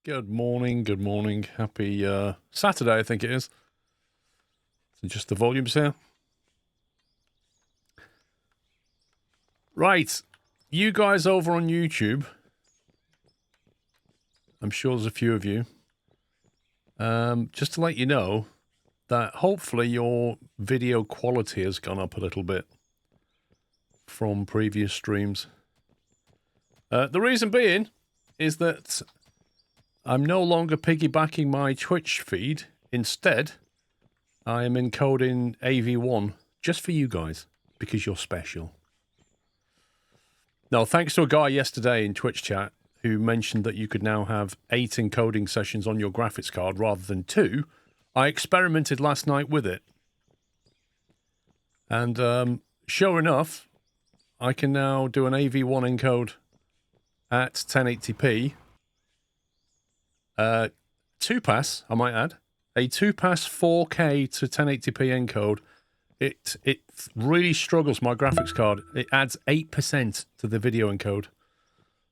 Good morning, good morning. Happy Saturday, I think it is. So just the volumes here. Right, you guys over on YouTube, I'm sure there's a few of you, just to let you know that hopefully your video quality has gone up a little bit from previous streams. The reason being is that I'm no longer piggybacking my Twitch feed. Instead, I am encoding AV1 just for you guys, because you're special. Now, thanks to a guy yesterday in Twitch chat who mentioned that you could now have 8 encoding sessions on your graphics card rather than 2, I experimented last night with it. And sure enough, I can now do an AV1 encode at 1080p. 2-pass, I might add. A 2-pass 4K to 1080p encode. It really struggles my graphics card. It adds 8% to the video encode.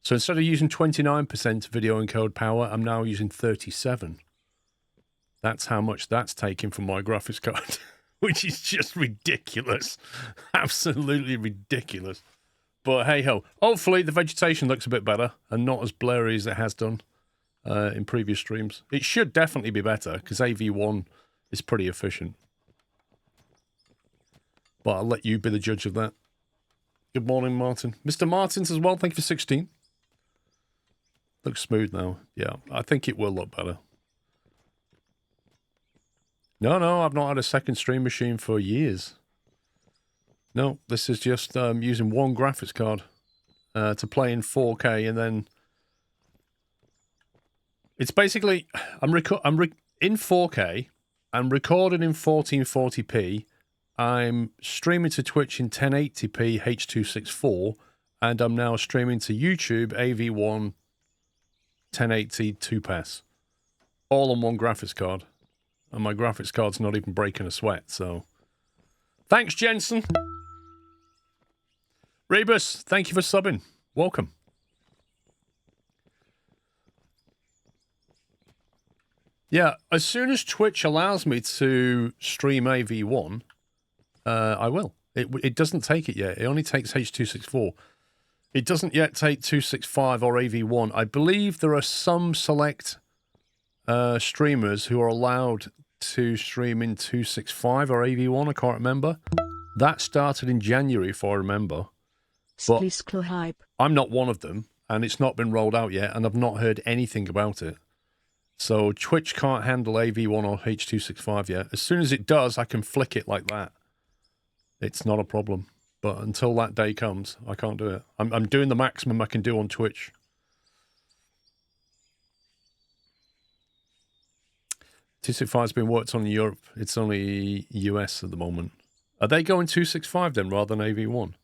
So instead of using 29% video encode power, I'm now using 37. That's how much that's taking from my graphics card, which is just ridiculous. Absolutely ridiculous. But hey-ho. Hopefully the vegetation looks a bit better and not as blurry as it has done in previous streams. It should definitely be better because AV1 is pretty efficient. But I'll let you be the judge of that. Good morning, Martin. Mr. Martins as well, thank you for 16. Looks smooth now. Yeah, I think it will look better. No, I've not had a second stream machine for years. No, this is just using one graphics card to play in 4K, and then it's basically I'm in 4K. I'm recording in 1440p. I'm streaming to Twitch in 1080p H.264, and I'm now streaming to YouTube AV1 1080 2-pass, all on one graphics card, and my graphics card's not even breaking a sweat. So, thanks, Jensen. Rebus, thank you for subbing. Welcome. Yeah, as soon as Twitch allows me to stream AV1, I will. It doesn't take it yet. It only takes H.264. It doesn't yet take 265 or AV1. I believe there are some select streamers who are allowed to stream in 265 or AV1. I can't remember. That started in January, if I remember. But I'm not one of them, and it's not been rolled out yet, and I've not heard anything about it. So Twitch can't handle AV1 or H.265 yet. As soon as it does, I can flick it like that. It's not a problem. But until that day comes, I can't do it. I'm doing the maximum I can do on Twitch. T65 has been worked on in Europe. It's only US at the moment. Are they going 265 then rather than AV1?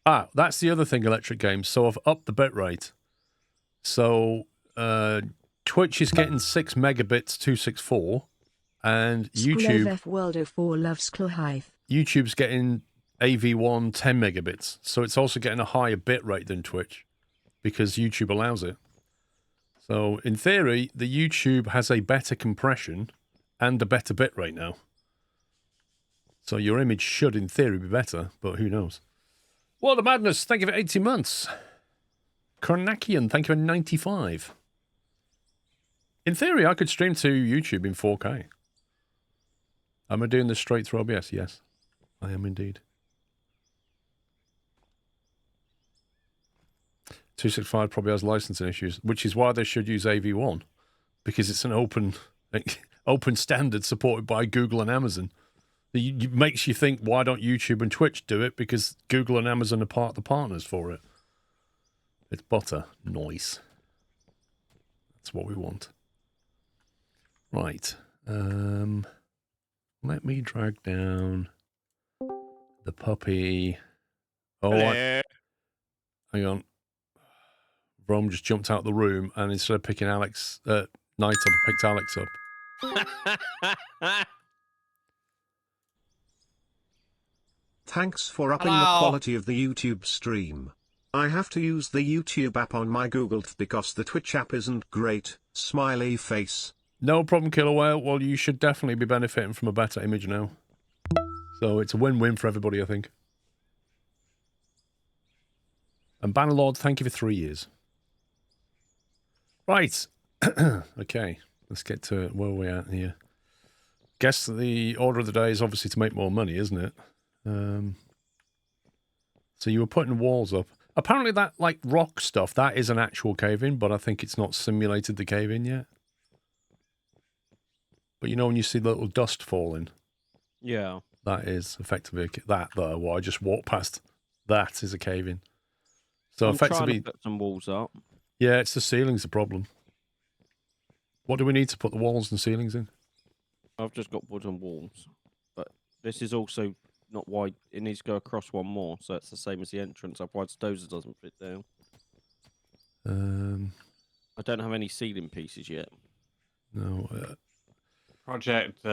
Ah, that's the other thing, Electric Games. So I've upped the bitrate. So Twitch is getting 6 megabits 264, and YouTube's getting AV1 10 megabits. So it's also getting a higher bit rate than Twitch because YouTube allows it. So in theory, the YouTube has a better compression and a better bit rate now. So your image should, in theory, be better, but who knows? What a madness. Thank you for 80 months. Kornakian, thank you for 95. In theory, I could stream to YouTube in 4K. Am I doing this straight through OBS? Yes, I am indeed. 265 probably has licensing issues, which is why they should use AV1, because it's an open standard supported by Google and Amazon. It makes you think, why don't YouTube and Twitch do it? Because Google and Amazon are part of the partners for it. It's butter. Nice. That's what we want. Right. Let me drag down the puppy. Oh, hang on. Rome just jumped out of the room, and instead of picking Knight up, I picked Alex up. Thanks for upping the quality of the YouTube stream. I have to use the YouTube app on my Google because the Twitch app isn't great. Smiley face. No problem, Killer Whale. Well, you should definitely be benefiting from a better image now. So it's a win-win for everybody, I think. And Bannerlord, thank you for 3 years. Right. Okay. Let's get to where we're at here. Guess the order of the day is obviously to make more money, isn't it? So you were putting walls up. Apparently that, like, rock stuff, that is an actual cave-in, but I think it's not simulated the cave-in yet. But you know when you see the little dust falling? Yeah. That is effectively that, though. What I just walked past, that is a cave-in. So I'm effectively, trying to put some walls up. yeah, it's the ceiling's the problem. What do we need to put the walls and ceilings in? I've just got wooden walls. But this is also not wide. It needs to go across one more, so it's the same as the entrance. Otherwise, dozer doesn't fit down. I don't have any ceiling pieces yet. No. Project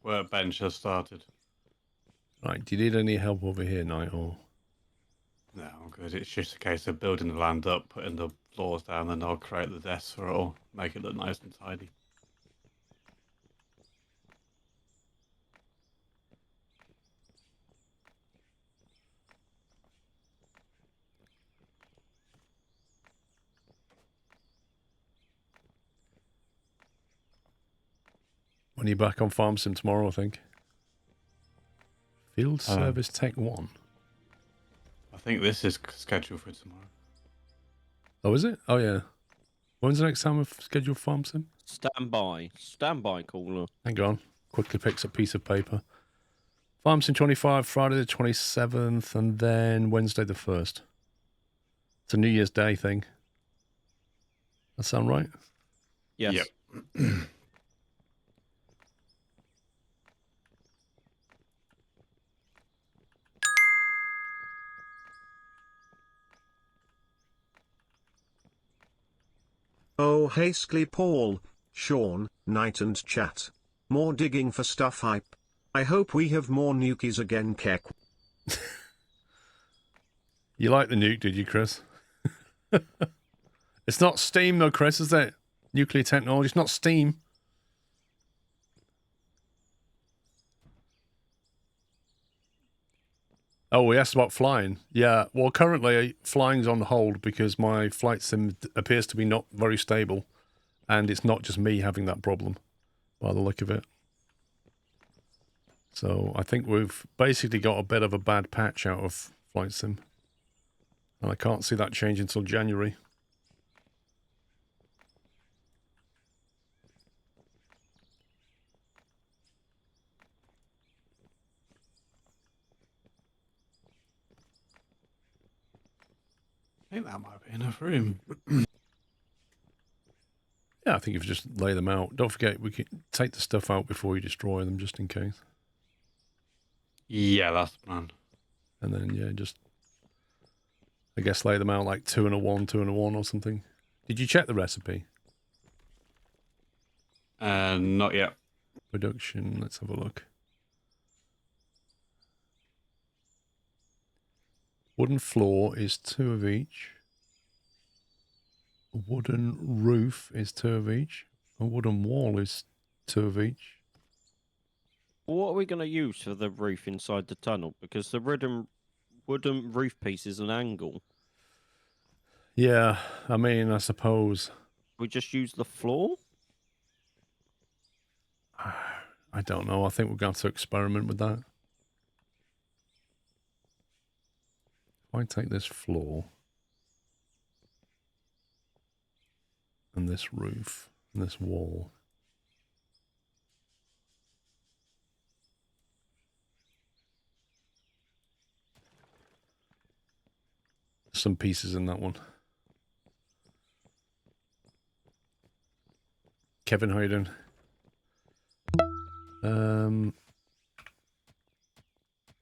workbench has started. Right, do you need any help over here, Knight, or...? No, I'm good. It's just a case of building the land up, putting the floors down, and I'll create the desks for it all. Make it look nice and tidy. When are you back on Farm Sim tomorrow, I think? Field Service Tech 1. I think this is scheduled for tomorrow. Oh, is it? Oh, yeah. When's the next time we've scheduled Farm Sim? Stand by. Stand by, caller. Hang on. Quickly picks up a piece of paper. Farm Sim 25, Friday the 27th, and then Wednesday the 1st. It's a New Year's Day thing. That sound right? Yes. Yep. Oh hey Skly Paul, Sean, Knight and chat. More digging for stuff hype. I hope we have more nukies again, Kek. You like the nuke, did you, Chris? It's not steam, though, Chris, is it? Nuclear technology. It's not steam. Oh, we asked about flying. Yeah, well, currently flying's on hold because my flight sim appears to be not very stable. And it's not just me having that problem, by the look of it. So I think we've basically got a bit of a bad patch out of flight sim. And I can't see that change until January. I think that might be enough room. Yeah, I think if you just lay them out. Don't forget, we can take the stuff out before you destroy them, just in case. Yeah, that's the plan. And then, yeah, just, I guess, lay them out like 2 and a 1, 2 and a 1 or something. Did you check the recipe? Not yet. Production, let's have a look. Wooden floor is 2 of each. A wooden roof is 2 of each. A wooden wall is 2 of each. What are we going to use for the roof inside the tunnel? Because the wooden roof piece is an angle. Yeah, I mean, I suppose. We just use the floor? I don't know. I think we're going to have to experiment with that. If I take this floor and this roof and this wall, some pieces in that one. Kevin, how you doing?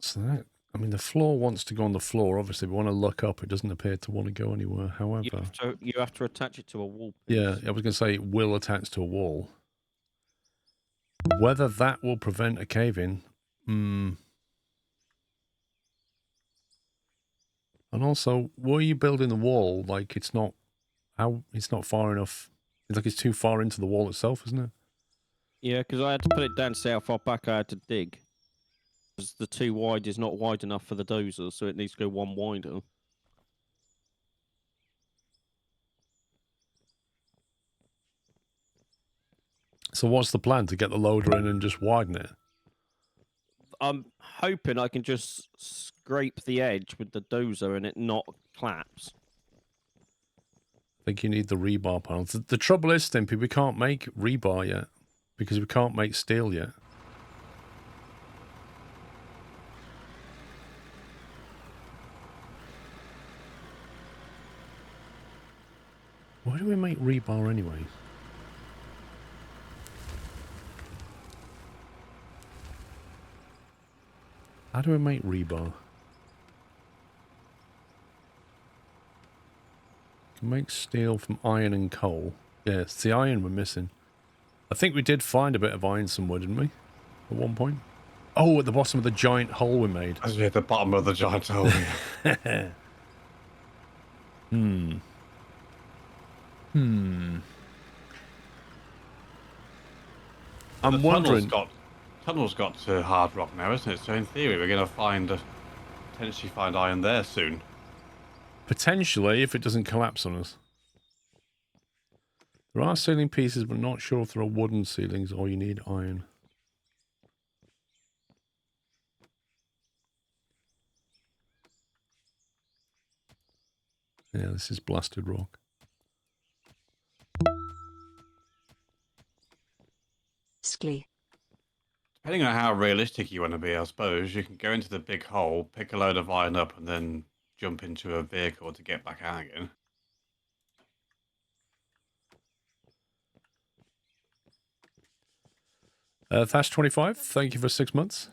So that, I mean, the floor wants to go on the floor. Obviously, we want to look up. It doesn't appear to want to go anywhere. However, You have to attach it to a wall piece. yeah, I was going to say it will attach to a wall. Whether that will prevent a cave-in, I'm And also, were you building the wall like it's not far enough? It's like it's too far into the wall itself, isn't it? Yeah, because I had to put it down to see how far back I had to dig. Because the too wide is not wide enough for the dozer, so it needs to go one wider. So what's the plan? To get the loader in and just widen it? I'm hoping I can just scrape the edge with the dozer and it not collapse. I think you need the rebar panels. The trouble is, Stimpy, we can't make rebar yet because we can't make steel yet. Why do we make rebar anyway? How do we make rebar? Can make steel from iron and coal. Yeah, it's the iron we're missing. I think we did find a bit of iron somewhere, didn't we? At one point. Oh, at the bottom of the giant hole we made. As we hit the bottom of the giant hole. I'm wondering. Tunnel's got to hard rock now, isn't it? So in theory, we're going to potentially find iron there soon. Potentially, if it doesn't collapse on us. There are ceiling pieces, but not sure if there are wooden ceilings or you need iron. Yeah, this is blasted rock. Skly. Depending on how realistic you want to be, I suppose, you can go into the big hole, pick a load of iron up, and then jump into a vehicle to get back out again. Thash25, thank you for 6 months.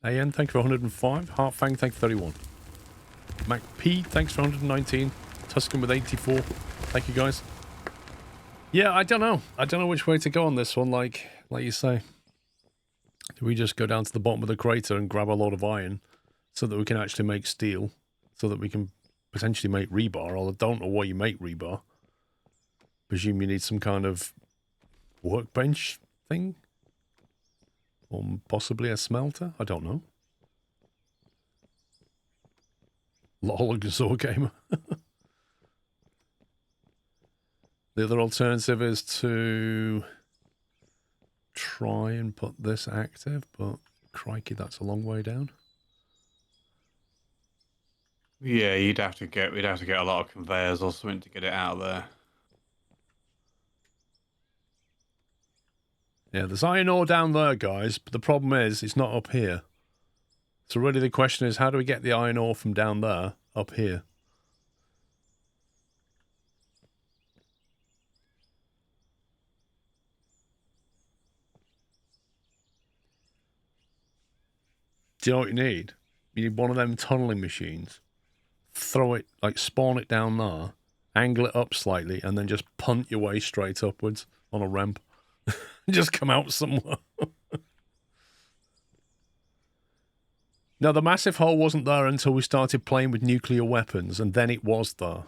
AN, thank you for 105. Heartfang, thank you for 31. Mac P, thanks for 119. Tuscan with 84. Thank you, guys. Yeah, I don't know. I don't know which way to go on this one, like you say. Do we just go down to the bottom of the crater and grab a load of iron so that we can actually make steel, so that we can potentially make rebar? Although I don't know why you make rebar. Presume you need some kind of workbench thing? Or possibly a smelter? I don't know. Lol, Gazor Gamer. The other alternative is to try and put this active, but crikey, that's a long way down. Yeah, we'd have to get a lot of conveyors or something to get it out of there. Yeah, there's iron ore down there, guys, but the problem is it's not up here. So really the question is, how do we get the iron ore from down there up here? Do you know what you need? You need one of them tunneling machines. Throw it, like spawn it down there, angle it up slightly, and then just punt your way straight upwards on a ramp. Just come out somewhere. Now, the massive hole wasn't there until we started playing with nuclear weapons, and then it was there.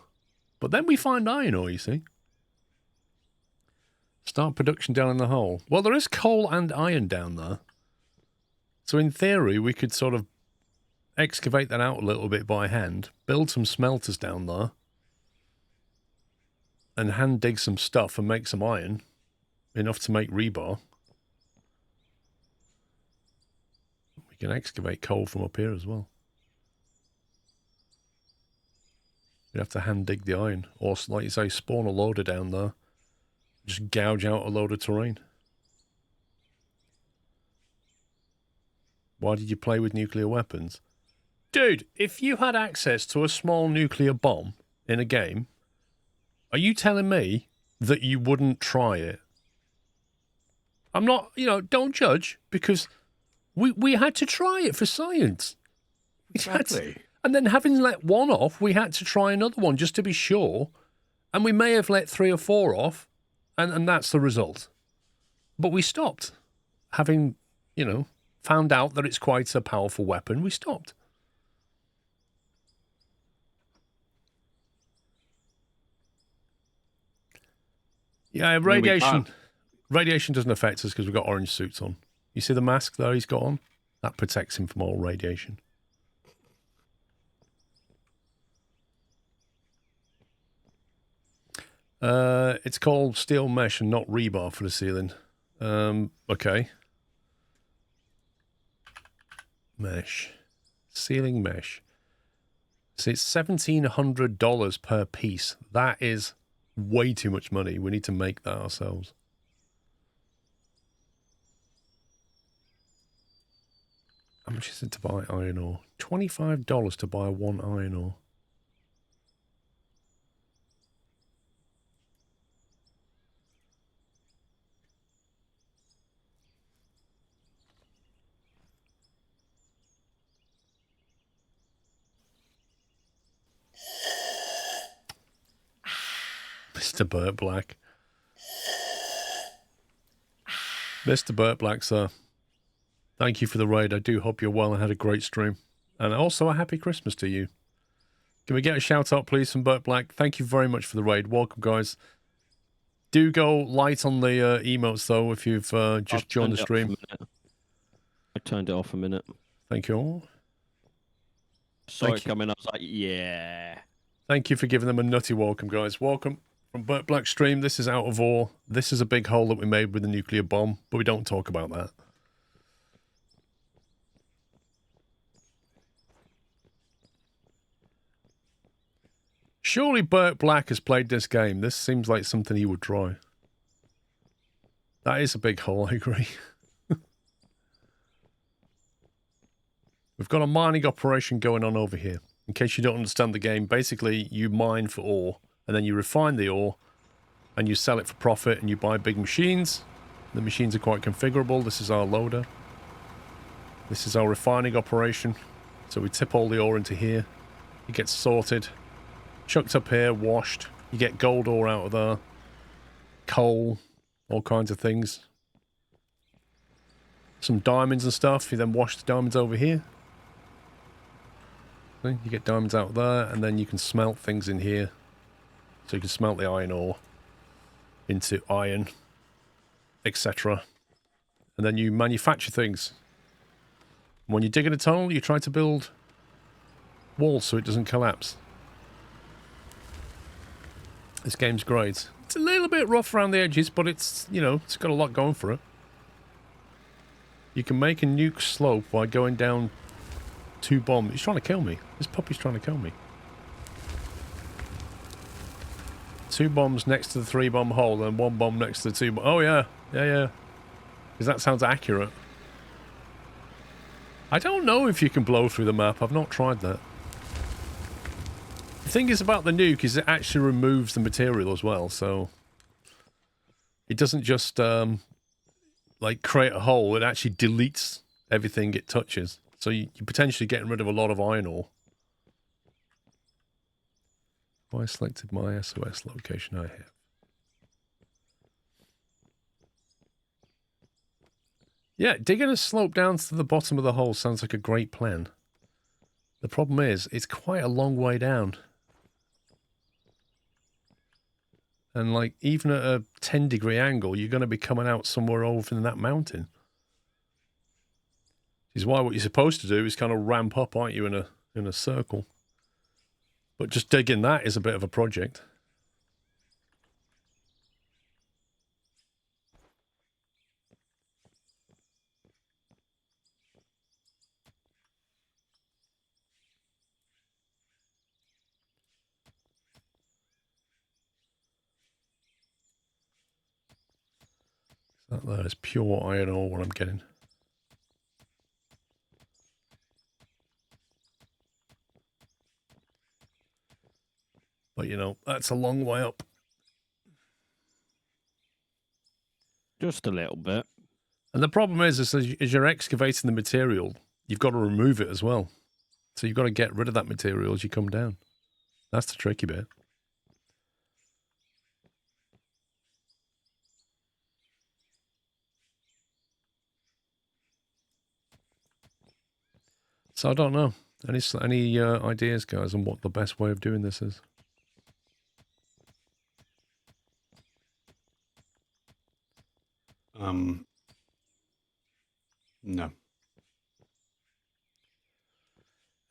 But then we find iron ore, you see. Start production down in the hole. Well, there is coal and iron down there. So in theory, we could sort of excavate that out a little bit by hand, build some smelters down there, and hand dig some stuff and make some iron, enough to make rebar. We can excavate coal from up here as well. We'd have to hand dig the iron, or like you say, spawn a loader down there, just gouge out a load of terrain. Why did you play with nuclear weapons? Dude, if you had access to a small nuclear bomb in a game, are you telling me that you wouldn't try it? I'm not, don't judge, because we had to try it for science. Exactly. And then having let one off, we had to try another one just to be sure. And we may have let 3 or 4 off, and that's the result. But we stopped. Having, found out that it's quite a powerful weapon, we stopped. Yeah, mean, radiation. Radiation doesn't affect us because we've got orange suits on. You see the mask there he's got on? That protects him from all radiation. It's called steel mesh and not rebar for the ceiling. Okay. Mesh. Ceiling mesh. So it's $1,700 per piece. That is way too much money. We need to make that ourselves. How much is it to buy iron ore? $25 to buy one iron ore. Mr. Burt Black. Mr. Burt Black, sir. Thank you for the raid. I do hope you're well and had a great stream. And also a happy Christmas to you. Can we get a shout out, please, from Burt Black? Thank you very much for the raid. Welcome, guys. Do go light on the emotes, though, if you've just joined the stream. I turned it off a minute. Thank you all. Saw it coming. I was like, yeah. Thank you for giving them a nutty welcome, guys. Welcome from Burt Black stream. This is Out of Ore. This is a big hole that we made with the nuclear bomb, but we don't talk about that. Surely Burt Black has played this game. This seems like something he would try. That is a big hole, I agree. We've got a mining operation going on over here. In case you don't understand the game, basically you mine for ore, and then you refine the ore, and you sell it for profit, and you buy big machines. The machines are quite configurable. This is our loader. This is our refining operation. So we tip all the ore into here. It gets sorted, chucked up here, washed. You get gold ore out of there, coal, all kinds of things. Some diamonds and stuff. You then wash the diamonds over here. You get diamonds out there, and then you can smelt things in here. So you can smelt the iron ore into iron, etc. And then you manufacture things. When you're digging a tunnel, you try to build walls so it doesn't collapse. This game's great. It's a little bit rough around the edges, but it's, you know, it's got a lot going for it. You can make a nuke slope by going down 2 bombs. He's trying to kill me. This puppy's trying to kill me. 2 bombs next to the 3 bomb hole, and 1 bomb next to the 2 bomb. Oh, yeah. Yeah. Because that sounds accurate. I don't know if you can blow through the map. I've not tried that. The thing is about the nuke is it actually removes the material as well, so it doesn't just like create a hole. It actually deletes everything it touches. So you're potentially getting rid of a lot of iron ore. I selected my SOS location I have. Yeah, digging a slope down to the bottom of the hole sounds like a great plan. The problem is, it's quite a long way down. And like, even at a 10-degree angle, you're going to be coming out somewhere over in that mountain. Which is why what you're supposed to do is kind of ramp up, aren't you, in a circle. But just digging that is a bit of a project. That is pure iron ore what I'm getting. But you know, that's a long way up. Just a little bit. And the problem is as you're excavating the material, you've got to remove it as well. So you've got to get rid of that material as you come down. That's the tricky bit. So I don't know. Any ideas, guys, on what the best way of doing this is? No.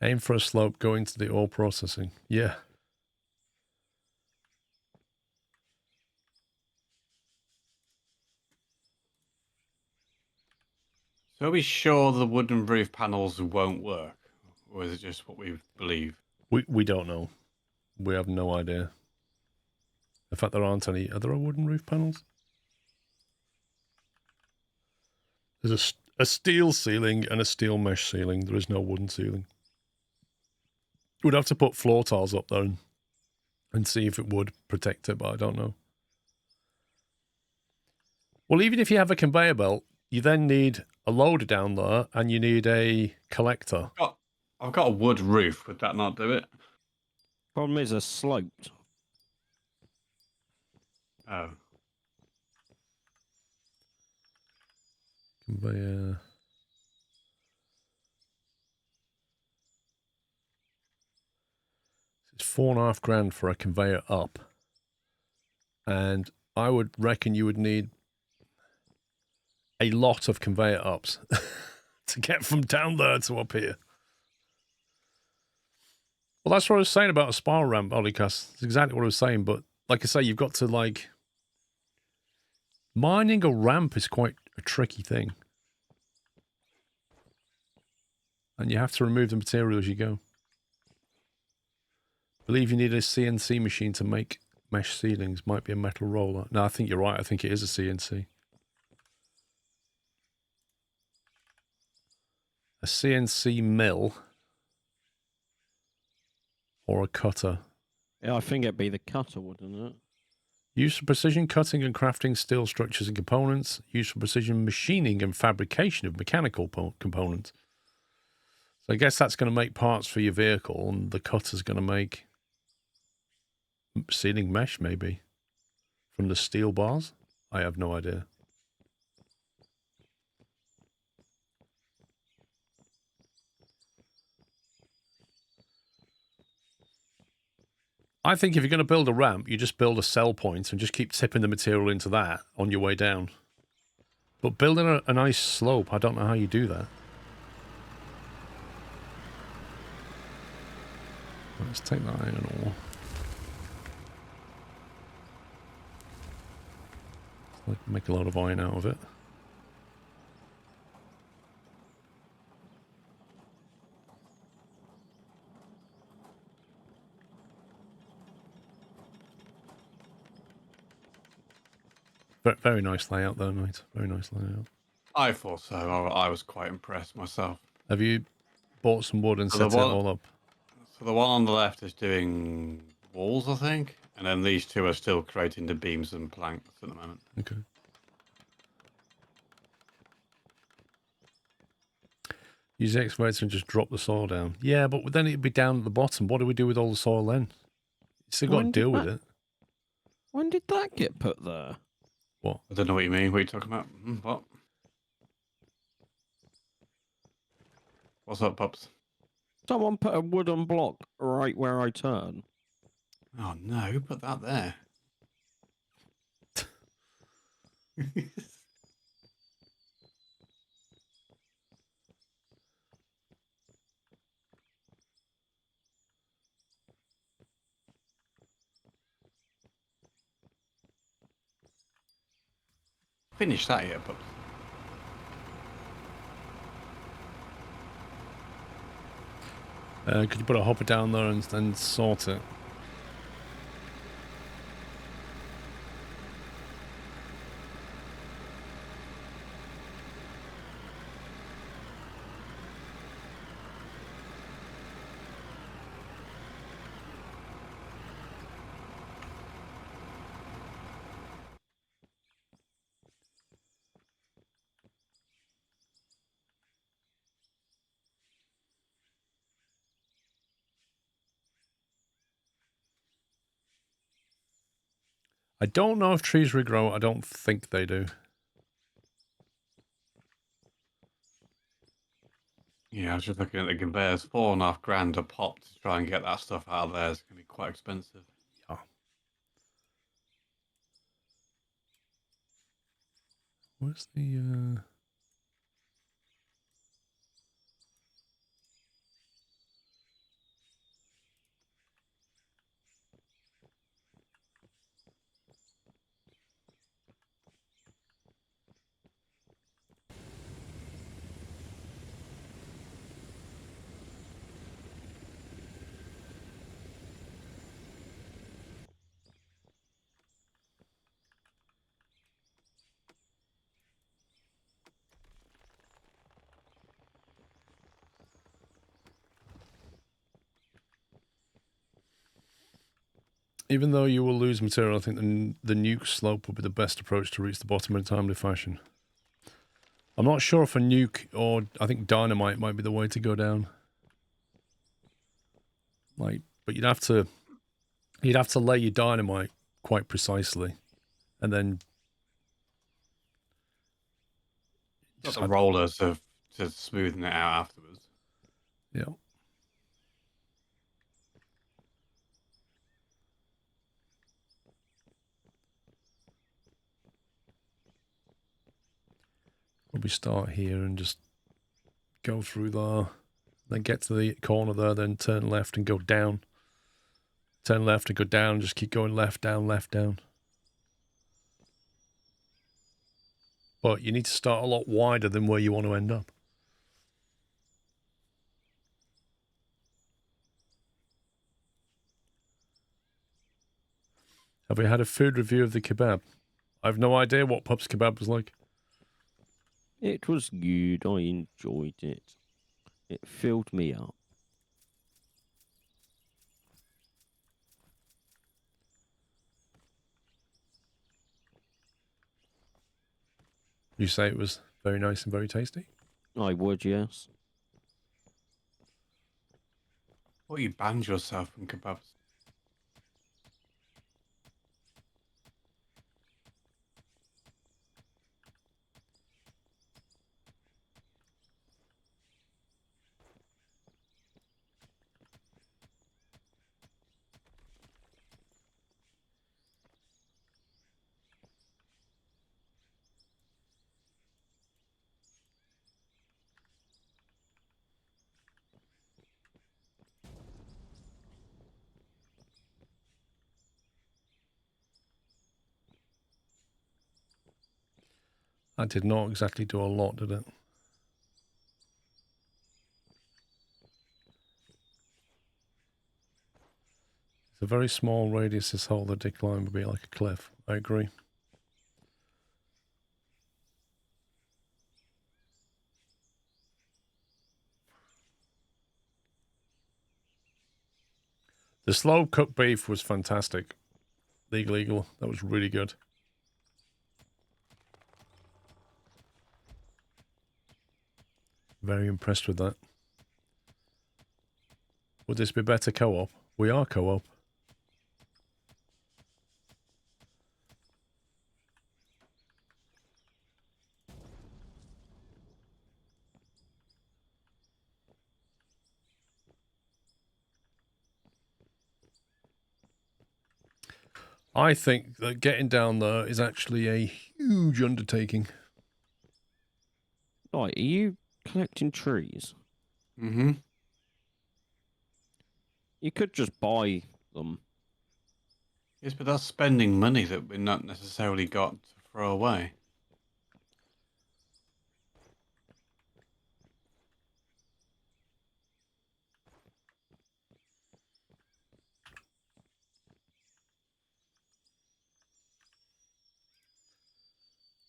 Aim for a slope going to the ore processing. Yeah. So are we sure the wooden roof panels won't work? Or is it just what we believe? We don't know. We have no idea. In fact, there aren't any. Are there wooden roof panels? There's a steel ceiling and a steel mesh ceiling. There is no wooden ceiling. We'd have to put floor tiles up there and see if it would protect it, but I don't know. Well, even if you have a conveyor belt, you then need a loader down there and you need a collector. I've got a wood roof. Would that not do it? Problem is, they're sloped. Oh. Conveyor. It's $4.5 for a conveyor up. And I would reckon you would need a lot of conveyor ups to get from down there to up here. Well, that's what I was saying about a spiral ramp, Olicast. It's exactly what I was saying, but like I say, you've got to like... Mining a ramp is quite a tricky thing. And you have to remove the material as you go. I believe you need a CNC machine to make mesh ceilings. Might be a metal roller. No, I think you're right. I think it is a CNC. A CNC mill or a cutter. Yeah, I think it'd be the cutter, wouldn't it? Use for precision cutting and crafting steel structures and components. Use for precision machining and fabrication of mechanical components. So I guess that's going to make parts for your vehicle, and the cutter's going to make ceiling mesh, maybe, from the steel bars. I have no idea. I think if you're going to build a ramp, you just build a sell point and just keep tipping the material into that on your way down. But building a nice slope, I don't know how you do that. Let's take that iron ore. Let's make a lot of iron out of it. Very nice layout though, mate. Very nice layout. I thought so. I was quite impressed myself. Have you bought some wood and set it all up? So the one on the left is doing walls, I think. And then these two are still creating the beams and planks at the moment. Okay. Use the excavator and just drop the soil down. Yeah, but then it'd be down at the bottom. What do we do with all the soil then? You still got to deal with it. When did that get put there? What? I don't know what you mean. What are you talking about? What? What's up, pups? Someone put a wooden block right where I turn. Oh no, who put that there? Finish that yet, pups? Could you put a hopper down there and sort it? I don't know if trees regrow. I don't think they do. Yeah, I was just looking at the conveyors. $4.5 a pop to try and get that stuff out of there is going to be quite expensive. Yeah. Where's the... Even though you will lose material, I think the nuke slope would be the best approach to reach the bottom in a timely fashion. I'm not sure if a nuke or I think dynamite might be the way to go down. Like, but you'd have to lay your dynamite quite precisely, and then Got the rollers to smoothen it out afterwards. Yeah. Probably start here and just go through there, then get to the corner there, then turn left and go down. Turn left and go down, just keep going left, down, left, down. But you need to start a lot wider than where you want to end up. Have we had a food review of the kebab? I've no idea what Pup's kebab was like. It was good. I enjoyed it. It filled me up. You say it was very nice and very tasty? I would, yes. Well, you banned yourself from kebabs. That did not exactly do a lot, did it? It's a very small radius, this hole. The decline would be like a cliff. I agree. The slow cooked beef was fantastic. Legal Eagle. That was really good. Very impressed with that. Would this be better co-op? We are co-op. I think that getting down there is actually a huge undertaking. Right, are you collecting trees? Mm-hmm. You could just buy them. Yes, but that's spending money that we're not necessarily got to throw away.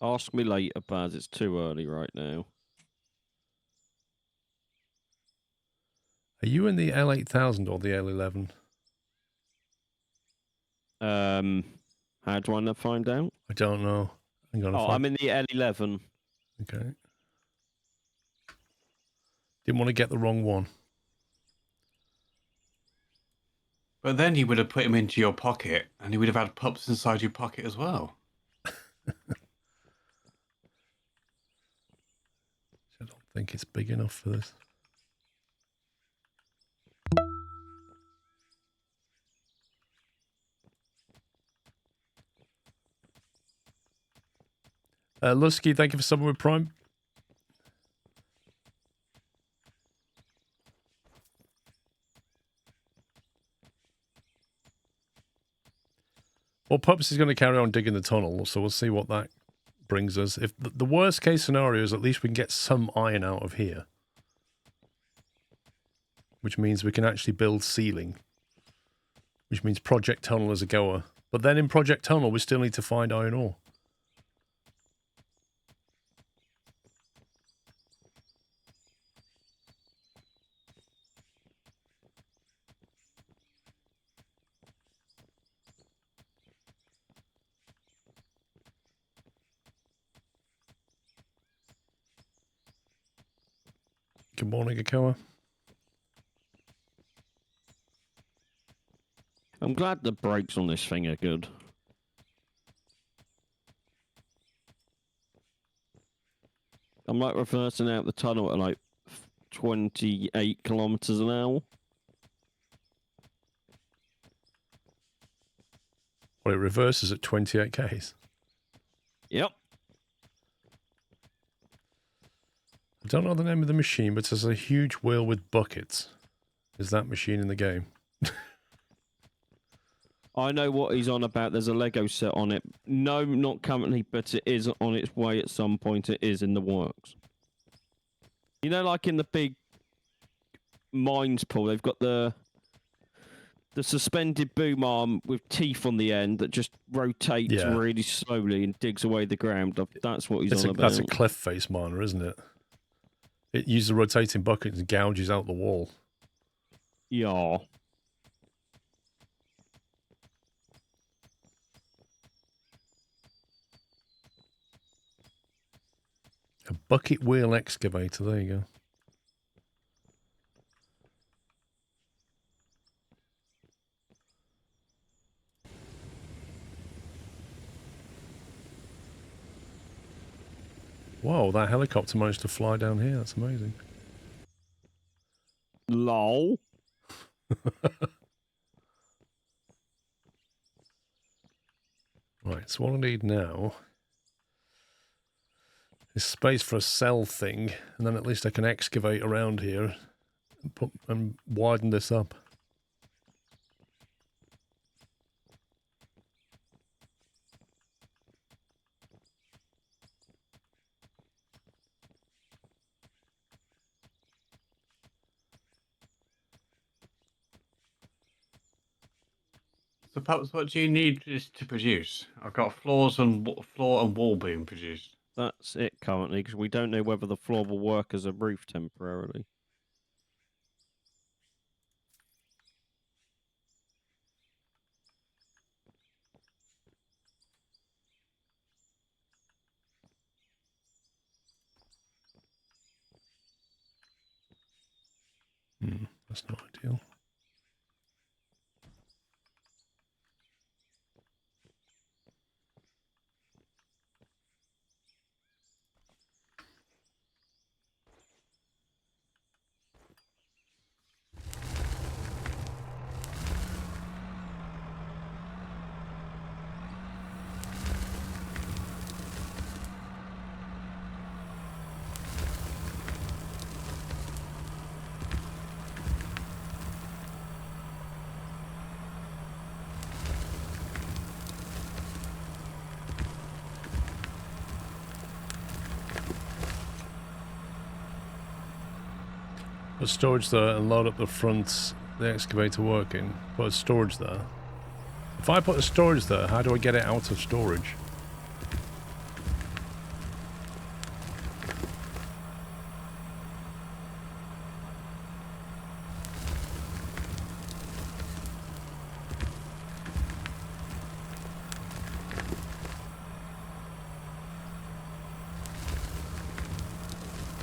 Ask me later, Baz. It's too early right now. Are you in the L8000 or the L11? How do I find out? I don't know. I'm gonna I'm in the L11. Okay. Didn't want to get the wrong one. But then you would have put him into your pocket, and you would have had pups inside your pocket as well. I don't think it's big enough for this. Lusky, thank you for subbing with Prime. Well, Pups is going to carry on digging the tunnel, so we'll see what that brings us. If the worst case scenario is at least we can get some iron out of here, which means we can actually build ceiling, which means Project Tunnel is a goer. But then in Project Tunnel, we still need to find iron ore. Good morning, Akawa. I'm glad the brakes on this thing are good. I'm like reversing out the tunnel at like 28 kilometers an hour. Well, it reverses at 28 k's. Yep. I don't know the name of the machine, but there's a huge wheel with buckets. Is that machine in the game? I know what he's on about. There's a Lego set on it. No, not currently, but it is on its way at some point. It is in the works. You know, like in the big mines pool, they've got the suspended boom arm with teeth on the end that just rotates really slowly and digs away the ground. That's what he's on about. That's a cliff face miner, isn't it? It uses a rotating bucket and gouges out the wall. Yeah. A bucket wheel excavator, there you go. Whoa, that helicopter managed to fly down here. That's amazing. Lol. Right, so what I need now is space for a cell thing, and then at least I can excavate around here and widen this up. So, Perhaps, what do you need this to produce? I've got floor and wall being produced. That's it currently, because we don't know whether the floor will work as a roof temporarily. That's not ideal. Put storage there and load up the front, the excavator working. Put a storage there. If I put a storage there, how do I get it out of storage?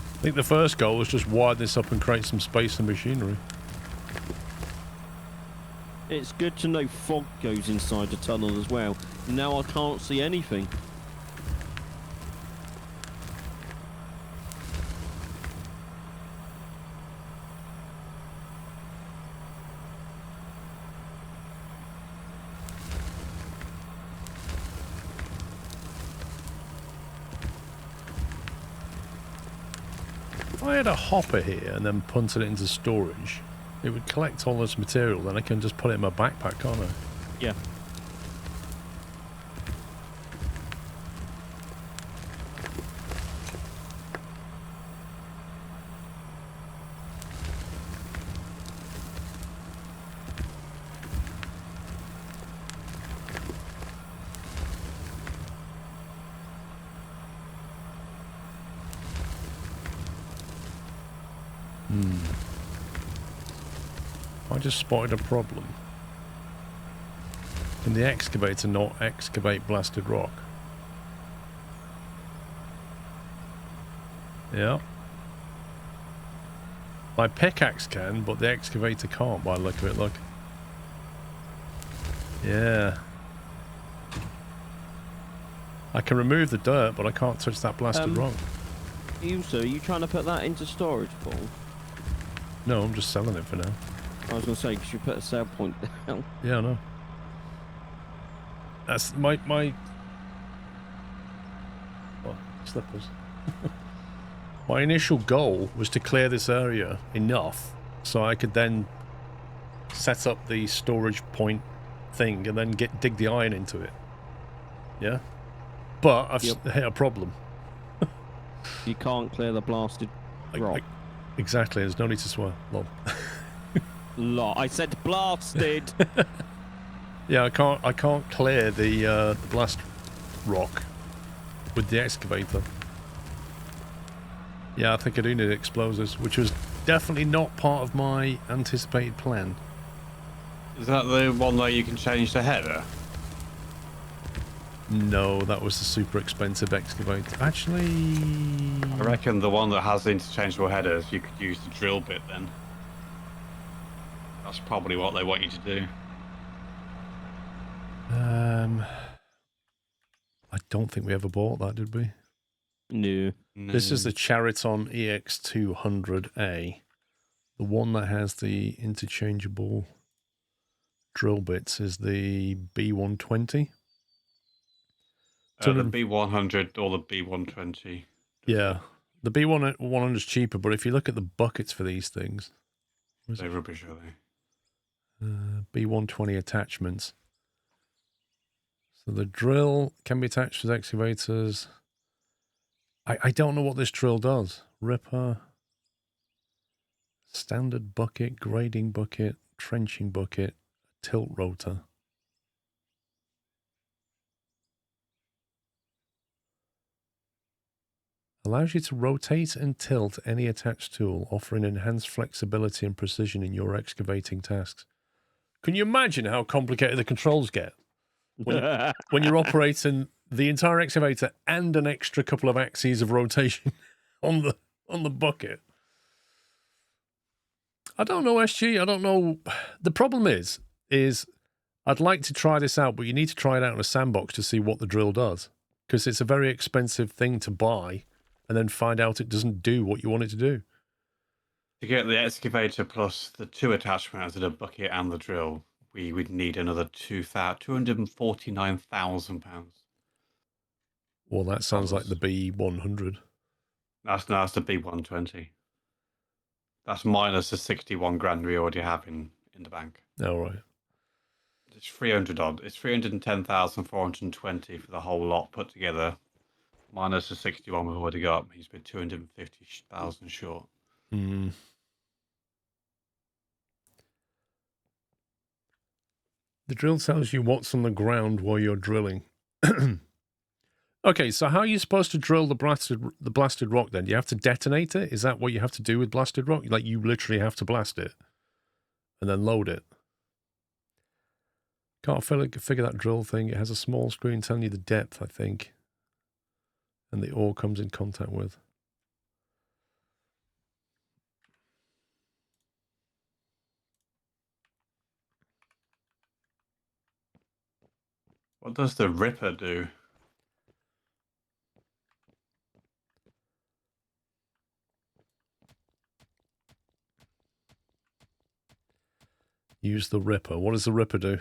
I think the first goal was just widen this up and create some space and machinery. It's good to know fog goes inside the tunnel as well. Now I can't see anything. I had a hopper here and then punted it into storage, it would collect all this material, then I can just put it in my backpack, can't I? Yeah. I just spotted a problem. Can the excavator not excavate blasted rock? Yeah. My pickaxe can, but the excavator can't by the look of it, look. Yeah. I can remove the dirt, but I can't touch that blasted rock. Are you trying to put that into storage, Paul? No, I'm just selling it for now. I was going to say, because you put a sale point down. Yeah, I know. That's my oh, slippers. My initial goal was to clear this area enough so I could then set up the storage point thing and then dig the iron into it. Yeah? But I've hit a problem. You can't clear the blasted rock. Exactly, there's no need to swear. Lol. I said blasted. Yeah, I can't clear the blast rock with the excavator. Yeah, I think I do need explosives, which was definitely not part of my anticipated plan. Is that the one where you can change the header? No, that was the super expensive excavator. Actually, I reckon the one that has the interchangeable headers, you could use the drill bit then. That's probably what they want you to do. I don't think we ever bought that, did we? No. This is the Chariton EX200A. The one that has the interchangeable drill bits is the B120. The B100 or the B120. Yeah. The B100 is cheaper, but if you look at the buckets for these things... They're rubbish, are they? B120 attachments. So the drill can be attached to the excavators. I don't know what this drill does. Ripper, standard bucket, grading bucket, trenching bucket, tilt rotor. Allows you to rotate and tilt any attached tool, offering enhanced flexibility and precision in your excavating tasks. Can you imagine how complicated the controls get? When you're operating the entire excavator and an extra couple of axes of rotation on the bucket. I don't know, SG. I don't know. The problem is I'd like to try this out, but you need to try it out in a sandbox to see what the drill does, because it's a very expensive thing to buy and then find out it doesn't do what you want it to do. To get the excavator plus the two attachments to the bucket and the drill, we would need another £249,000. Well, that sounds like the B100. That's the B120. That's minus the 61 grand we already have in the bank. Oh, right. It's 300 odd. It's 310,420 for the whole lot put together. Minus the 61 we've already got. He's been 250,000 short. Mm. The drill tells you what's on the ground while you're drilling. Okay, so how are you supposed to drill the blasted rock then? You have to detonate it? Is that what you have to do with blasted rock? Like, you literally have to blast it and then load it. Can't figure that drill thing. It has a small screen telling you the depth, I think, and the ore comes in contact with. What does the Ripper do? Use the Ripper. What does the Ripper do?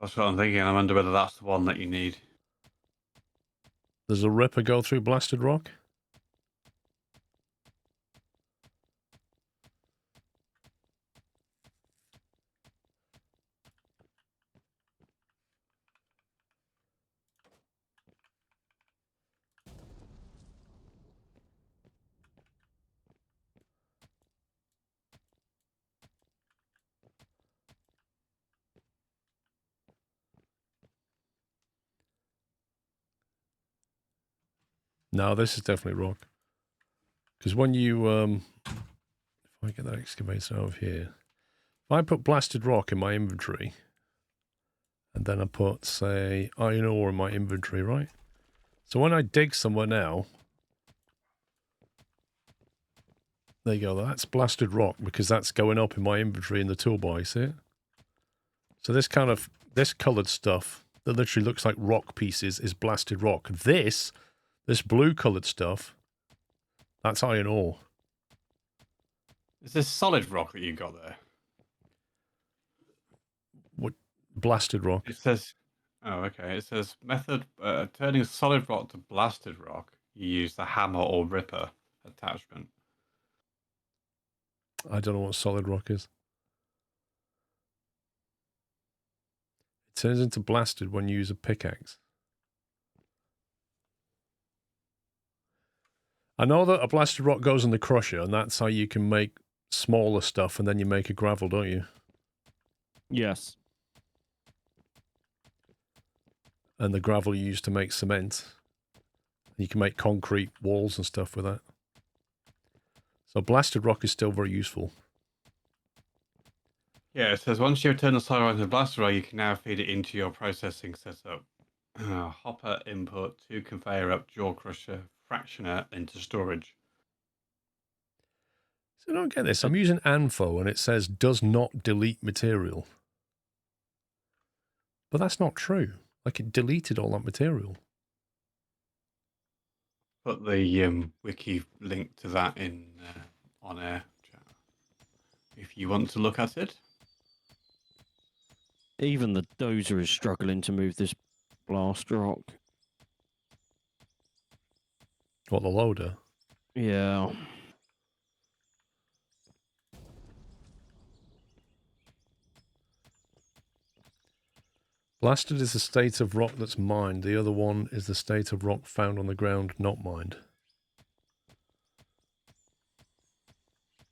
That's what I'm thinking. I wonder whether that's the one that you need. Does a Ripper go through blasted rock? No, this is definitely rock. Because when you, if I get that excavator over here, if I put blasted rock in my inventory, and then I put, say, iron ore in my inventory, right? So when I dig somewhere now, there you go, that's blasted rock, because that's going up in my inventory in the toolbar, you see it? So this kind of, this coloured stuff that literally looks like rock pieces is blasted rock. This blue coloured stuff, that's iron ore. Is this solid rock that you got there? What, blasted rock? It says, oh, okay. It says method turning solid rock to blasted rock. You use the hammer or ripper attachment. I don't know what solid rock is. It turns into blasted when you use a pickaxe. I know that a blasted rock goes in the crusher, and that's how you can make smaller stuff, and then you make a gravel, don't you? Yes. And the gravel you use to make cement. You can make concrete walls and stuff with that. So blasted rock is still very useful. Yeah, it says once you turn the solid rock into blasted rock, you can now feed it into your processing setup. Hopper input to conveyor up, jaw crusher, fractioner into storage. So I don't get this. I'm using ANFO and it says does not delete material. But that's not true. Like it deleted all that material. Put the wiki link to that in on air chat if you want to look at it. Even the dozer is struggling to move this blast rock. What, the loader? Yeah. Blasted is the state of rock that's mined. The other one is the state of rock found on the ground, not mined.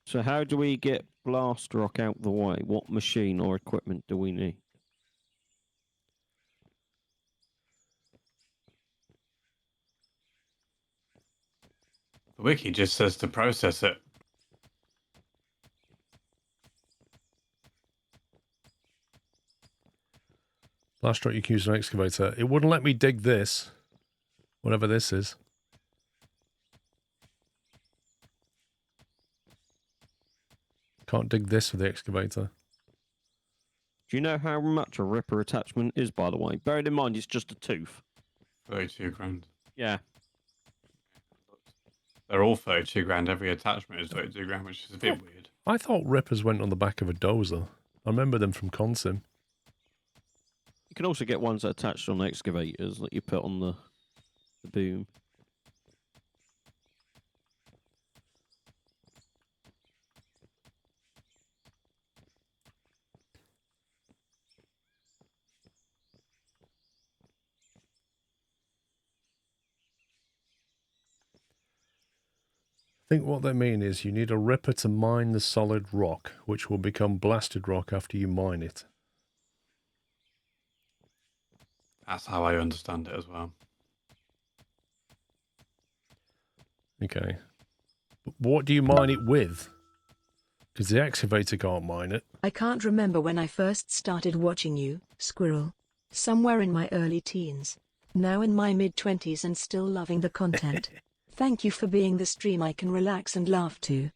So how do we get blast rock out the way? What machine or equipment do we need? The wiki just says to process it. Blast rock you can use an excavator. It wouldn't let me dig this. Whatever this is. Can't dig this with the excavator. Do you know how much a ripper attachment is, by the way? Bearing in mind it's just a tooth. 32 grand. Yeah. They're all 32 grand. Every attachment is 32 grand, which is a bit weird. I thought rippers went on the back of a dozer. I remember them from Consim. You can also get ones that are attached on excavators that you put on the boom. I think what they mean is you need a ripper to mine the solid rock, which will become blasted rock after you mine it. That's how I understand it as well. Okay. But what do you mine it with? Because the excavator can't mine it. I can't remember when I first started watching you, Squirrel. Somewhere in my early teens. Now in my mid-20s and still loving the content. Thank you for being the stream I can relax and laugh to.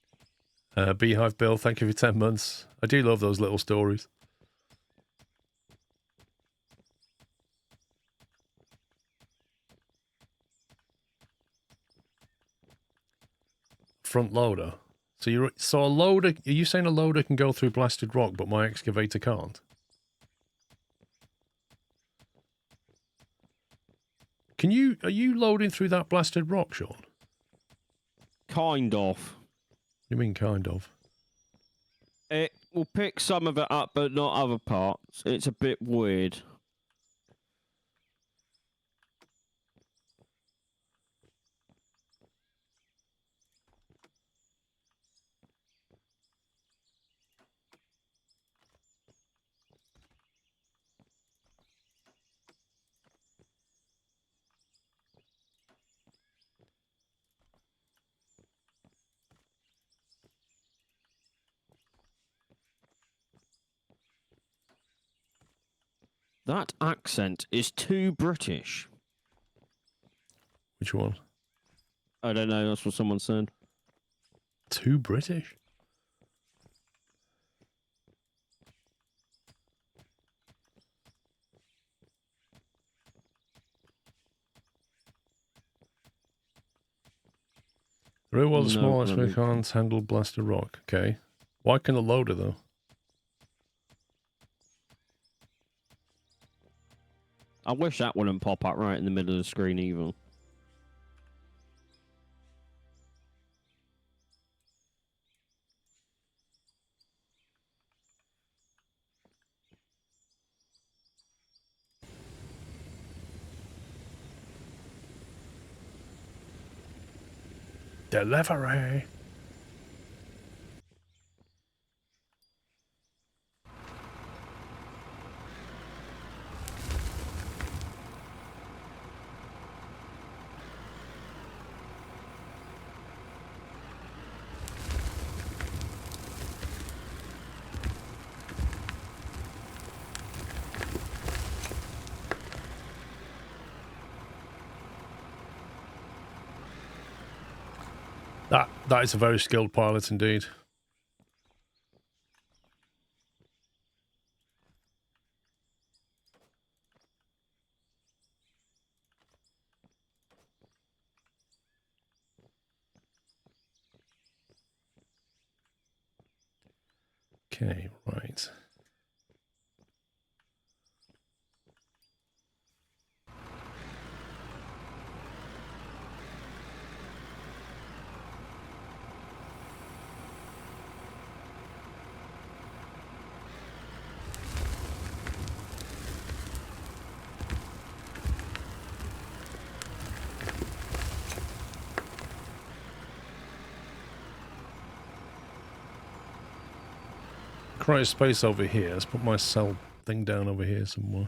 Beehive Bill, thank you for 10 months. I do love those little stories. Front loader. So a loader, are you saying a loader can go through blasted rock, but my excavator can't? Are you loading through that blasted rock, Sean? Kind of. What do you mean, kind of? It will pick some of it up, but not other parts. It's a bit weird. That accent is too British. Which one? I don't know. That's what someone said. Too British? The real world is No, small, I actually mean- can't handle blaster rock. Okay. Why can a loader, though? I wish that wouldn't pop up right in the middle of the screen either. Delivery! That is a very skilled pilot indeed. Okay, right. Create a space over here. Let's put my cell thing down over here somewhere.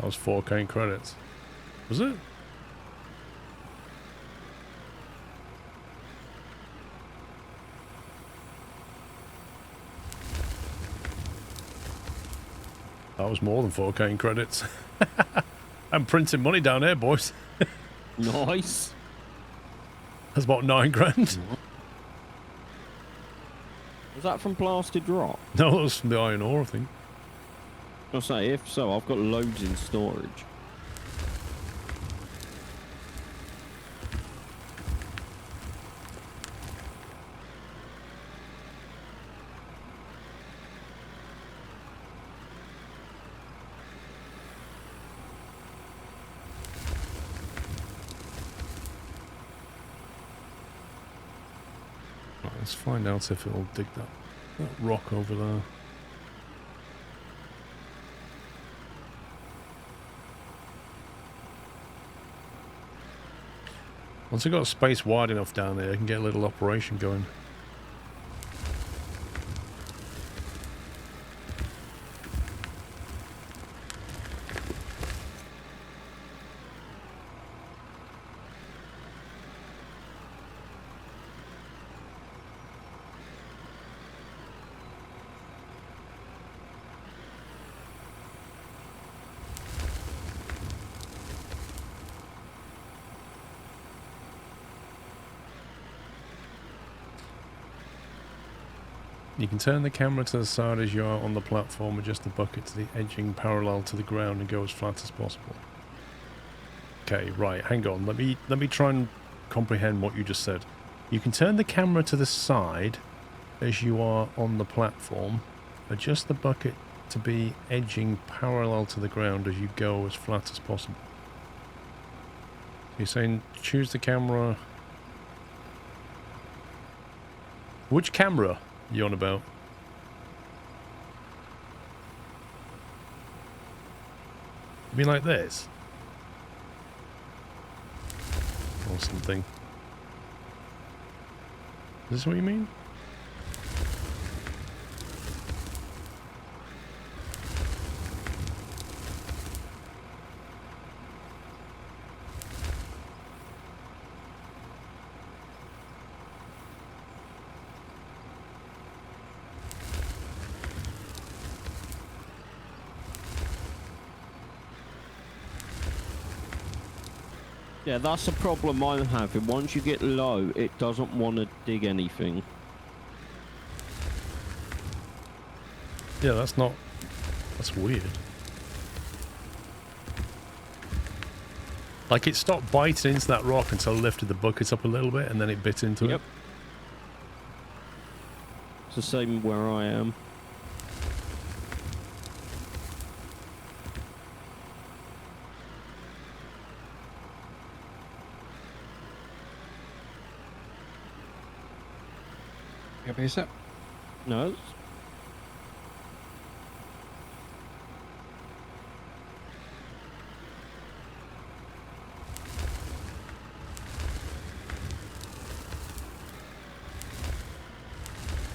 That was 4K credits. Was it? That was more than 4K in credits. I'm printing money down here, boys. Nice. That's about 9 grand. Was that from Blasted Rock? No, that was from the iron ore, I think. I'll say, if so, I've got loads in storage. Right, let's find out if it'll dig that rock over there. Once I've got space wide enough down there, I can get a little operation going. You can turn the camera to the side as you are on the platform, adjust the bucket to the edging parallel to the ground and go as flat as possible. Okay, right, hang on. Let me try and comprehend what you just said. You can turn the camera to the side as you are on the platform, adjust the bucket to be edging parallel to the ground as you go as flat as possible. You're saying choose the camera. Which camera are you on about? You mean like this? Or something. Is this what you mean? Yeah, that's the problem I'm having. Once you get low, it doesn't want to dig anything. Yeah, that's weird. Like it stopped biting into that rock until I lifted the bucket up a little bit and then it bit into it. It's the same where I am. You happy with that? No.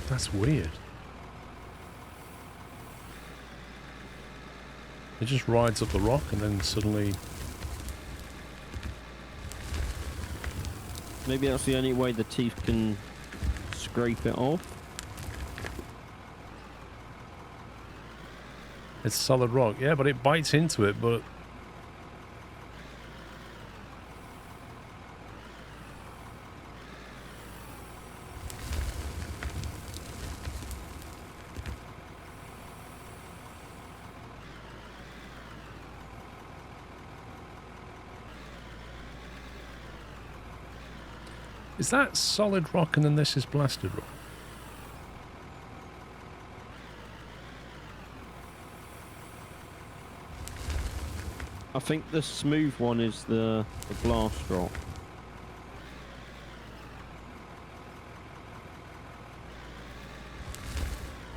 That's weird. It just rides up the rock and then suddenly... Maybe that's the only way the teeth can scrape it off. It's solid rock. Yeah, but it bites into it, but... Is that solid rock and then this is blasted rock? I think the smooth one is the blast rock.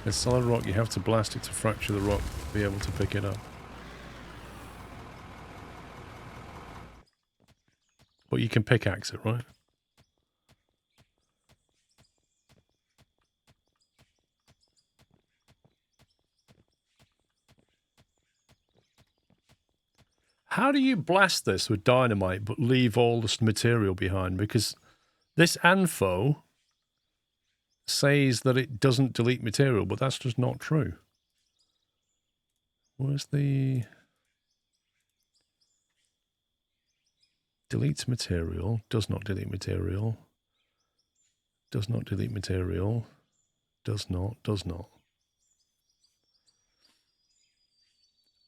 It's solid rock, you have to blast it to fracture the rock to be able to pick it up. But you can pickaxe it, right? How do you blast this with dynamite but leave all this material behind? Because this info says that it doesn't delete material, but that's just not true. Where's the... Deletes material, does not delete material, does not delete material, does not.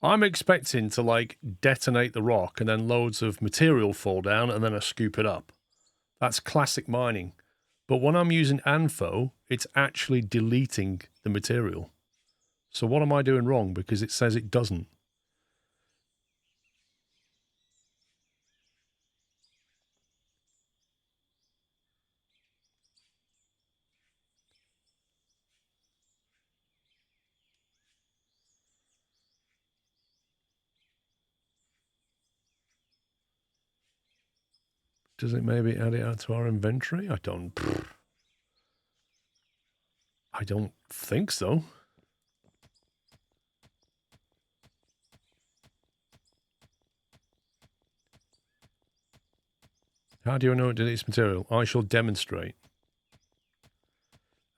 I'm expecting to, like, detonate the rock and then loads of material fall down and then I scoop it up. That's classic mining. But when I'm using ANFO, it's actually deleting the material. So what am I doing wrong? Because it says it doesn't. Does it maybe add it out to our inventory? I don't think so. How do you know it deletes material? I shall demonstrate.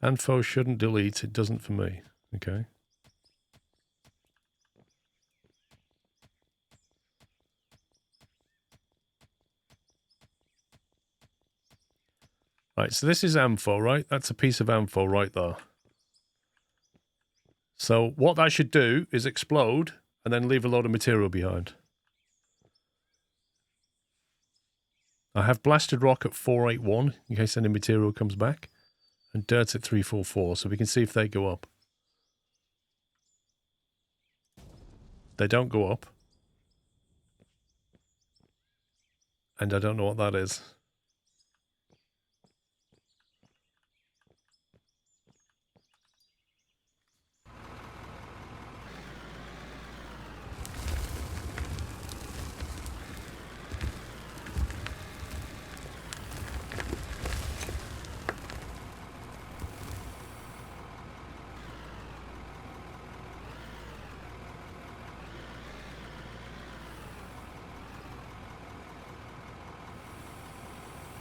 Anfo shouldn't delete. It doesn't for me. Okay. Right, so this is Amphor, right? That's a piece of Amphor right there. So what that should do is explode and then leave a load of material behind. I have blasted rock at 481 in case any material comes back, and dirt at 344, so we can see if they go up. They don't go up. And I don't know what that is.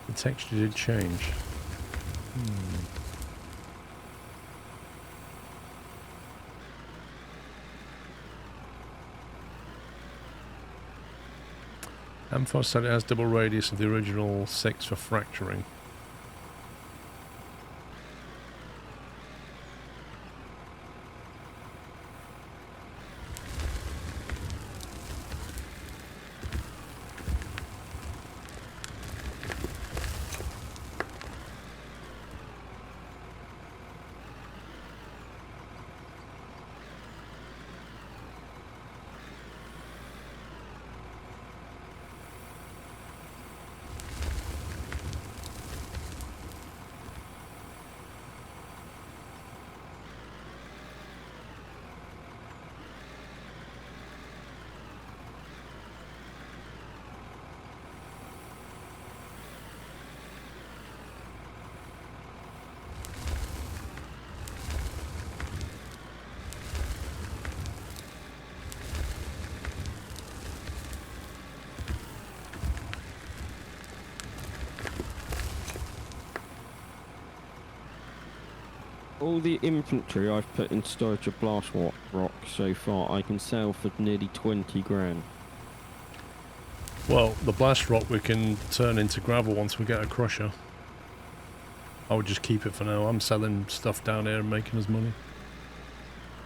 The texture did change. Amphos said it has double radius of the original 6 for fracturing. All the infantry I've put in storage of blast rock so far, I can sell for nearly 20 grand. Well, the blast rock we can turn into gravel once we get a crusher. I would just keep it for now. I'm selling stuff down here and making us money.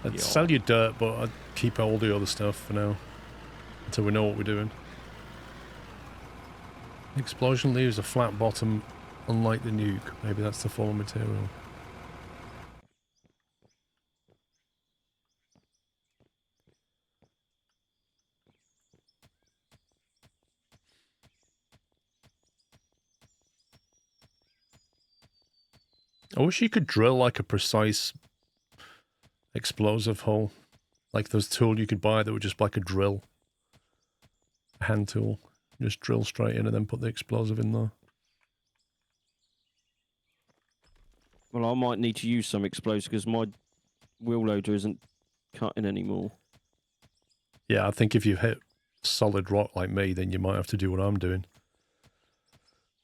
I'd Yeah. sell you dirt, but I'd keep all the other stuff for now. Until we know what we're doing. Explosion leaves a flat bottom, unlike the nuke. Maybe that's the fallen material. I wish you could drill like a precise explosive hole. Like those tools you could buy that were just like a drill. A hand tool. Just drill straight in and then put the explosive in there. Well, I might need to use some explosives because my wheel loader isn't cutting anymore. Yeah, I think if you hit solid rock like me, then you might have to do what I'm doing.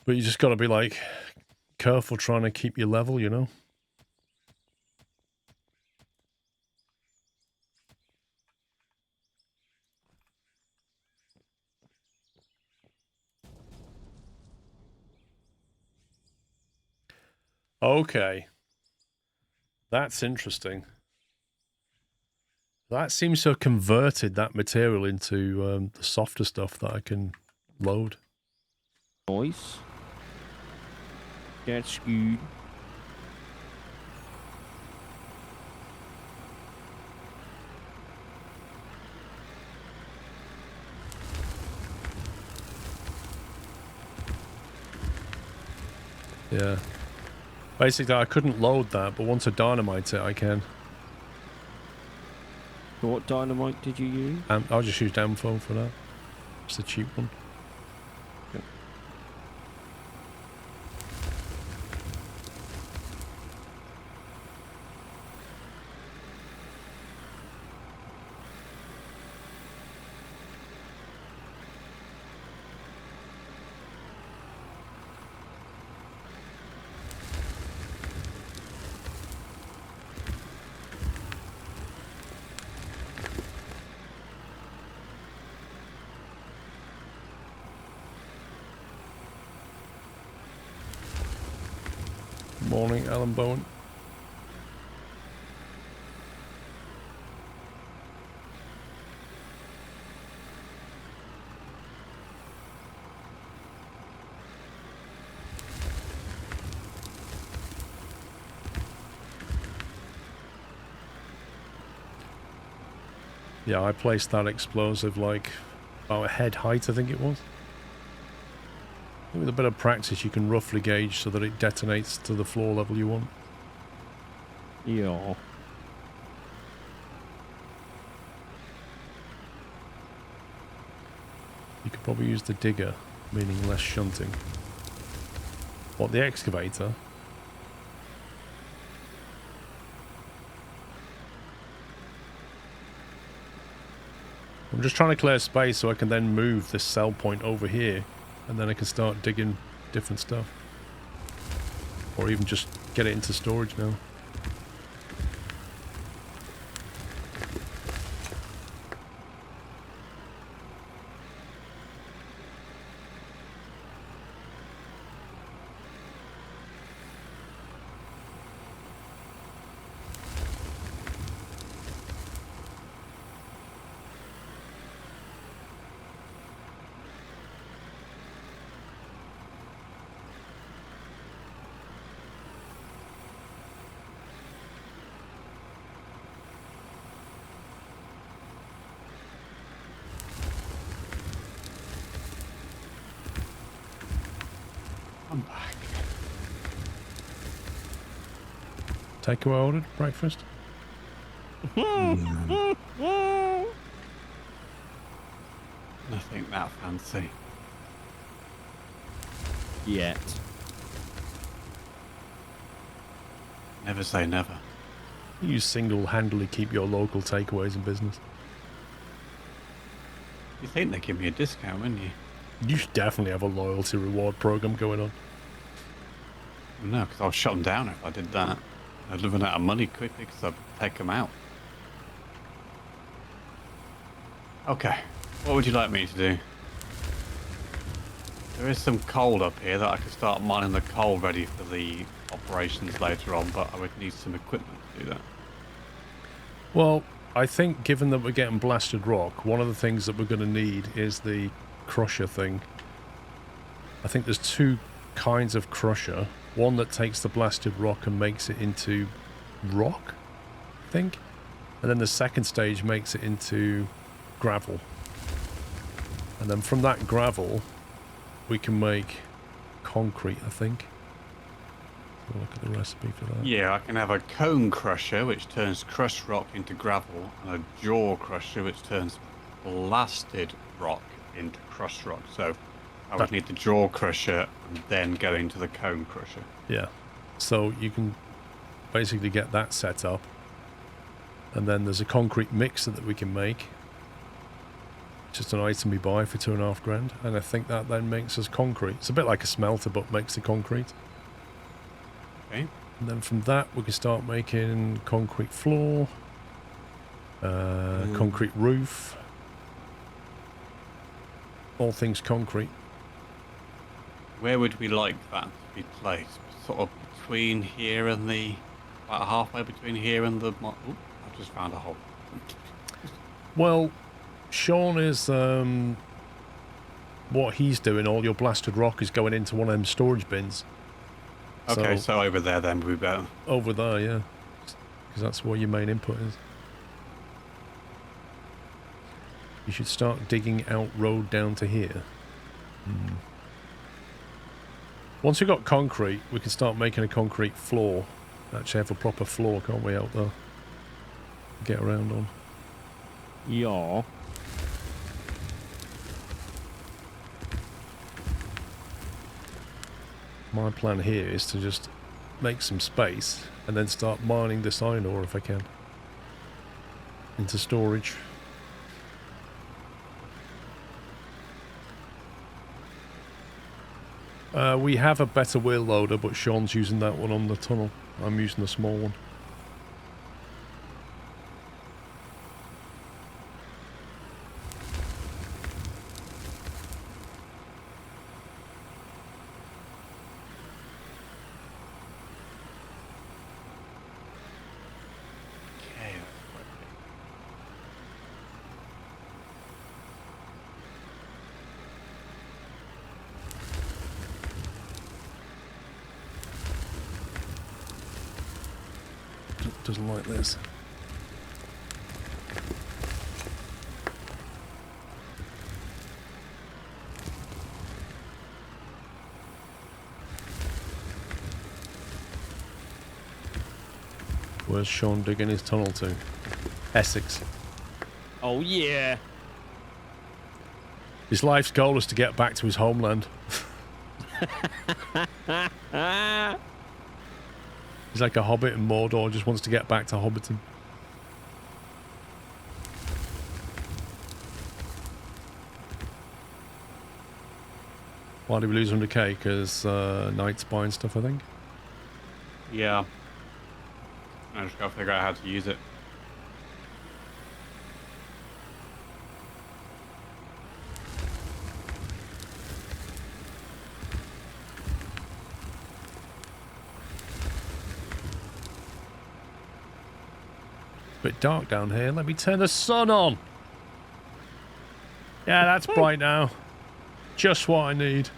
But you just got to be like careful trying to keep your level, you know? Okay. That's interesting. That seems to have converted that material into the softer stuff that I can load. Nice. That's good. Yeah. Basically, I couldn't load that, but once I dynamite it, I can. What dynamite did you use? I'll just use Amphone for that. It's the cheap one. Morning, Alan Bowen. Yeah, I placed that explosive like about a head height, I think it was. With a bit of practice, you can roughly gauge so that it detonates to the floor level you want. Yeah. You could probably use the digger, meaning less shunting. What, the excavator? I'm just trying to clear space so I can then move this cell point over here, and then I can start digging different stuff. Or even just get it into storage now. I'm back. Takeaway ordered? Breakfast? Nothing that fancy. Yet. Never say never. You single-handedly keep your local takeaways in business. You think they give me a discount, wouldn't you? You should definitely have a loyalty reward program going on. No, because I'll shut them down if I did that. I'd run out of money quickly because I'd take them out. Okay, what would you like me to do? There is some coal up here that I could start mining the coal ready for the operations later on, but I would need some equipment to do that. Well, I think given that we're getting blasted rock, one of the things that we're going to need is the crusher thing. I think there's two kinds of crusher. One that takes the blasted rock and makes it into rock, I think. And then the second stage makes it into gravel. And then from that gravel, we can make concrete, I think. We'll look at the recipe for that. Yeah, I can have a cone crusher, which turns crushed rock into gravel, and a jaw crusher, which turns blasted rock into crushed rock. So I would need the jaw crusher and then go into the cone crusher. Yeah. So you can basically get that set up. And then there's a concrete mixer that we can make. Just an item we buy for $2,500. And I think that then makes us concrete. It's a bit like a smelter, but makes the concrete. Okay. And then from that, we can start making concrete floor, concrete roof, all things concrete. Where would we like that to be placed? Sort of between here and the... about halfway between here and the... Oh, I've just found a hole. Well, Sean is... what he's doing, all your blasted rock is going into one of them storage bins. Okay, so over there then would be better. Over there, yeah. Because that's where your main input is. You should start digging out road down to here. Once we've got concrete, we can start making a concrete floor. Actually have a proper floor, can't we, out there? Get around on. Yeah. My plan here is to just make some space and then start mining this iron ore if I can. Into storage. We have a better wheel loader, but Sean's using that one on the tunnel. I'm using the small one. Okay, that's quite big. Doesn't like this. Where's Sean digging his tunnel to? Essex. Oh, yeah. His life's goal is to get back to his homeland. He's like a hobbit in Mordor, just wants to get back to Hobbiton. Why did we lose 100k? Because Knight's buying stuff, I think. Yeah. I just gotta figure out how to use it. Bit dark down here. Let me turn the sun on. Yeah, that's bright now. Just what I need.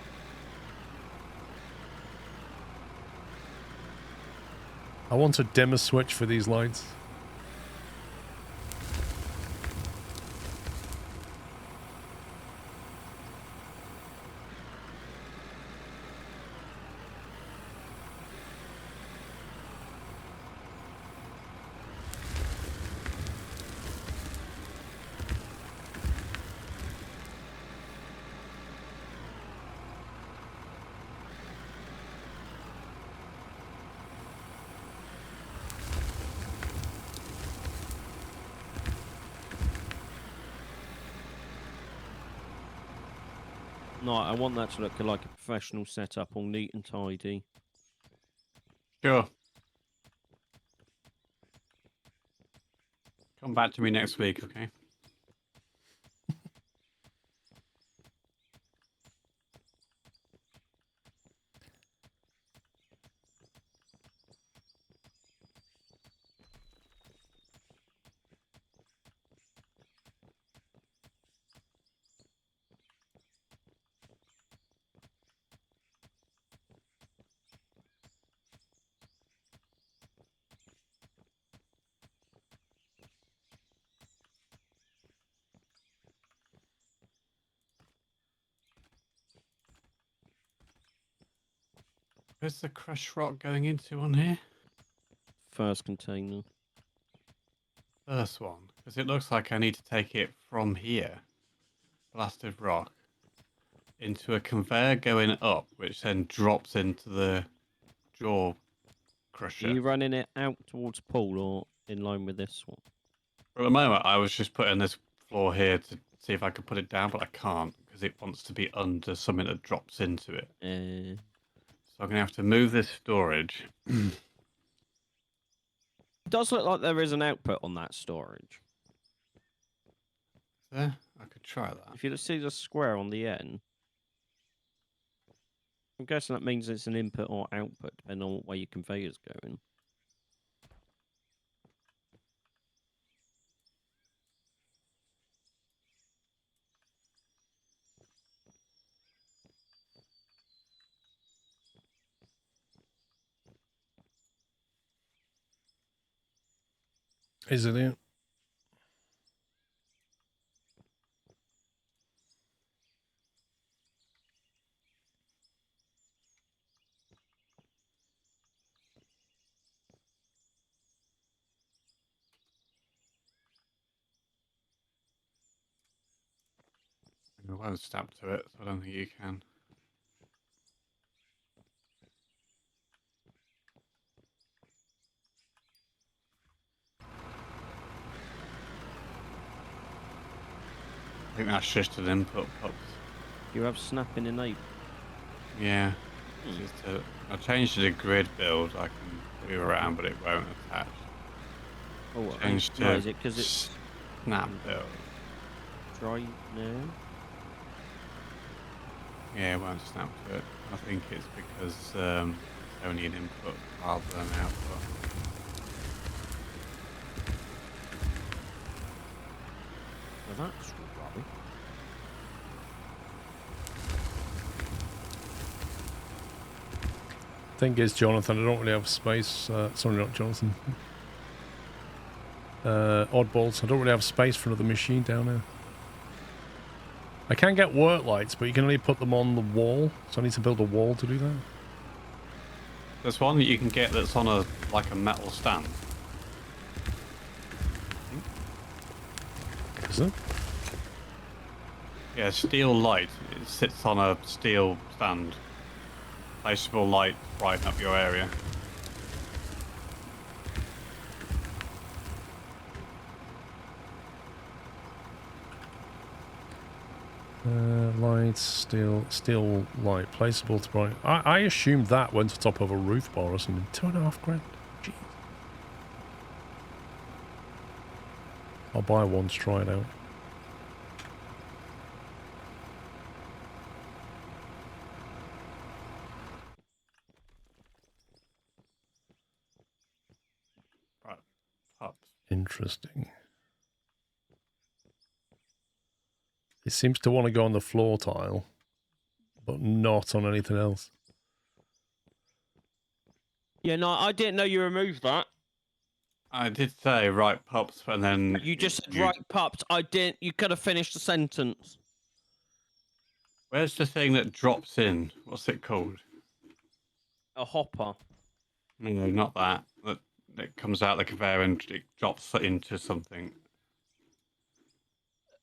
I want a dimmer switch for these lights. No, I want that to look like a professional setup, all neat and tidy. Sure. Come back to me next week, okay? Where's the crushed rock going into on here? First container. First one. Because it looks like I need to take it from here, blasted rock, into a conveyor going up, which then drops into the jaw crusher. Are you running it out towards Paul or in line with this one? For the moment, I was just putting this floor here to see if I could put it down, but I can't because it wants to be under something that drops into it. So I'm going to have to move this storage. It does look like there is an output on that storage. There? I could try that. If you see the square on the end, I'm guessing that means it's an input or output, depending on what way your conveyor's going. Is it here? I won't snap to it, so I don't think you can. I think that's just an input box. You have snapping enabled. Yeah. I changed to the grid build. I can move around, but it won't attach. Oh, Change no, to is it because it's snap build. dry now? Yeah, it won't snap to it. I think it's because it's only an input rather than an output. Well, that's rubbish. Thing is, Jonathan, I don't really have space. Sorry, not Jonathan. Oddballs. I don't really have space for another machine down here. I can get work lights, but you can only put them on the wall. So I need to build a wall to do that. There's one that you can get that's on a like a metal stand. is it? Yeah, steel light. It sits on a steel stand. Placeable light to brighten up your area. Light, steel light, placeable to brighten. I assumed that went on top of a roof bar or something. £2.5 grand. Jeez. I'll buy one to try it out. Right. Up. Interesting. It seems to want to go on the floor tile, but not on anything else. Yeah, no, I didn't know you removed that. I did say right pups, and then You just said right pups. I didn't. You could have finished the sentence. Where's the thing that drops in? What's it called? A hopper. No, not that. That it comes out the conveyor and it drops into something.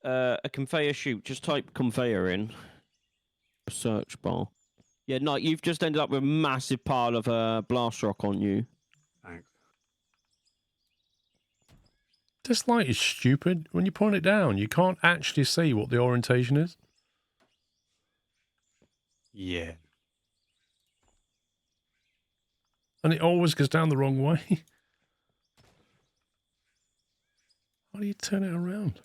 A conveyor chute. Just type conveyor in. A search bar. Yeah, no, you've just ended up with a massive pile of blast rock on you. Thanks. This light is stupid. When you point it down, you can't actually see what the orientation is. Yeah. And it always goes down the wrong way. How do you turn it around?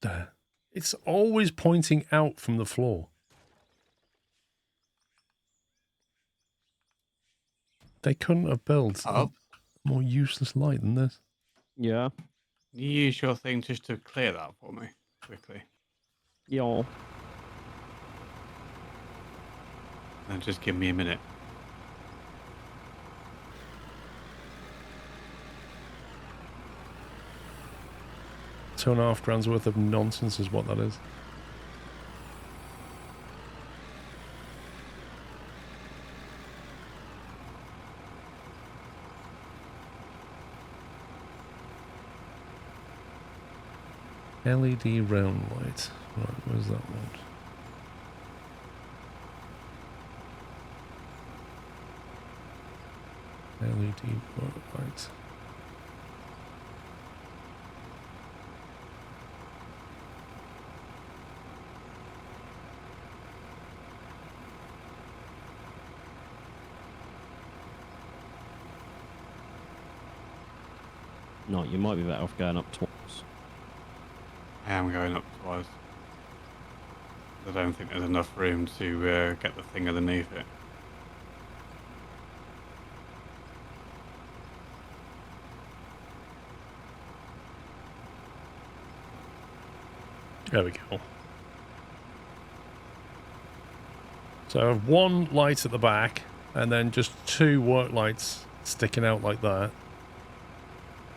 What the? It's always pointing out from the floor. They couldn't have built a more useless light than this. Yeah. Can you use your thing just to clear that for me quickly? Yeah. And just give me a minute. £2.5 grand's worth of nonsense is what that is. LED round light. Right, where's that one? LED work light. No, you might be better off going up twice. I am going up twice. I don't think there's enough room to get the thing underneath it. There we go. So I have one light at the back and then just two work lights sticking out like that.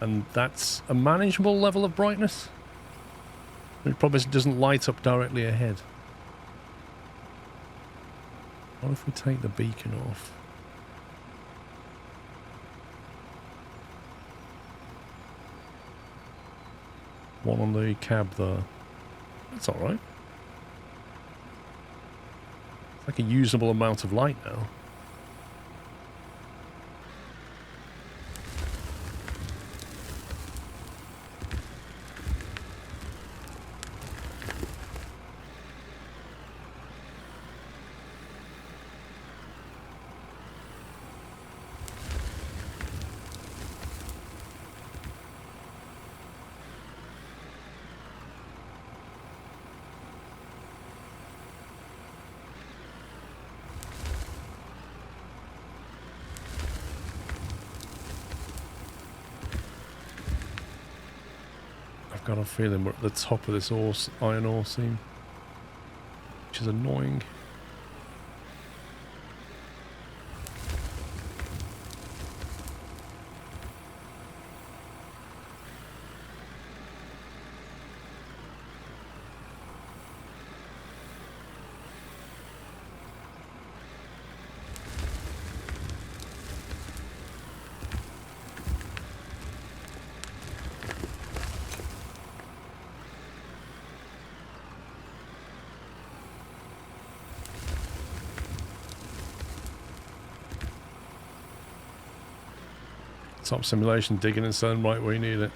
And that's a manageable level of brightness. It probably doesn't light up directly ahead. What if we take the beacon off? One on the cab there. That's alright. It's like a usable amount of light now. I've got a feeling we're at the top of this iron ore seam, which is annoying. Top simulation, digging and selling right where you need it.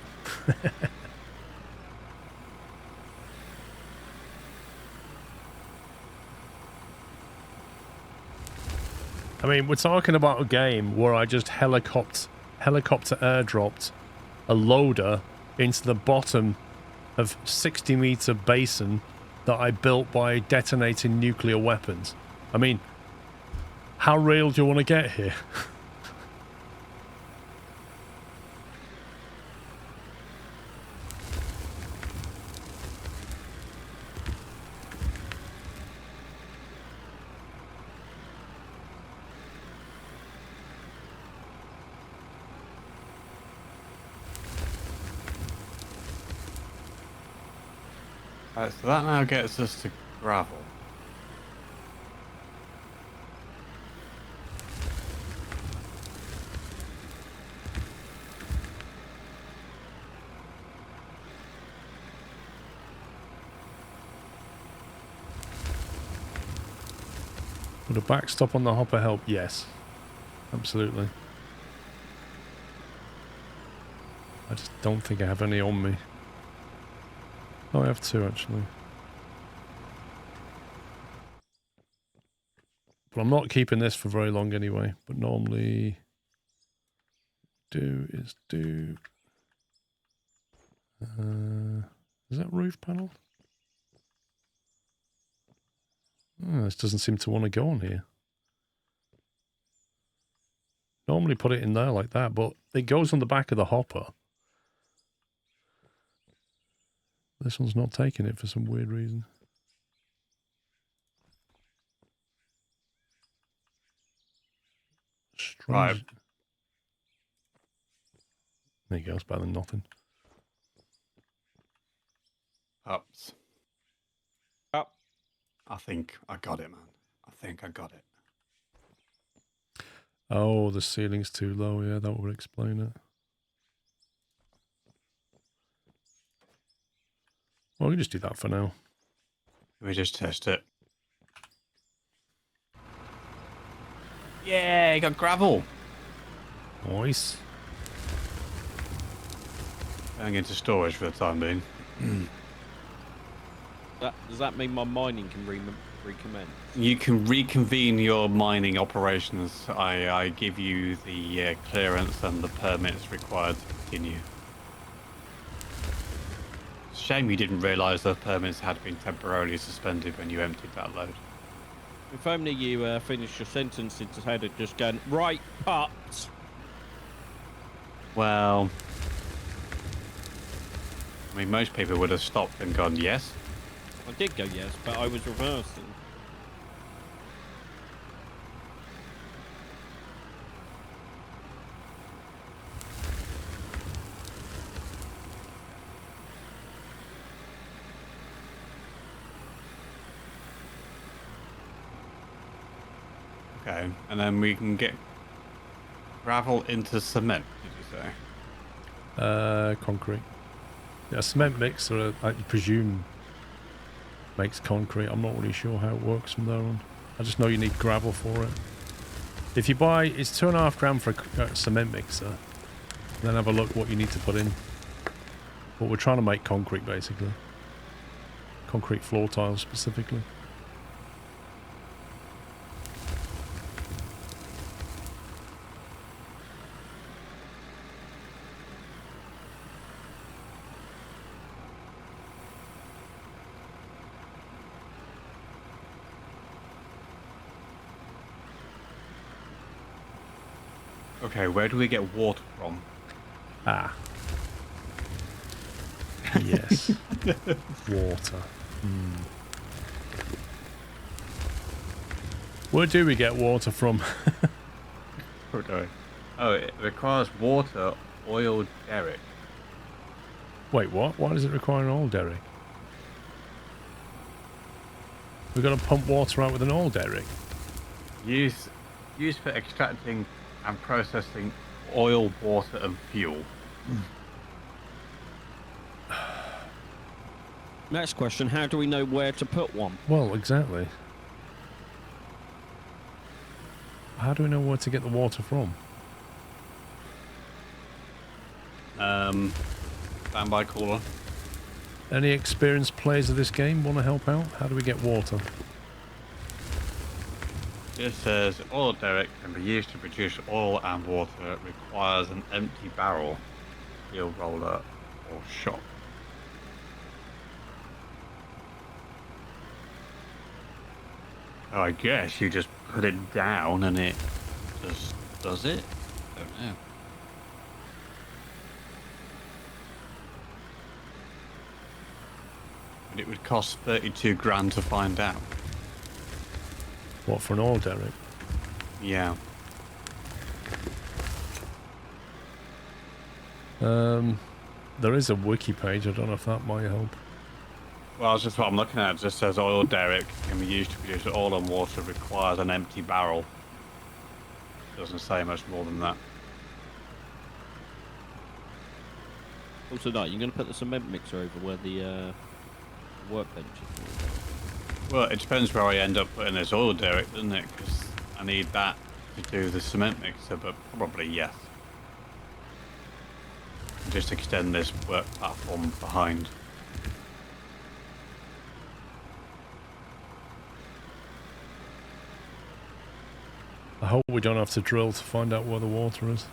I mean, we're talking about a game where I just helicopter airdropped a loader into the bottom of 60-meter basin that I built by detonating nuclear weapons. I mean, how real do you want to get here? Right, so that now gets us to gravel. Would a backstop on the hopper help? Yes. Absolutely. I just don't think I have any on me. Oh, I have two, actually. But I'm not keeping this for very long anyway. But normally... Is that roof panel? Oh, this doesn't seem to want to go on here. Normally put it in there like that, but it goes on the back of the hopper. This one's not taking it for some weird reason. Strange. Right. There you go, it's better than nothing. Ups. Up. I think I got it, man. I think I got it. Oh, the ceiling's too low. Yeah, that would explain it. Well, we can just do that for now. Let me just test it. Yeah, you got gravel. Nice. Going into storage for the time being. Does that mean my mining can recommence? You can reconvene your mining operations. I give you the clearance and the permits required to continue. Shame you didn't realise the permits had been temporarily suspended when you emptied that load. If only you finished your sentence instead of just going, right, pups. Well, I mean, most people would have stopped and gone, yes. I did go yes, but I was reversing. Okay, and then we can get gravel into cement, did you say? Concrete. Yeah, a cement mixer, I presume, makes concrete. I'm not really sure how it works from there on. I just know you need gravel for it. If you buy, it's £2.5 for a cement mixer. Then have a look what you need to put in. But we're trying to make concrete, basically. Concrete floor tiles, specifically. Okay, where do we get water from? Ah. Yes. Water. Where do we get water from? Okay. Oh, it requires water, oil, derrick. Wait, what? Why does it require an oil derrick? We've got to pump water out with an oil derrick. Used for extracting and processing oil, water, and fuel. Next question, how do we know where to put one? Well, exactly. How do we know where to get the water from? Standby caller. Any experienced players of this game want to help out? How do we get water? It says oil derrick can be used to produce oil and water. It requires an empty barrel, steel roller, or shop. Oh, I guess you just put it down and it just does it? I don't know. And it would cost 32 grand to find out. What, for an oil derrick? Yeah. There is a wiki page. I don't know if that might help. Well, that's just what I'm looking at. It just says oil derrick can be used to produce oil and water, requires an empty barrel. Doesn't say much more than that. Also, no, you're going to put the cement mixer over where the workbench is. Well, it depends where I end up putting this oil derrick, doesn't it? Because I need that to do the cement mixer, but probably yes. Just extend this work platform behind. I hope we don't have to drill to find out where the water is.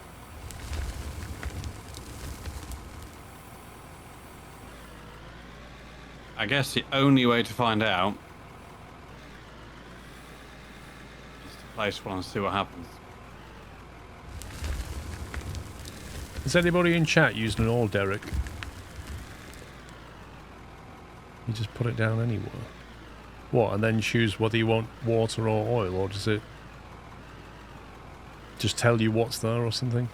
I guess the only way to find out is to place one and see what happens. Is anybody in chat using an oil derrick? You just put it down anywhere. What, and then choose whether you want water or oil, or does it just tell you what's there or something?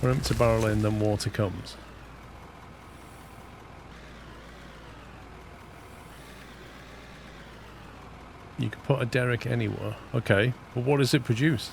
Or empty barrel in, then water comes. You can put a derrick anywhere. Okay, but what does it produce?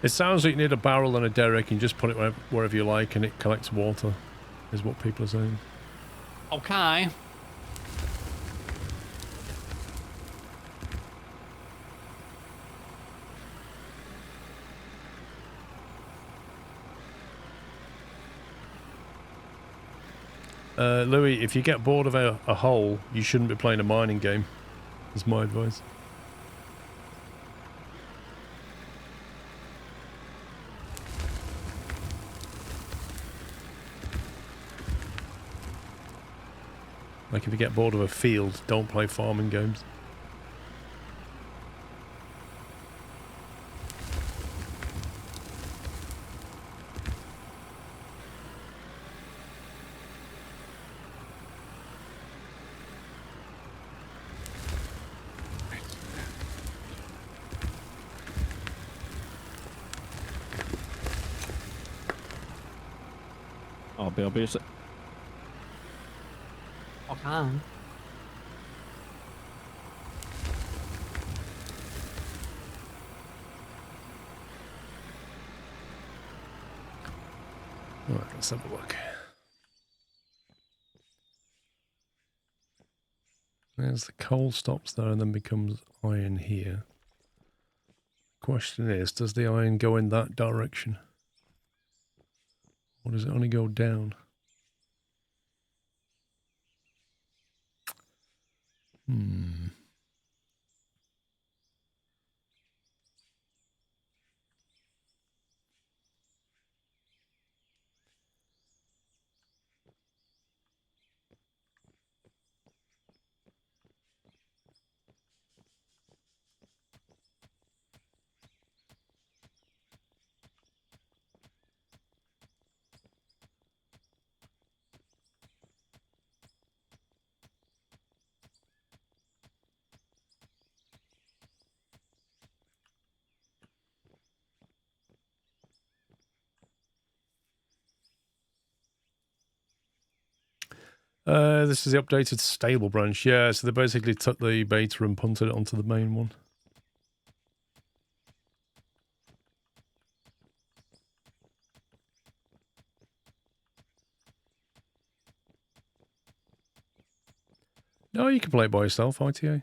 It sounds like you need a barrel and a derrick and just put it wherever you like and it collects water, is what people are saying. Okay. Louis, if you get bored of a hole, you shouldn't be playing a mining game, is my advice. Like if you get bored of a field, don't play farming games. I'll be obvious. Okay. Alright, let's have a look. There's the coal stops there and then becomes iron here. Question is, does the iron go in that direction? Or does it only go down? This is the updated stable branch. Yeah, so they basically took the beta and punted it onto the main one. No, you can play it by yourself, ITA.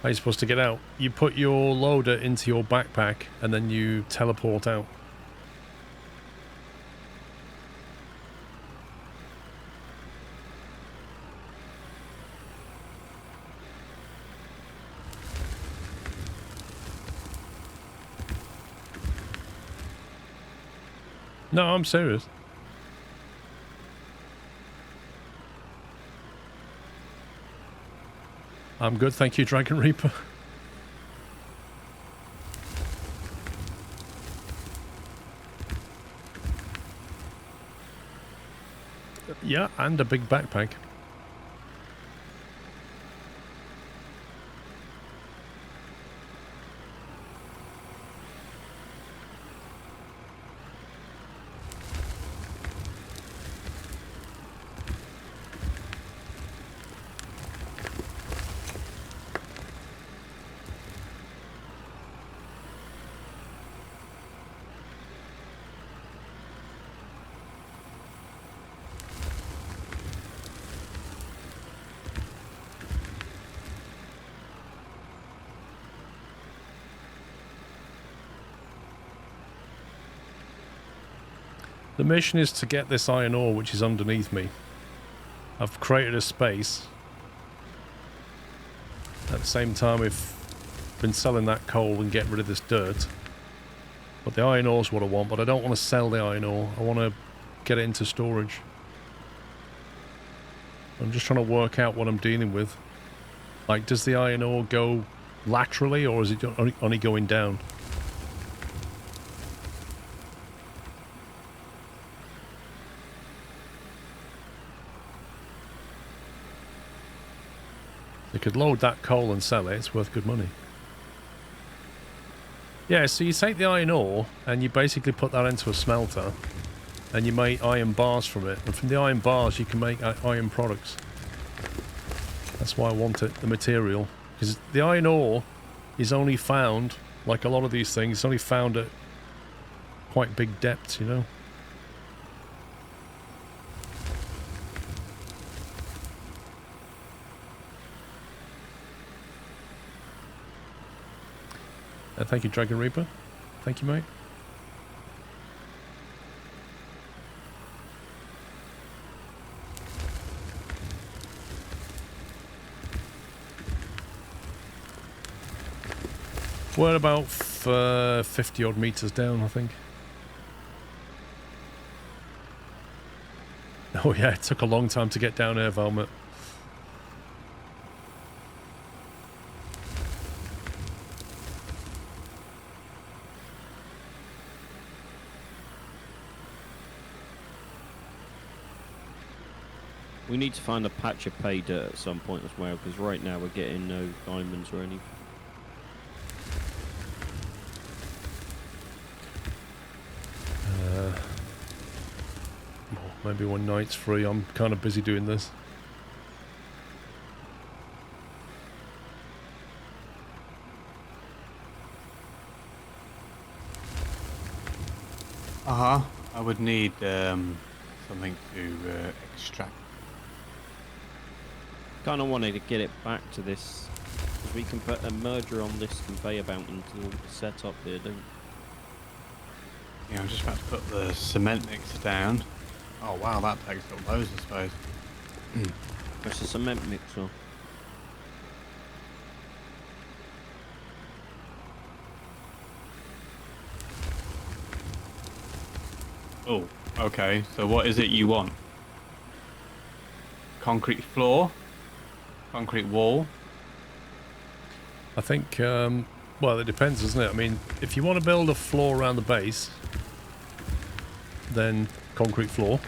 How are you supposed to get out? You put your loader into your backpack and then you teleport out. No, I'm serious. I'm good, thank you, Dragon Reaper. Yeah, and a big backpack. The mission is to get this iron ore which is underneath me. I've created a space. At the same time we've been selling that coal and getting rid of this dirt. But the iron ore is what I want, but I don't want to sell the iron ore. I want to get it into storage. I'm just trying to work out what I'm dealing with. Like, does the iron ore go laterally or is it only going down? They could load that coal and sell it, it's worth good money. Yeah, so you take the iron ore and you basically put that into a smelter and you make iron bars from it. And from the iron bars you can make iron products. That's why I want it, the material. Because the iron ore is only found, like a lot of these things, it's only found at quite big depths, you know? Thank you, Dragon Reaper. Thank you, mate. We're about 50 odd meters down, I think. Oh yeah, it took a long time to get down here, Velmet. We need to find a patch of pay dirt at some point as well, because right now we're getting no diamonds or anything. Maybe when night's free, I'm kind of busy doing this. I would need something to extract. Kind of wanted to get it back to this, because we can put a merger on this conveyor belt until it's set up here, don't we? Yeah, I'm just about to put the cement mixer down. Oh wow, that takes up loads, I suppose. It's a cement mixer. Oh, okay. So what is it you want? Concrete floor? Concrete wall? I think Well, it depends, doesn't it? I mean, if you want to build a floor around the base, then concrete floor.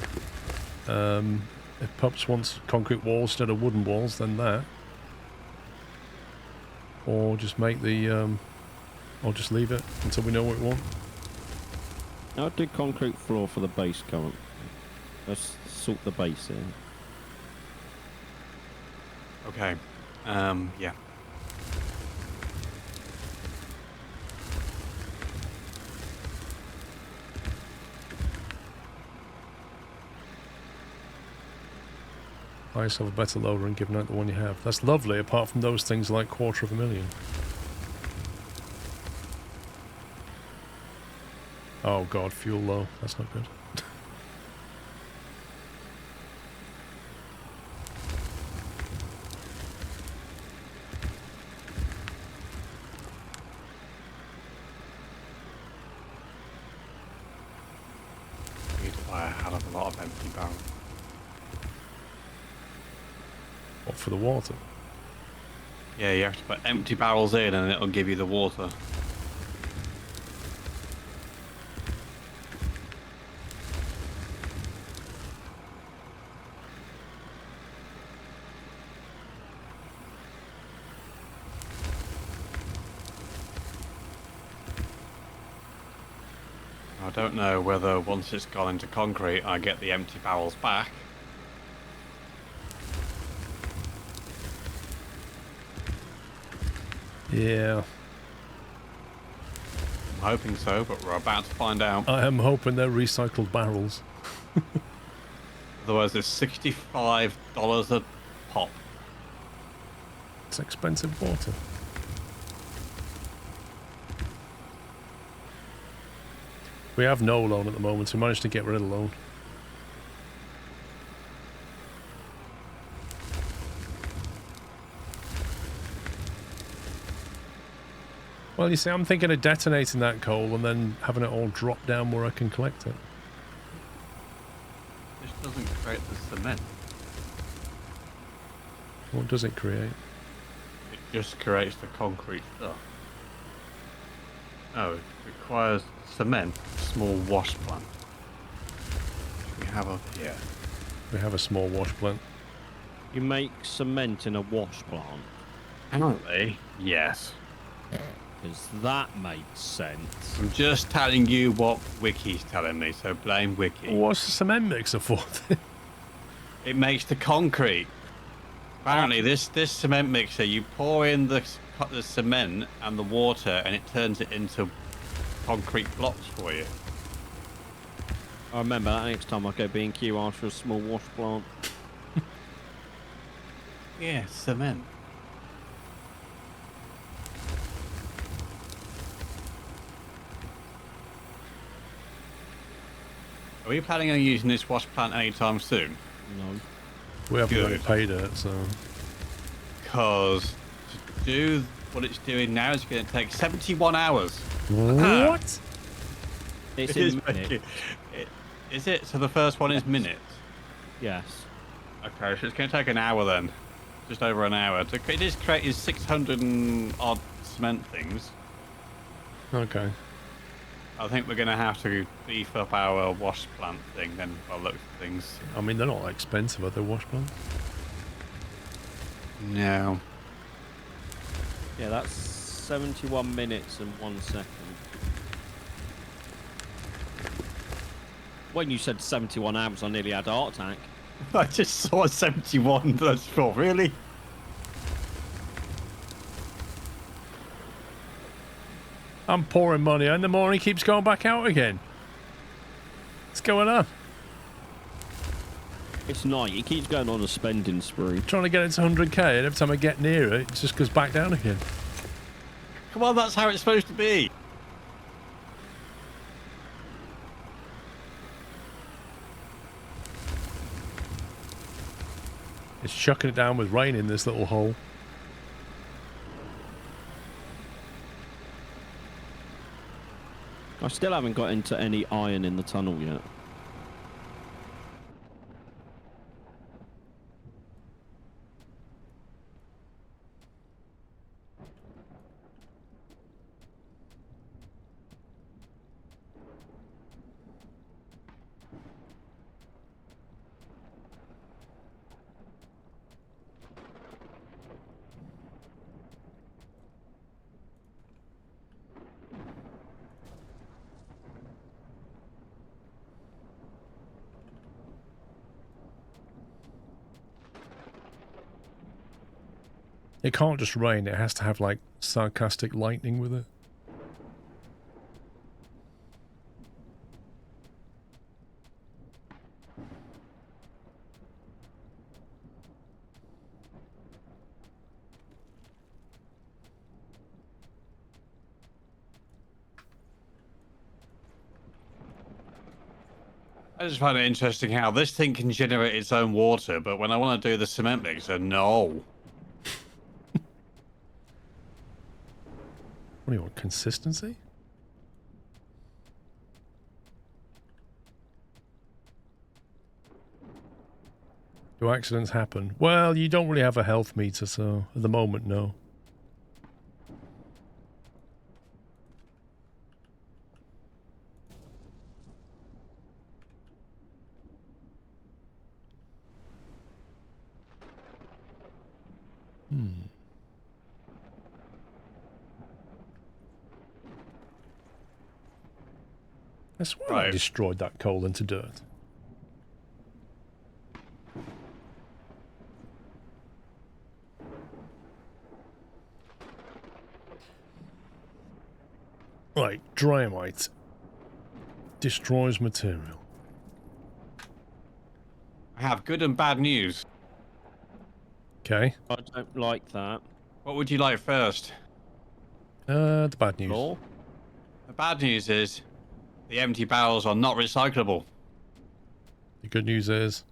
If Pups wants concrete walls instead of wooden walls, then that. Or just make the, or just leave it until we know what we want. I'll do concrete floor for the base current. Let's sort the base in. Okay. Yeah. I just have a better loader and giving out the one you have. That's lovely, apart from those things like $250,000. Oh god, fuel low. That's not good. Need to buy a hell of a lot of empty barrels. What, for the water? Yeah, you have to put empty barrels in and it'll give you the water. I don't know whether once it's gone into concrete I get the empty barrels back. Yeah. I'm hoping so, but we're about to find out. I am hoping they're recycled barrels. Otherwise it's $65 a pop. It's expensive water. We have no loan at the moment, so we managed to get rid of the loan. Well, you see, I'm thinking of detonating that coal and then having it all drop down where I can collect it. This doesn't create the cement. What does it create? It just creates the concrete stuff. Oh, it requires cement, small wash plant. We have up here. We have a small wash plant. You make cement in a wash plant. Apparently, yes. Because that makes sense. I'm just telling you what Wiki's telling me, so blame Wiki. What's the cement mixer for? It makes the concrete. Apparently, this cement mixer, you pour in the cement and the water, and it turns it into concrete blocks for you. I remember that next time I go B&Q, ask for a small wash plant. Yeah, cement. Are we planning on using this wash plant anytime soon? No. We haven't really Good. paid it, so... Because to do what it's doing now is going to take 71 hours. What? It's It is in minutes. making- Is it? So the first one is minutes. Yes. Okay, so it's going to take an hour then. Just over an hour. It is creating 600 and odd cement things. Okay. I think we're going to have to beef up our wash plant thing then, by the looks of things. I mean, they're not expensive, are they, wash plants? No. Yeah, that's 71 minutes and 1 second. When you said 71 hours, I nearly had a heart attack. I just saw 71, but I just thought, really? I'm pouring money in the morning, keeps going back out again. What's going on? It's night. It keeps going on a spending spree. Trying to get it to 100k, and every time I get near it, it just goes back down again. Come on, that's how it's supposed to be. It's chucking it down with rain in this little hole. I still haven't got into any iron in the tunnel yet. It can't just rain, it has to have like sarcastic lightning with it. I just find it interesting how this thing can generate its own water, but when I want to do the cement mixer, no. What do you want, consistency? Do accidents happen? Well, you don't really have a health meter, so at the moment, no. I swear I Right. destroyed that coal into dirt. Right, dynamite destroys material. I have good and bad news. Okay, I don't like that. What would you like first? the bad news. Law? The bad news is the empty barrels are not recyclable. The good news is,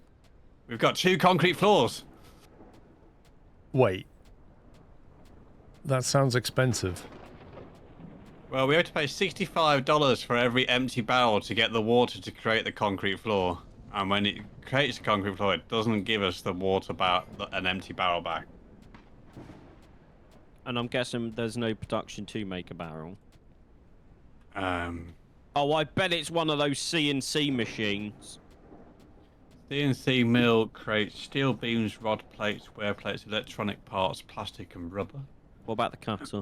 We've got 2 concrete floors. wait, that sounds expensive. Well, we have to pay $65 for every empty barrel to get the water to create the concrete floor. And when it creates the concrete floor, it doesn't give us the water an empty barrel back. And I'm guessing there's no production to make a barrel. CNC Oh, I bet it's one of those CNC machines. mill creates steel beams, rod plates, wear plates, electronic parts, plastic and rubber. What about the cutter?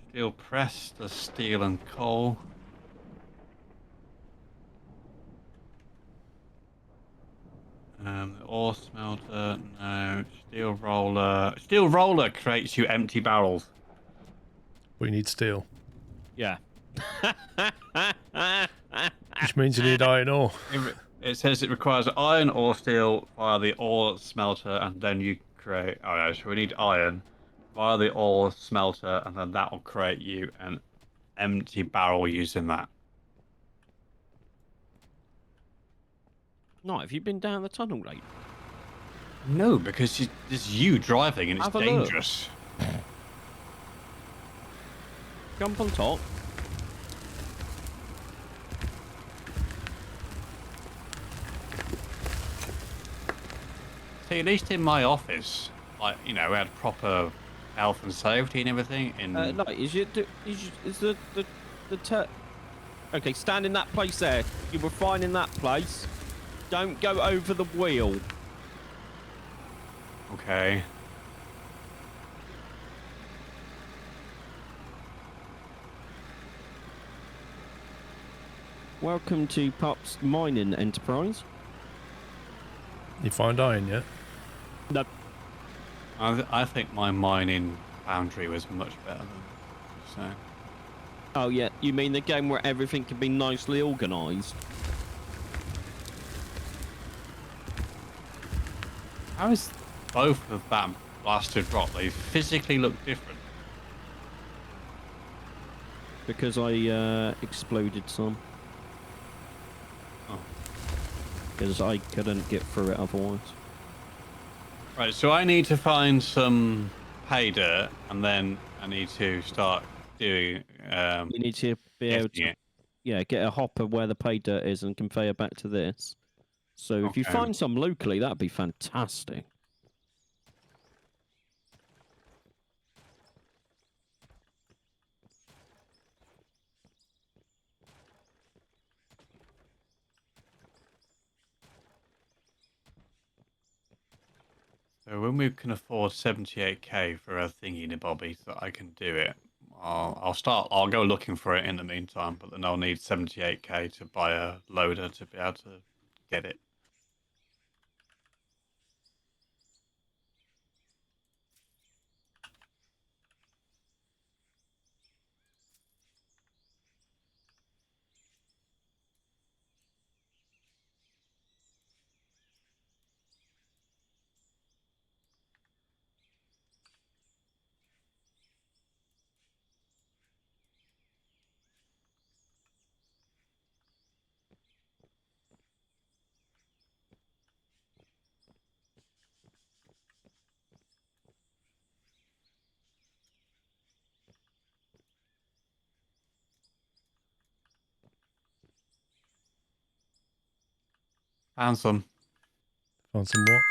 Steel press does steel and coal. The ore smelter, no. Steel roller. Steel roller creates you empty barrels. We need steel, Yeah. which means you need iron ore. It says it requires iron or steel via the ore smelter, and then you create. Oh no, so we need iron via the ore smelter, and then that will create you an empty barrel using that. No, have you been down the tunnel lately? No, because it's you driving and it's Have a look. dangerous. Jump on top. See, at least in my office, like we had proper health and safety and everything. Like, Okay, stand in that place there. You were fine in that place. Don't go over the wheel. Okay. Welcome to Pup's Mining Enterprise. You find iron yet? No. I think my mining boundary was much better than so. Oh yeah, you mean the game where everything can be nicely organised? How is both of that blasted rock? They physically look different. Because I exploded some. Oh. Because I couldn't get through it otherwise. Right, so I need to find some pay dirt, and then I need to start doing. You need to be able getting to, it. yeah, get a hopper where the pay dirt is and convey it back to this. So if you Okay. find some locally, that'd be fantastic. So when we can afford 78k for a thingy in a bobby, so I can do it. I'll go looking for it in the meantime, but then I'll need 78k to buy a loader to be able to get it. Found some. Found some what?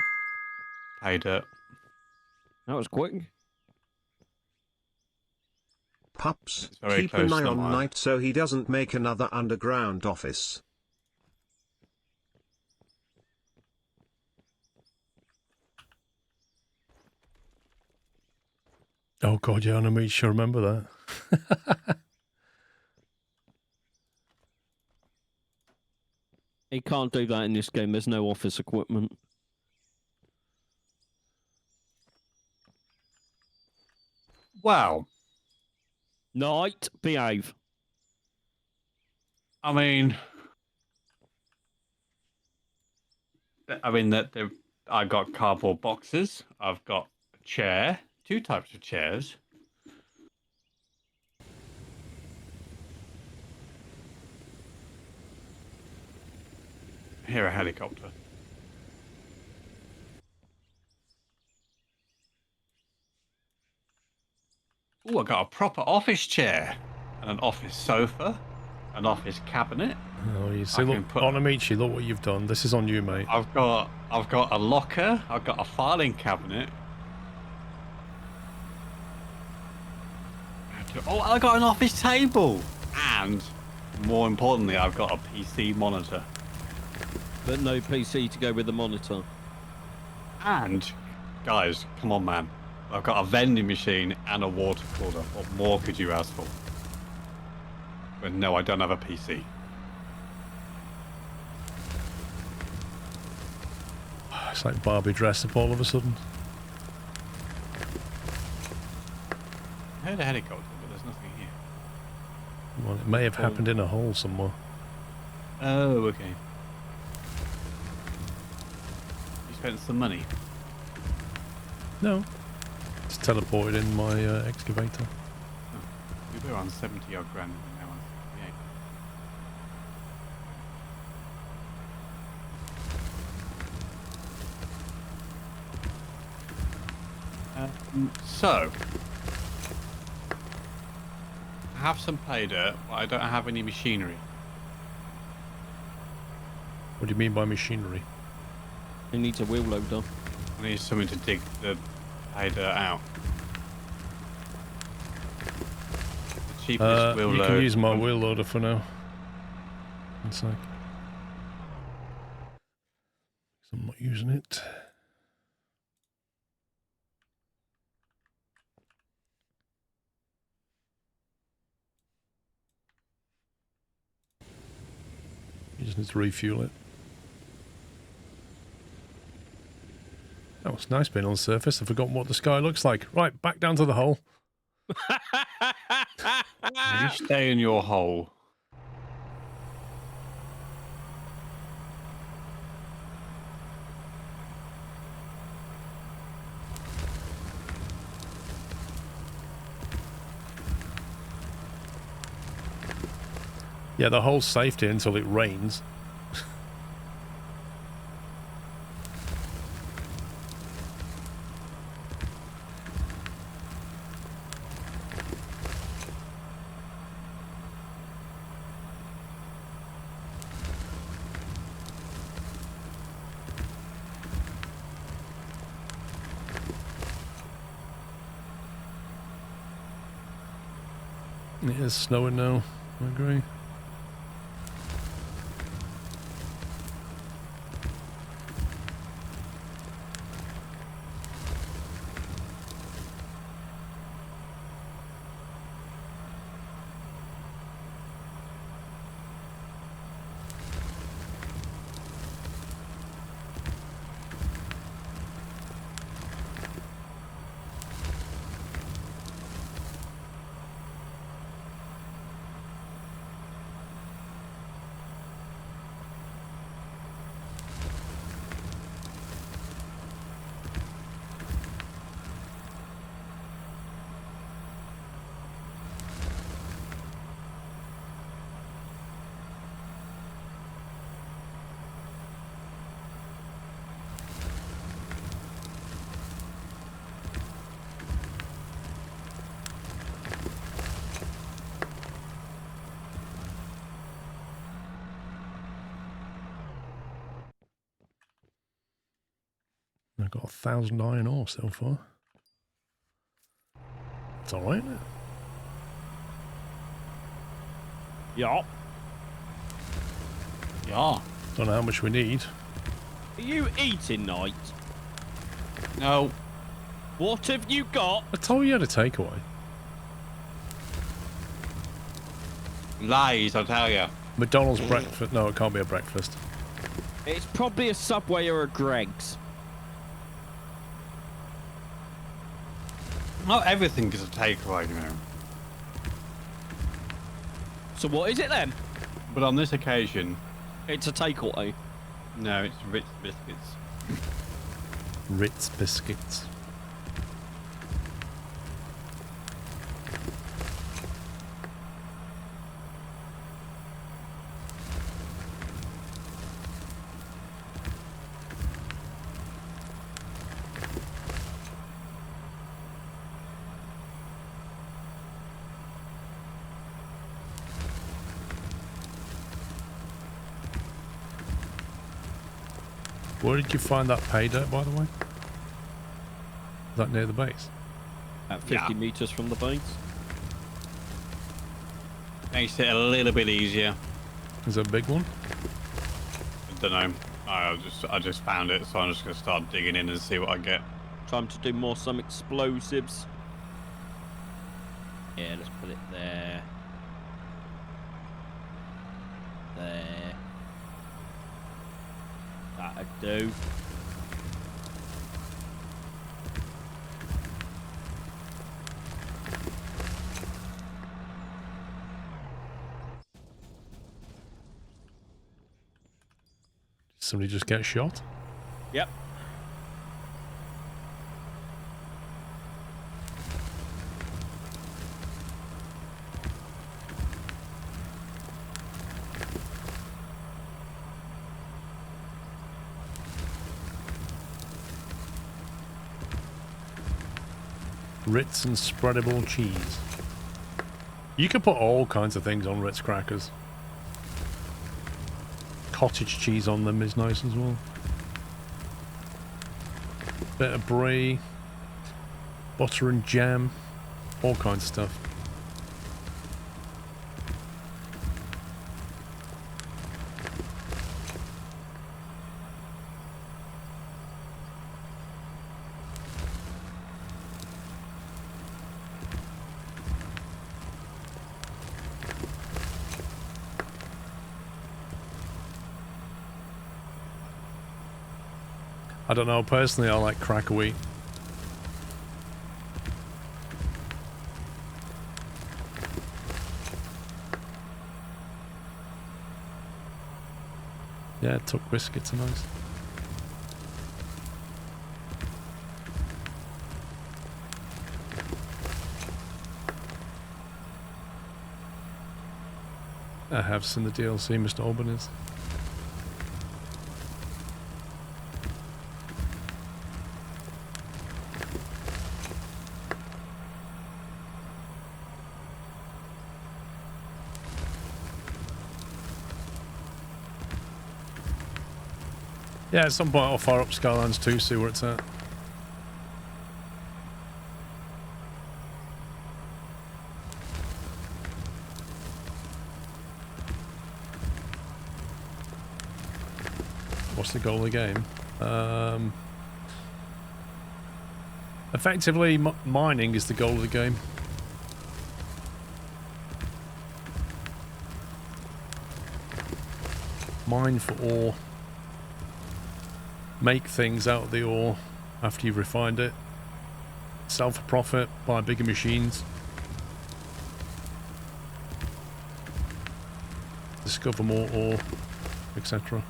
Pay dirt. That was quick. Pups, It's very keep close an eye to on mine. Knight so he doesn't make another underground office. Oh god, yeah, I made sure remember that. He can't do that in this game. There's no office equipment. Wow. Knight, behave. I mean, that I got cardboard boxes. I've got a chair, 2 types of chairs. Here, a helicopter. Oh, I got a proper office chair and an office sofa, an office cabinet. Oh, you see, I look, can put- Onamichi, look what you've done. This is on you, mate. I've got a locker. I've got a filing cabinet. Oh, I got an office table, and more importantly, I've got a PC monitor. But no PC to go with the monitor. And guys, come on, man! I've got a vending machine and a water cooler. What more could you ask for? But no, I don't have a PC. It's like Barbie dressed up all of a sudden. I heard a helicopter, but there's nothing here. Well, it may have happened in a hole somewhere. Oh, okay. You spent some money. No. It's teleported in my excavator. We were on 70 odd grand and now on 78. So, I have some pay dirt, but I don't have any machinery. What do you mean by machinery? He needs a wheel loader. I need something to dig the pay dirt out. The cheapest wheel you load. can use my wheel loader for now. One sec. I'm not using it. You just need to refuel it. Oh, it's nice being on the surface. I've forgotten what the sky looks like. Right, back down to the hole. You stay in your hole. Yeah, the hole's safety until it rains. It is snowing now, I agree. I've got 1,000 iron ore so far. It's alright. Yeah. Yeah. Don't know how much we need. Are you eating, Knight? No. What have you got? I told you how to take away. Lies, I tell you. McDonald's breakfast. No, it can't be a breakfast. It's probably a Subway or a Greg's. Not everything is a takeaway, you know. So what is it then? But on this occasion, It's a takeaway. no, it's Ritz biscuits. Ritz biscuits. Where did you find that pay dirt, by the way? Is that near the base? At 50 meters from the base. Makes it a little bit easier. Is that a big one? I don't know. I just found it, so I'm just gonna start digging in and see what I get. Time to do some explosives. Yeah, let's put it there. There. That'd do. Did somebody just get shot? Yep. Ritz and spreadable cheese. You could put all kinds of things on Ritz crackers. Cottage cheese on them is nice as well. Bit of brie, butter and jam, all kinds of stuff. I don't know, personally I like cracker wheat. Yeah, tuck biscuits are nice. I have seen the DLC, Mr. Albanese. Yeah, at some point I'll fire up Skylands 2, see where it's at. What's the goal of the game? Effectively, mining is the goal of the game. Mine for ore. Make things out of the ore after you've refined it. Sell for profit, buy bigger machines. Discover more ore, etc.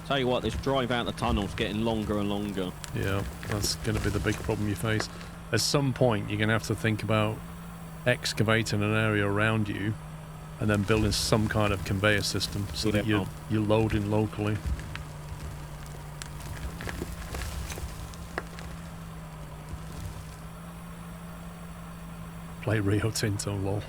Tell you what, this drive out the tunnel's getting longer and longer. Yeah, that's going to be the big problem you face. At some point, you're going to have to think about excavating an area around you and then building some kind of conveyor system so that you're loading locally. Play Rio Tinto, lol.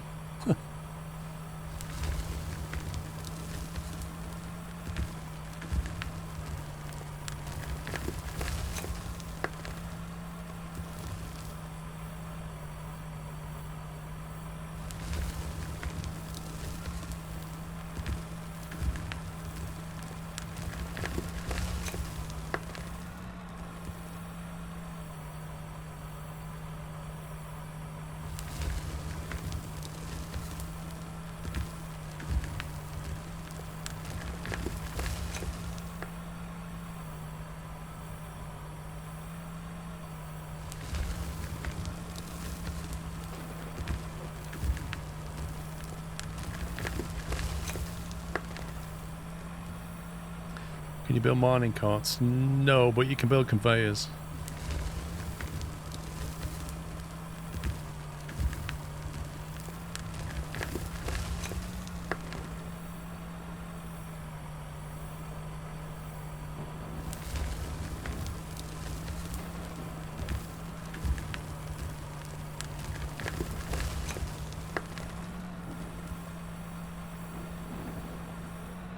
Can you build mining carts? No, but you can build conveyors.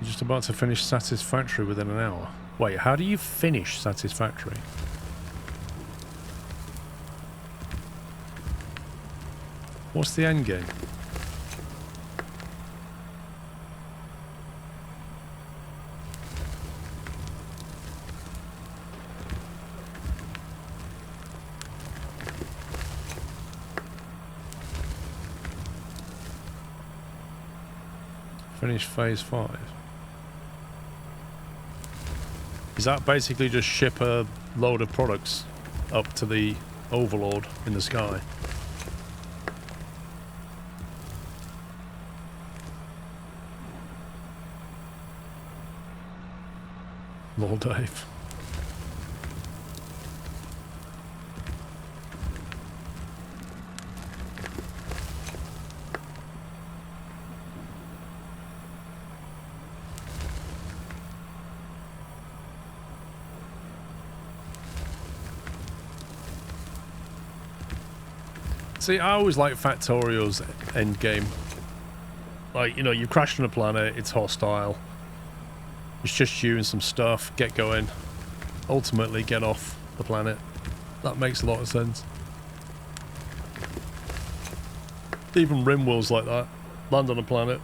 Just about to finish Satisfactory within an hour. Wait, how do you finish Satisfactory? What's the end game? Finish phase 5. Is that basically just ship a load of products up to the Overlord in the sky? Lord Dave. See, I always like Factorio's end game. Like, you know, you crashed on a planet, it's hostile. It's just you and some stuff, get going. Ultimately, get off the planet. That makes a lot of sense. Even RimWorld's like that. Land on a planet.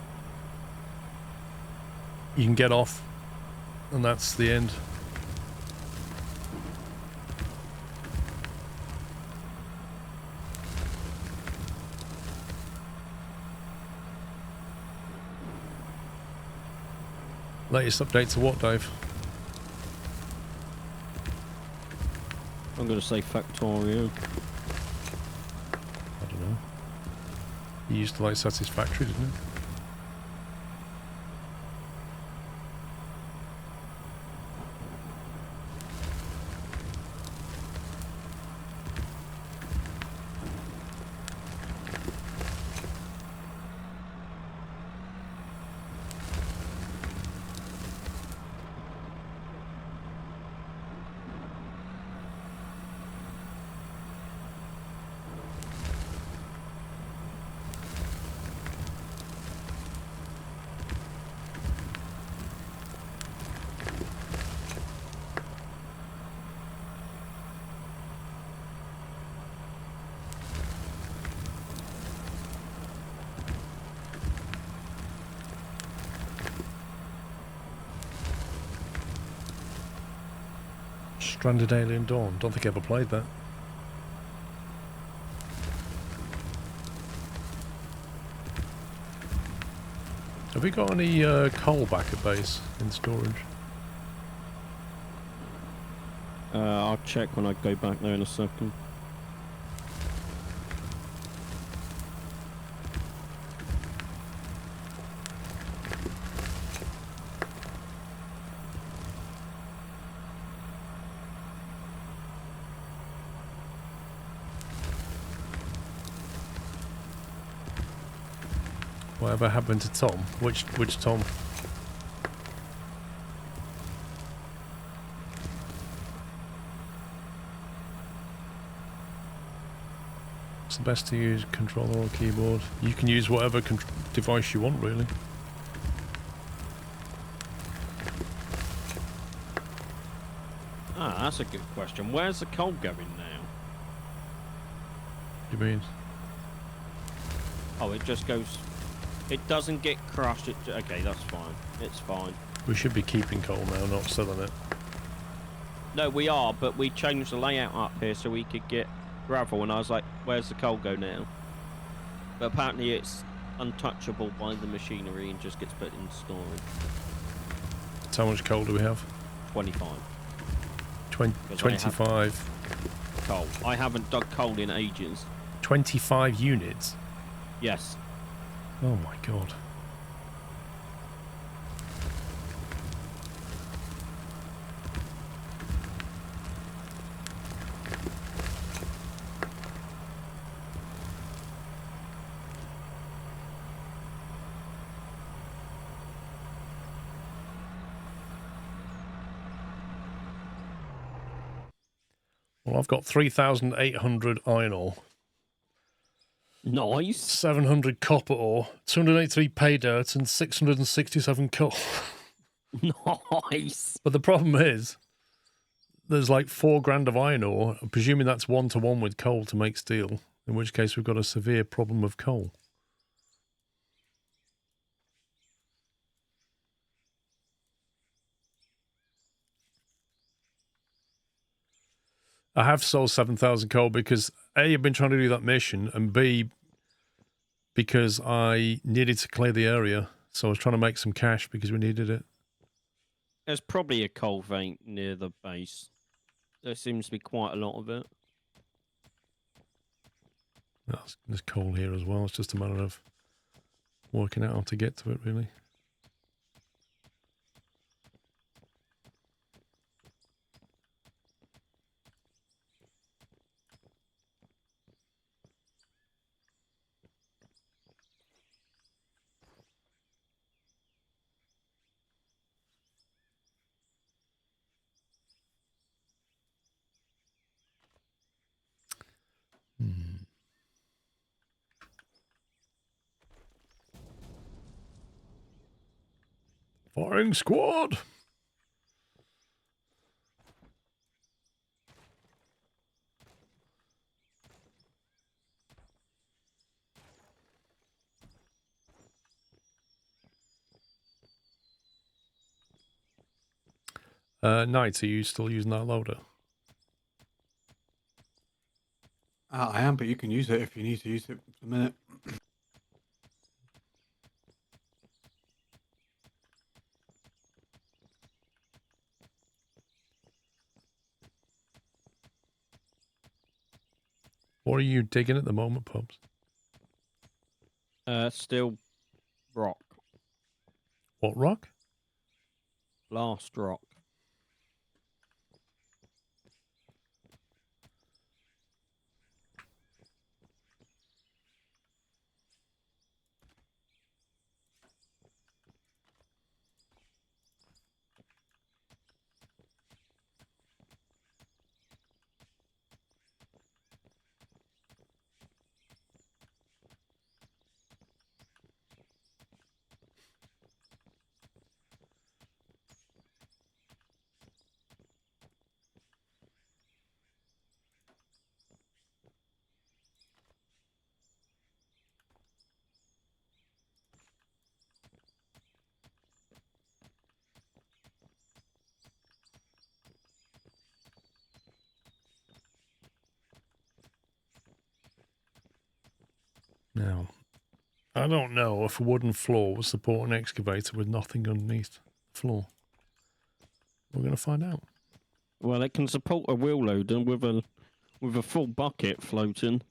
You can get off. And that's the end. Latest update to what, Dave? I'm going to say Factorio. I don't know. He used to like Satisfactory, didn't he? Stranded Alien Dawn. Don't think I ever played that. Have we got any coal back at base in storage? I'll check when I go back there in a second. Whatever happened to Tom? Which Tom? It's the best to use controller or keyboard. You can use whatever device you want, really. Ah, that's a good question. Where's the coal going now? What do you mean? Oh, it just goes... It doesn't get crushed. Okay, that's fine. It's fine. We should be keeping coal now, not selling it. No, we are, but we changed the layout up here so we could get gravel, and I was like, where's the coal go now? But apparently it's untouchable by the machinery and just gets put in storage. So how much coal do we have? 25. 25. Coal. I haven't dug coal in ages. 25 units? Yes. Oh my god. Well, I've got 3,800 iron ore, Nice. 700 copper ore, 283 pay dirt, and 667 coal. Nice. But the problem is, there's like 4 grand of iron ore, presuming that's 1-to-1 with coal to make steel, in which case we've got a severe problem of coal. I have sold 7,000 coal because A, I've been trying to do that mission, and B, because I needed to clear the area. So I was trying to make some cash because we needed it. There's probably a coal vein near the base. There seems to be quite a lot of it. There's coal here as well. It's just a matter of working out how to get to it, really. Firing squad! Knight, are you still using that loader? I am, but you can use it if you need to use it for a minute. What are you digging at the moment, Pubs? Still rock. What rock? Last rock. Now, I don't know if a wooden floor will support an excavator with nothing underneath the floor. We're going to find out. Well, it can support a wheel loader with a full bucket floating.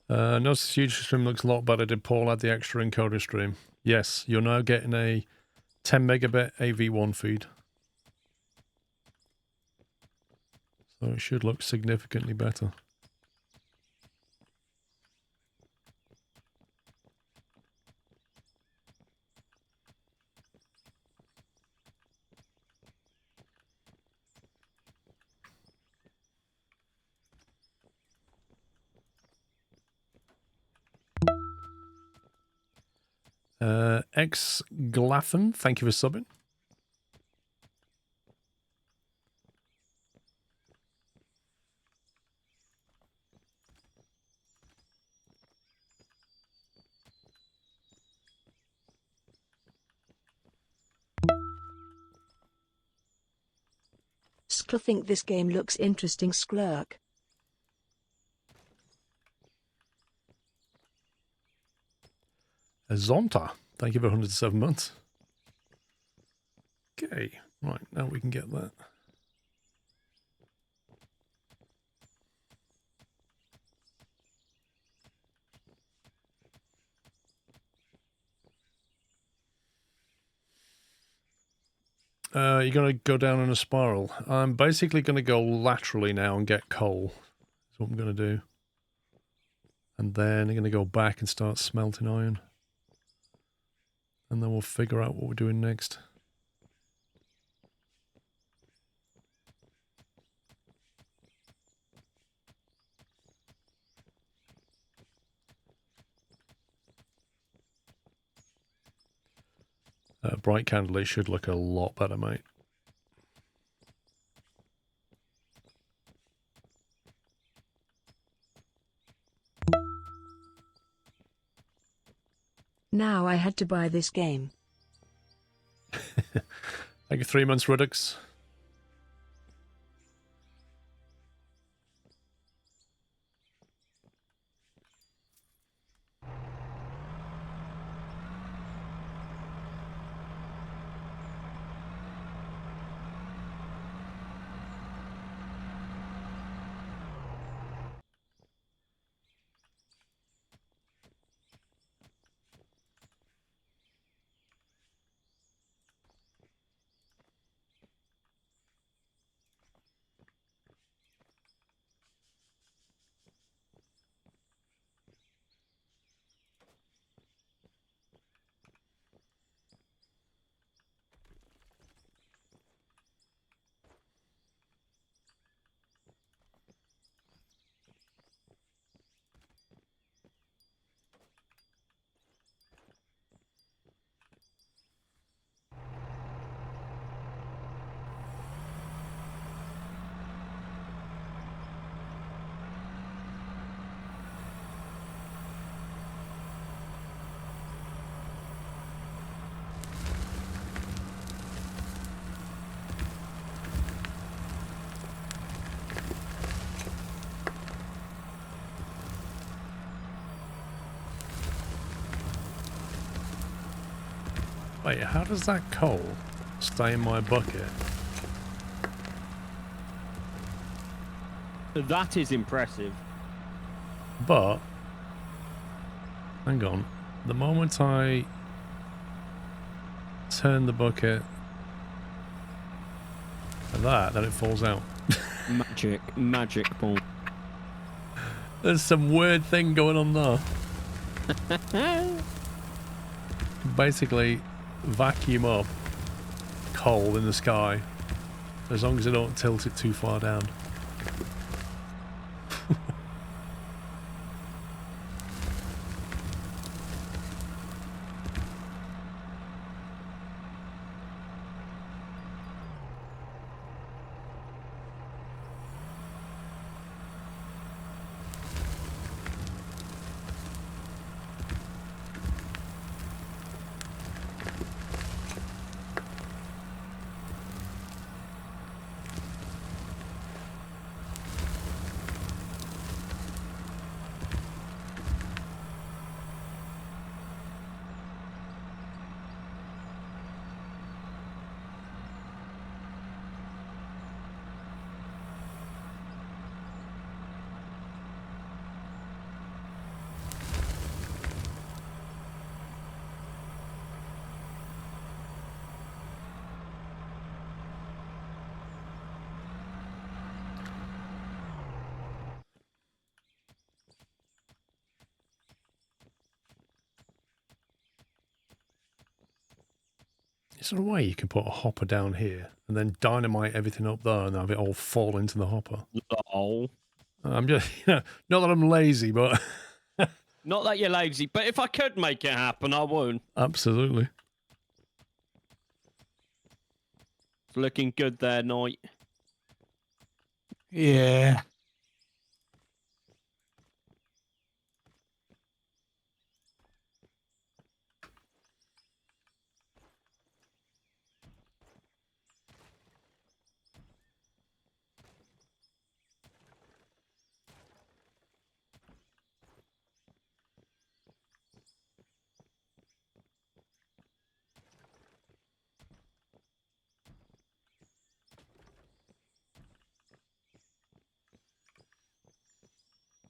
Notice the huge stream looks a lot better. Did Paul add the extra encoder stream? Yes, you're now getting a 10 megabit AV1 feed. So it should look significantly better. X Glaffen, thank you for subbing. Skl think this game looks interesting, Sklurk. Zonta, thank you for 107 months. Okay, right, now we can get that. You're going to go down in a spiral. I'm basically going to go laterally now and get coal. That's what I'm going to do. And then I'm going to go back and start smelting iron. And then we'll figure out what we're doing next. Bright candle, it should look a lot better, mate. Now I had to buy this game. Like a 3 months Redux. Wait, how does that coal stay in my bucket? That is impressive. But, hang on, the moment I turn the bucket like that, then it falls out. Magic ball. There's some weird thing going on there. Basically, vacuum up coal in the sky, as long as I don't tilt it too far down. Is there a way you can put a hopper down here and then dynamite everything up there and have it all fall into the hopper? Lol. I'm just, not that I'm lazy, but Not that you're lazy, but if I could make it happen, I would. absolutely. It's looking good there, Knight. Yeah.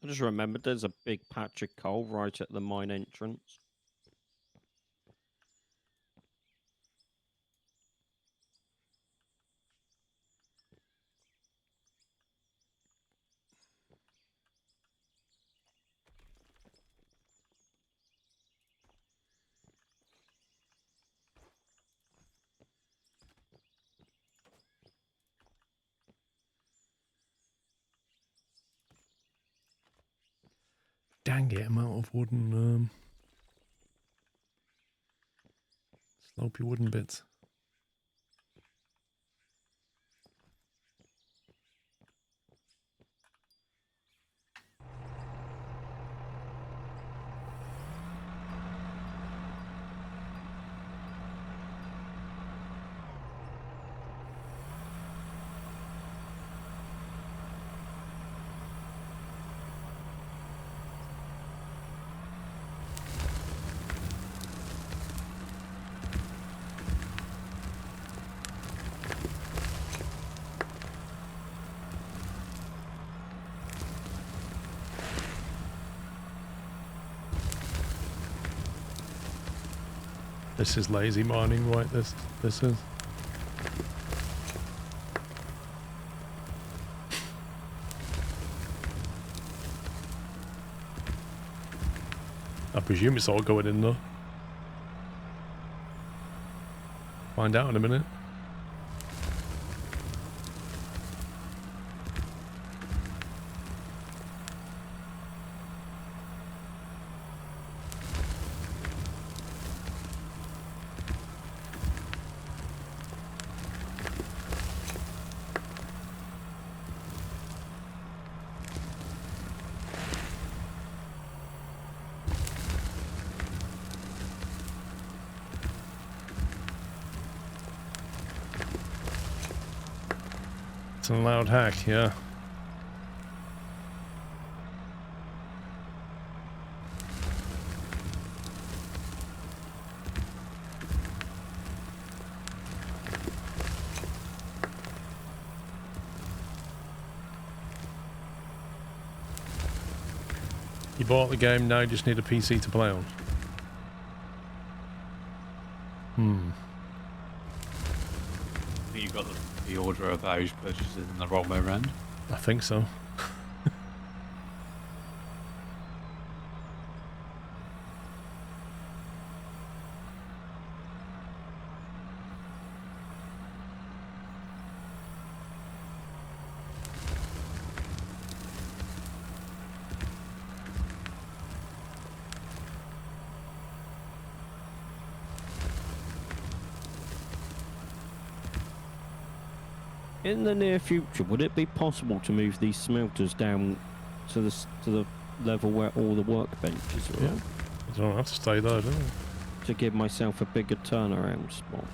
I just remembered there's a big patch of coal right at the mine entrance. dang it, I'm out of wooden, slopey wooden bits. This is lazy mining, right? This is. I presume it's all going in though. Find out in a minute. It's an allowed hack, yeah. You bought the game, now you just need a PC to play on. I think you got the order of those purchases in the wrong way around. I think so. In the near future, would it be possible to move these smelters down to the level where all the workbenches are? Yeah. I don't have to stay there, do I? To give myself a bigger turnaround spot.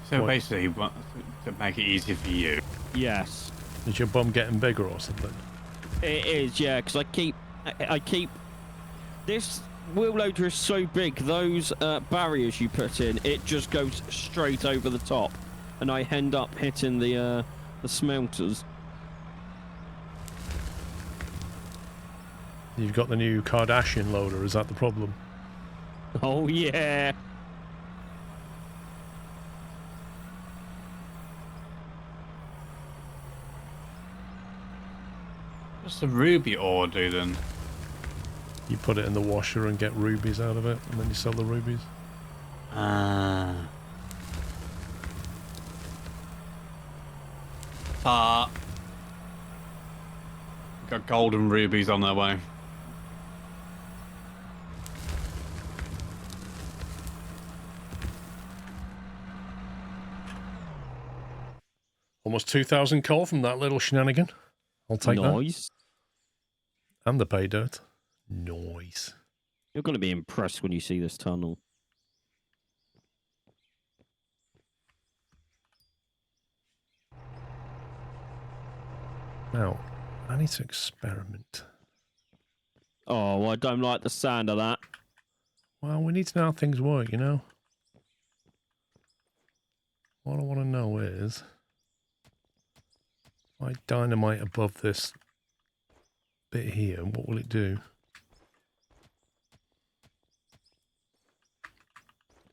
So What? basically, you want to make it easier for you. Yes, Is your bum getting bigger or something? it is. Yeah, because I keep this wheel loader is so big. Those barriers you put in, it just goes straight over the top, and I end up hitting the smelters. You've got the new Kardashian loader, is that the problem? Oh yeah. What's the ruby ore do then? You put it in the washer and get rubies out of it, and then you sell the rubies. Got golden rubies on their way. Almost 2,000 coal from that little shenanigan. I'll take that. Nice. And the pay dirt. Nice. You're going to be impressed when you see this tunnel. Now, I need to experiment. Oh, I don't like the sound of that. Well, we need to know how things work, you know? What I want to know is, if I dynamite above this bit here, what will it do?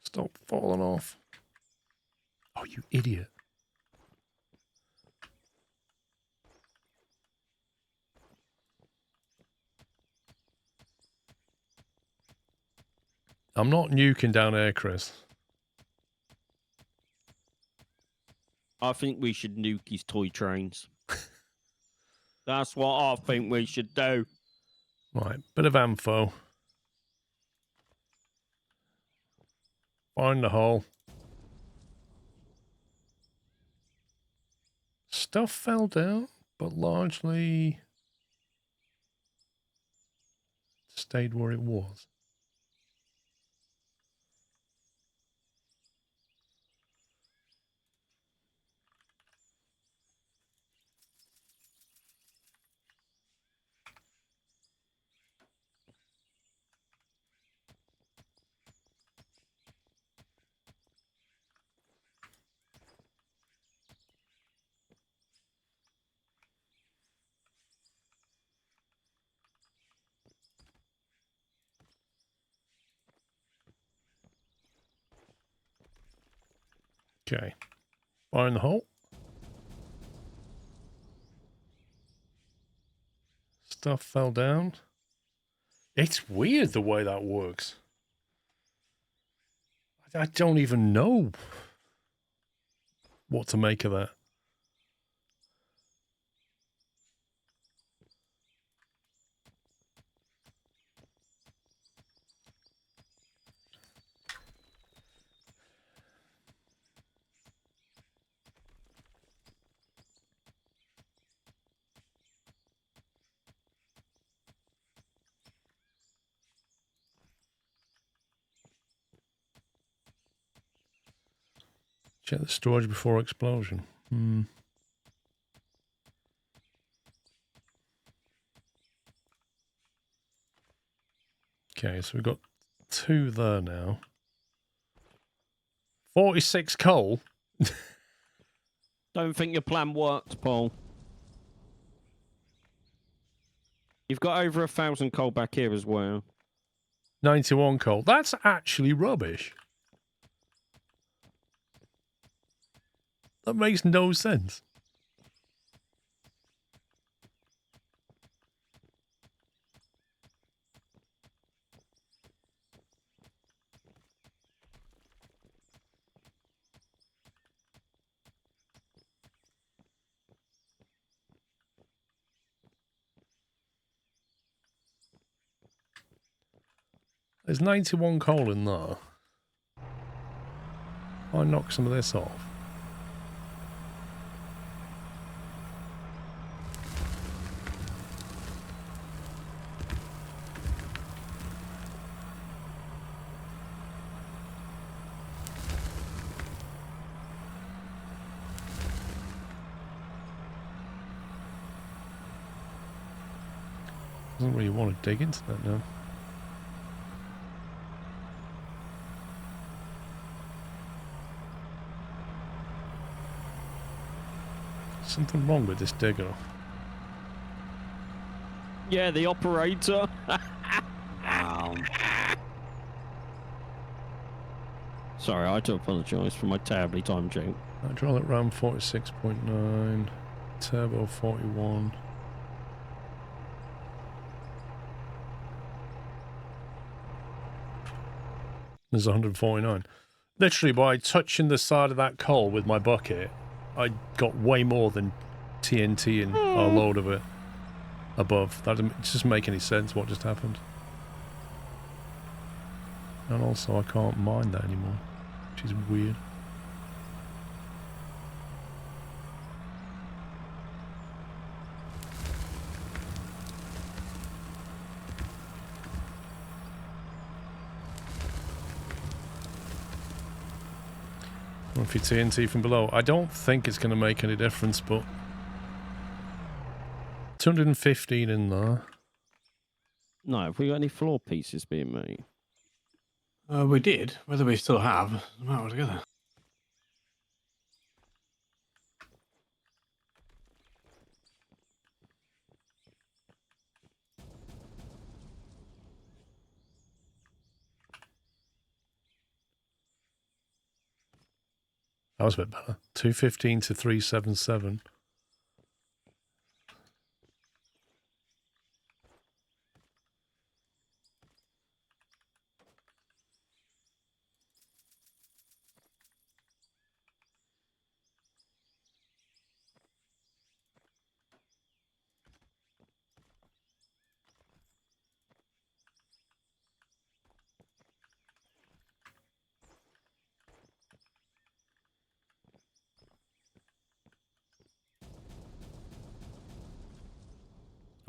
Stop falling off. Oh, you idiot. I'm not nuking down air, Chris. I think we should nuke his toy trains. That's what I think we should do. Right, bit of info. Find the hole. Stuff fell down, but largely stayed where it was. Okay. Find the hole. Stuff fell down. It's weird the way that works. I don't even know what to make of that. Check the storage before explosion. Okay, so we've got 2 there now. 46 coal. Don't think your plan worked, Paul. You've got over 1,000 coal back here as well. 91 coal. That's actually rubbish. That makes no sense. There's 91 coal in there. I'll knock some of this off. Doesn't really want to dig into that now. Something wrong with this digger. Yeah, the operator. Wow. Sorry, I do apologise for my terribly timed joke. Hydraulic ram 46.9. Turbo 41. There's 149. Literally, by touching the side of that coal with my bucket, I got way more than TNT and a load of it above. That doesn't make any sense what just happened. And also, I can't mine that anymore, which is weird. If you TNT from below, I don't think it's going to make any difference, but 215 in there. No, have we got any floor pieces being made? We did. Whether we still have, doesn't matter altogether. That was a bit better. 215 to 377.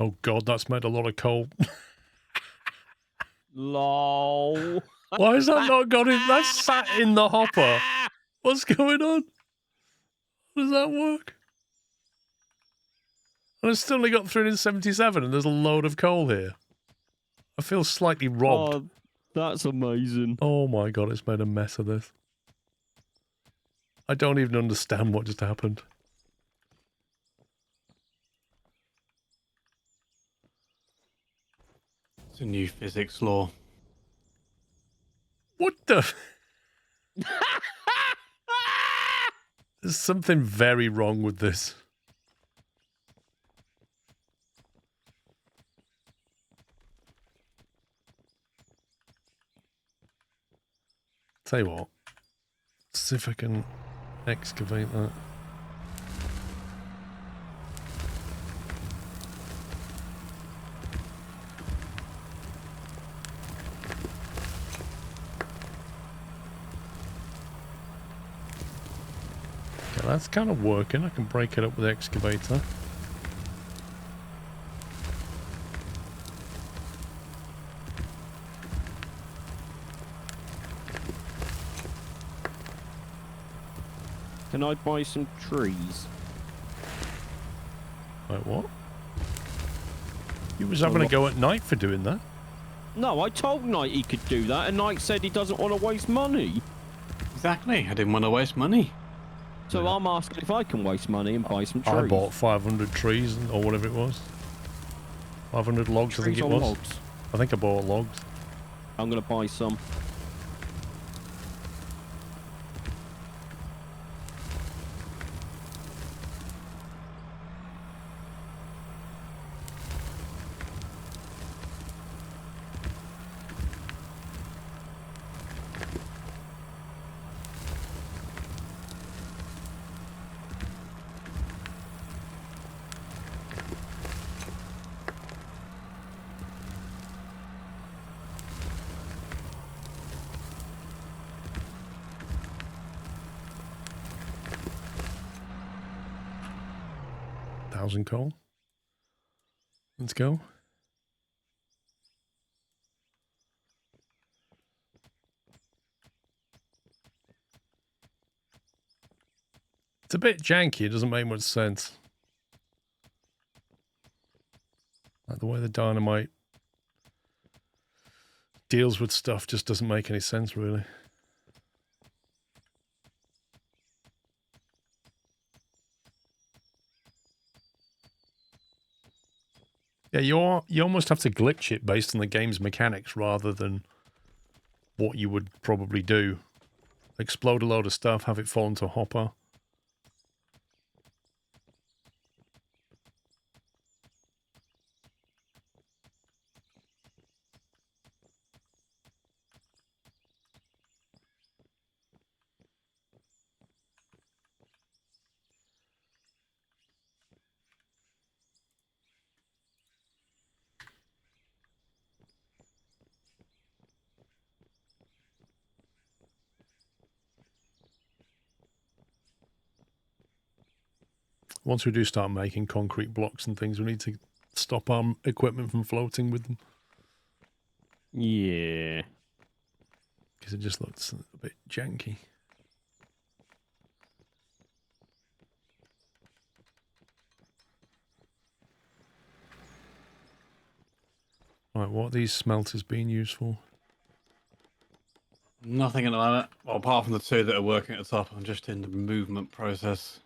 Oh God, that's made a lot of coal. Lol. Why has that not got in? That's sat in the hopper. What's going on? How does that work? And I've still only got 377 and there's a load of coal here. I feel slightly robbed. Oh, that's amazing. Oh my God, it's made a mess of this. I don't even understand what just happened. It's a new physics law. What the? There's something very wrong with this. Tell you what. See if I can excavate that. Okay, that's kind of working. I can break it up with the excavator. Can I buy some trees? Like what? You was having a go at Knight for doing that. No, I told Knight he could do that, and Knight said he doesn't want to waste money. Exactly. I didn't want to waste money. So I'm asking if I can waste money and buy some trees. I bought 500 trees or whatever it was. 500 logs, I think it was. Logs. I think I bought logs. I'm going to buy some. Coal. Let's go. It's a bit janky. It doesn't make much sense. Like the way the dynamite deals with stuff just doesn't make any sense, really. Yeah, you almost have to glitch it based on the game's mechanics rather than what you would probably do. Explode a load of stuff, have it fall into a hopper. Once we do start making concrete blocks and things, we need to stop our equipment from floating with them. Yeah. Because it just looks a bit janky. Right, what are these smelters being used for? Nothing at the moment. Well, apart from the two that are working at the top, I'm just in the movement process.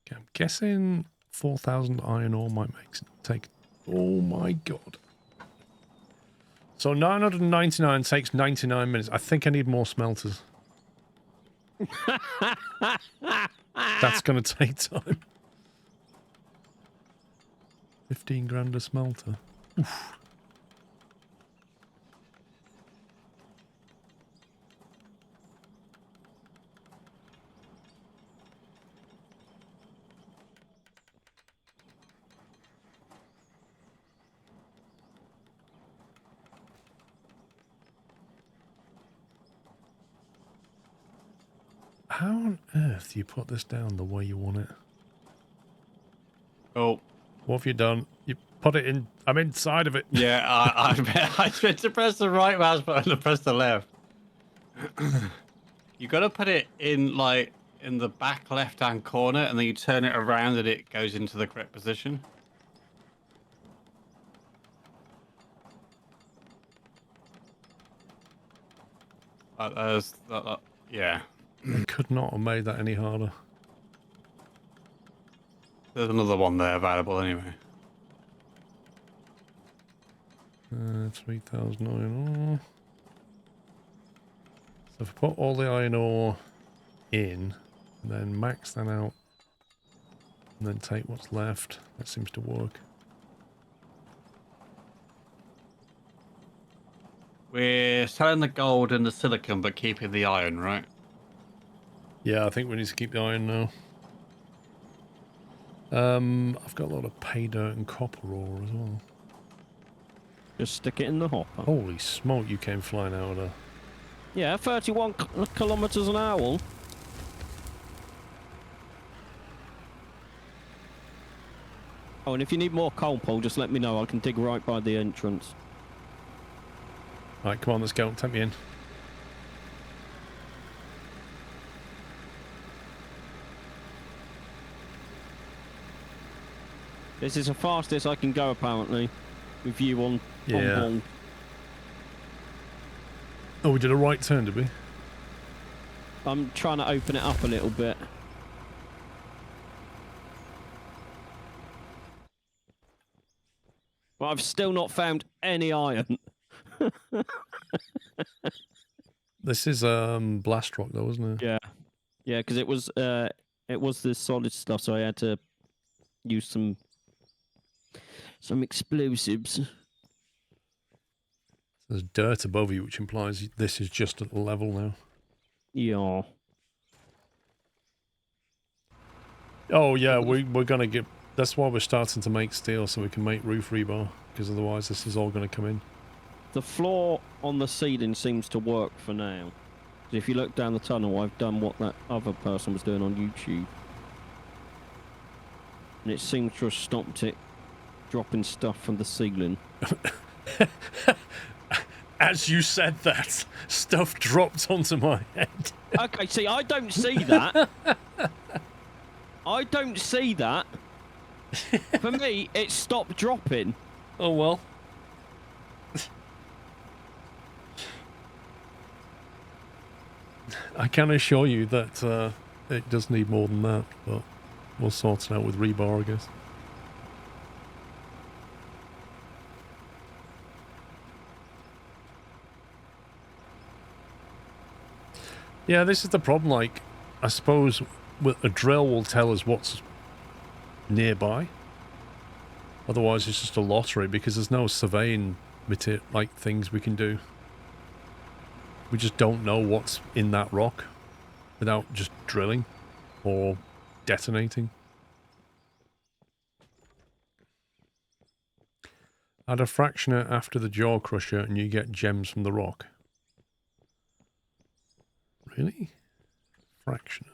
Okay, I'm guessing 4,000 iron ore might take... Oh my God. So 999 takes 99 minutes. I think I need more smelters. That's going to take time. 15 grand a smelter. Oof. How on earth do you put this down the way you want it? Oh, What have you done? You put it in. I'm inside of it. yeah, I meant to press the right mouse button and press the left. You got to put it in, like, in the back left-hand corner, and then you turn it around and it goes into the correct position. Yeah. I could not have made that any harder. There's another one there available anyway. 3,000 iron ore. So if I put all the iron ore in, and then max that out, and then take what's left, that seems to work. We're selling the gold and the silicon, but keeping the iron, right? Yeah, I think we need to keep the iron now. I've got a lot of pay dirt and copper ore as well. Just stick it in the hopper. Holy smoke, you came flying out of there. Yeah, 31 kilometers an hour. Oh, and if you need more coal, Paul, just let me know. I can dig right by the entrance. Right, come on, let's go. Take me in. This is the fastest I can go, apparently, with you on Yeah. board. Oh, we did a right turn, did we? I'm trying to open it up a little bit. But I've still not found any iron. This is blast rock though, isn't it? Yeah, yeah, because it was the solid stuff, so I had to use some explosives. There's dirt above you, which implies this is just at the level now. Yeah. Oh yeah, we're gonna get. That's why we're starting to make steel, so we can make roof rebar. Because otherwise, this is all going to come in. The floor on the ceiling seems to work for now. If you look down the tunnel, I've done what that other person was doing on YouTube, and it seems to have stopped it dropping stuff from the ceiling. As you said that, stuff dropped onto my head. Okay, see, I don't see that. I don't see that. For me, it stopped dropping. Oh well. I can assure you that it does need more than that, but we'll sort it out with rebar, I guess. Yeah, this is the problem. Like, I suppose a drill will tell us what's nearby. Otherwise, it's just a lottery because there's no surveying like things we can do. We just don't know what's in that rock without just drilling or detonating. Add a fractioner after the jaw crusher and you get gems from the rock. Really? Fractioner.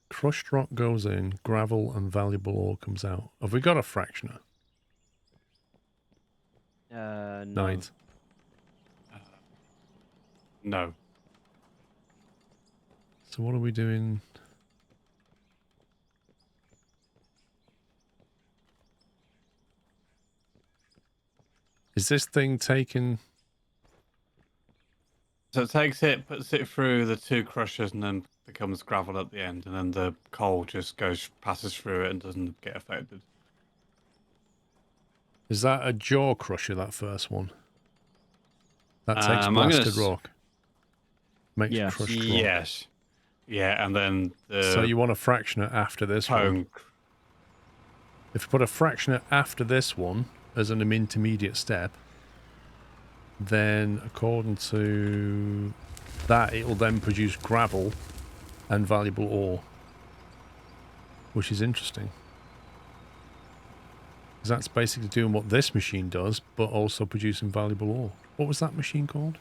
Crushed rock goes in, gravel and valuable ore comes out. Have we got a fractioner? No. 9. No. So what are we doing? Is this thing taking... So it takes it, puts it through the 2 crushers, and then becomes gravel at the end, and then the coal just passes through it and doesn't get affected. Is that a jaw crusher, that first one? That takes I'm blasted rock. Makes Yes. crushed rock. Yes. Yeah, and then the So you want a fractioner after this one. cone. If you put a fractioner after this one as an intermediate step, then according to that, it will then produce gravel and valuable ore, which is interesting. Because that's basically doing what this machine does, but also producing valuable ore. What was that machine called?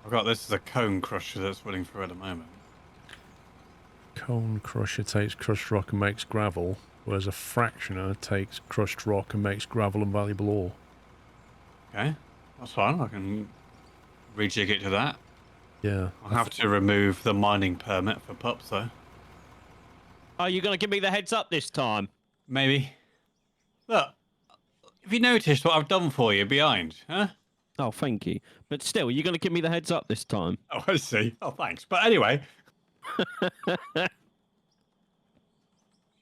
I've got this as a cone crusher that's running through at the moment. Cone crusher takes crushed rock and makes gravel, whereas a fractioner takes crushed rock and makes gravel and valuable ore. Okay, that's fine. I can rejig it to that. Yeah. I'll have to remove the mining permit for pups, though. Are you going to give me the heads up this time? Maybe. Look, have you noticed what I've done for you behind, huh? Oh, thank you. But still, you're going to give me the heads up this time. Oh, I see. Oh, thanks. But anyway.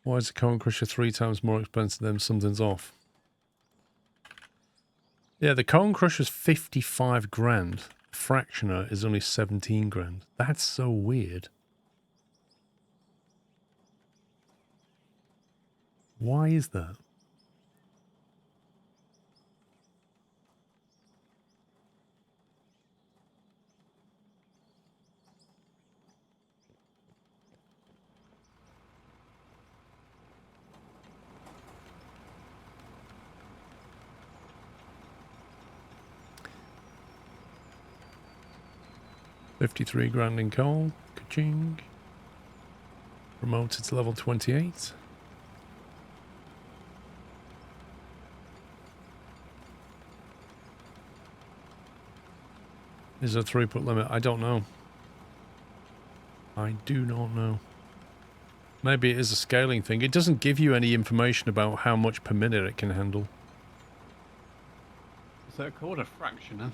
Why is the cone crusher 3 times more expensive than something's off? Yeah, the cone crusher's 55 grand. Fractioner is only 17 grand. That's so weird. Why is that? $53 grand in coal. Ka-ching. Promoted to level 28. Is there a throughput limit? I don't know. I do not know. Maybe it is a scaling thing. It doesn't give you any information about how much per minute it can handle. Is that called a fractioner?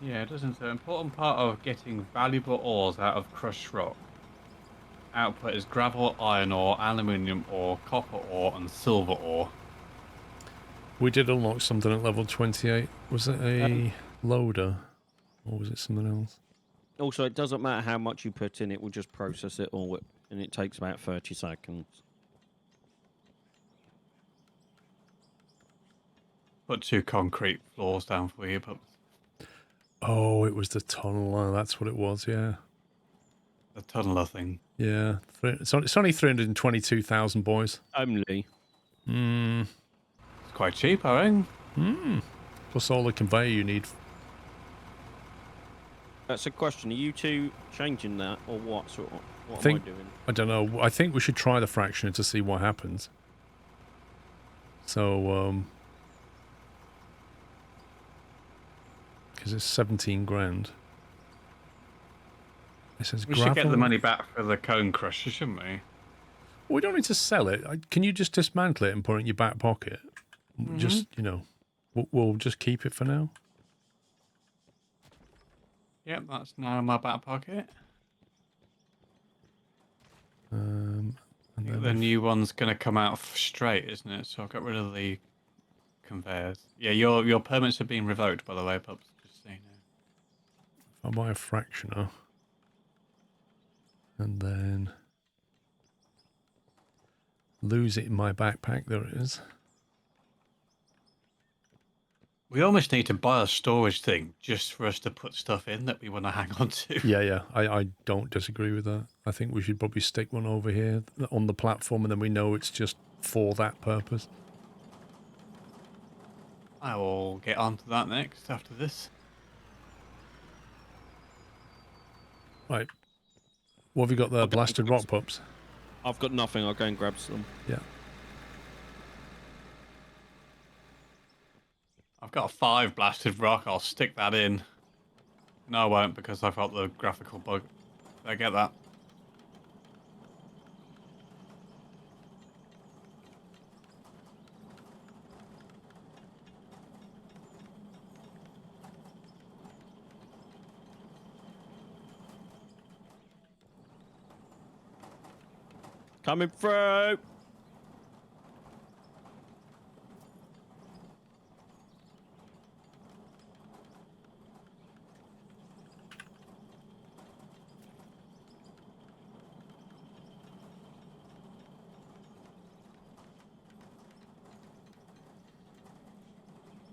Yeah, it doesn't. So, an important part of getting valuable ores out of crushed rock output is gravel, iron ore, aluminium ore, copper ore, and silver ore. We did unlock something at level 28. Was it a loader? Or was it something else? Also, it doesn't matter how much you put in, it will just process it all, and it takes about 30 seconds. Put 2 concrete floors down for you, pups. Oh, it was the tunneler. That's what it was, yeah. The tunneler thing. Yeah. It's only 322,000, boys. Only. Hmm. It's quite cheap, I think. Hmm. Plus all the conveyor you need. That's a question. Are you two changing that, or what? Sort of, what think- am I doing? I don't know. I think we should try the fractioner to see what happens. So, because it's 17 grand. It says We gravel. should get the money back for the cone crusher, shouldn't we? We don't need to sell it. Can you just dismantle it and put it in your back pocket? Just, you know, we'll just keep it for now. Yep, that's now in my back pocket. And then The new one's going to come out straight, isn't it? So I've got rid of the conveyors. Yeah, your permits have been revoked, by the way, pups. Just so you know. if I buy a fractioner, and then lose it in my backpack, there it is. We almost need to buy a storage thing just for us to put stuff in that we want to hang on to. Yeah, I don't disagree with that. I think we should probably stick one over here on the platform, and then we know it's just for that purpose. I will get onto that next after this. Right. What have you got there? Okay. Blasted rock pups? I've got nothing. I'll go and grab some. Yeah. I've got a 5 blasted rock. I'll stick that in. No, I won't because I've got the graphical bug. I get that. Coming through.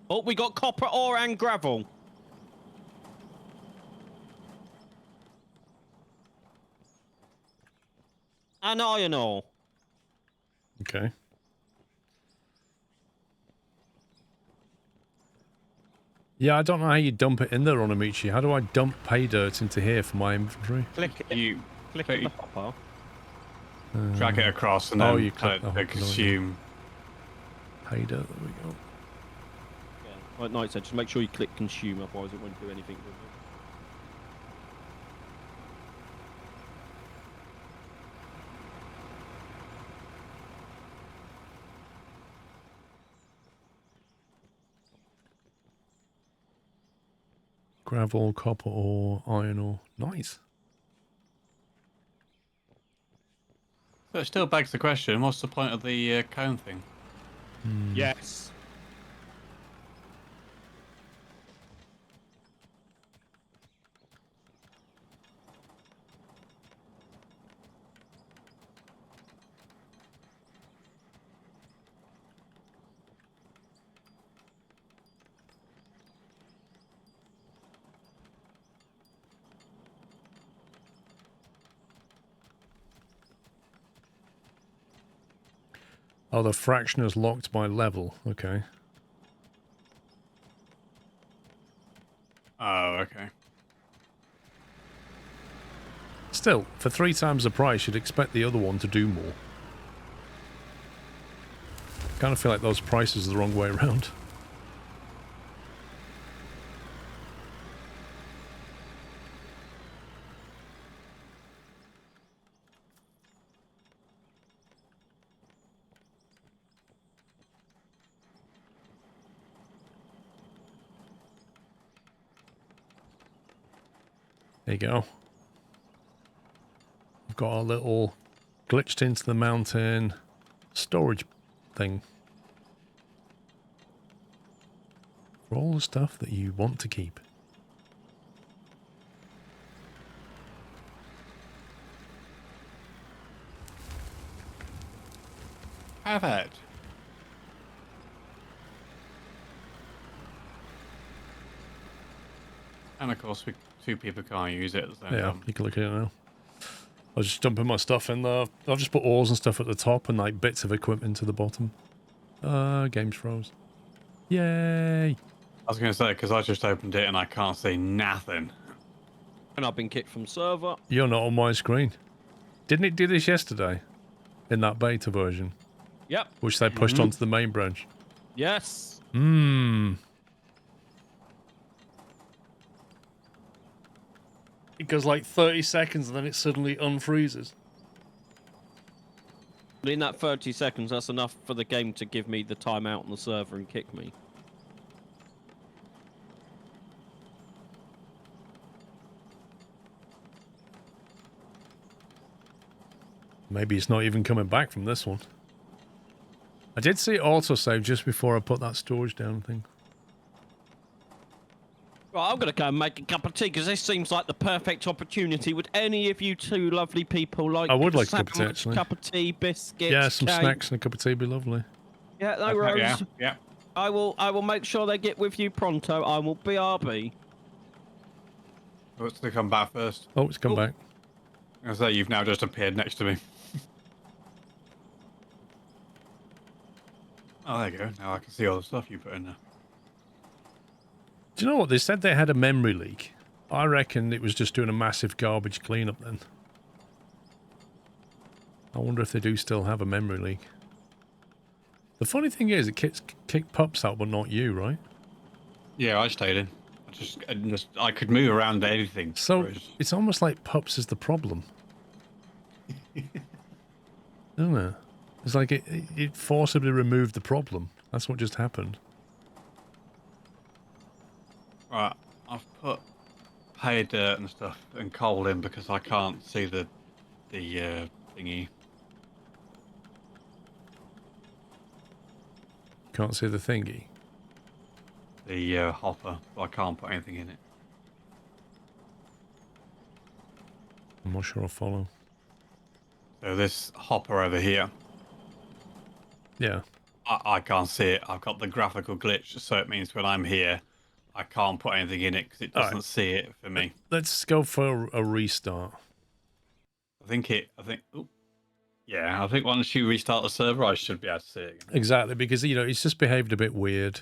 Oh, we got copper ore and gravel. And iron ore. Okay. Yeah, I don't know how you dump it in there, Onamichi. How do I dump pay dirt into here for my inventory? Click it. Click the hopper. Drag it across and Oh, then you click the hopper, don't you? consume. Pay dirt, there we go. Yeah. Like Knight said, just make sure you click consume, otherwise it won't do anything with it. Gravel, copper ore, iron ore. Nice. But it still begs the question, what's the point of the cone thing? Yes. Oh, the fraction is locked by level. Okay. Oh, okay. Still, for 3 times the price, you'd expect the other one to do more. Kind of feel like those prices are the wrong way around. There you go. We've got our little glitched into the mountain storage thing. For all the stuff that you want to keep. Have it. And of course, 2 people can't use it at the same Yeah, time. you can look at it now. I was just dumping my stuff in there. I've just put ores and stuff at the top and like bits of equipment to the bottom. Game's froze. Yay! I was going to say, because I just opened it and I can't see nothing. And I've been kicked from server. You're not on my screen. Didn't it do this yesterday? In that beta version? Yep. Which they pushed onto the main branch. Yes. It goes like 30 seconds and then it suddenly unfreezes. In that 30 seconds, that's enough for the game to give me the timeout on the server and kick me. Maybe it's not even coming back from this one. I did see it autosave just before I put that storage down thing. Right, I'm going to go and make a cup of tea because this seems like the perfect opportunity. Would any of you 2 lovely people like I would a like a cup of tea, sandwich, actually. cup of tea, biscuits, Yeah, some cake? snacks and a cup of tea would be lovely. Yeah, no worries. Yeah, yeah. I will make sure they get with you pronto. I will BRB. What's to come back first? Oh, it's come Oh. back. I was say you've now just appeared next to me. Oh, there you go. Now I can see all the stuff you put in there. Do you know what? They said they had a memory leak. I reckon it was just doing a massive garbage cleanup then. I wonder if they do still have a memory leak. The funny thing is, it kicked pups out, but not you, right? Yeah, I stayed in. I could move around anything. So whereas- it's almost like pups is the problem. Isn't it? It's like it forcibly removed the problem. That's what just happened. Right, I've put hay dirt and stuff and coal in because I can't see the thingy. Can't see the thingy. The hopper, so I can't put anything in it. I'm not sure I'll follow. So this hopper over here, Yeah. I can't see it. I've got the graphical glitch, so it means when I'm here, I can't put anything in it because it doesn't see it for me. Let's go for a restart. I think. Oop. Yeah, I think once you restart the server, I should be able to see it again. Exactly, because, it's just behaved a bit weird.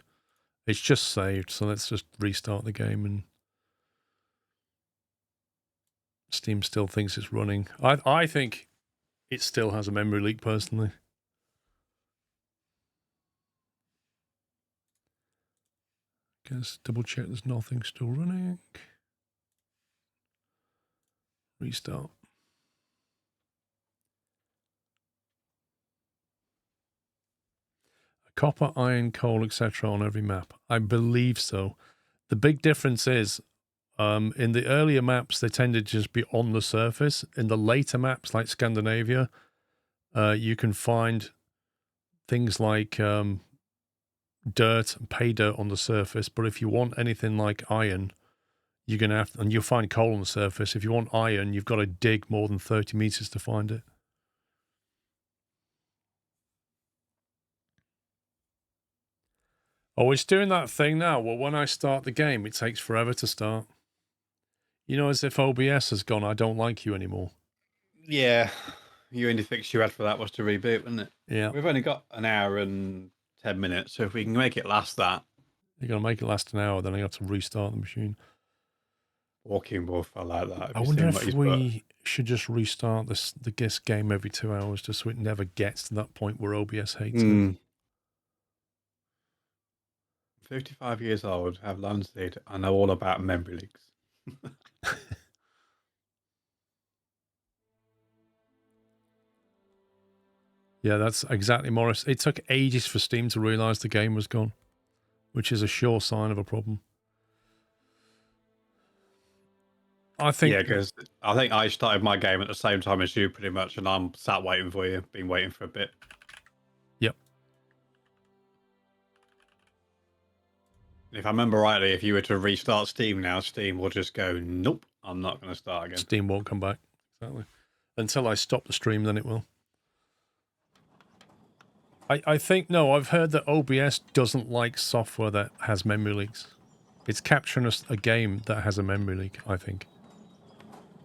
It's just saved, so let's just restart the game, and Steam still thinks it's running. I think it still has a memory leak, personally. Guess double check there's nothing still running. Restart. Copper, iron, coal, etc. on every map. I believe so. The big difference is, in the earlier maps, they tended to just be on the surface. In the later maps, like Scandinavia, you can find things like dirt and pay dirt on the surface. But if you want anything like iron, you're going to have to, and you'll find coal on the surface. If you want iron, you've got to dig more than 30 meters to find it. Oh, it's doing that thing now. Well, when I start the game, it takes forever to start. As if OBS has gone, I don't like you anymore. Yeah, the only fix you had for that was to reboot, wasn't it? Yeah. We've only got an hour and 10 minutes, so if we can make it last that. You're going to make it last an hour, then I got to restart the machine. Walking Wolf, I like that. I wonder if we should just restart the GIS game every 2 hours just so it never gets to that point where OBS hates it. 55 years old, have landseed. I know all about memory leaks. Yeah, that's exactly, Morris. It took ages for Steam to realize the game was gone, which is a sure sign of a problem. I think... Yeah, because I think I started my game at the same time as you, pretty much, and I'm sat waiting for you. Been waiting for a bit. Yep. If I remember rightly, if you were to restart Steam now, Steam will just go, nope, I'm not going to start again. Steam won't come back. Exactly. Until I stop the stream, then it will. I think, no, I've heard that OBS doesn't like software that has memory leaks. It's capturing a game that has a memory leak, I think.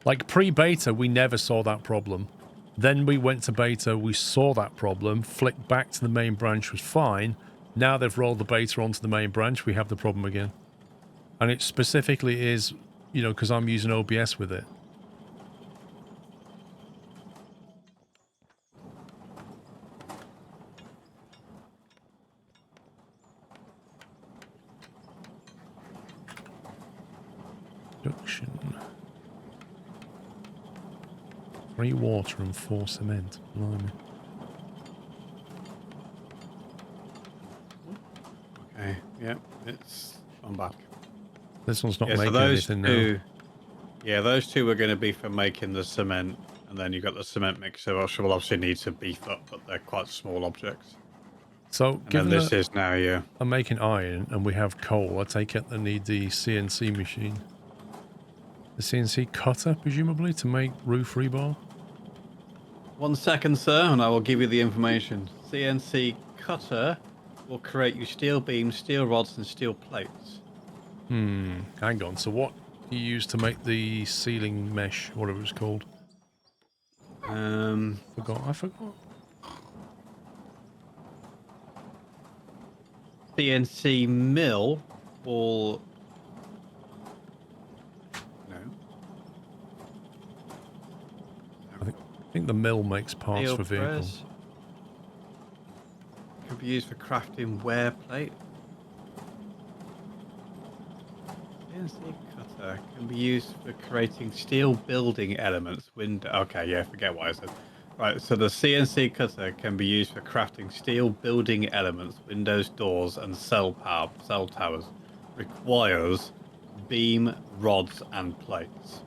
Like pre-beta, we never saw that problem. Then we went to beta, we saw that problem, flicked back to the main branch, was fine. Now they've rolled the beta onto the main branch, we have the problem again. And it specifically is, because I'm using OBS with it. Production. 3 water and 4 cement. Blimey. Okay, yeah, I'm back. This one's not Yeah, making so those anything two, now. yeah, those two are going to be for making the cement, and then you've got the cement mixer, which will obviously need to beef up, but they're quite small objects. So, And given then this that is now, yeah. I'm making iron and we have coal, I take it they need the CNC machine. The CNC cutter, presumably, to make roof rebar? 1 second, sir, and I will give you the information. CNC cutter will create you steel beams, steel rods, and steel plates. Hang on. So what do you use to make the ceiling mesh, whatever it's called? I forgot. CNC mill will... No. I think the mill makes parts Steel for vehicles. press can be used for crafting wear plate. CNC cutter can be used for creating steel building elements. Okay, yeah, forget what I said. Right, so the CNC cutter can be used for crafting steel building elements, windows, doors, and cell towers. Requires beam, rods, and plates.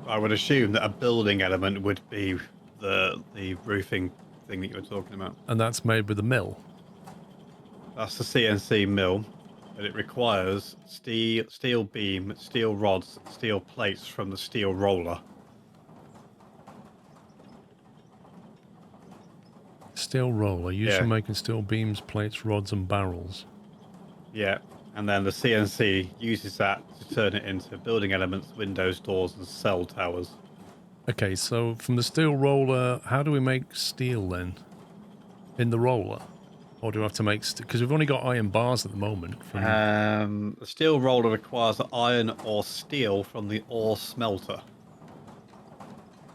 I would assume that a building element would be the roofing thing that you were talking about. And that's made with a mill. That's the CNC mill, but it requires steel beam, steel rods, steel plates from the steel roller. Steel roller, used Yeah. for making steel beams, plates, rods, and barrels. Yeah, And then the CNC uses that to turn it into building elements, windows, doors, and cell towers. Okay, so from the steel roller, how do we make steel then? In the roller? Or do we have to make... Because we've only got iron bars at the moment. From... The steel roller requires iron or steel from the ore smelter.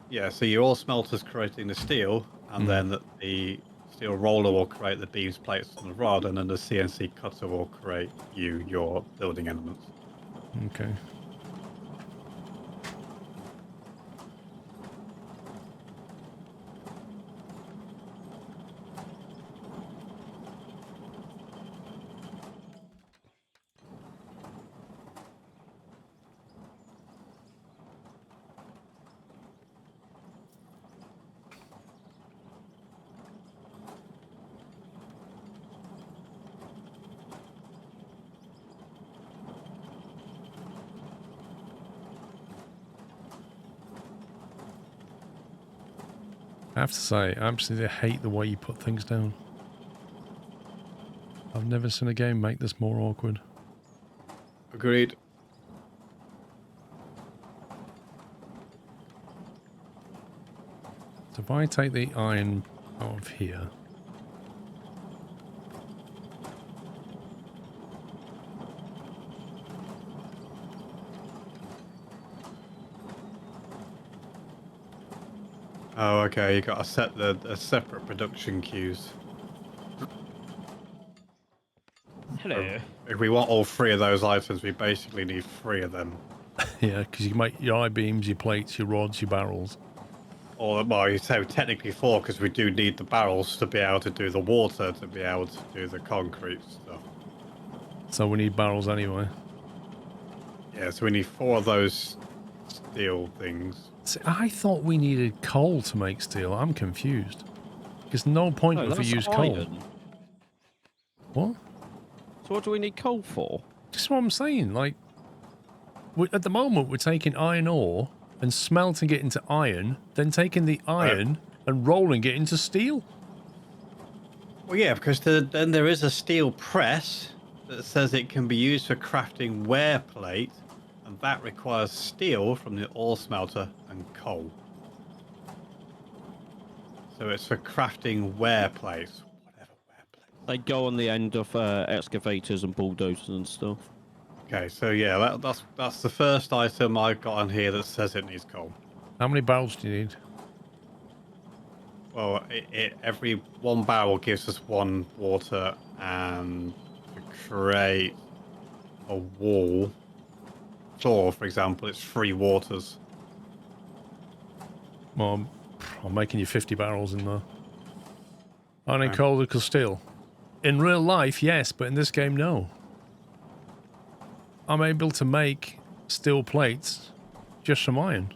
Yeah, so your ore smelter's creating the steel, and then the steel roller will create the beams, plates, and the rod, and then the CNC cutter will create your building elements. Okay. I have to say, I absolutely hate the way you put things down. I've never seen a game make this more awkward. Agreed. So if I take the iron out of here... Oh, okay. You got to set the separate production queues. Hello. If we want all 3 of those items, we basically need 3 of them. Yeah, because you can make your I-beams, your plates, your rods, your barrels. Or, well, you say technically 4, because we do need the barrels to be able to do the water, to be able to do the concrete stuff. So we need barrels anyway. Yeah, so we need 4 of those steel things. See, I thought we needed coal to make steel. I'm confused. There's no point if we use coal. Iron. What? So what do we need coal for? That's what I'm saying. Like, at the moment, we're taking iron ore and smelting it into iron, then taking the iron and rolling it into steel. Well, yeah, because then there is a steel press that says it can be used for crafting wear plate, and that requires steel from the ore smelter and coal. So it's for crafting wear plates. Whatever wear plate. They go on the end of excavators and bulldozers and stuff. Okay, so yeah, that's the first item I've got on here that says it needs coal. How many barrels do you need? Well, every 1 barrel gives us 1 water, and to create a wall floor, for example, it's 3 waters. Well, I'm making you 50 barrels in there. Iron and coal equals steel. In real life, yes, but in this game, no. I'm able to make steel plates just from iron.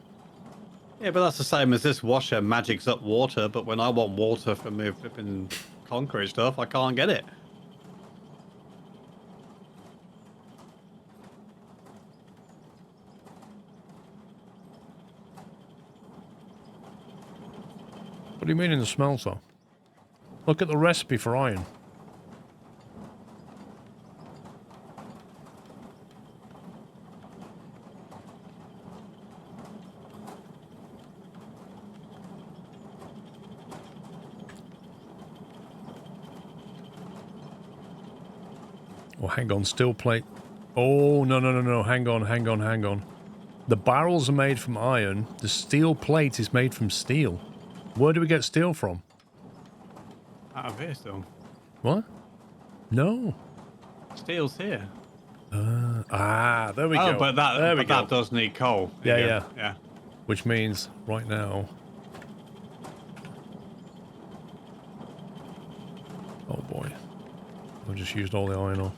Yeah, but that's the same as this washer magics up water, but when I want water for my flipping concrete stuff, I can't get it. What do you mean in the smelter? Look at the recipe for iron. Oh, hang on, steel plate. Oh, no. Hang on. The barrels are made from iron. The steel plate is made from steel. Where do we get steel from? Out of here still. What? No. Steel's here. There we go. But that does need coal. Yeah. Yeah. Which means right now... Oh boy. I've just used all the iron ore.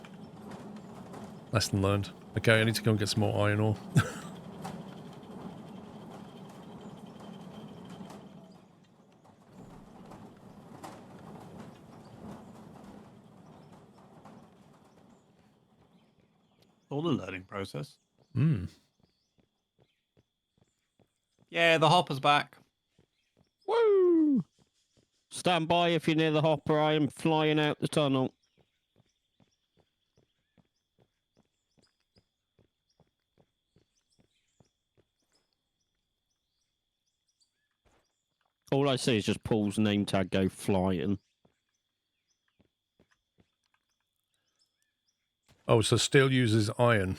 Lesson learned. Okay, I need to go and get some more iron ore. All the learning process. Hmm. Yeah, the hopper's back. Woo! Stand by if you're near the hopper. I am flying out the tunnel. All I see is just Paul's name tag go flying. Oh, so steel uses iron,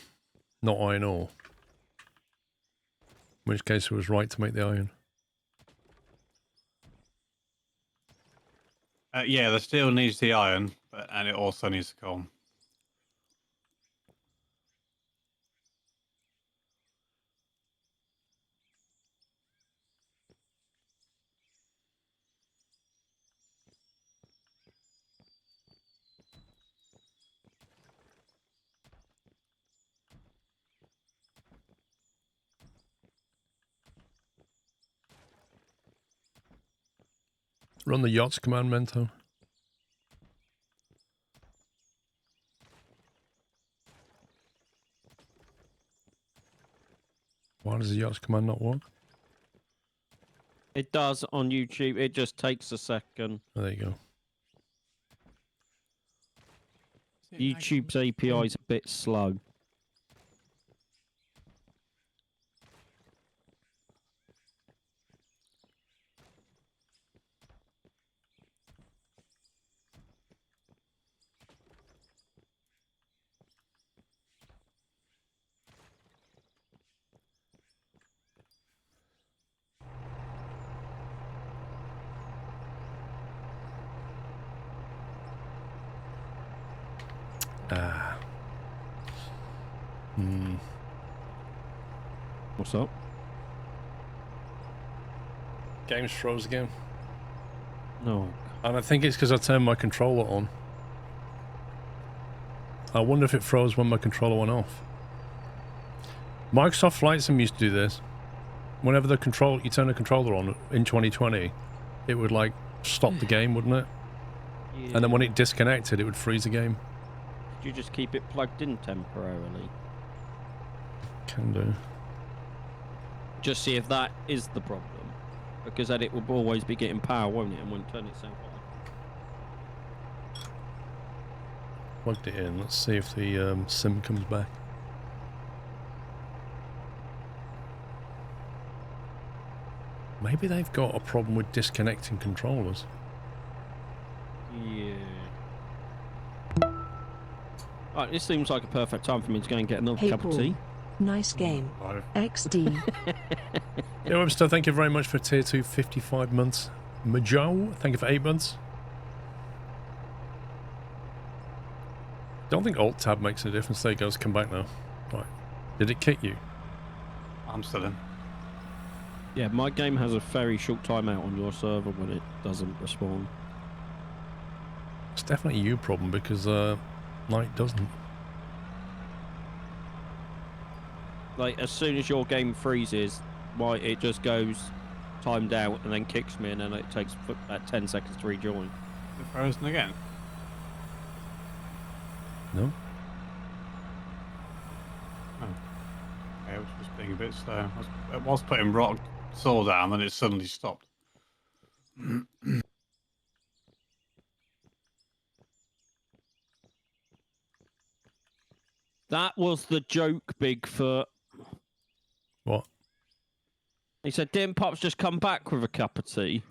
not iron ore. In which case it was right to make the iron. Yeah, the steel needs the iron, and it also needs the coal. Run the yachts command, Mento. Why does the yachts command not work? It does on YouTube. It just takes a second. Oh, there you go. YouTube's API is a bit slow. Ah. What's up? Game's froze again. No. And I think it's because I turned my controller on. I wonder if it froze when my controller went off. Microsoft Flight Sim used to do this. Whenever you turn the controller on in 2020, it would like stop the game, wouldn't it? Yeah. And then when it disconnected, it would freeze the game. Did you just keep it plugged in temporarily? Can do. Just see if that is the problem. Because then it will always be getting power, won't it? And won't turn itself off. Plugged it in. Let's see if the sim comes back. Maybe they've got a problem with disconnecting controllers. Yeah. Right, this seems like a perfect time for me to go and get another Hey cup Paul, of tea. nice game. XD. Yeah, Webster, thank you very much for tier 2, 55 months. Majo, thank you for 8 months. Don't think Alt Tab makes a difference. There it goes, come back now. Right. Did it kick you? I'm still in. Yeah, my game has a very short timeout on your server when it doesn't respond. It's definitely a you problem because Light doesn't. Like, as soon as your game freezes, it just goes timed out and then kicks me, and then it takes about 10 seconds to rejoin. You're frozen again. No? Oh. Okay, it was just being a bit slow. I was putting rock saw down, and it suddenly stopped. That was the joke, Bigfoot. What? He said, didn't Pops just come back with a cup of tea?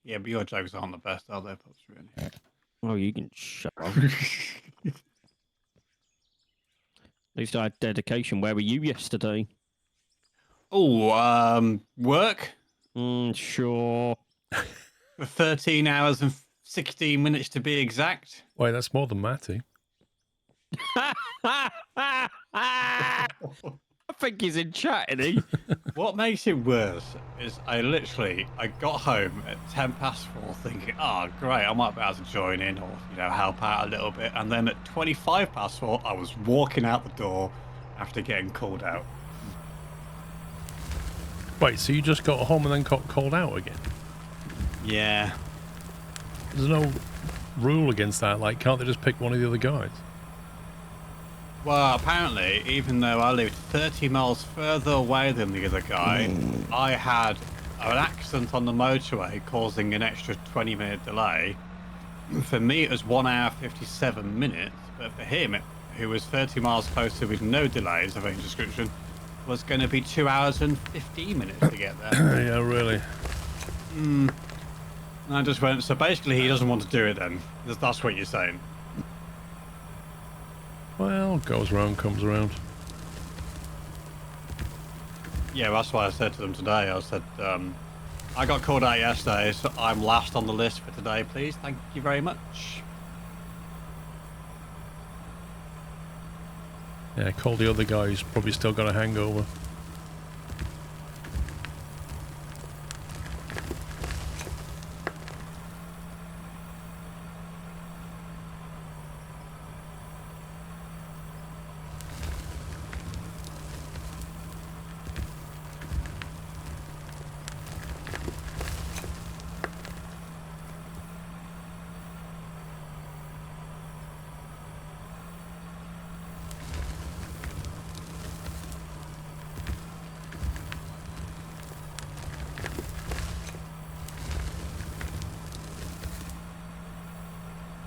Yeah, but your jokes aren't the best, are they, Pops, really? Oh, you can shut up. At least I had dedication. Where were you yesterday? Oh, work? Sure. For 13 hours and 16 minutes to be exact. Wait, that's more than Matty. I think he's in chat, isn't he? What makes it worse is I got home at 4:10 thinking, oh, great, I might be able to join in or, help out a little bit. And then at 4:25, I was walking out the door after getting called out. Wait, so you just got home and then got called out again? Yeah. There's no rule against that. Like, can't they just pick one of the other guys? Well, apparently, even though I lived 30 miles further away than the other guy, I had an accident on the motorway causing an extra 20-minute delay. For me, it was 1 hour 57 minutes, but for him, who was 30 miles closer with no delays, of any description, was going to be 2 hours and 15 minutes to get there. Yeah, really. And I just went, so basically he doesn't want to do it then. That's what you're saying. Well, goes round, comes around. Yeah, that's why I said to them today. I said, I got called out yesterday, so I'm last on the list for today, please. Thank you very much. Yeah, call the other guy who's probably still got a hangover.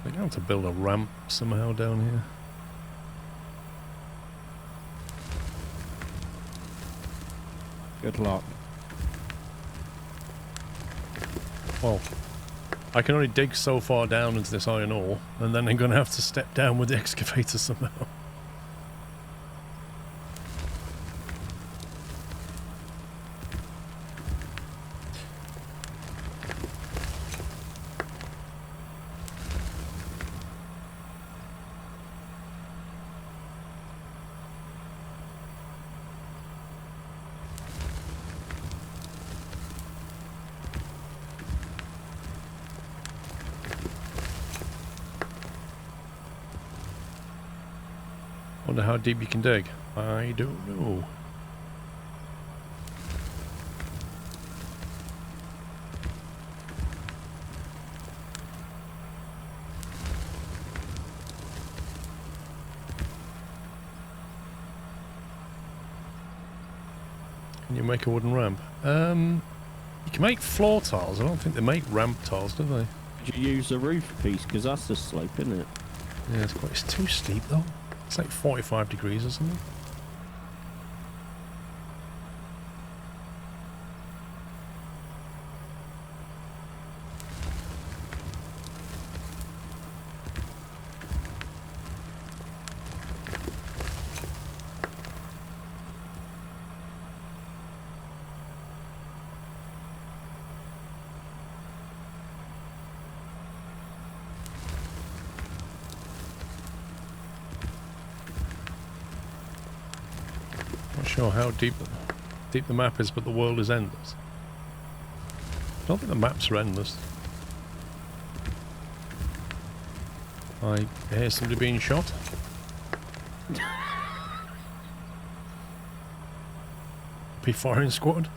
They're going to build a ramp somehow down here. Good luck. Well, I can only dig so far down into this iron ore, and then I'm going to have to step down with the excavator somehow. Wonder how deep you can dig. I don't know. Can you make a wooden ramp? You can make floor tiles. I don't think they make ramp tiles, do they? Did you use the roof piece? Because that's the slope, isn't it? Yeah, it's too steep though. It's like 45 degrees or something. Not sure how deep the map is, but the world is endless. I don't think the maps are endless. I hear somebody being shot. Be firing squad.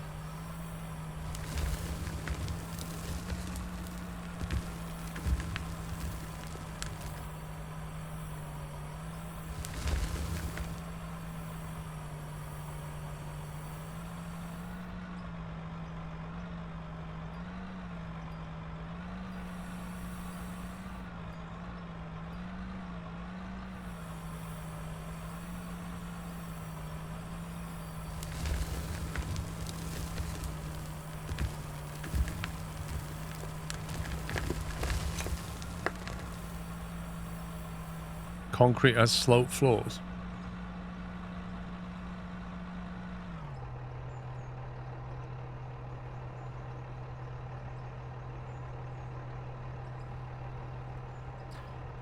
Concrete has sloped floors.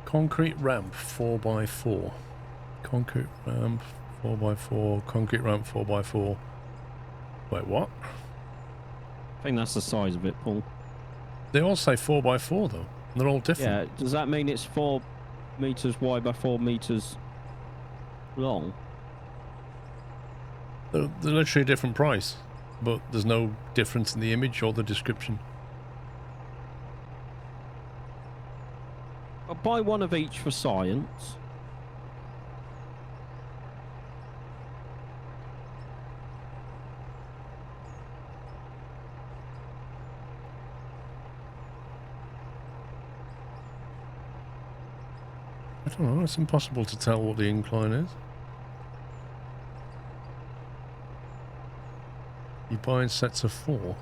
Concrete ramp 4x4. Concrete ramp 4x4. Concrete ramp 4x4. Wait, what? I think that's the size of it, Paul. They all say 4x4 though. And they're all different. Yeah, does that mean it's 4 meters wide by 4 meters long? They're literally a different price, but there's no difference in the image or the description. I'll buy one of each for science. I don't know. It's impossible to tell what the incline is. You buy in sets of 4.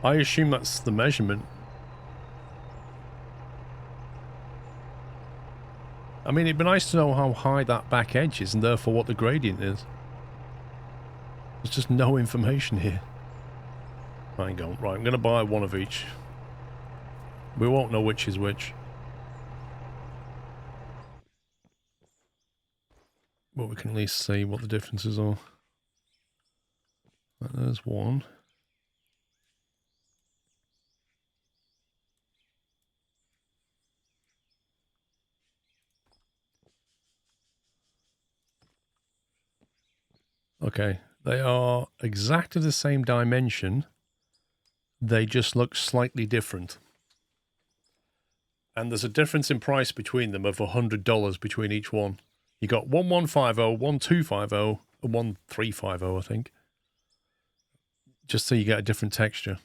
I assume that's the measurement. I mean, it'd be nice to know how high that back edge is and therefore what the gradient is. There's just no information here. Hang on. Right, I'm going to buy one of each. We won't know which is which. But we can at least see what the differences are. Right, there's one. Okay, they are exactly the same dimension. They just look slightly different. And there's a difference in price between them of $100 between each one. You got 1150, 1250, and 1350, I think. Just so you get a different texture.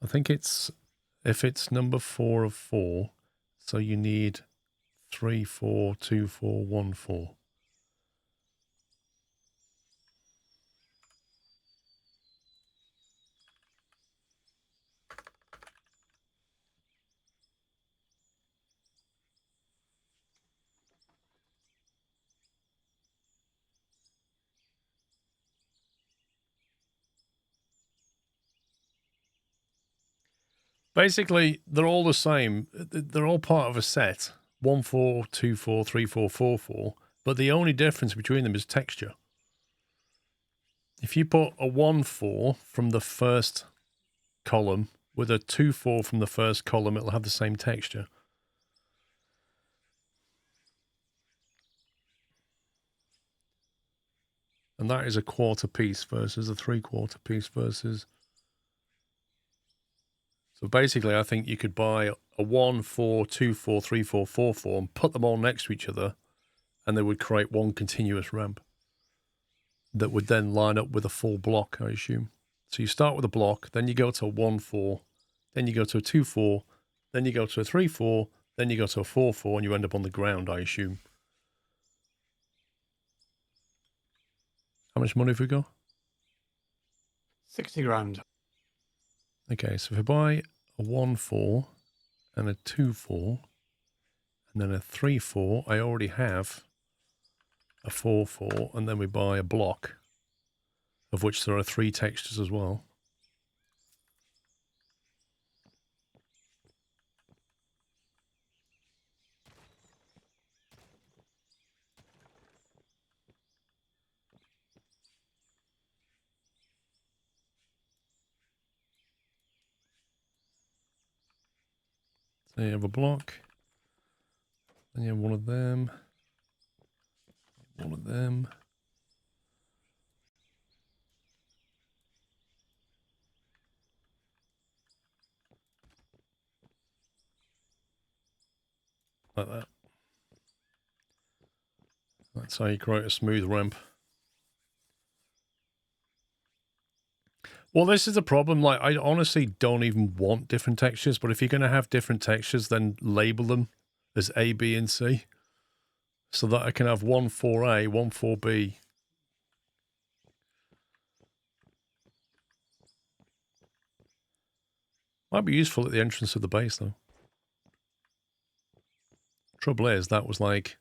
I think it's, if it's number 4 of 4, so you need 3, 4, 2, 4, 1, 4. Basically, they're all the same. They're all part of a set. 1, 4, 2, 4, 3, 4, 4, 4. But the only difference between them is texture. If you put a 1, 4 from the first column with a 2, 4 from the first column, it'll have the same texture. And that is a quarter piece versus a 3/4 piece versus... So basically, I think you could buy a 1, 4, 2, 4, 3, 4, 4, 4 and put them all next to each other, and they would create one continuous ramp that would then line up with a full block, I assume. So you start with a block, then you go to a 1, 4, then you go to a 2, 4, then you go to a 3, 4, then you go to a 4, 4, and you end up on the ground, I assume. How much money have we got? 60 grand. Okay, so if I buy a 1, 4 and a 2, 4 and then a 3, 4, I already have a 4, 4, and then we buy a block, of which there are 3 textures as well. So you have a block, then you have one of them, one of them. Like that. That's how you create a smooth ramp. Well, this is a problem. Like, I honestly don't even want different textures, but if you're going to have different textures, then label them as A, B, and C, so that I can have 1, 4A, 1, 4B. Might be useful at the entrance of the base, though. Trouble is, that was like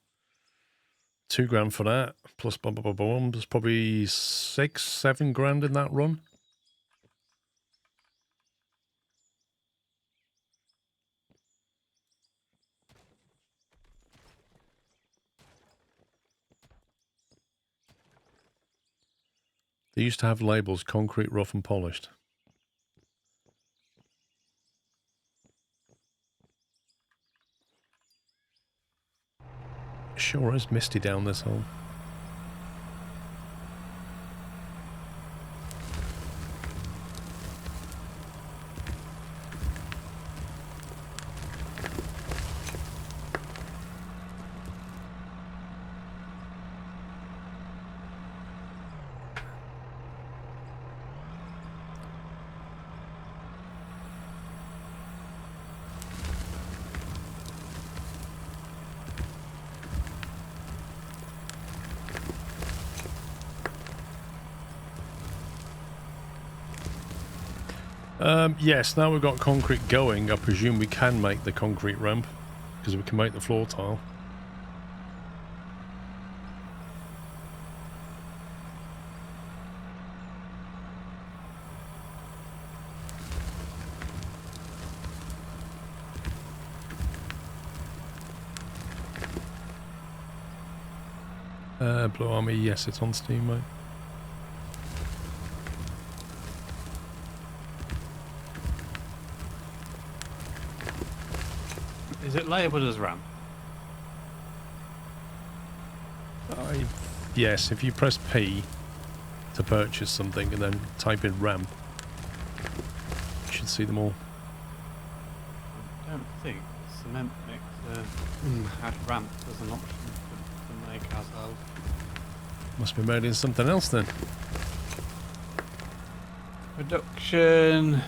$2 grand for that, plus blah, blah, blah, blah. There's probably 6, 7 grand in that run. They used to have labels, concrete, rough, and polished. Sure is misty down this hole. Yes, now we've got concrete going, I presume we can make the concrete ramp, because we can make the floor tile. Blue Army, yes, it's on Steam, mate. Is it labelled as ramp? Yes, if you press P to purchase something and then type in ramp, you should see them all. I don't think cement mixer had ramp as an option to make ourselves. Must be made in something else then. Production.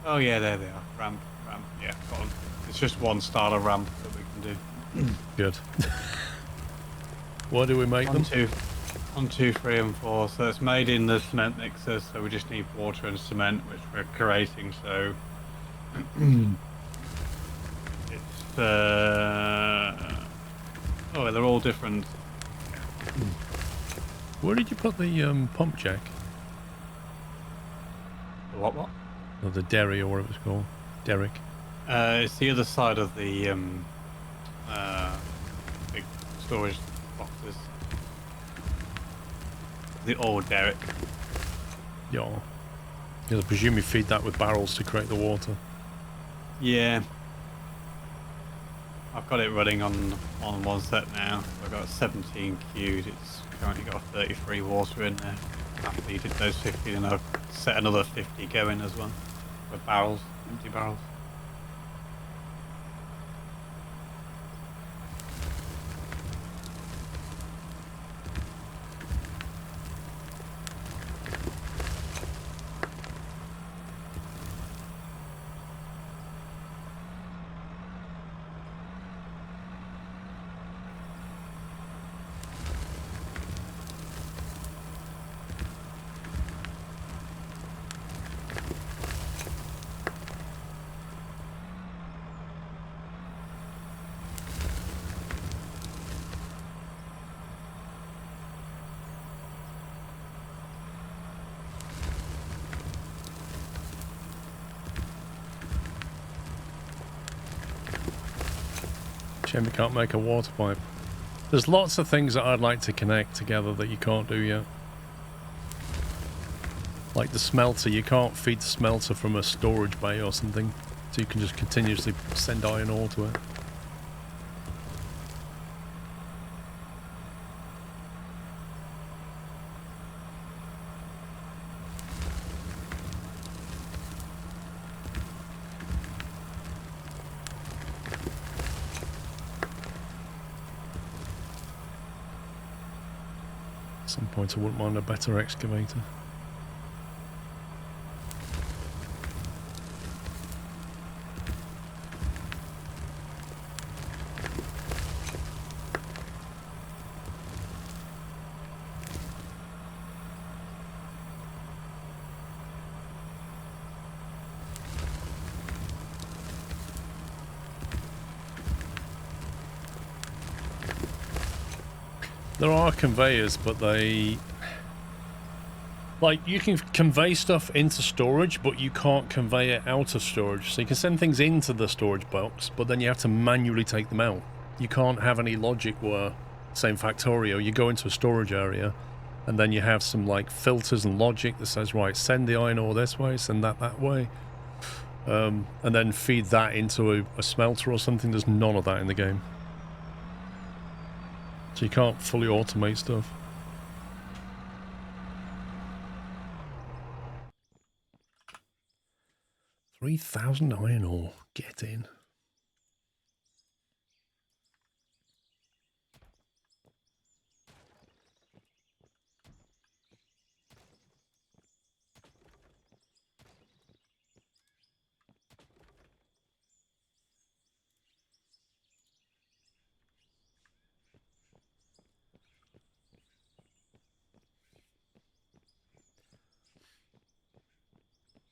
Oh yeah, there they are. Ramp. Yeah, got them. It's just one style of ramp that we can do. Good. Why do we make them? 1, 2, 3, and 4. So it's made in the cement mixer. So we just need water and cement, which we're creating. So it's oh, they're all different. Where did you put the pump jack? What? Or the derry, or whatever it's called. Derrick. It's the other side of the big storage boxes. The old derrick. Yeah. Because I presume you feed that with barrels to create the water. Yeah. I've got it running on one set now. I've got 17 queued. It's currently got 33 water in there. After you did those 50, and I'll set another 50 going as well. With barrels, empty barrels. Shame we can't make a water pipe. There's lots of things that I'd like to connect together that you can't do yet. Like the smelter, you can't feed the smelter from a storage bay or something, so you can just continuously send iron ore to it. At some point I wouldn't mind a better excavator. There are conveyors, but they... Like, you can convey stuff into storage, but you can't convey it out of storage. So you can send things into the storage box, but then you have to manually take them out. You can't have any logic where, say in Factorio, you go into a storage area, and then you have some, like, filters and logic that says, right, send the iron ore this way, send that way. And then feed that into a smelter or something. There's none of that in the game. So you can't fully automate stuff. $3,000 iron ore. Get in.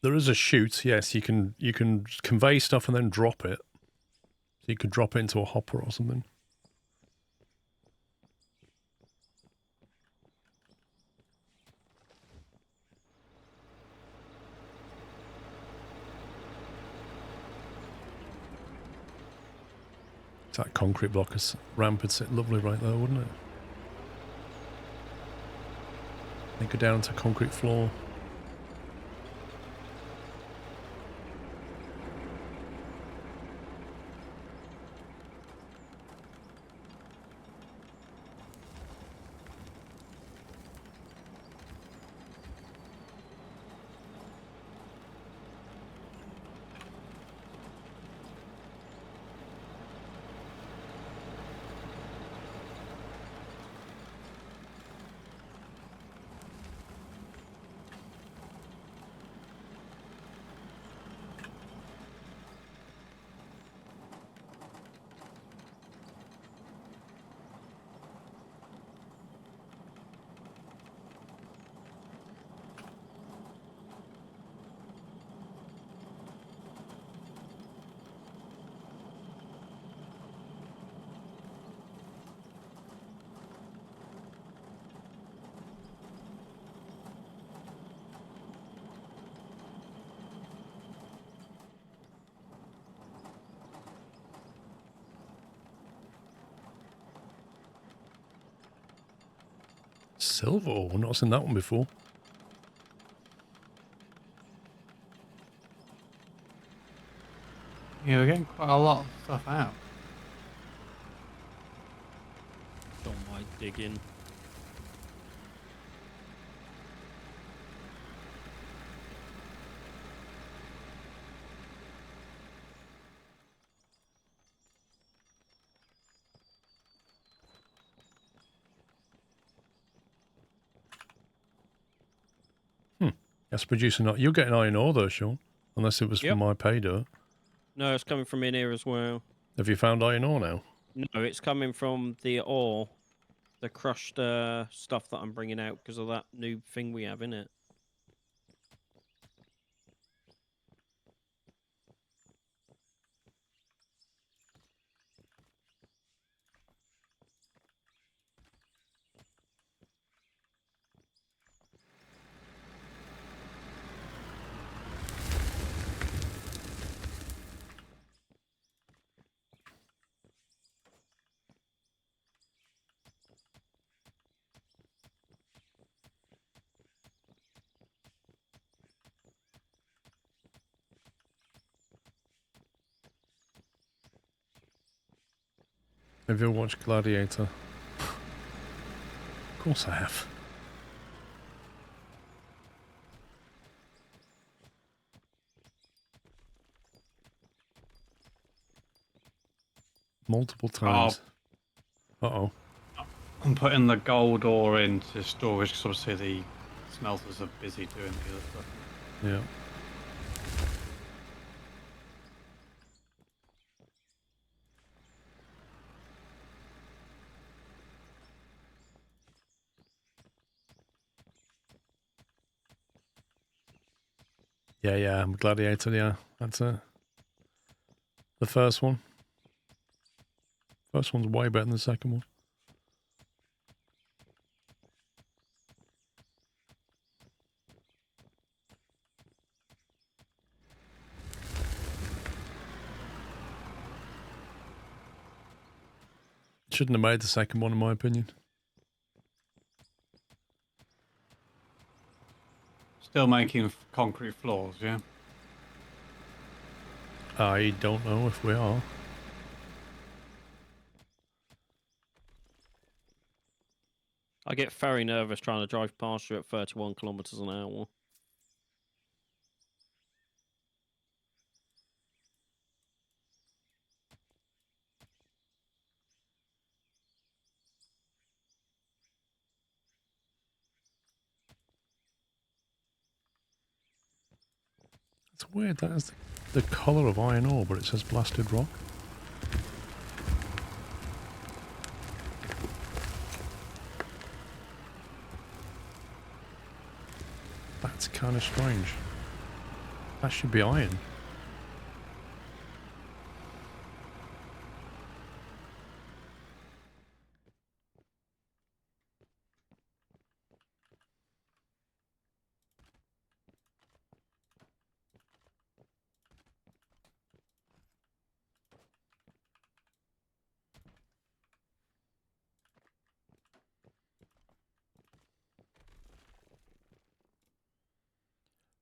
There is a chute. Yes, you can convey stuff and then drop it. So you could drop it into a hopper or something. That concrete block ramp would sit lovely right there, wouldn't it? They go down to concrete floor. Silver ore? I've not seen that one before. Yeah, we're getting quite a lot of stuff out. Don't mind digging. That's producing. You're getting iron ore though, Sean. Unless it was Yep. from my pay dirt. No, it's coming from in here as well. Have you found iron ore now? No, it's coming from the ore, the crushed stuff that I'm bringing out because of that new thing we have in it. Have you ever watched Gladiator? Of course I have. Multiple times. Uh-oh. I'm putting the gold ore into storage because obviously the smelters are busy doing the other stuff. Yeah. Yeah, I'm Gladiator, yeah. That's it. The first one. First one's way better than the second one. Shouldn't have made the second one, in my opinion. Still making concrete floors, yeah? I don't know if we are. I get very nervous trying to drive past you at 31 kilometers an hour. It's weird, that is the colour of iron ore, but it says blasted rock. That's kind of strange. That should be iron.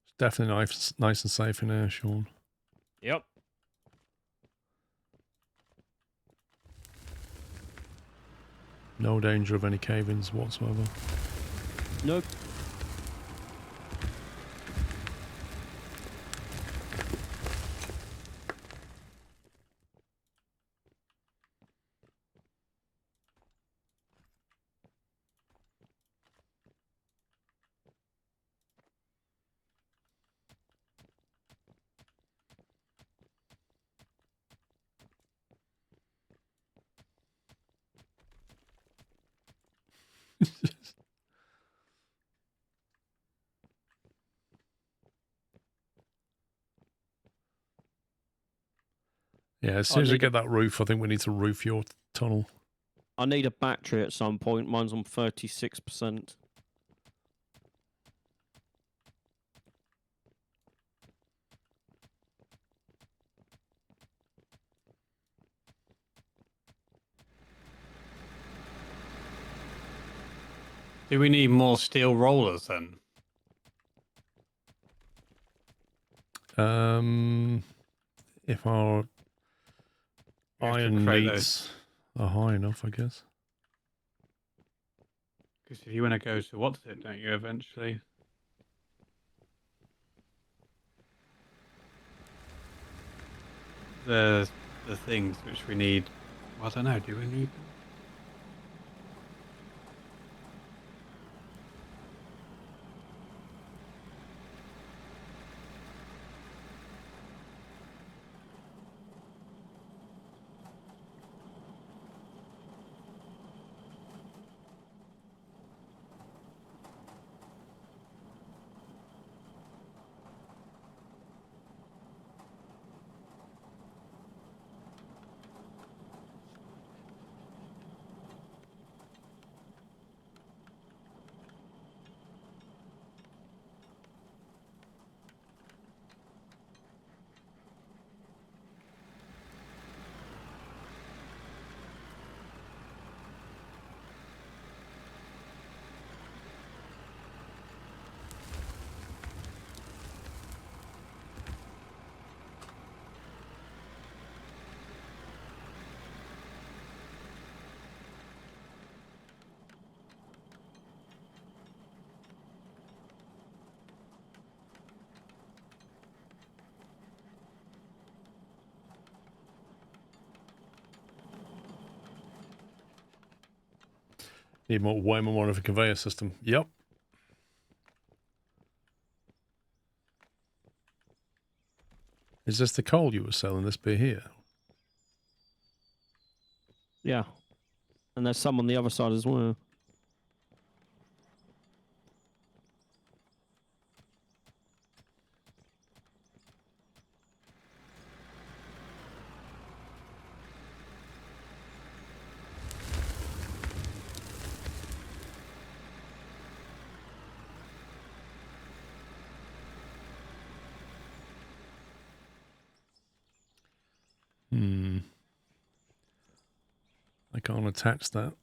It's definitely nice and safe in here, Sean. Yep. No danger of any cave-ins whatsoever. Nope. Yeah, as soon as I get that roof, I think we need to roof your tunnel. I need a battery at some point. Mine's on 36%. Do we need more steel rollers then? If our We have to iron create needs are high enough, I guess. Because if you want to go to what's it, don't you, eventually? The things which we need. Well, I don't know. Do we need them? Need more way more of a conveyor system. Yep. Is this the coal you were selling, this bit here? Yeah. And there's some on the other side as well. I can't attach that.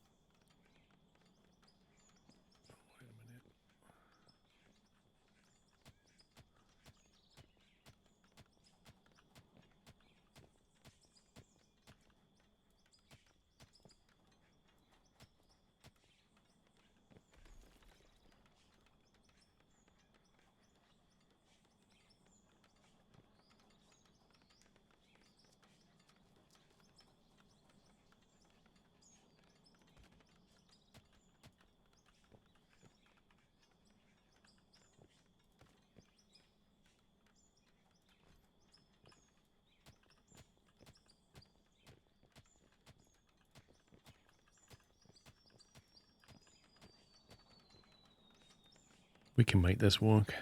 We can make this work.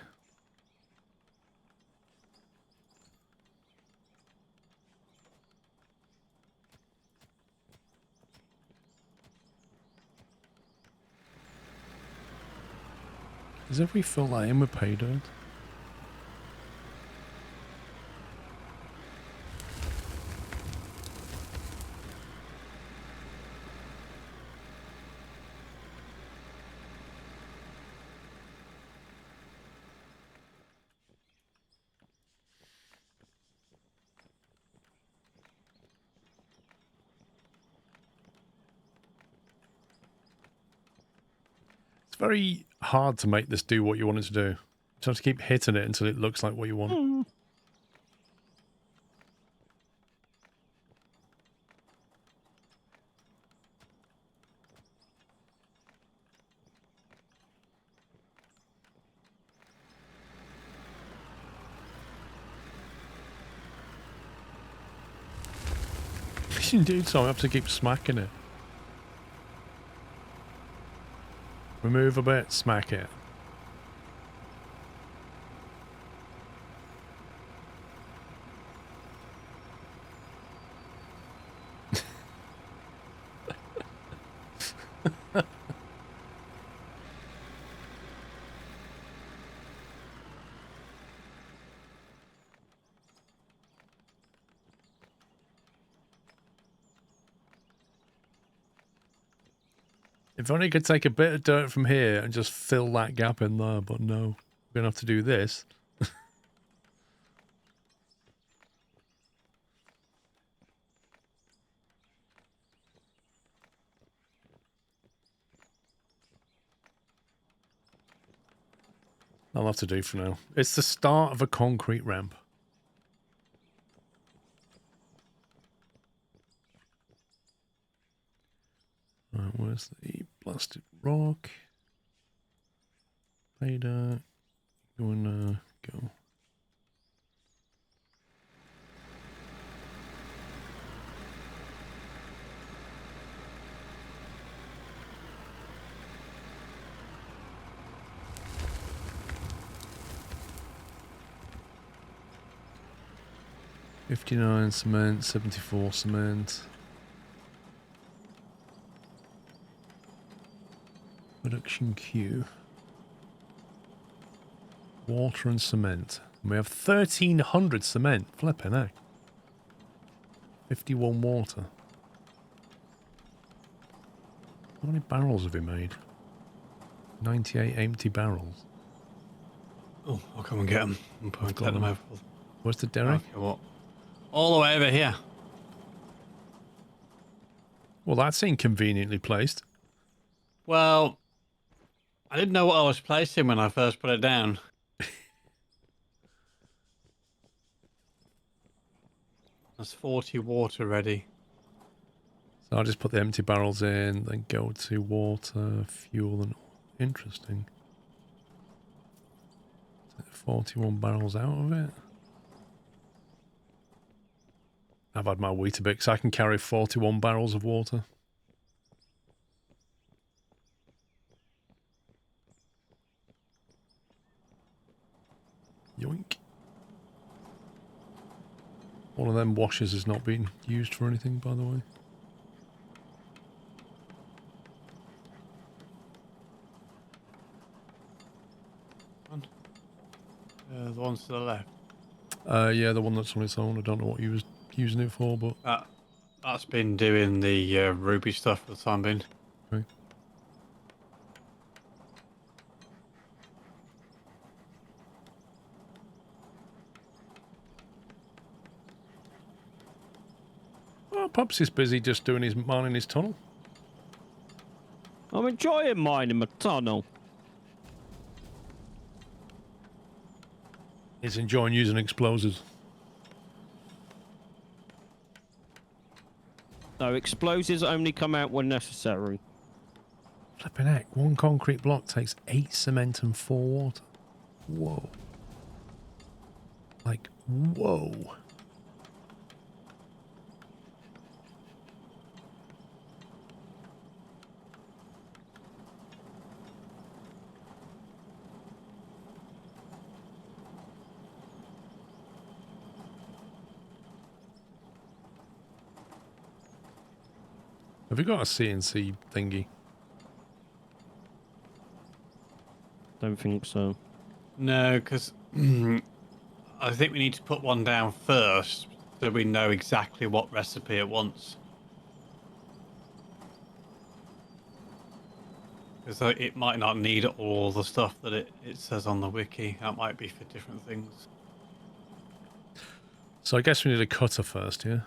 Does if we fill that in with pay dirt? It's very hard to make this do what you want it to do. You just have to keep hitting it until it looks like what you want. Indeed, so I have to keep smacking it. Remove a bit, smack it. If only I could take a bit of dirt from here and just fill that gap in there, but no. We're going to have to do this. I'll have to do for now. It's the start of a concrete ramp. Right, where's the blasted rock? Later. Gonna go. $59 cement, $74 cement. Production queue. Water and cement. We have 1,300 cement. Flipping heck. 51 water. How many barrels have we made? 98 empty barrels. Oh, I'll come and get them. And I've take got them them. over. Where's the derrick? Okay, what? All the way over here. Well, that's inconveniently placed. Well, I didn't know what I was placing when I first put it down. That's 40 water ready. So I'll just put the empty barrels in, then go to water, fuel, and interesting. Take 41 barrels out of it. I've had my Weetabix. I can carry 41 barrels of water. Yoink. One of them washers has not been used for anything, by the way. The ones to the left. Yeah, the one that's on its own. I don't know what he was using it for, but... That's been doing the ruby stuff for the time being. Okay. Oh, Pops is busy just doing his mining his tunnel. I'm enjoying mining my tunnel. He's enjoying using explosives. No, explosives only come out when necessary. Flipping heck, one concrete block takes 8 cement and 4 water. Whoa. Like, whoa. Have we got a CNC thingy? Don't think so. No, because I think we need to put one down first so we know exactly what recipe it wants. Because it might not need all the stuff that it says on the wiki. That might be for different things. So I guess we need a cutter first, yeah?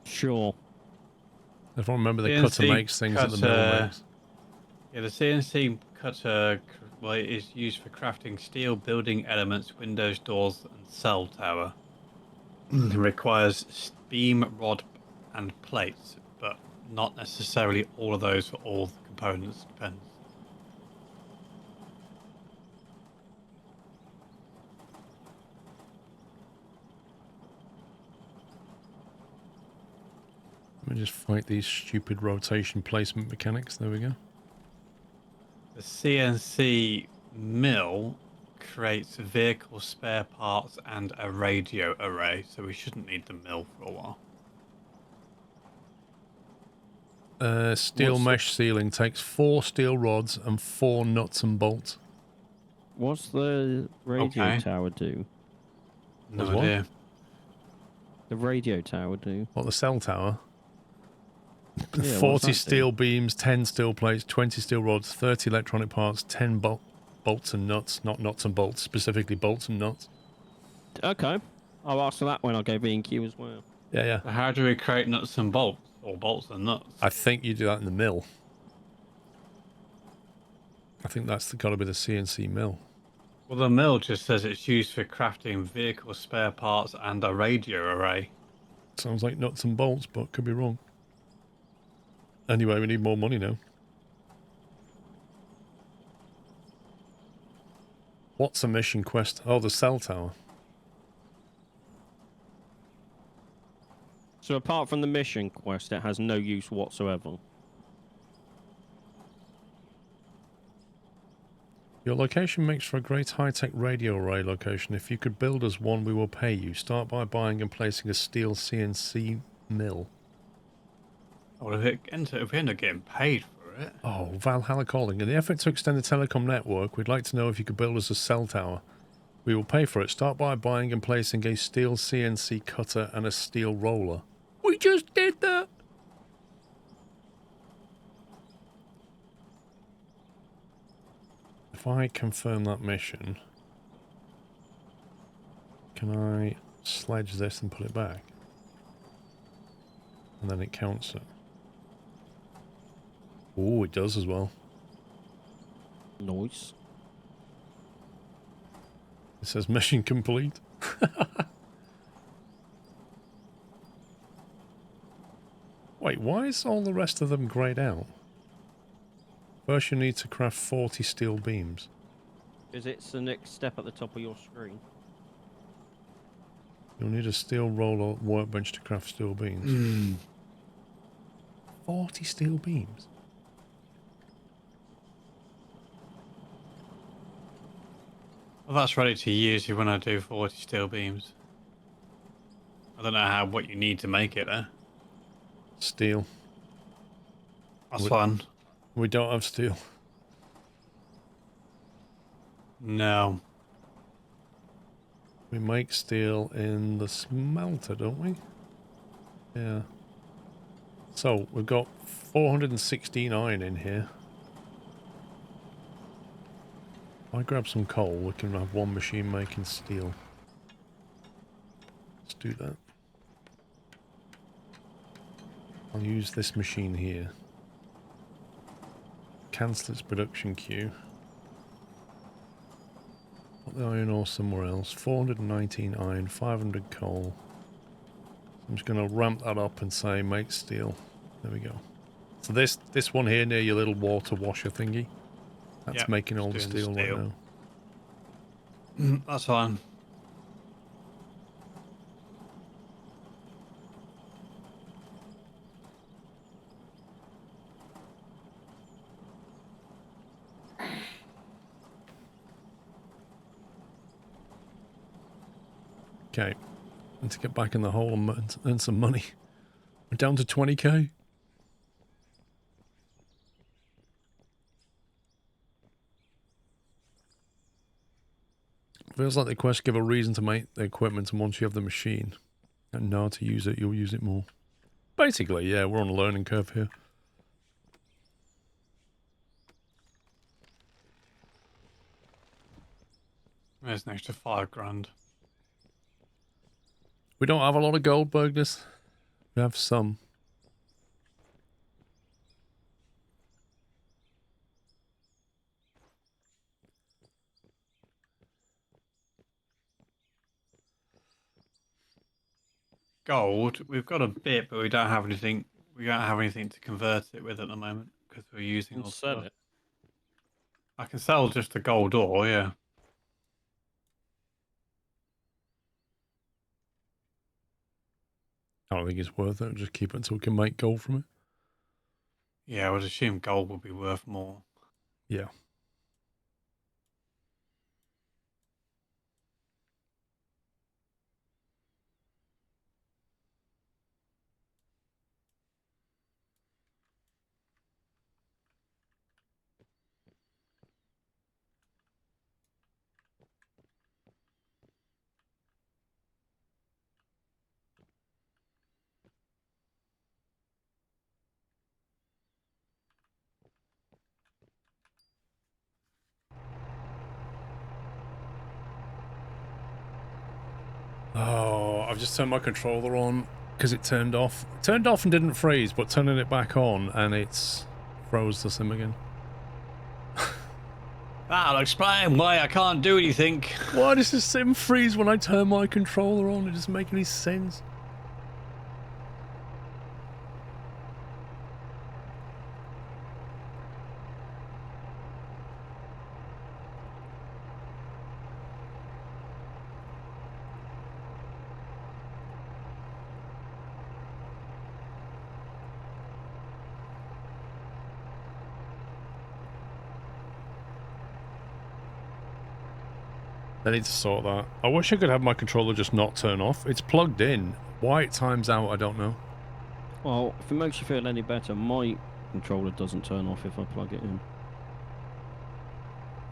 Sure. If I remember, the CNC cutter makes things that the mill cutter- makes. Yeah, the CNC cutter is used for crafting steel building elements, windows, doors, and cell tower. It requires beam, rod, and plates, but not necessarily all of those for all the components. Depends. Let me just fight these stupid rotation placement mechanics. There we go. The CNC mill creates vehicle spare parts and a radio array, so we shouldn't need the mill for a while. Steel What's mesh ceiling takes 4 steel rods and 4 nuts and bolts. What's the radio Okay. tower do? No What? idea. The radio tower do? What, the cell tower? Yeah, 40 what's that do? steel beams, 10 steel plates, 20 steel rods, 30 electronic parts, 10 bolts and nuts. Not nuts and bolts, specifically bolts and nuts. Okay. I'll ask for that when I go B&Q as well. Yeah, yeah. So how do we create nuts and bolts, or bolts and nuts? I think you do that in the mill. I think that's got to be the CNC mill. Well, the mill just says it's used for crafting vehicle spare parts and a radio array. Sounds like nuts and bolts, but could be wrong. Anyway, we need more money now. What's a mission quest? Oh, the cell tower. So apart from the mission quest, it has no use whatsoever. Your location makes for a great high-tech radio array location. If you could build us one, we will pay you. Start by buying and placing a steel CNC mill. Well, if we end up getting paid for it. Oh, Valhalla calling. In the effort to extend the telecom network, we'd like to know if you could build us a cell tower. We will pay for it. Start by buying and placing a steel CNC cutter and a steel roller. We just did that! If I confirm that mission, can I sledge this and put it back? And then it counts it. Oh, it does as well. Nice. It says mission complete. Wait, why is all the rest of them greyed out? First you need to craft 40 steel beams. Because it's the next step at the top of your screen. You'll need a steel roller workbench to craft steel beams. 40 steel beams? Well, that's ready to use when I do 40 steel beams. I don't know what you need to make it there. Steel. That's fun. We don't have steel. No. We make steel in the smelter, don't we? Yeah. So, we've got 416 iron in here. If I grab some coal, we can have one machine making steel. Let's do that. I'll use this machine here. Cancel its production queue. Put the iron ore somewhere else. 419 iron, 500 coal. I'm just going to ramp that up and say make steel. There we go. So this one here near your little water washer thingy, that's Yep, making all the just doing steel the right steel. now. That's fine. Okay. Need to get back in the hole and earn some money. We're down to 20k. Feels like the quests give a reason to make the equipment, and once you have the machine and know how to use it, you'll use it more. Basically, yeah, we're on a learning curve here. There's an extra 5 grand. We don't have a lot of gold, Burgess. We have some. Gold, we've got a bit, but we don't have anything. We don't have anything to convert it with at the moment because we're using We'll all sell stuff. it. I can sell just the gold ore, yeah. I don't think it's worth it. Just keep it until we can make gold from it. Yeah, I would assume gold would be worth more. Yeah. Oh, I've just turned my controller on because it turned off. It turned off and didn't freeze, but turning it back on and it's froze the sim again. That'll explain why I can't do anything. Why does the sim freeze when I turn my controller on? It doesn't make any sense. I need to sort that. I wish I could have my controller just not turn off. It's plugged in. Why it times out, I don't know. Well, if it makes you feel any better, my controller doesn't turn off if I plug it in.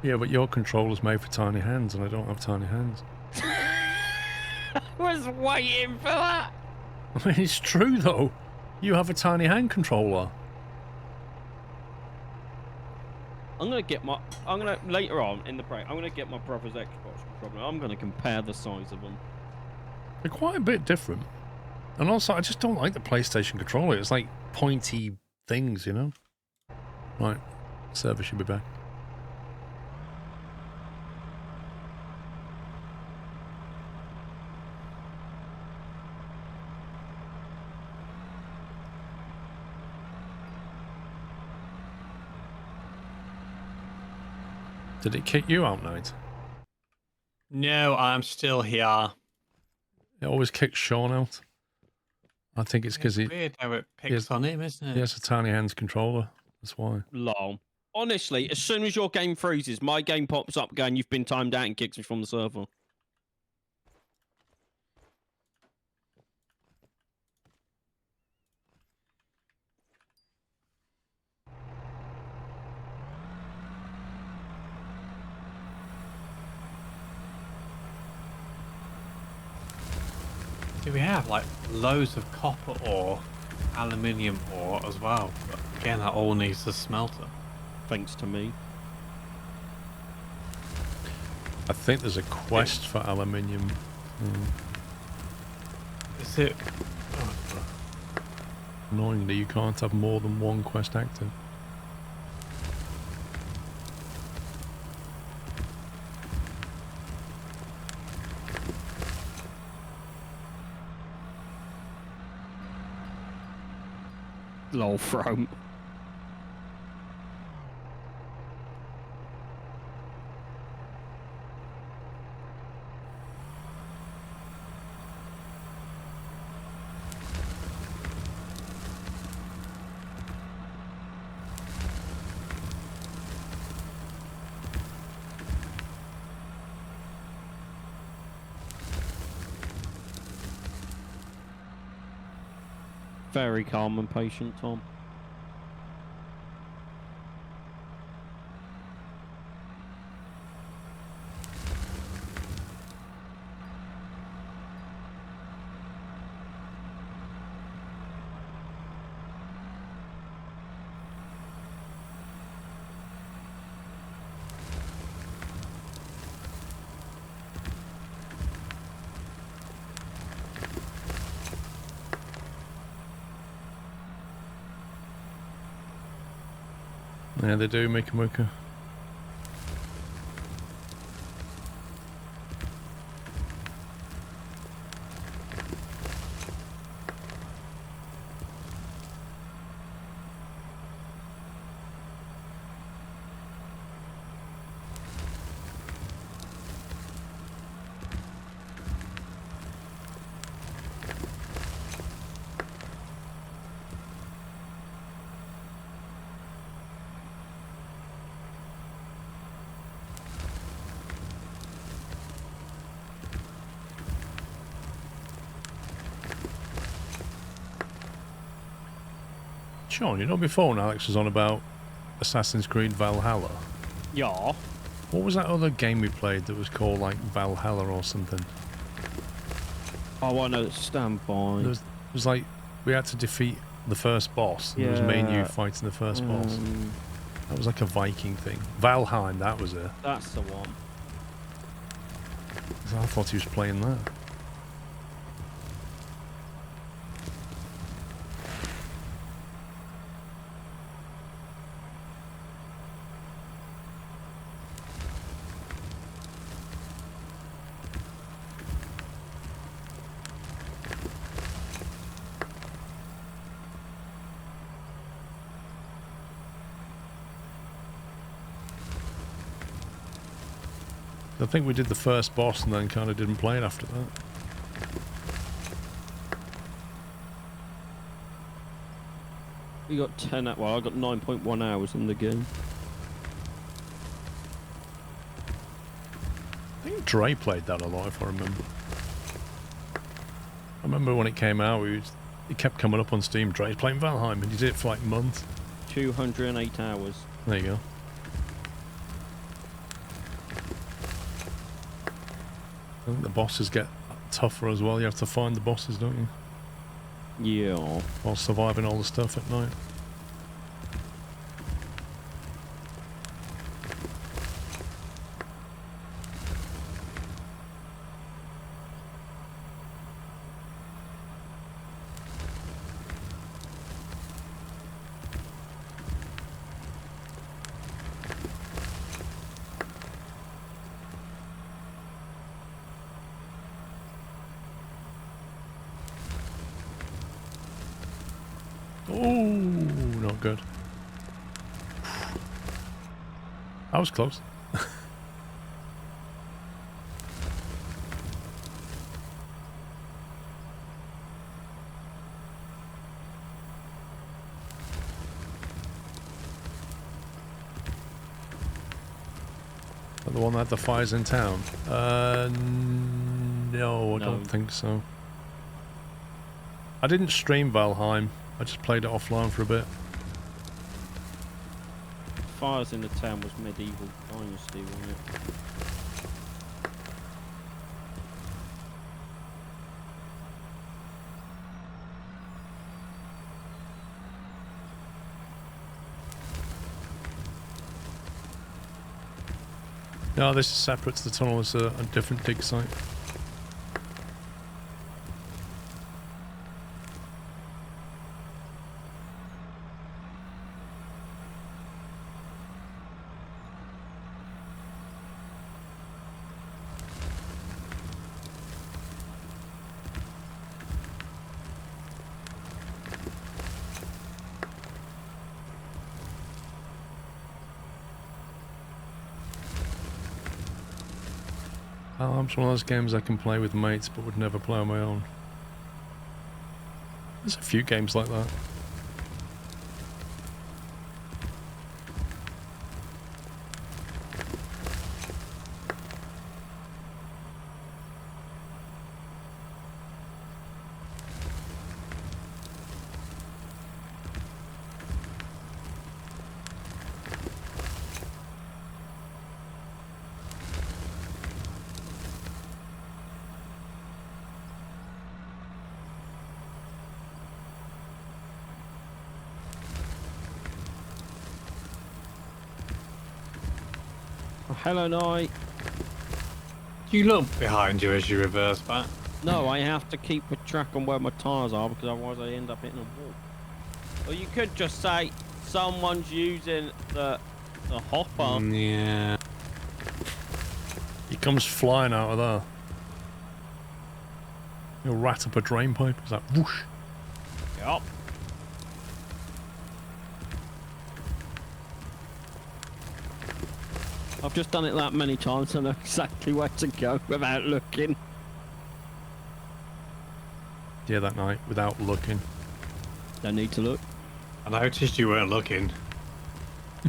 Yeah, but your controller's made for tiny hands, and I don't have tiny hands. I was waiting for that. I mean, it's true, though. You have a tiny hand controller. Later on in the break, I'm gonna get my brother's Xbox controller. I'm gonna compare the size of them. They're quite a bit different. And also, I just don't like the PlayStation controller. It's like pointy things, you know? Right. Server should be back. Did it kick you out, Knight? No, I'm still here. It always kicks Sean out. I think it's because he Weird how it picks has- on him, isn't it? has a tiny hands controller. That's why. Lol. Honestly, as soon as your game freezes, my game pops up going, "You've been timed out," and kicks me from the server. Do we have like loads of copper ore, aluminium ore as well? But again, that all needs a smelter. Thanks to me. I think there's a quest for aluminium. Is it? Annoyingly, you can't have more than one quest active. Lol, from. Very calm and patient, Tom. Yeah, they do make them worker. Sean, you know before Alex was on about Assassin's Creed Valhalla? Yeah. What was that other game we played that was called like Valhalla or something? Oh, I know. Stand by. It was like we had to defeat the first boss. And It was me and you fighting the first boss. That was like a Viking thing. Valheim, that was it. That's the one. I thought he was playing that. I think we did the first boss and then kind of didn't play it after that. We got 10. Well, I got 9.1 hours in the game. I think Dre played that a lot, if I remember. I remember when it came out, it kept coming up on Steam. Dre's playing Valheim, and he did it for like months. 208 hours. There you go. I think the bosses get tougher as well. You have to find the bosses, don't you? Yeah. While surviving all the stuff at night. Oh, not good. I was close. But the one that had the fires in town? No, I don't think so. I didn't stream Valheim. I just played it offline for a bit. Fires in the town was medieval dynasty, wasn't it? No, this is separate to the tunnel. It's a different dig site. It's one of those games I can play with mates but would never play on my own. There's a few games like that. Hello, Night. Do you look behind you as you reverse back? No, I have to keep a track on where my tyres are because otherwise I end up hitting a wall. Or you could just say, Someone's using the hopper. Yeah. He comes flying out of there. He'll rat up a drain pipe. It's like whoosh. Yup. I've just done it that many times, I know exactly where to go without looking. Yeah, that night without looking. Don't need to look. I noticed you weren't looking.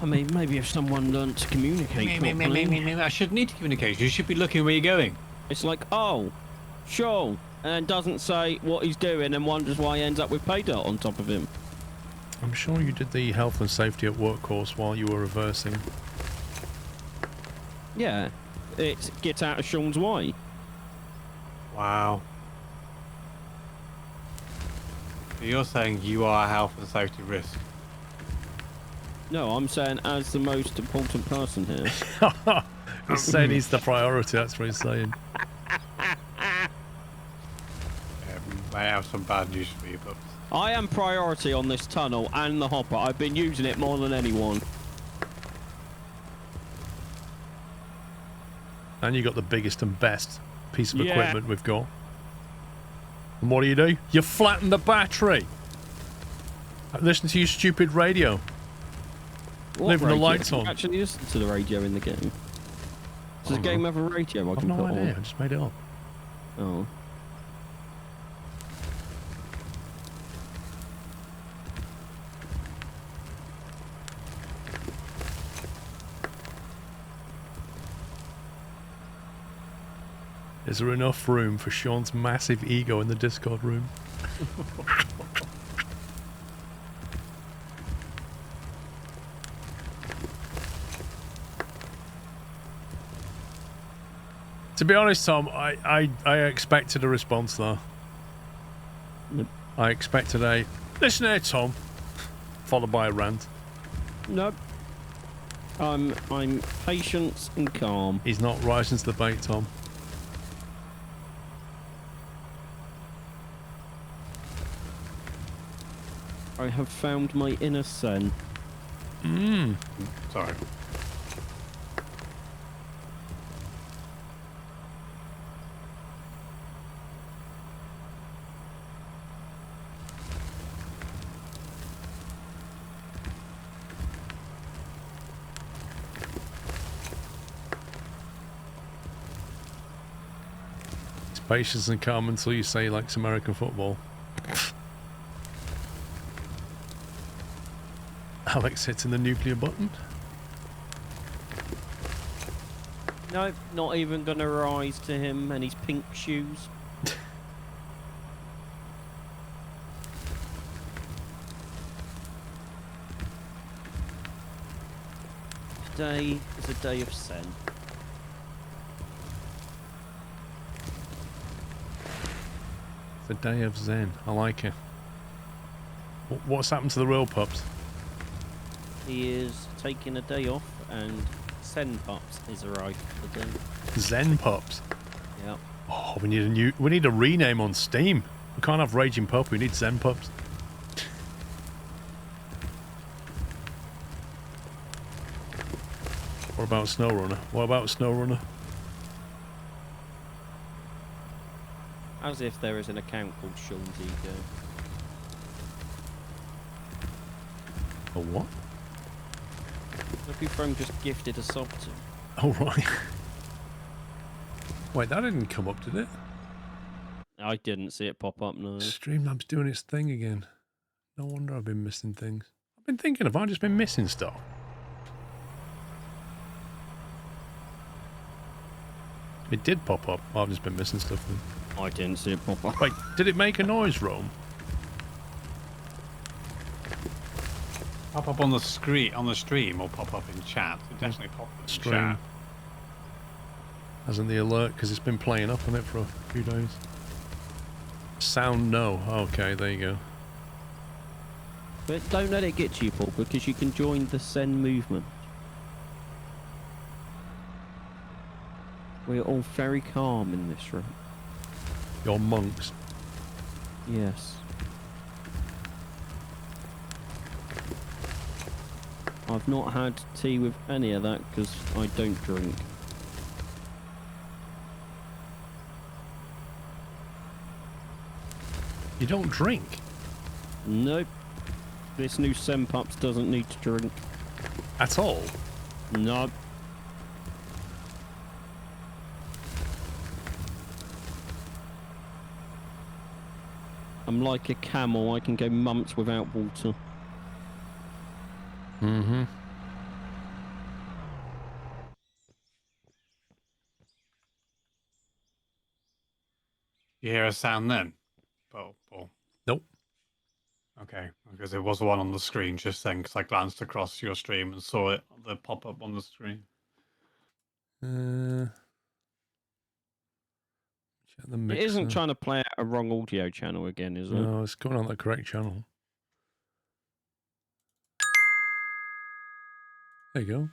I mean, maybe if someone learnt to communicate properly. I should need to communicate. You should be looking where you're going. It's like, oh, sure, and doesn't say what he's doing and wonders why he ends up with pay dirt on top of him. I'm sure you did the health and safety at work course while you were reversing. Yeah, it gets out of Sean's way. Wow. So you're saying you are a health and safety risk? No, I'm saying as the most important person here. He's saying he's the priority, that's what he's saying. I have some bad news for you, but I am priority on this tunnel and the hopper. I've been using it more than anyone. And you got the biggest and best piece of Yeah. equipment we've got. And what do? You flatten the battery. Listen to your stupid radio. What Leaving the radio? lights on. You actually listen to the radio in the game. Does the game have a radio I I've can no put idea. I on? just made it up. Oh. Is there enough room for Sean's massive ego in the Discord room? To be honest, Tom, I expected a response there. Yep. I expected a listen here, Tom, followed by a rant. Nope. I'm patient and calm. He's not rising to the bait, Tom. I have found my inner Sen. sorry. It's patience and calm until you say he likes American football. Alex hitting the nuclear button. Nope, not even gonna rise to him and his pink shoes. Today is a day of Sen. The day of Zen. I like it. What's happened to the real pups? He is taking a day off and Sen Pups is arrived for the day. Zen pups. Yep. Oh, we need a rename on Steam. We can't have Raging Pup. We need Zen pups. What about SnowRunner? What about SnowRunner? As if there is an account called Sean's Ego. A what? Look who From just gifted a sub to. Oh, right. Wait, that didn't come up, did it? I didn't see it pop up, no. Streamlabs doing its thing again. No wonder I've been missing things. I've been thinking, have I just been missing stuff? It did pop up. I've just been missing stuff then. I didn't see it pop up. Wait, did it make a noise, Rome? Pop up on the screen on the stream or pop up in chat. It definitely pop up in Stream. chat. Hasn't the alert, because it's been playing up on it for a few days. Sound no. Okay, there you go. But don't let it get to you, Paul, because you can join the Sen movement. We're all very calm in this room. You're monks. Yes. I've not had tea with any of that because I don't drink. You don't drink? Nope. This new Sempups doesn't need to drink. At all? Nope. I'm like a camel. I can go months without water. Mm-hmm. You hear a sound then? Paul. Nope. Okay, because there was one on the screen just then, because I glanced across your stream and saw it, the pop-up on the screen. Check the mixer. It isn't trying to play out a wrong audio channel again, is it? No, it's going on the correct channel. There you go.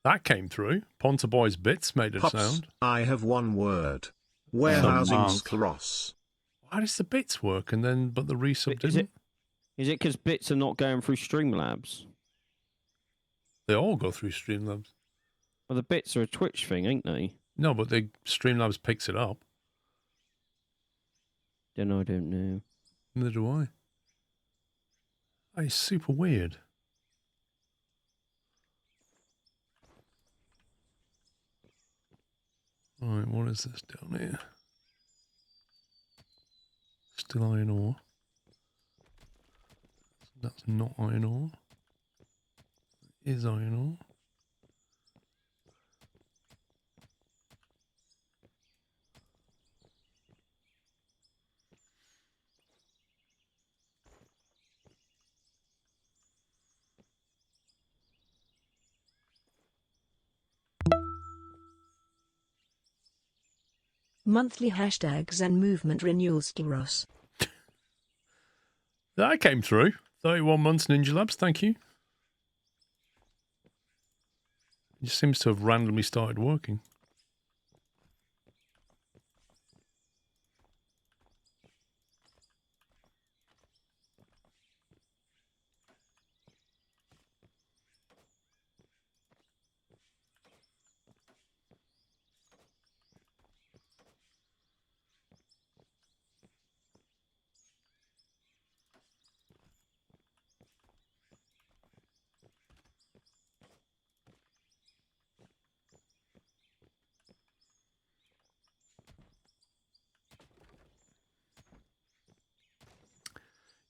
That came through. Ponta Boy's bits made a Pops, sound. I have one word. Warehousing Skross. Why does the bits work and then but the resub didn't? Is it because bits are not going through Streamlabs? They all go through Streamlabs. Well, the bits are a Twitch thing, ain't they? No, but Streamlabs picks it up. Then I don't know. Neither do I. That is super weird. Right, what is this down here? Still iron ore. That's not iron ore. It is iron ore. Monthly hashtags and movement renewals Skiros. That came through. 31 months Ninja Labs, thank you. It just seems to have randomly started working.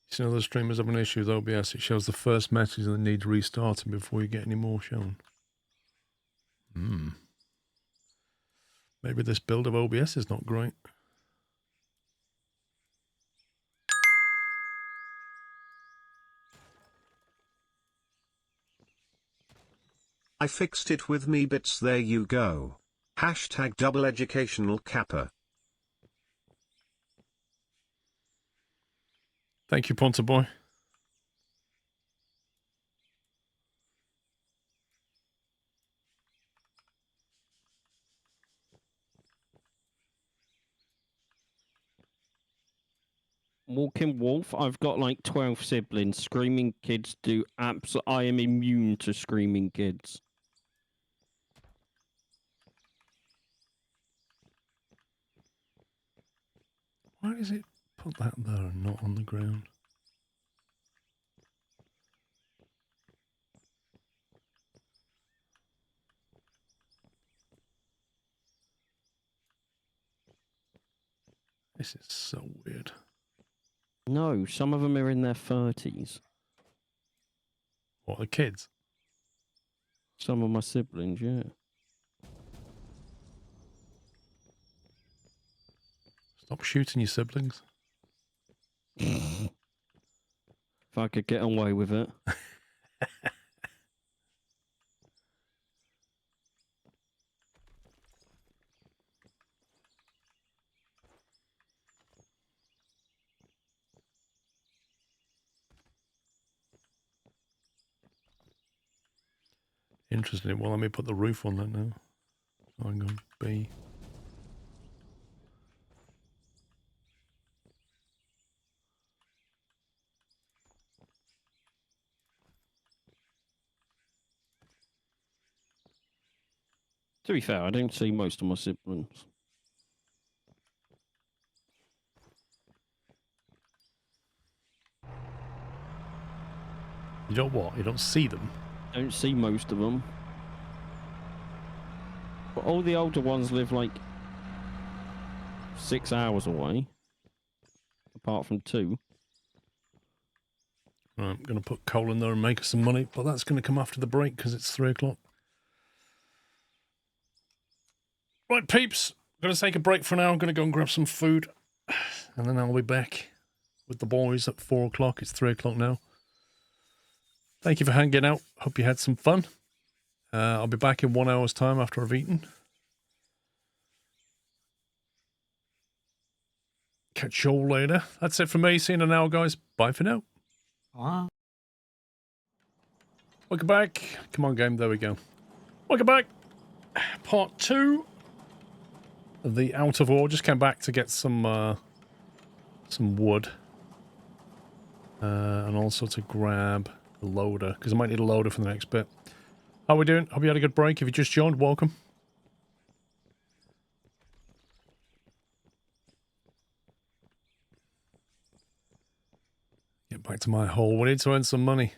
You see, other streamers have an issue with OBS. It shows the first message that needs restarting before you get any more shown. Maybe this build of OBS is not great. I fixed it with me bits, there you go. Hashtag double educational kappa. Thank you, Ponta Boy. Walking Wolf, I've got like 12 siblings. Screaming kids do I am immune to screaming kids. Why does it put that there and not on the ground? This is so weird. No, some of them are in their 30s. What, the kids? Some of my siblings, yeah. Stop shooting your siblings. If I could get away with it. Interesting. Well, let me put the roof on that now. So I'm going B. To be fair, I don't see most of my siblings. You don't what? You don't see them? Don't see most of them. But all the older ones live like 6 hours away. Apart from 2. Right, I'm going to put coal in there and make us some money, but that's going to come after the break because it's 3 o'clock. Right, peeps. I'm going to take a break for now. I'm going to go and grab some food. And then I'll be back with the boys at 4 o'clock. It's 3 o'clock now. Thank you for hanging out. Hope you had some fun. I'll be back in 1 hour's time after I've eaten. Catch you all later. That's it from me. See you in an hour, guys. Bye for now. Ah. Welcome back. Come on, game. There we go. Welcome back. Part 2 of the Out of Ore. Just came back to get some wood. And also to grab a loader, because I might need a loader for the next bit. How are we doing? Hope you had a good break. If you just joined, welcome. Get back to my hole. We need to earn some money.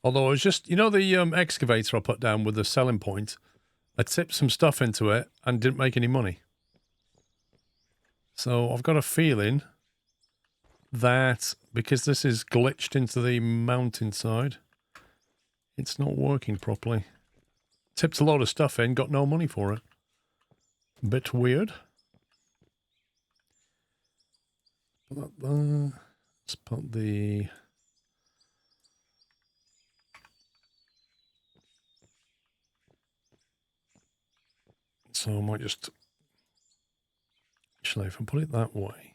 Although I was just, you know, the excavator I put down with the selling point, I tipped some stuff into it and didn't make any money. So I've got a feeling that because this is glitched into the mountainside, it's not working properly. Tipped a load of stuff in, got no money for it. A bit weird. Put that there. Let's put the... So I might just... Actually, if I put it that way...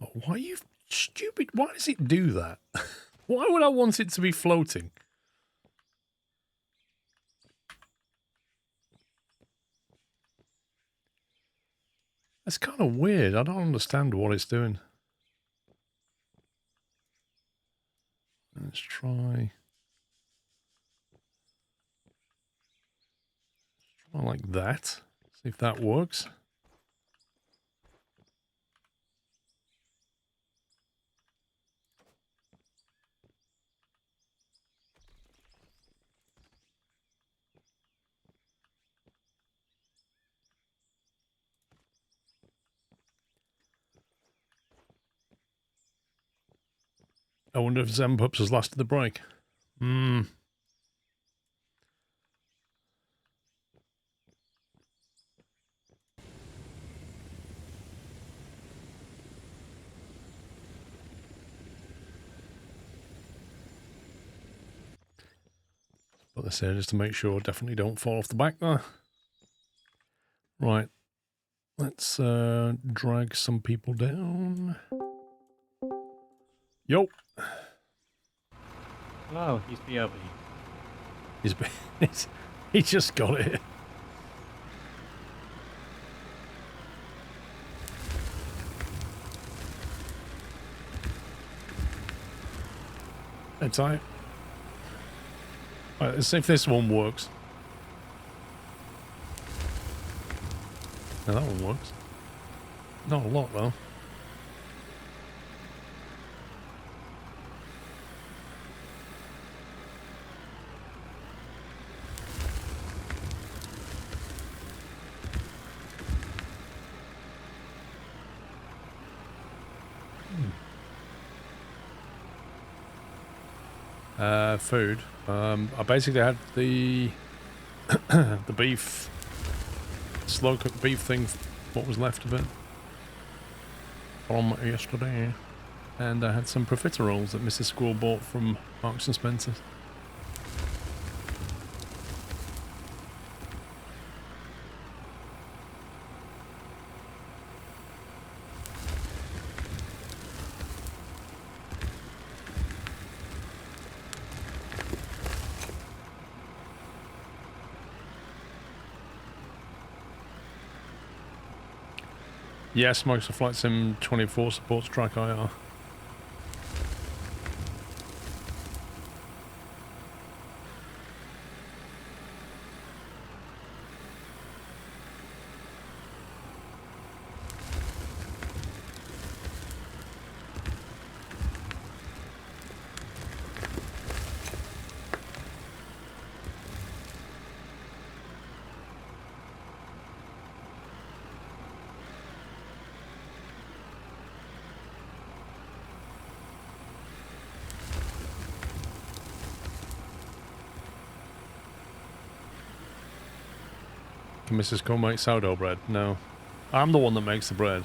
Oh, why are you stupid? Why does it do that? Why would I want it to be floating? That's kind of weird. I don't understand what it's doing. Let's try like that. See if that works. I wonder if Zempups has lasted the break. Put this here just to make sure definitely don't fall off the back there. Right. Let's drag some people down. Yo. Oh, he's BLB. He just got it. That's right. Alright, let's see if this one works. Now that one works. Not a lot though. Food. I basically had the the beef, slow cooked beef thing, what was left of it from yesterday, and I had some profiteroles that Mrs. Squirrel bought from Marks and Spencer's. Yes, Microsoft Flight Sim 24 supports track IR. Can Mrs. Cole make sourdough bread? No. I'm the one that makes the bread.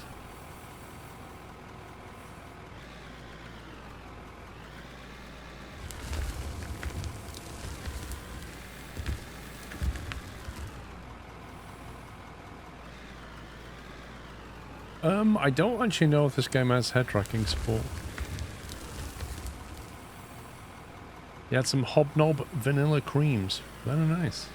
I don't actually know if this game has head tracking support. You had some hobnob vanilla creams. Very nice.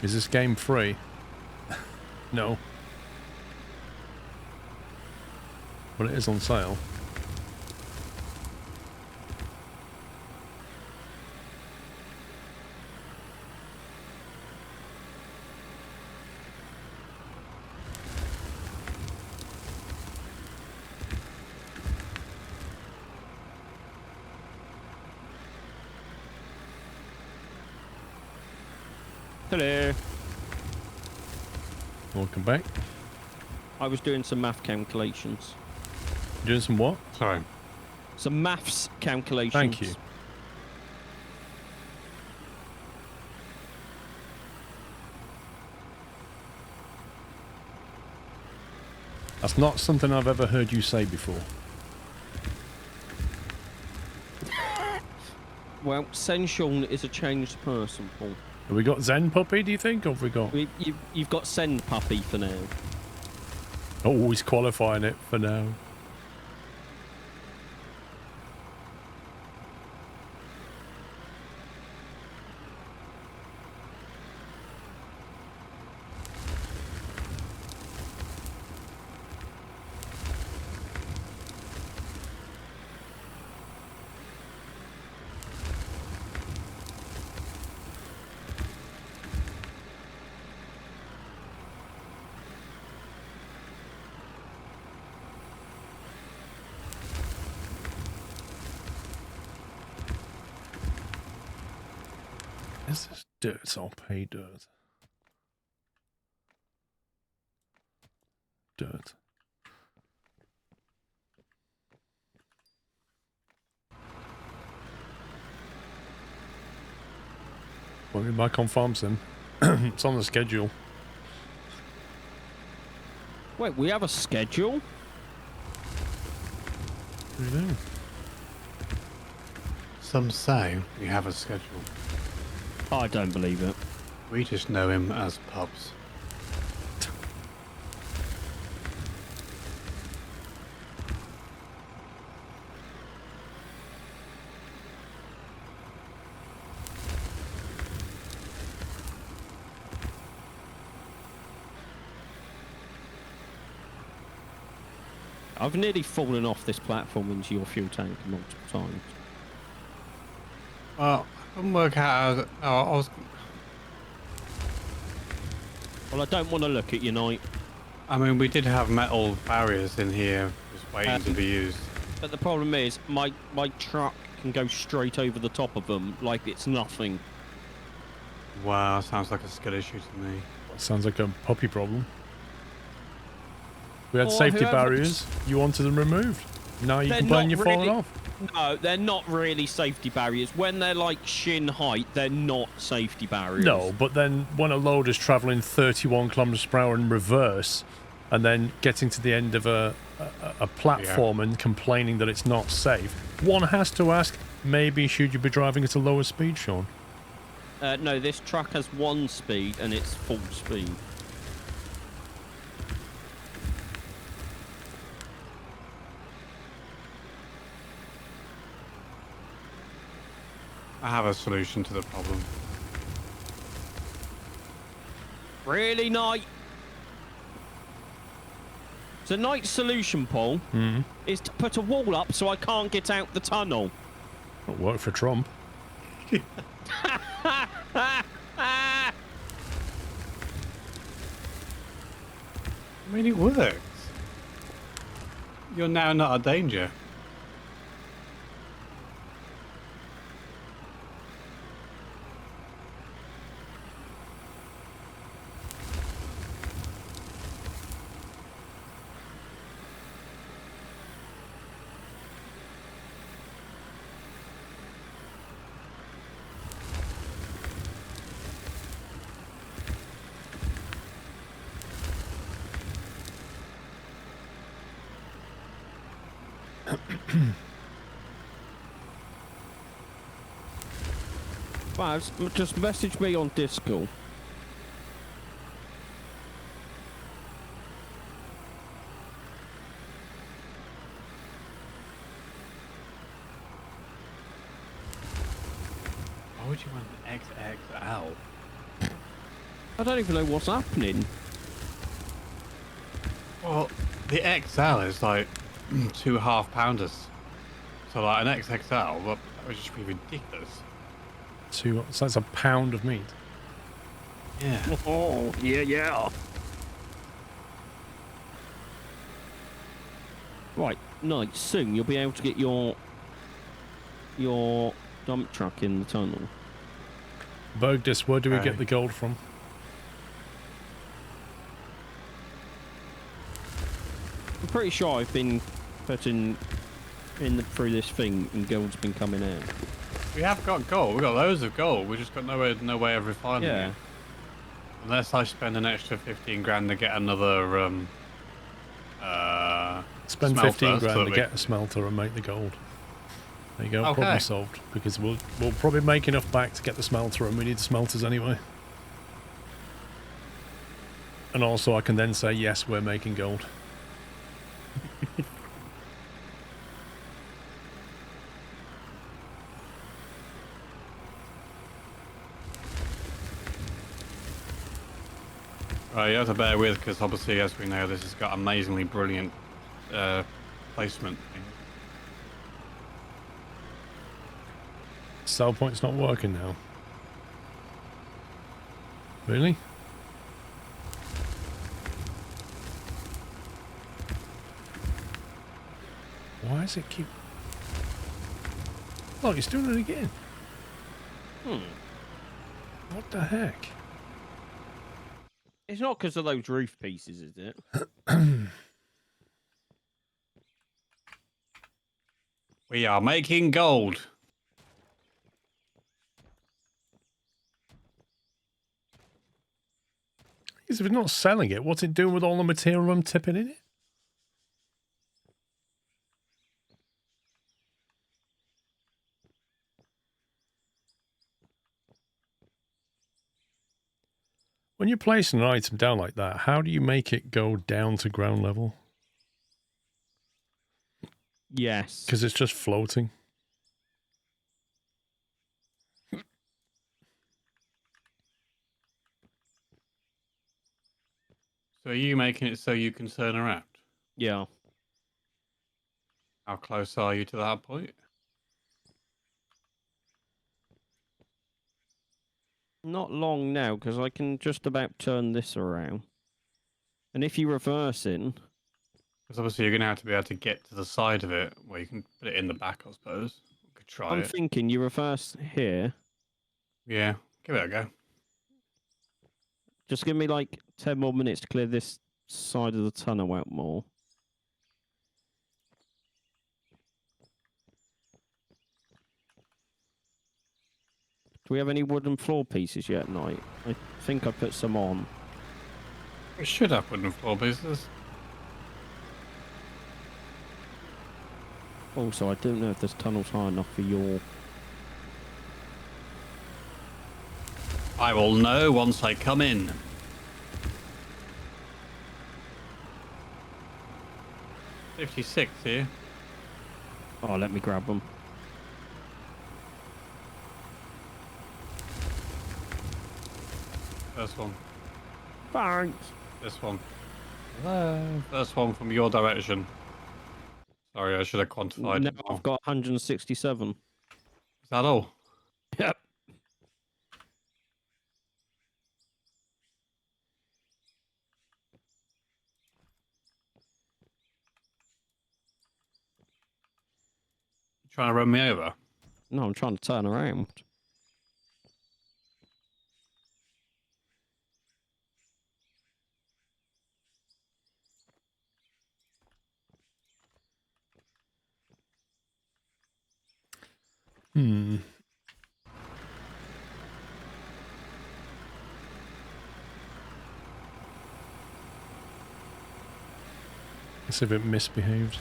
Is this game free? No. But it is on sale. Hello. Welcome back. I was doing some math calculations. Doing some what? Sorry. Some maths calculations. Thank you. That's not something I've ever heard you say before. Well, Senshon is a changed person, Paul. Have we got Zen Puppy, do you think? Or have we got... You've got Send Puppy for now. Oh, he's qualifying it for now. Is this dirt? I'll pay dirt. Dirt. We'll be back on farms then. It's on the schedule. Wait, we have a schedule? We do. Some say we have a schedule. I don't believe it. We just know him as Pubs. I've nearly fallen off this platform into your fuel tank multiple times. Well, I couldn't work out how I was... Well, I don't want to look at you, Knight. I mean, we did have metal barriers in here just waiting to be used. But the problem is, my truck can go straight over the top of them like it's nothing. Wow, sounds like a skill issue to me. Sounds like a puppy problem. We had Or safety whoever- barriers. You wanted them removed. Now you They're complain not you're falling really- off. No, they're not really safety barriers. When they're like shin height, they're not safety barriers. No, but then when a loader's travelling 31 kilometers per hour in reverse and then getting to the end of a platform and complaining that it's not safe, one has to ask, maybe should you be driving at a lower speed, Sean? No, this truck has 1 speed and it's full speed. I have a solution to the problem. Really, Knight? The Knight's solution, Paul, is to put a wall up so I can't get out the tunnel. It'll work for Trump. I mean, it works. You're now not a danger. Well, just message me on Discord. Why would you want an XXL? I don't even know what's happening. Well, the XL is like 2 half-pounders. So like an XXL, well, that would just be ridiculous. So that's a pound of meat. Yeah. Oh, yeah. Right, nice. Soon you'll be able to get your dump truck in the tunnel. Bogdis, where do we Okay. get the gold from? I'm pretty sure I've been putting through this thing and gold's been coming out. We have got gold. We've got loads of gold. We just got no way of refining Yeah. it. Unless I spend an extra 15 grand to get another Spend smelter, 15 so grand that to we- get a smelter and make the gold. There you go, Okay. problem solved. Because we'll probably make enough back to get the smelter, and we need the smelters anyway. And also I can then say, yes, we're making gold. Right, you have to bear with because obviously, as we know, this has got amazingly brilliant placement. Sell point's not working now. Really? Why does it keep... Oh, he's doing it again. What the heck? It's not because of those roof pieces, is it? We are making gold. Because if it's not selling it, what's it doing with all the material I'm tipping in it? When you're placing an item down like that, how do you make it go down to ground level? Yes. Because it's just floating. So are you making it so you can turn around? Yeah. How close are you to that point? Not long now, because I can just about turn this around. And if you reverse in, Because obviously you're going to have to be able to get to the side of it where you can put it in the back, I suppose. We could try I'm it. thinking you reverse here. Yeah, give it a go. Just give me like 10 more minutes to clear this side of the tunnel out more. Do we have any wooden floor pieces yet, Knight? I think I put some on. We should have wooden floor pieces. Also, I don't know if this tunnel's high enough for your... I will know once I come in. $56 here. Oh, let me grab them. First one. Thanks. This one. Hello. First one from your direction. Sorry, I should have quantified Now it more. I've got 167. Is that all? Yep. Trying to run me over? No, I'm trying to turn around. Let's see if it misbehaved.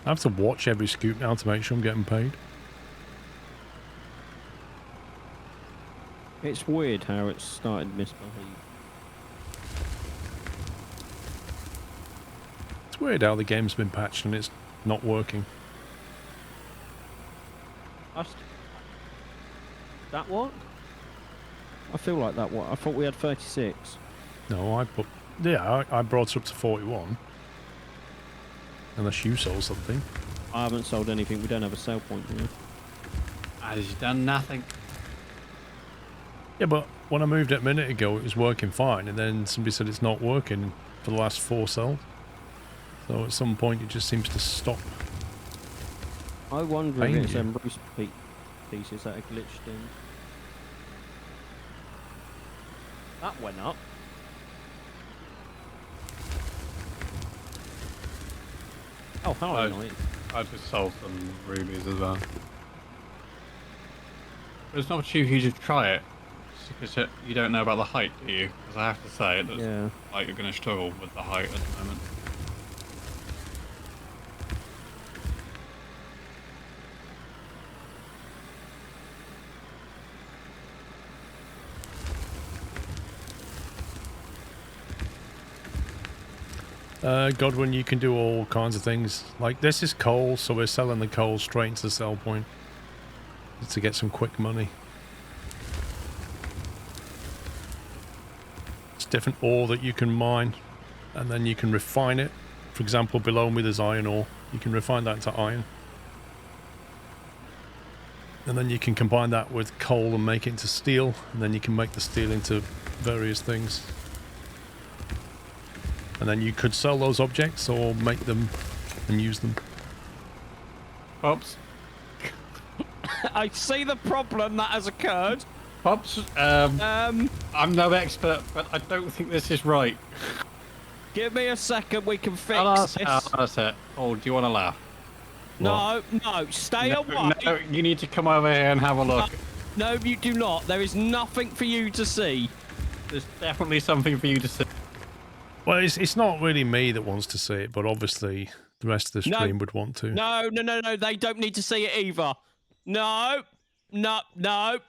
I have to watch every scoop now to make sure I'm getting paid. It's weird how it's started misbehaving. It's weird how the game's been patched and it's not working. That what? I feel like that what? I thought we had 36. No, I brought it up to 41. Unless you sold something. I haven't sold anything. We don't have a sale point here. Has done nothing. Yeah, but when I moved it a minute ago, it was working fine, and then somebody said it's not working for the last 4 cells. So at some point, it just seems to stop. I wonder Paying if it's you. them roost pieces that are glitched in. That went up. Oh, hello, mate. I just sold some rubies as well. There's an opportunity for you to try it. Because you don't know about the height, do you? Because I have to say, it looks like you're going to struggle with the height at the moment. Godwin, you can do all kinds of things. Like, this is coal, so we're selling the coal straight into the sell point to get some quick money. It's different ore that you can mine, and then you can refine it. For example, below me there's iron ore. You can refine that into iron. And then you can combine that with coal and make it into steel, and then you can make the steel into various things. And then you could sell those objects or make them and use them. Pops. I see the problem that has occurred. Pops, I'm no expert, but I don't think this is right. Give me a second, we can fix this. That's it. Oh, do you want to laugh? No, stay away. No, you need to come over here and have a look. No, you do not. There is nothing for you to see. There's definitely something for you to see. Well, it's not really me that wants to see it, but obviously the rest of the stream would want to. No, they don't need to see it either. No. Of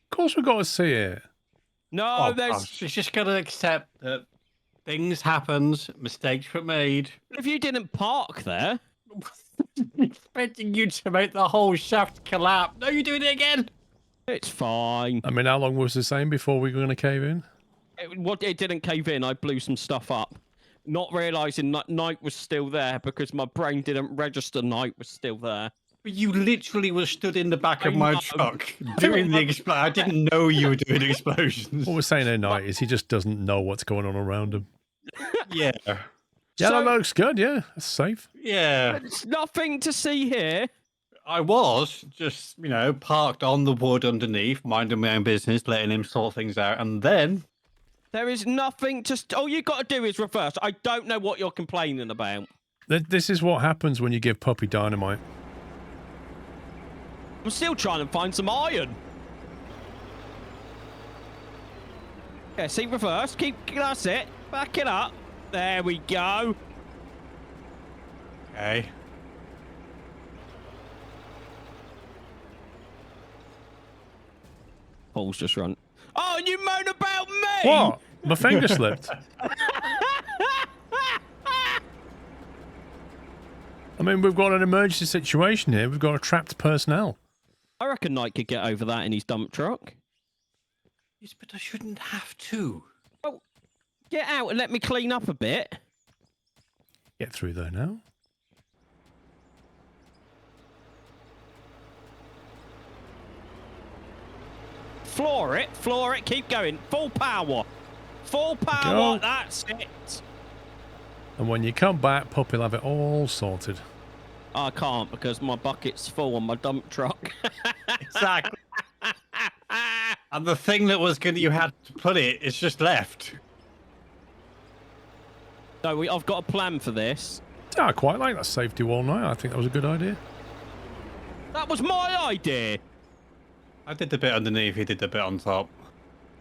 course we've got to see it. No, She's just got to accept that things happen, mistakes were made. If you didn't park there... Expecting you to make the whole shaft collapse. No, you're doing it again. It's fine. I mean, how long was the same before we were going to cave in? It didn't cave in. I blew some stuff up. Not realising that night was still there because my brain didn't register night was still there. But you literally were stood in the back of my truck doing the explosion. I didn't know you were doing explosions. What we're saying at night is he just doesn't know what's going on around him. Yeah. Yeah, that looks good. Yeah, that's safe. Yeah. There's nothing to see here. I was just, parked on the wood underneath, minding my own business, letting him sort things out, and then... There is nothing to... All you got to do is reverse. I don't know what you're complaining about. This is what happens when you give Puppy dynamite. I'm still trying to find some iron. Yeah, see, reverse. That's it. Back it up. There we go. Okay. Paul's just run. Oh, and you moan about me! What? My finger slipped. I mean, we've got an emergency situation here. We've got a trapped personnel. I reckon Knight could get over that in his dump truck. Yes, but I shouldn't have to. Oh, get out and let me clean up a bit. Get through there now. Floor it, keep going. Full power. Full power, that's it. And when you come back, Puppy will have it all sorted. I can't because my bucket's full on my dump truck. Exactly. And the thing that was good that you had to put it is just left. So I've got a plan for this. Yeah, I quite like that safety wall night. I think that was a good idea. That was my idea. I did the bit underneath, he did the bit on top.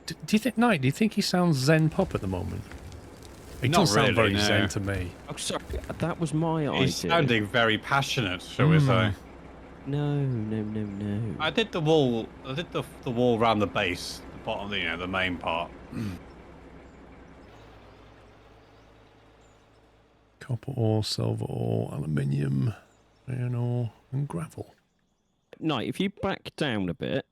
Do you think, Knight, do you think he sounds Zen Pop at the moment? It Not doesn't sound very really, no. zen to me. Oh, sorry, that was my idea. He's sounding very passionate, shall we say. No. I did the wall. I did the wall around the base, the bottom, the main part. Copper ore, silver ore, aluminium, iron ore, and gravel. No, if you back down a bit.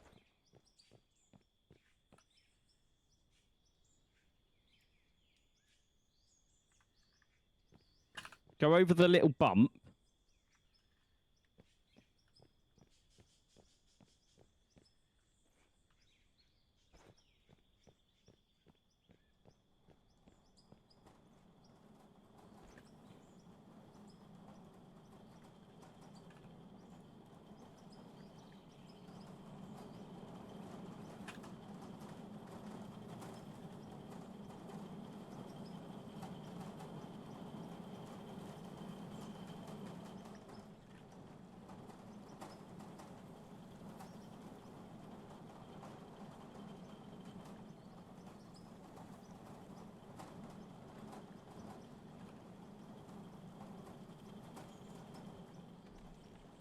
Go over the little bump.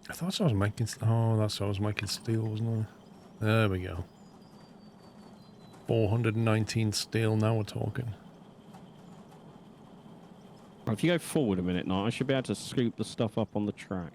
I thought I was making... Oh, that's what I was making steel, wasn't I? There we go. 419 steel, now we're talking. If you go forward a minute now, I should be able to scoop the stuff up on the track.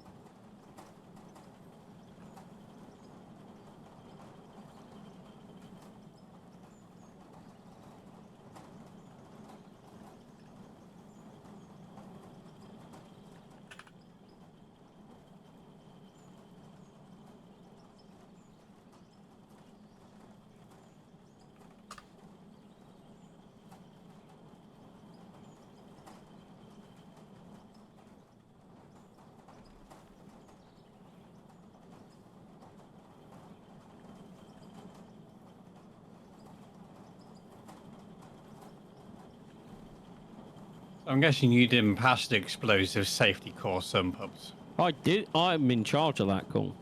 I'm guessing you didn't pass the explosive safety course, some pubs. I did. I'm in charge of that course.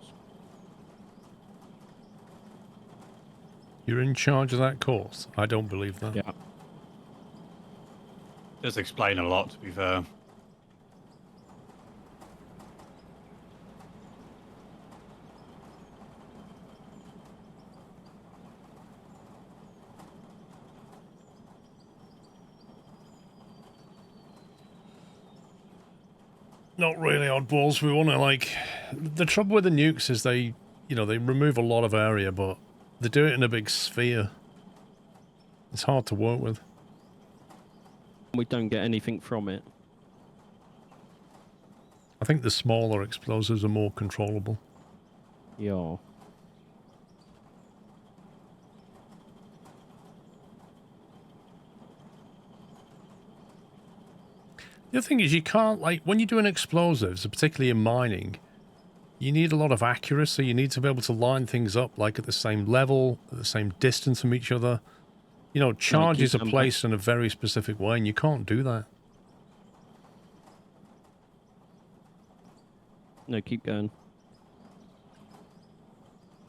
You're in charge of that course? I don't believe that. Yeah. Does explain a lot, to be fair. Not really oddballs. We want to, like... The trouble with the nukes is they, they remove a lot of area, but they do it in a big sphere. It's hard to work with. We don't get anything from it. I think the smaller explosives are more controllable. Yeah. The other thing is you can't, like, when you're doing explosives, particularly in mining, you need a lot of accuracy. You need to be able to line things up, like, at the same level, at the same distance from each other. Charges are placed in a very specific way, and you can't do that. No, keep going.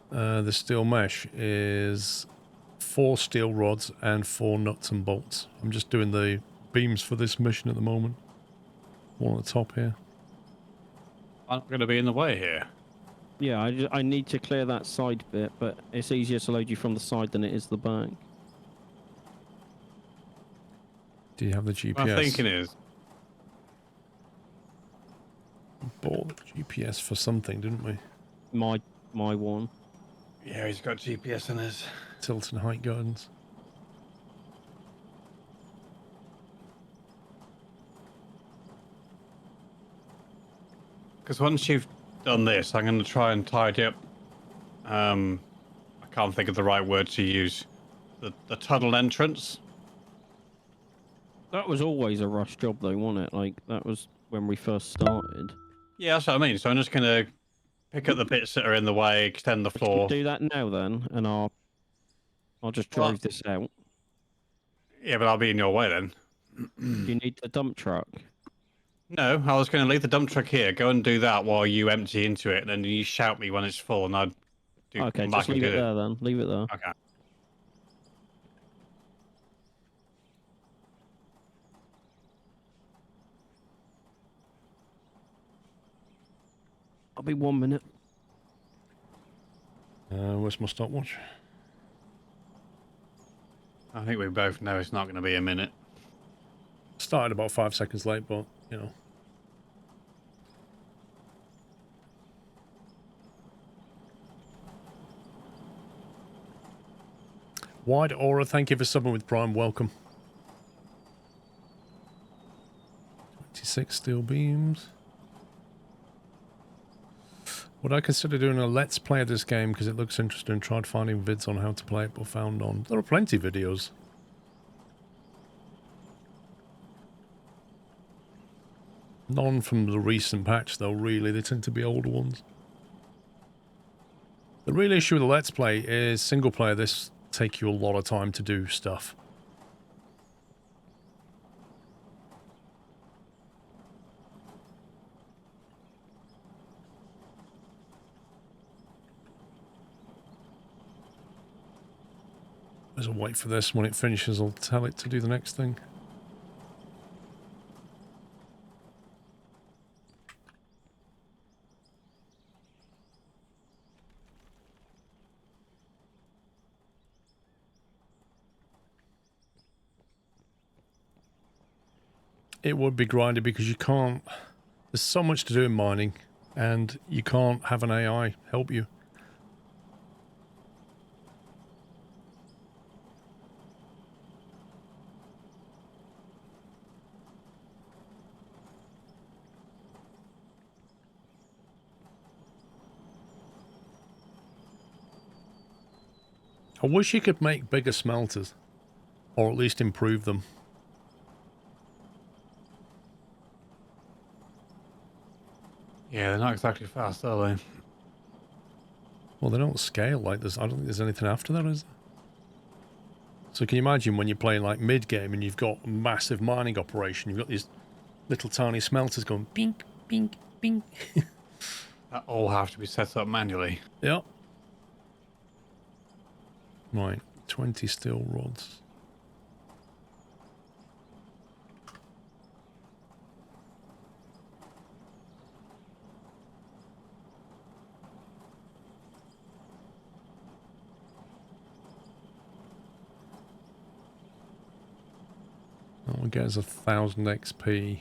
The steel mesh is 4 steel rods and 4 nuts and bolts. I'm just doing the beams for this mission at the moment. One at the top here. I'm going to be in the way here. Yeah, I need to clear that side bit, but it's easier to load you from the side than it is the back. Do you have the GPS? What I'm thinking is... Bought the GPS for something, didn't we? My one. Yeah, he's got GPS in his... Tilt and height guidance. Because once you've done this, I'm going to try and tidy up... I can't think of the right word to use. The tunnel entrance. That was always a rush job, though, wasn't it? Like, that was when we first started. Yeah, that's what I mean. So I'm just going to pick up the bits that are in the way, extend the floor. Do that now, then, and I'll just drive this out. Yeah, but I'll be in your way then. Do you need the dump truck? No, I was going to leave the dump truck here, go and do that while you empty into it, and then you shout me when it's full, and I'd do. Okay, come just back and leave do it there then. Leave it there. Okay. I'll be 1 minute. Where's my stopwatch? I think we both know it's not going to be a minute. Started about 5 seconds late, but, you know. Wide Aura, thank you for subbing with Prime. Welcome. 26 steel beams. Would I consider doing a let's play of this game because it looks interesting? Tried finding vids on how to play it, but found none. There are plenty of videos. None from the recent patch, though, really. They tend to be older ones. The real issue with the let's play is single player. This take you a lot of time to do stuff. As I wait for this, when it finishes, I'll tell it to do the next thing. It would be grindy because you can't... There's so much to do in mining, and you can't have an AI help you. I wish you could make bigger smelters, or at least improve them. Yeah, they're not exactly fast, are they? Well, they don't scale like this. I don't think there's anything after that, is there? So can you imagine when you're playing like mid-game and you've got a massive mining operation, you've got these little tiny smelters going bink, bink, bink. That all have to be set up manually. Yep. Right, 20 steel rods. That will get us 1,000 XP.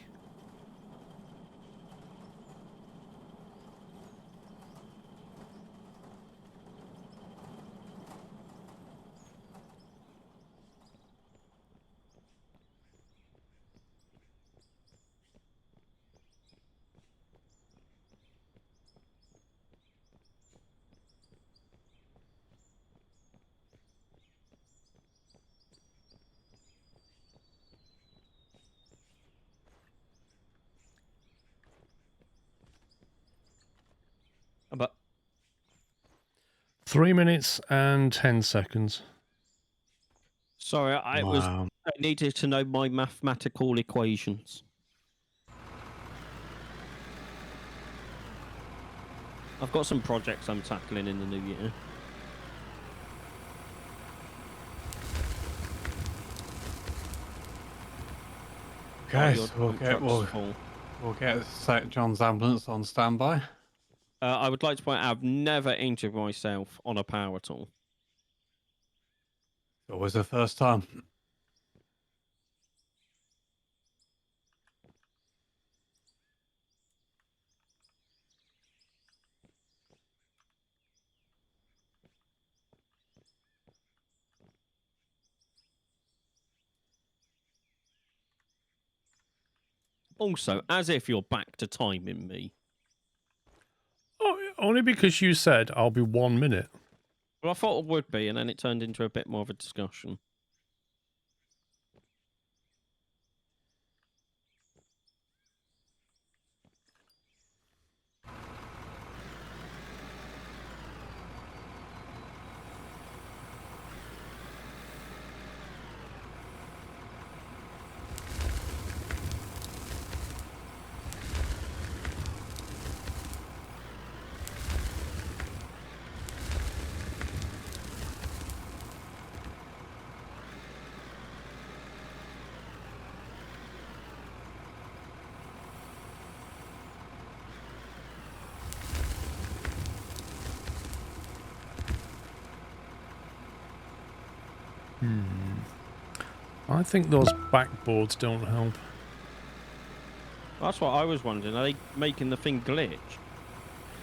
But 3 minutes and 10 seconds. sorry, I needed to know my mathematical equations. I've got some projects I'm tackling in the new year. Okay, Your so dump truck's full. we'll get St. John's ambulance on standby. I would like to point out I've never injured myself on a power tool. Always the first time. Also, as if you're back to timing me. Oh, only because you said I'll be 1 minute. Well, I thought it would be, and then it turned into a bit more of a discussion. I think those backboards don't help. That's what I was wondering. Are they making the thing glitch?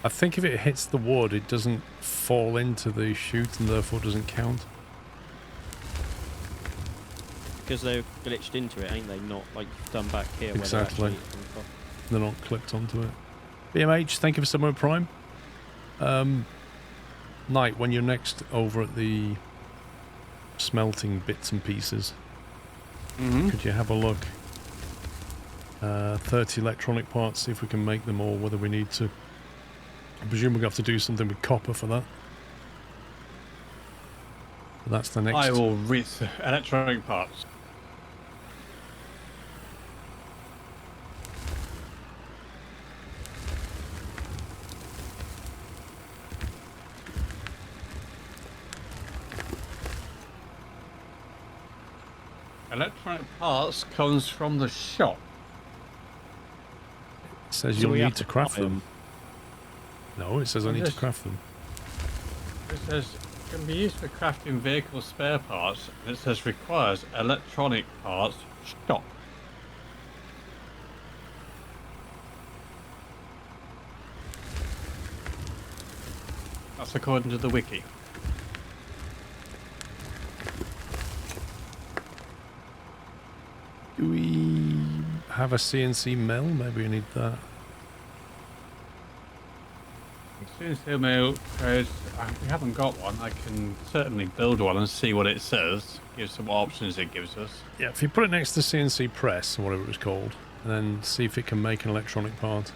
I think if it hits the wood, it doesn't fall into the chute and therefore doesn't count. Because they're glitched into it, ain't they? Not like you've done back here. Exactly. Where they're actually on top. They're not clipped onto it. BMH, thank you for Summer Prime. Knight, when you're next over at the smelting bits and pieces, could you have a look? 30 electronic parts, see if we can make them all, whether we need to. I presume we're going to have to do something with copper for that. But that's the next. I will read electronic parts. Electronic parts comes from the shop. It says So you'll we have need to craft buy them. No, it says I need to Yes. craft them. It says can be used for crafting vehicle spare parts, and it says requires electronic parts shop. That's according to the wiki. Do we have a CNC mill? Maybe we need that. As soon as we haven't got one, I can certainly build one and see what it says. Give some options it gives us. Yeah, if you put it next to the CNC press, or whatever it was called, and then see if it can make an electronic part.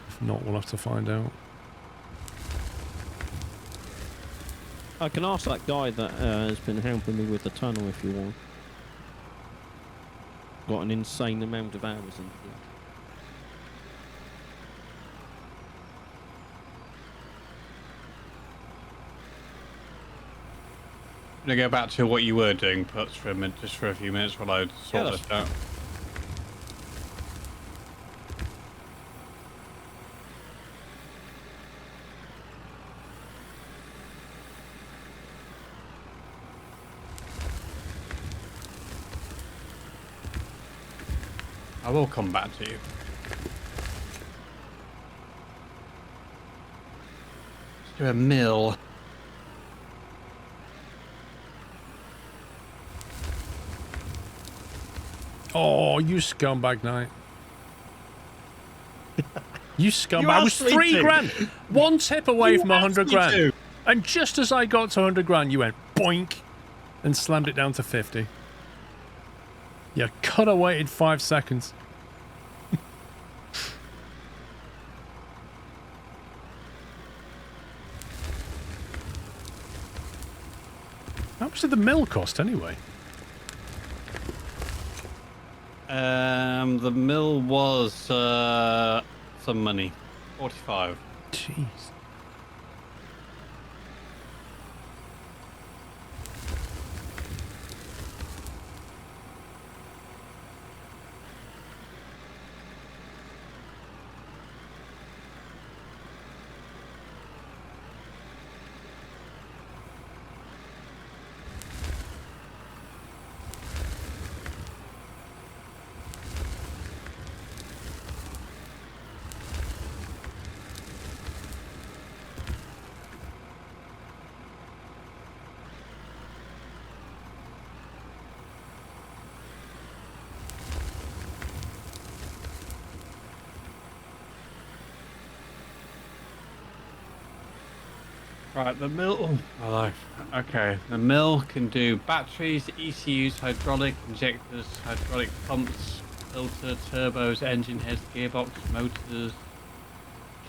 If not, we'll have to find out. I can ask that guy that has been helping me with the tunnel if you want. Got an insane amount of hours in here. I'm gonna go back to what you were doing, Puts, for a minute, just for a few minutes while I sort Yeah, this out. I will come back to you. Let's do a mill. Oh, you scumbag, Knight. You scumbag. You I was asked me 3 to. grand. One tip away You from asked 100 me grand. to. And just as I got to 100 grand, you went boink and slammed it down to 50. You could have waited 5 seconds. How much did the mill cost anyway? The mill was some money. 45. Jeez. Right, the mill. Oh, my life. Okay, the mill can do batteries, ECUs, hydraulic injectors, hydraulic pumps, filter, turbos, engine heads, gearbox, motors,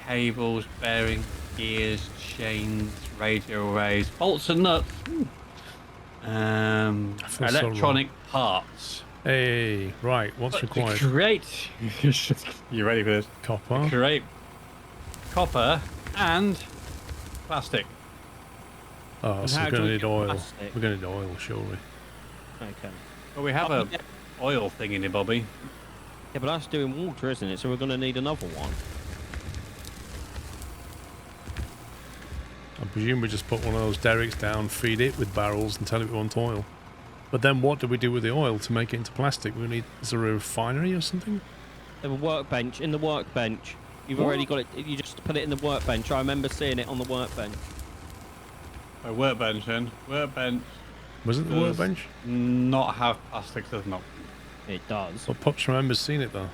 cables, bearings, gears, chains, radio arrays, bolts and nuts. feel so Electronic parts. Hey, right, what's But required? to create. You ready for this? Copper. Create copper and plastic. Oh, And so how we're do going to we need get oil. plastic? We're going to need oil, surely. Okay. Well, we have Oh, a yeah. oil thing in here, Bobby. Yeah, but that's doing water, isn't it? So we're going to need another one. I presume we just put one of those derricks down, feed it with barrels and tell it we want oil. But then what do we do with the oil to make it into plastic? We need, is there a refinery or something? There's a workbench. In the workbench. You've What? already got it. You just put it in the workbench. I remember seeing it on the workbench. A workbench then. Workbench. Was it the does workbench? Not have plastic, does not. It does. Well, Pops remembers seeing it though.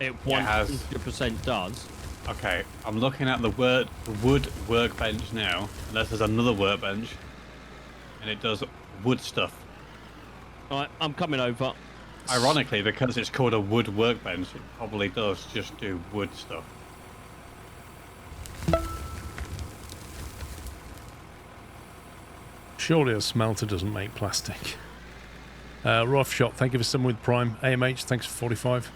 It has. 100% does. Okay, I'm looking at the wood workbench now, unless there's another workbench, and it does wood stuff. Alright, I'm coming over. Ironically, because it's called a wood workbench, it probably does just do wood stuff. Surely a smelter doesn't make plastic. Rough shot, thank you for someone with Prime. AMH, thanks for 45.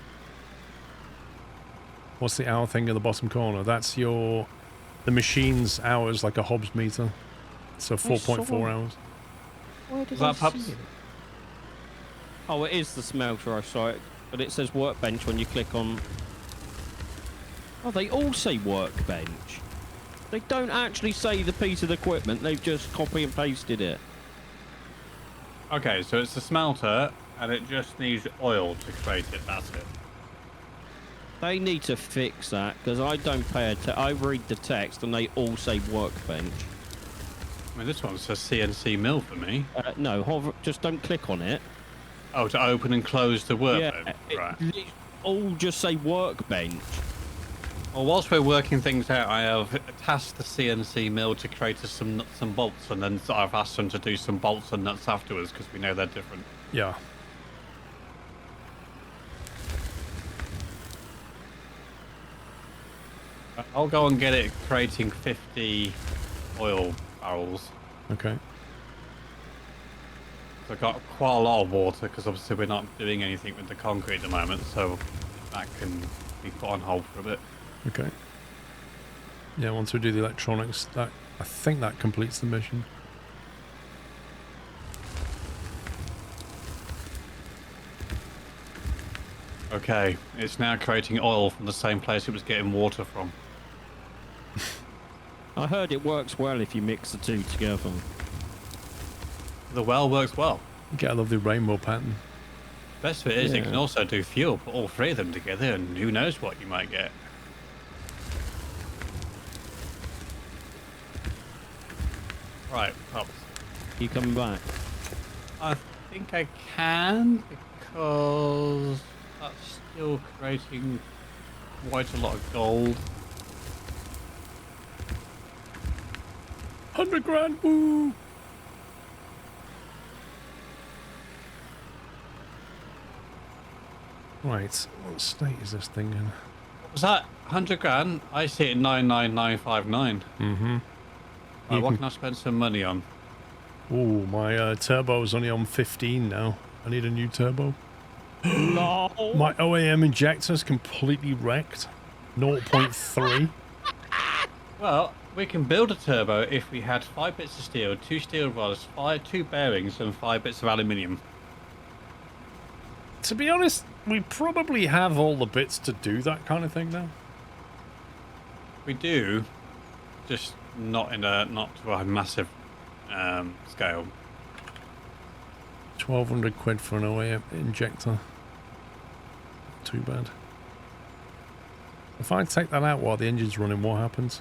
What's the hour thing in the bottom corner? That's the machine's hours, like a Hobbs meter. So 4.4 hours. Where did Is that I Pups? see it? Oh, it is the smelter, I saw it. But it says workbench when you click on... Oh, they all say workbench. They don't actually say the piece of equipment, they've just copy and pasted it. Okay, so it's a smelter, and it just needs oil to create it, that's it. They need to fix that, because I don't pay attention. I read the text and they all say workbench. I mean, this one says CNC mill for me. No, hover, just don't click on it. Oh, to open and close the workbench. Yeah, Right. it all just say workbench. Well, whilst we're working things out, I have tasked the CNC mill to create us some nuts and bolts, and then I've asked them to do some bolts and nuts afterwards, because we know they're different. Yeah. I'll go and get it creating 50 oil barrels. Okay. I've got quite a lot of water, because obviously we're not doing anything with the concrete at the moment, so that can be put on hold for a bit. Okay. Yeah, once we do the electronics, I think that completes the mission. Okay, it's now creating oil from the same place it was getting water from. I heard it works well if you mix the two together. The well works well. You get a lovely rainbow pattern. Best of it is, it Yeah. can also do fuel, put all three of them together, and who knows what you might get. Right, Pops. You coming back? I think I can, because that's still creating quite a lot of gold. 100 grand, woo! Right, what state is this thing in? What was that? 100 grand? I see it 99959. Mm-hmm. Right, what can I spend some money on? Ooh, my turbo's only on 15 now. I need a new turbo. No. My OAM injector's completely wrecked. 0.3. Well, we can build a turbo if we had 5 bits of steel, 2 steel rods, 2 bearings, and 5 bits of aluminium. To be honest, we probably have all the bits to do that kind of thing now. We do, just not to a massive scale. 1,200 quid for an OAM injector. Too bad. If I take that out while the engine's running, what happens?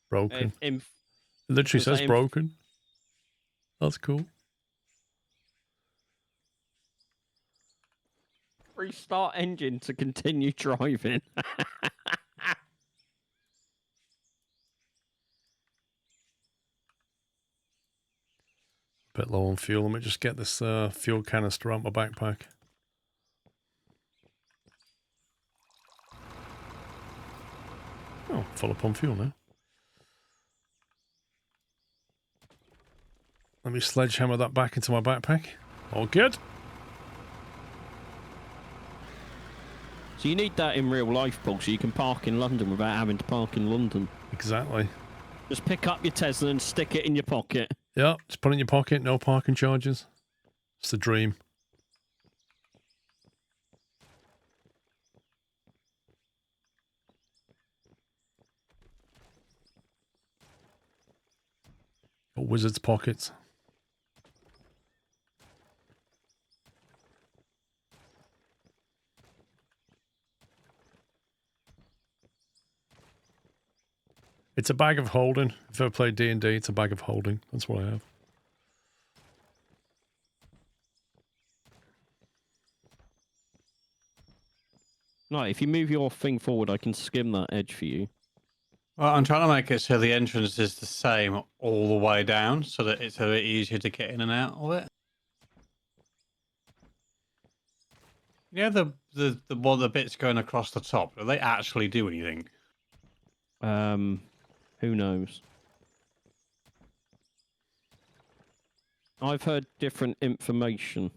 Broken. It literally says broken. That's cool. Restart engine to continue driving. Bit low on fuel. Let me just get this fuel canister out my backpack. Oh, full up on fuel now. Let me sledgehammer that back into my backpack. All good. So you need that in real life, Paul, so you can park in London without having to park in London. Exactly. Just pick up your Tesla and stick it in your pocket. Yeah, just put it in your pocket, no parking charges. It's the dream. Or wizard's pockets. It's a bag of holding. If I play D&D, it's a bag of holding. That's what I have. No, if you move your thing forward, I can skim that edge for you. Well, I'm trying to make it so the entrance is the same all the way down, so that it's a bit easier to get in and out of it. Yeah, the bits going across the top, do they actually do anything? Who knows? I've heard different information.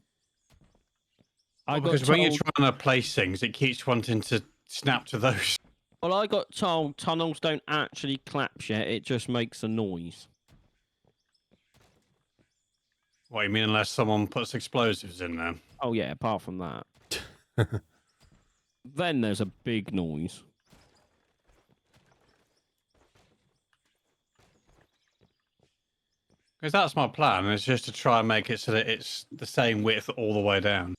Well, because when you're trying to place things, it keeps wanting to snap to those. Well, I got told tunnels don't actually collapse yet, it just makes a noise. What, you mean unless someone puts explosives in there? Oh yeah, apart from that. Then there's a big noise. Because that's my plan, is just to try and make it so that it's the same width all the way down.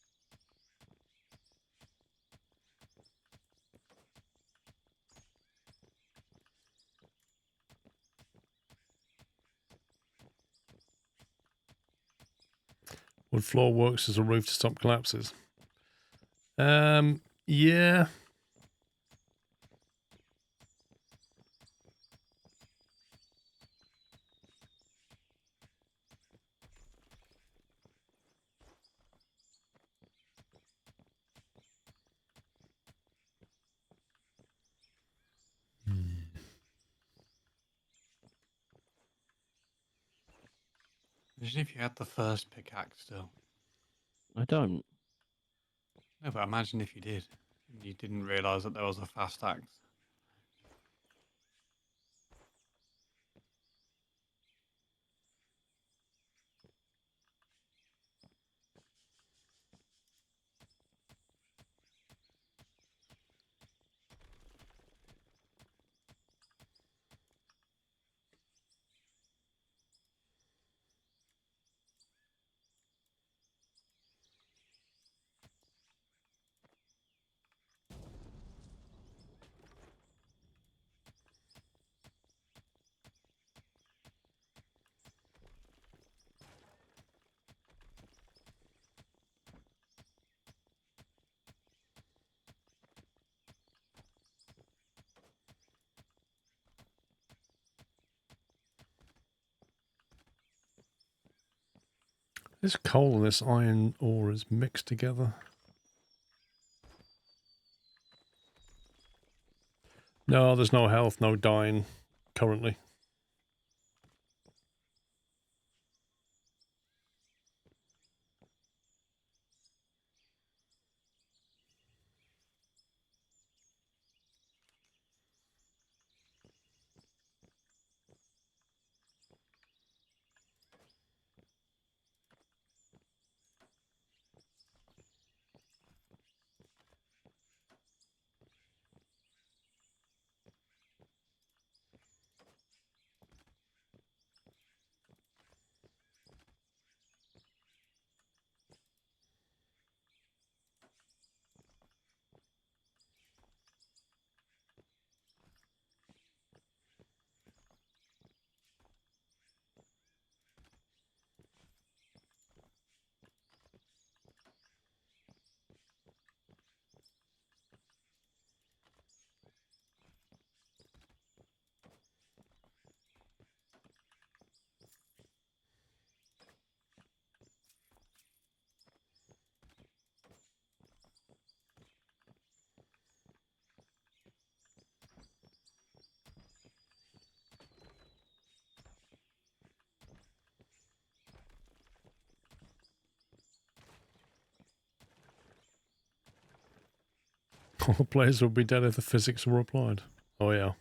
Wood floor works as a roof to stop collapses. Yeah. Imagine if you had the first pickaxe still. I don't. No, but imagine if you did. And you didn't realise that there was a fast axe. This coal and this iron ore is mixed together. No, there's no health, no dying currently. All players will be dead if the physics were applied. Oh yeah.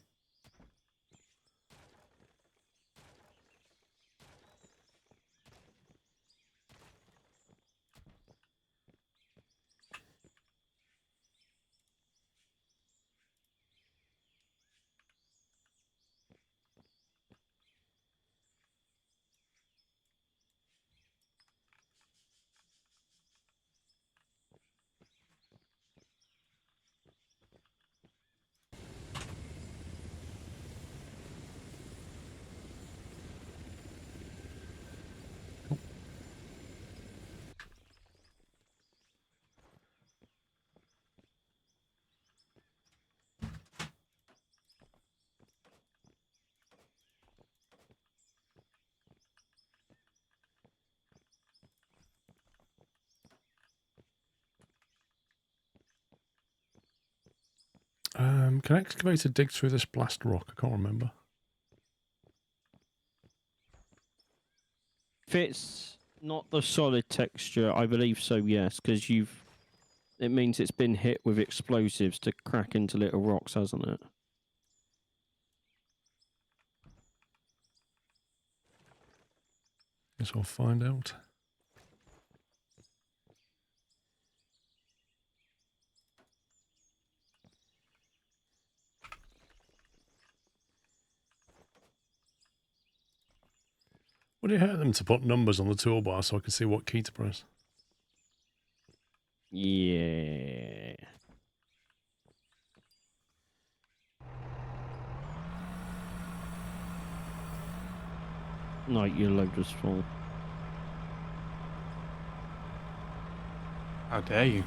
Can excavator dig through this blast rock? I can't remember. If it's not the solid texture, I believe so, yes, because it means it's been hit with explosives to crack into little rocks, hasn't it? Guess we'll find out. Would it hurt them to put numbers on the toolbar so I can see what key to press? Yeah. No, your load was full. How dare you?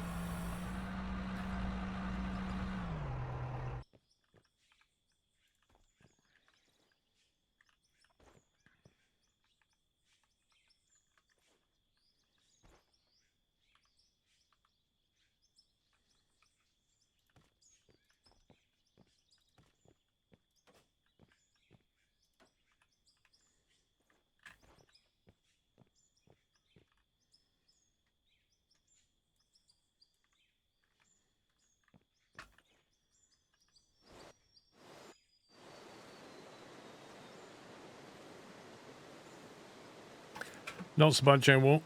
Not so bad, Jane Wall.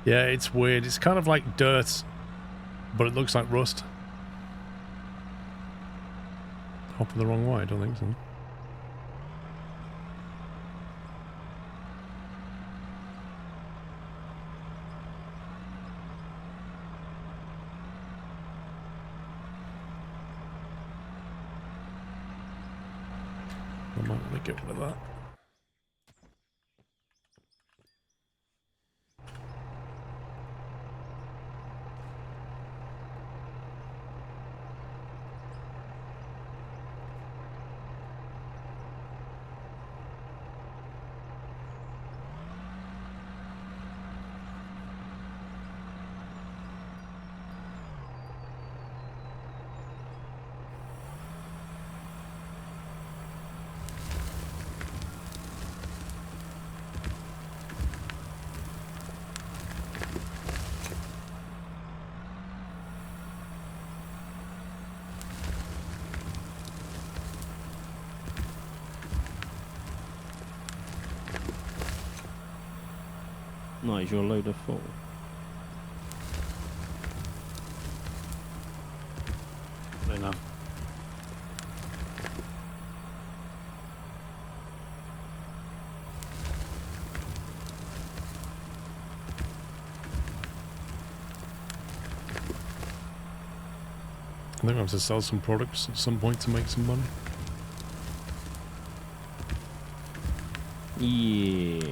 Yeah, it's weird. It's kind of like dirt, but it looks like rust. Hopping the wrong way, I don't think so. I might want to get rid of that. Nice, your load of full. I know. I think I have to sell some products at some point to make some money. Yeah.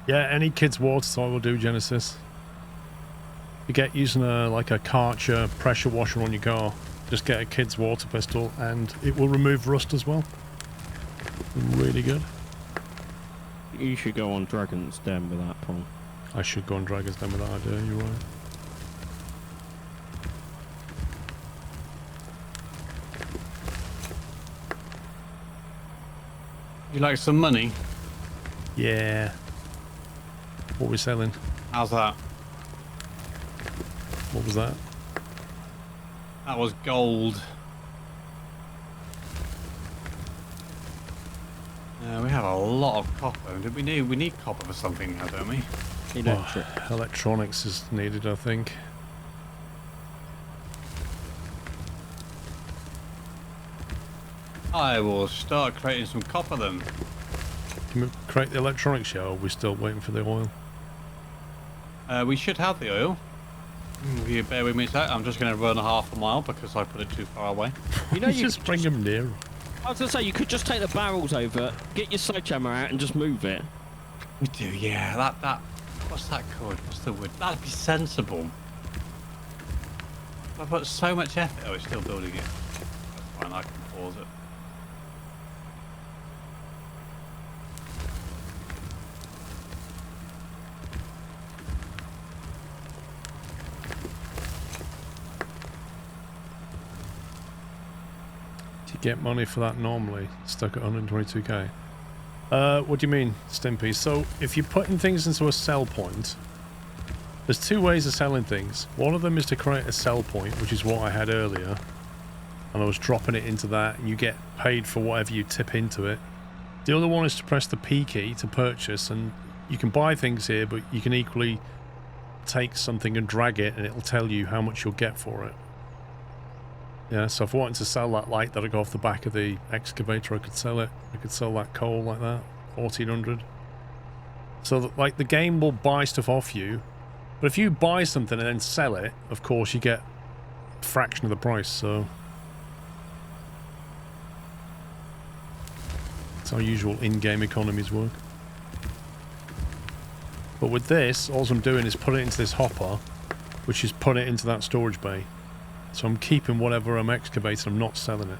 Yeah, any kid's water toy will do, Genesis. You get using a Karcher pressure washer on your car. Just get a kid's water pistol and it will remove rust as well. Really good. You should go on Dragon's Den with that, Paul. I should go on Dragon's Den with that idea, you're right. You like some money? Yeah. What are we selling? How's that? What was that? That was gold. We have a lot of copper. We need copper for something now, don't we? Electric. Oh, electronics is needed, I think. I will start creating some copper then. Can we create the electronics yet, or are we still waiting for the oil? We should have the oil. If you bear with me a sec, I'm just going to run half a mile because I put it too far away. You know, you just bring them near. I was going to say, you could just take the barrels over, get your sledgehammer out and just move it. We do, yeah. That. What's that called? What's the wood? That'd be sensible. I put so much effort. Oh, it's still building it. That's fine. I can pause it. Do you get money for that normally? Stuck at 122k. What do you mean, Stimpy? So, if you're putting things into a sell point, there's two ways of selling things. One of them is to create a sell point, which is what I had earlier. And I was dropping it into that, and you get paid for whatever you tip into it. The other one is to press the P key to purchase, and you can buy things here, but you can equally take something and drag it, and it'll tell you how much you'll get for it. Yeah, so if I wanted to sell that light that I got off the back of the excavator, I could sell it. I could sell that coal like that, 1400. So that, like, the game will buy stuff off you, but if you buy something and then sell it, of course you get a fraction of the price. So that's how usual in-game economies work. But with this, all I'm doing is put it into this hopper, which is put it into that storage bay. So I'm keeping whatever I'm excavating, I'm not selling it.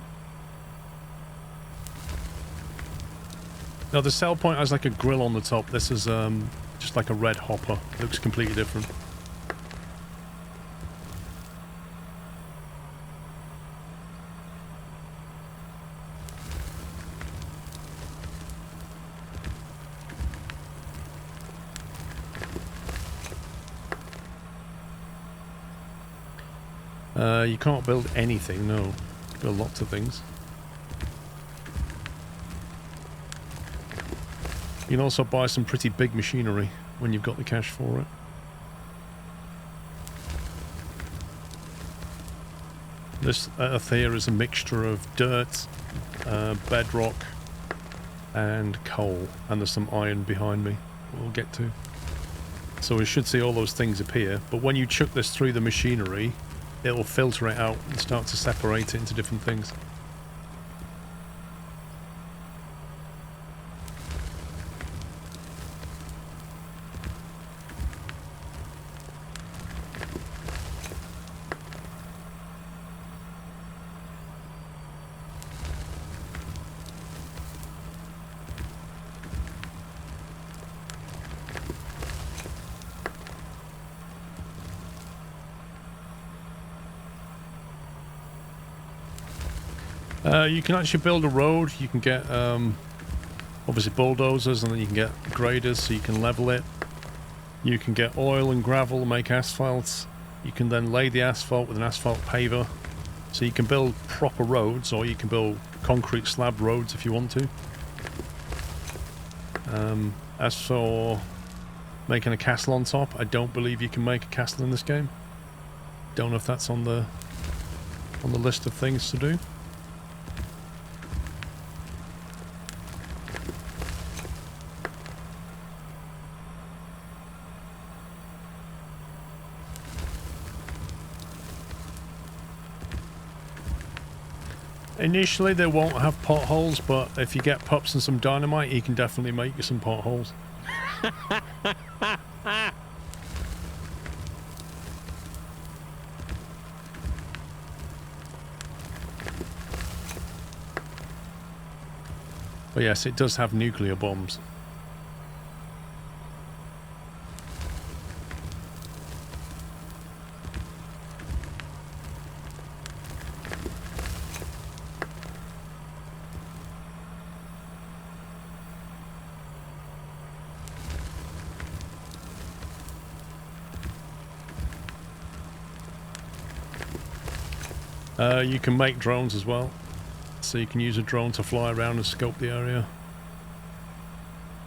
Now the sell point has like a grill on the top. This is just like a red hopper. It looks completely different. You can't build anything, no. You can build lots of things. You can also buy some pretty big machinery when you've got the cash for it. This earth here is a mixture of dirt, bedrock, and coal. And there's some iron behind me we'll get to. So we should see all those things appear. But when you chuck this through the machinery, it will filter it out and start to separate it into different things. You can actually build a road. You can get obviously bulldozers, and then you can get graders so you can level it. You can get oil and gravel, make asphalt. You can then lay the asphalt with an asphalt paver. So you can build proper roads, or you can build concrete slab roads if you want to. As for making a castle on top, I don't believe you can make a castle in this game. Don't know if that's on the list of things to do. Initially they won't have potholes, but if you get pups and some dynamite, you can definitely make you some potholes. But yes, it does have nuclear bombs. You can make drones as well. So you can use a drone to fly around and scope the area.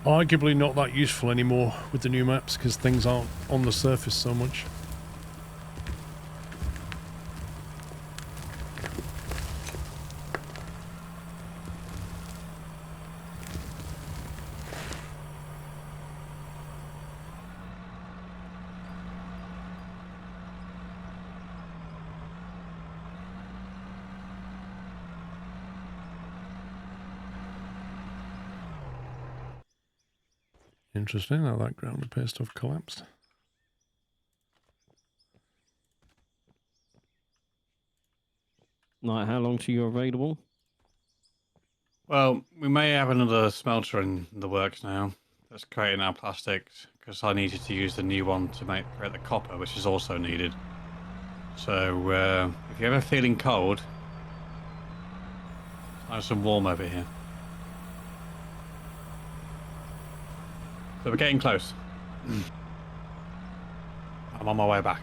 Arguably not that useful anymore with the new maps because things aren't on the surface so much. Interesting how that ground appears to have collapsed. Like, how long till you're available? Well, we may have another smelter in the works now. That's creating our plastics because I needed to use the new one to create the copper, which is also needed. So if you're ever feeling cold, it's nice and warm over here. So we're getting close. I'm on my way back.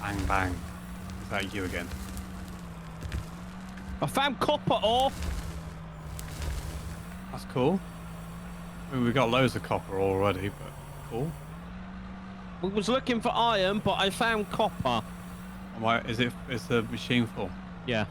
Bang, bang. Is that you again? I found copper ore. That's cool. I mean, we've got loads of copper already, but cool. We was looking for iron, but I found copper. Why is the machine full? Yeah.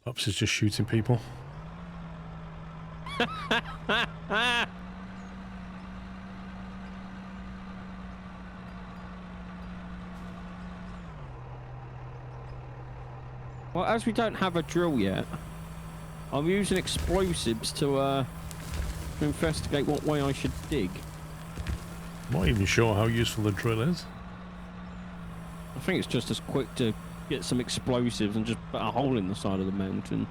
Pops is just shooting people. Well, as we don't have a drill yet, I'm using explosives to investigate what way I should dig. I'm not even sure how useful the drill is. I think it's just as quick to get some explosives and just put a hole in the side of the mountain.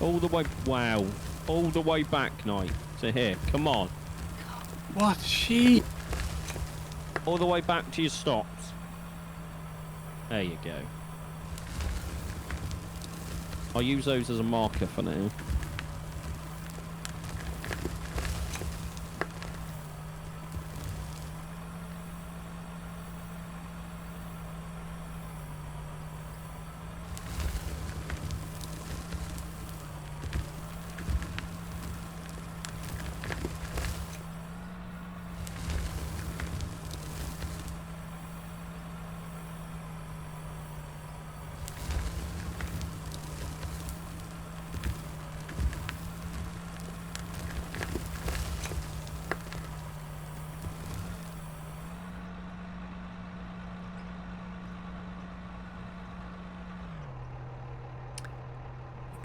All the way, wow, all the way back, Knight, to here. Come on. What? She? All the way back to your stops. There you go. I'll use those as a marker for now.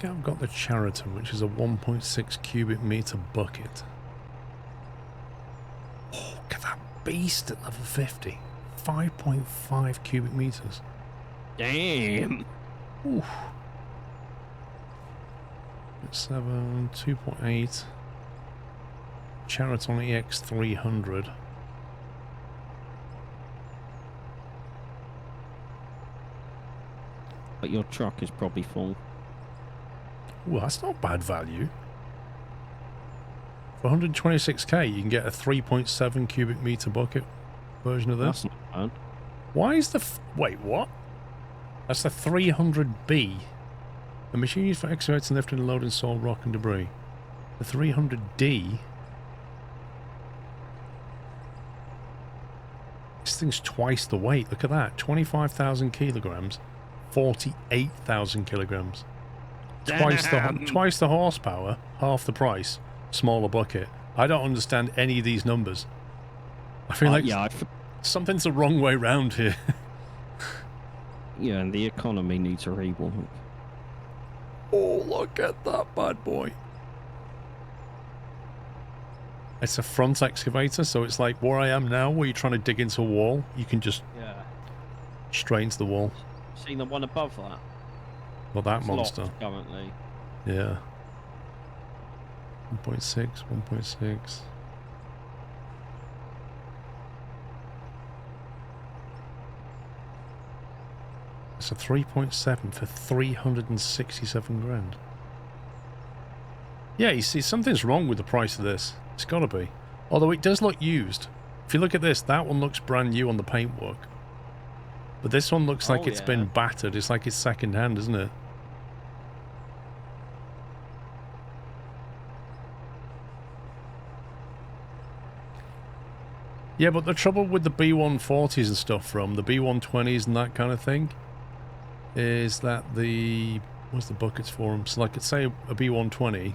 I've got the Chariton, which is a 1.6 cubic meter bucket. Oh, look at that beast at level 50. 5.5 cubic meters. Damn. Oof. 7, 2.8. Chariton EX300. But your truck is probably full. Well, that's not bad value. For 126k, you can get a 3.7 cubic meter bucket version of this. That's not bad. Why is the... Wait, what? That's the 300B. A machine used for excavating, lifting, and loading soil, rock, and debris. The 300D... This thing's twice the weight. Look at that. 25,000 kilograms. 48,000 kilograms. Twice the horsepower, half the price, smaller bucket. I don't understand any of these numbers. I feel like something's the wrong way round here. Yeah, and the economy needs a rework. Oh, look at that bad boy. It's a front excavator, so it's like where I am now, where you're trying to dig into a wall. You can just straight into the wall. Seen the one above that? Well, that It's monster. locked currently. Yeah. 1.6, 1.6. It's a 3.7 for 367 grand. Yeah, you see, something's wrong with the price of this. It's got to be. Although it does look used. If you look at this, that one looks brand new on the paintwork. But this one looks like it's been battered. It's like it's second hand, isn't it? Yeah, but the trouble with the B140s and stuff from the B120s and that kind of thing is that what's the buckets for them? So like, say a B120,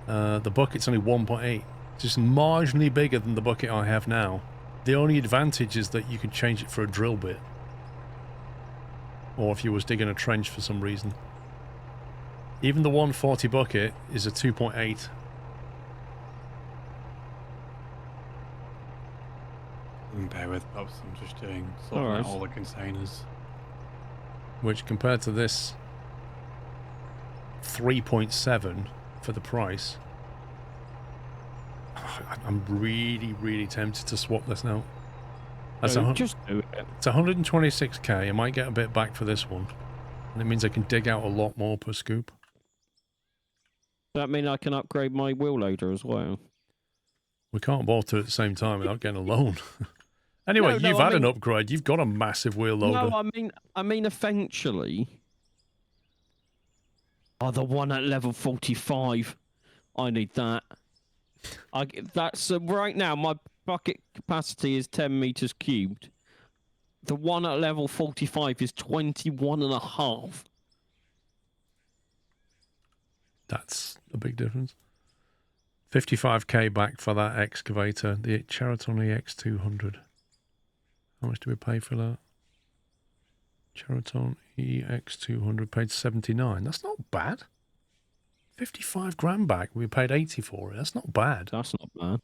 the bucket's only 1.8. It's just marginally bigger than the bucket I have now. The only advantage is that you could change it for a drill bit. Or if you was digging a trench for some reason. Even the 140 bucket is a 2.8. Bear with Pops, I'm just sorting out all the containers. Which compared to this 3.7 for the price, I'm really, really tempted to swap this now. That's just do it. It's 126k. I might get a bit back for this one. And it means I can dig out a lot more per scoop. Does that mean I can upgrade my wheel loader as well? We can't both do it at the same time without getting a loan. Anyway, No, you've I had mean, an upgrade. You've got a massive wheel loader. No, I mean, eventually. Oh, the one at level 45. I need that. That's right now. My bucket capacity is 10 meters cubed. The one at level 45 is 21.5. That's a big difference. 55k back for that excavator. The Charaton EX200. How much do we pay for that? Charaton EX200 paid 79. That's not bad. 55 grand back. We paid 80 for it. That's not bad. That's not bad.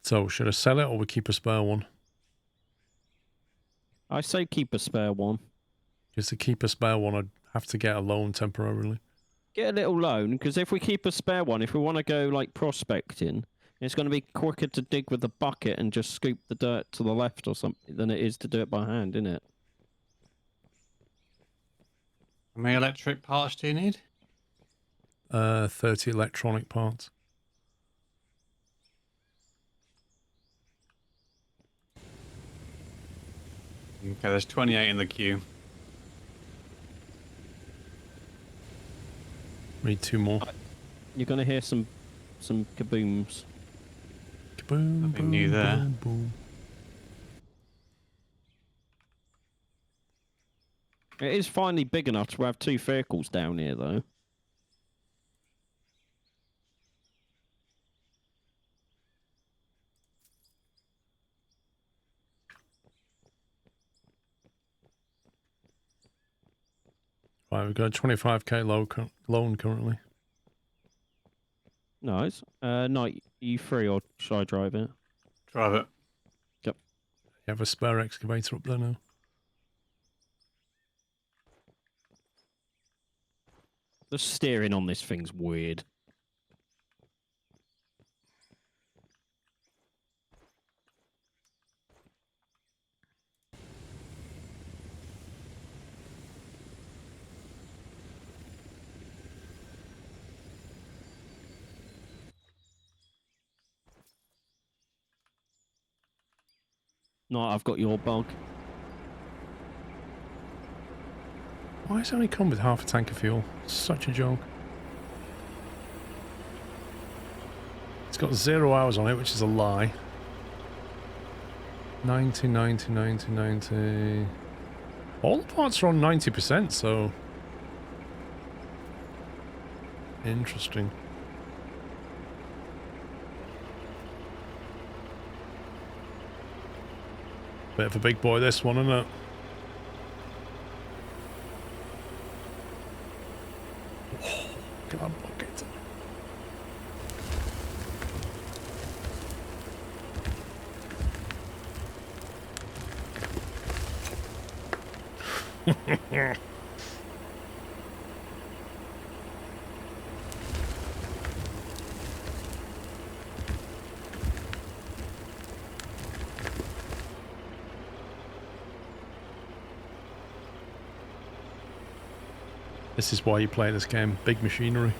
So, should I sell it or we keep a spare one? I say keep a spare one. Just to keep a spare one, I'd have to get a loan temporarily. Get a little loan, because if we keep a spare one, if we want to go like prospecting, it's going to be quicker to dig with the bucket and just scoop the dirt to the left or something than it is to do it by hand, isn't it? How many electric parts do you need? 30 electronic parts. Okay, there's 28 in the queue. Need 2 more. You're going to hear some kabooms. Kaboom, Nothing boom, new there. boom, boom. It is finally big enough to have 2 vehicles down here, though. Right, we've got a 25k loan currently. Nice. No, you free or should I drive it? Drive it. Yep. You have a spare excavator up there now? The steering on this thing's weird. No, I've got your bug. Why does it only come with half a tank of fuel? Such a joke. It's got 0 hours on it, which is a lie. 90, 90, 90, 90. All the parts are on 90%, so... Interesting. Bit of a big boy, this one, isn't it? Look at that bucket. This is why you play this game. Big machinery.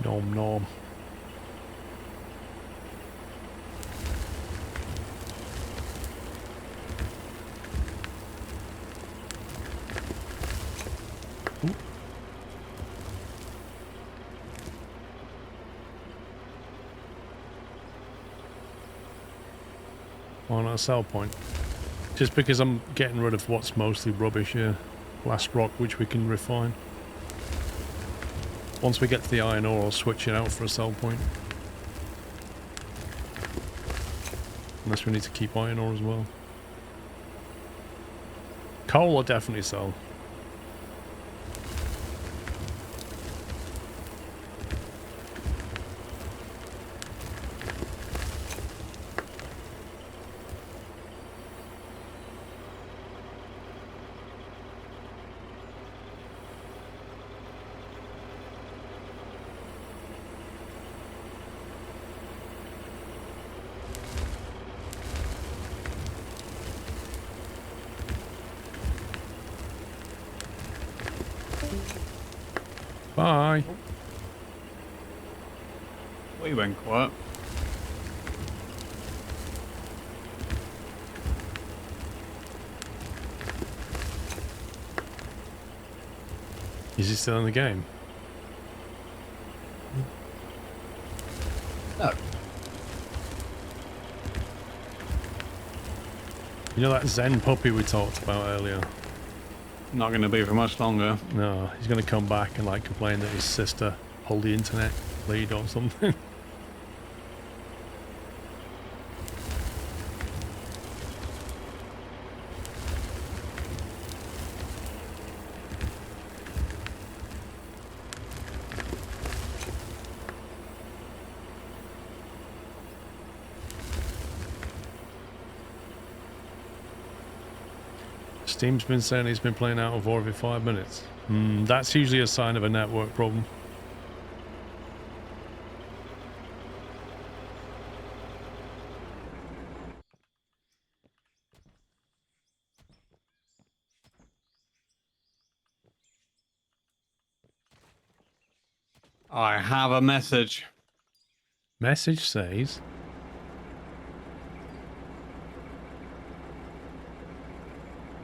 Nom nom. Ooh. Why not a sell point? Just because I'm getting rid of what's mostly rubbish here. Last rock which we can refine. Once we get to the iron ore, I'll switch it out for a sell point. Unless we need to keep iron ore as well. Coal I'll definitely sell. Bye. We went quiet. Is he still in the game? No. You know that Zen puppy we talked about earlier? Not going to be for much longer. No, he's going to come back and like complain that his sister pulled the internet lead or something. Steam's been saying he's been playing out of order every 5 minutes. That's usually a sign of a network problem. I have a message. Message says...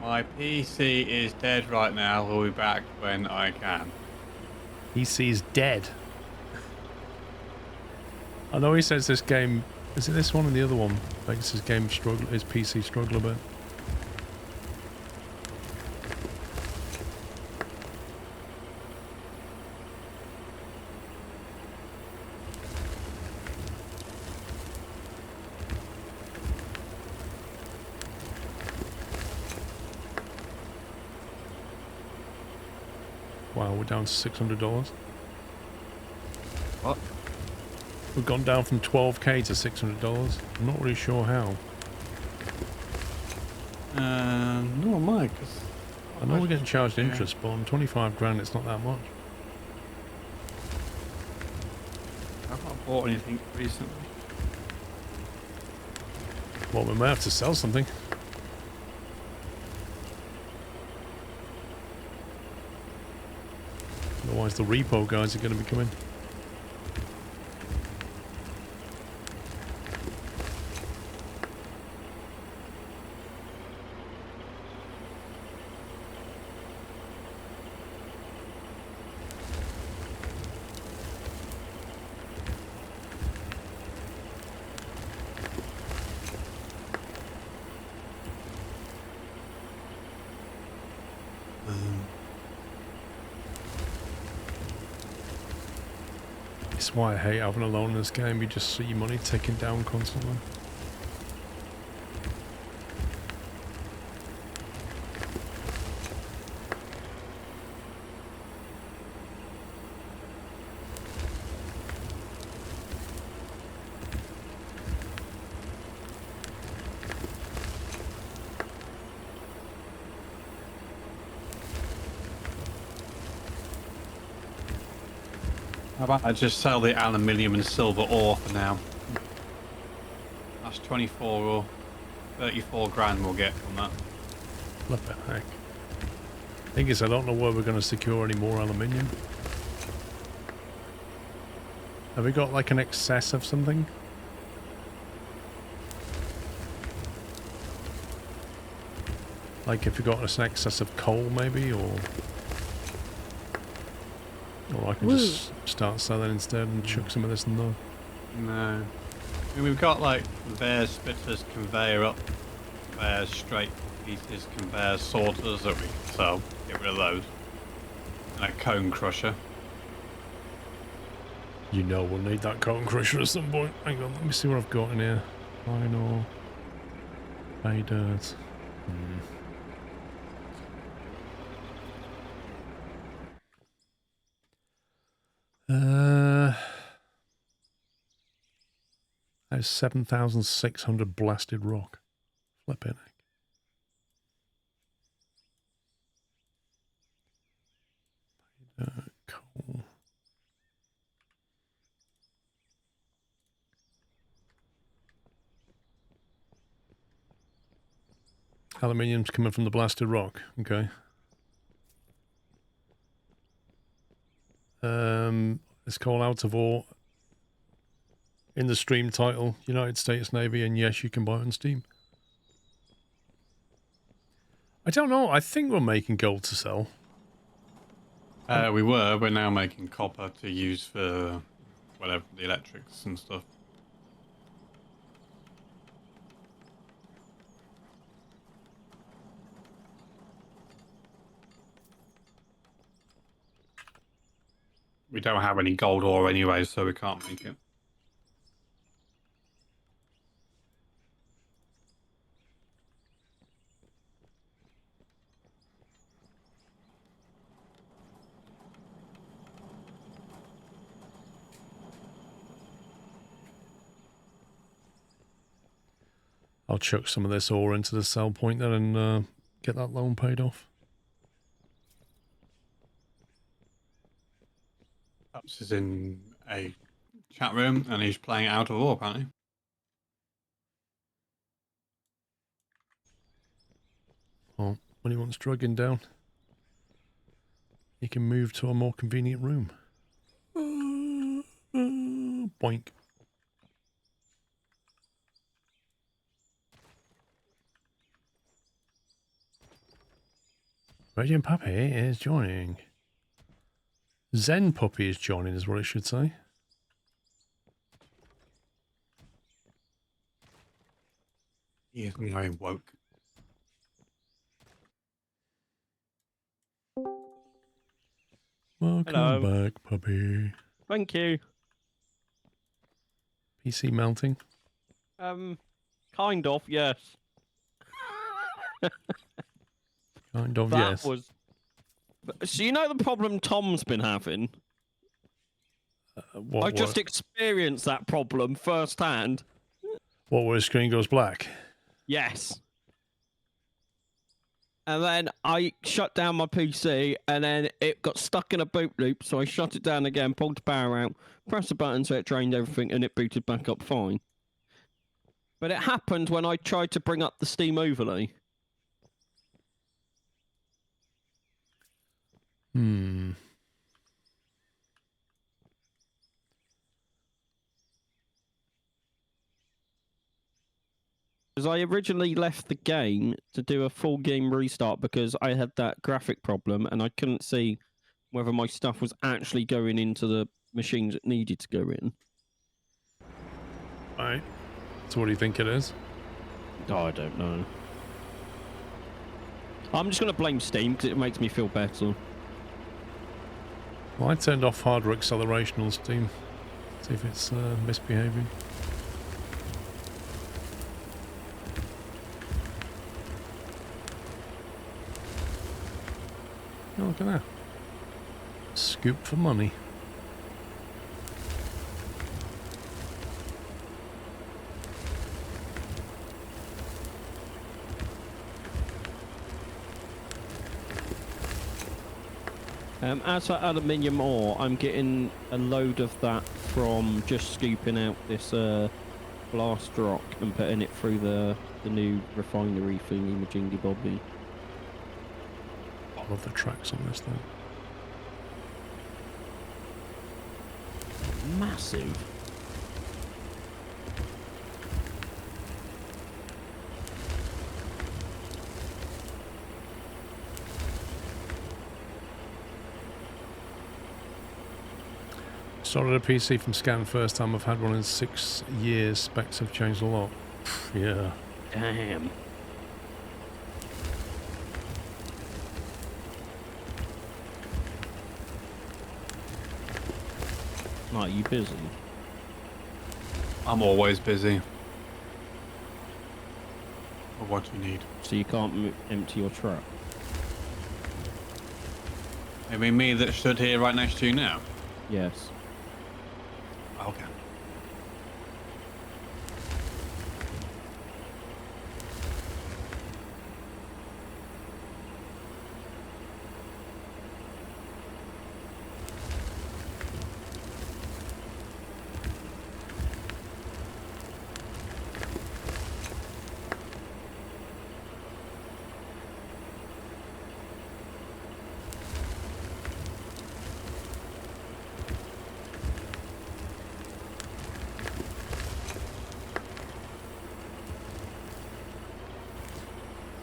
My PC is dead right now. We'll be back when I can. PC's dead. I know he says this game... Is it this one or the other one? Makes his game struggle, his PC struggle a bit. Wow, we're down to $600. What? We've gone down from 12k to $600. I'm not really sure how. No, Mike. I know we're getting charged interest, but on 25 grand it's not that much. I've not bought anything recently. Well, we may have to sell something. Otherwise the repo guys are going to be coming. That's why I hate having a loan in this game. You just see your money ticking down constantly. How about I just sell the aluminium and silver ore for now? That's 24 or 34 grand we'll get from that. What the heck? Thing is, I don't know where we're going to secure any more aluminium. Have we got like an excess of something? Like if we got an excess of coal maybe, or I can just start selling instead and chuck some of this in there. No. I mean, we've got like conveyor splitters, conveyor up, conveyor straight pieces, conveyor sorters that we can sell. Get rid of those. And a cone crusher. You know we'll need that cotton crusher at some point. Hang on, let me see what I've got in here. Iron ore. Pay dirt. There's 7,600 blasted rock. Flipping heck. Coal. Aluminium's coming from the blasted rock. Okay. It's called Out of Ore. In the stream title, United States Navy, and yes, you can buy it on Steam. I don't know. I think we're making gold to sell. We're now making copper to use for whatever, the electrics and stuff. We don't have any gold ore anyway, so we can't make it. I'll chuck some of this ore into the sell point then and get that loan paid off. Perhaps is in a chat room and he's playing Out of Ore apparently. Well, when he wants drugging down, he can move to a more convenient room. Boink. Radiant Puppy is joining. Zen Puppy is joining, is what it should say. He is now woke. Welcome Hello. back, puppy. Thank you. PC melting. Kind of, yes. Kind of, That yes. was. So you know the problem Tom's been having? I just experienced that problem firsthand. What, where the screen goes black? Yes. And then I shut down my PC, and then it got stuck in a boot loop, so I shut it down again, pulled the power out, pressed the button so it drained everything, and it booted back up fine. But it happened when I tried to bring up the Steam overlay. Because I originally left the game to do a full game restart because I had that graphic problem and I couldn't see whether my stuff was actually going into the machines it needed to go in. Alright. So what do you think it is? Oh, I don't know. I'm just going to blame Steam because it makes me feel better. Well, I turned off hardware acceleration on Steam. See if it's misbehaving. Oh, look at that. Scoop for money. As for aluminium ore, I'm getting a load of that from just scooping out this blast rock and putting it through the new refinery thingy majingy bobby. I love the tracks on this thing. Massive. Started a PC from scan first time I've had one in 6 years. Specs have changed a lot. Yeah. Damn. Are you busy? I'm always busy. Or what do you need? So you can't empty your truck? You mean me that stood here right next to you now? Yes. Okay.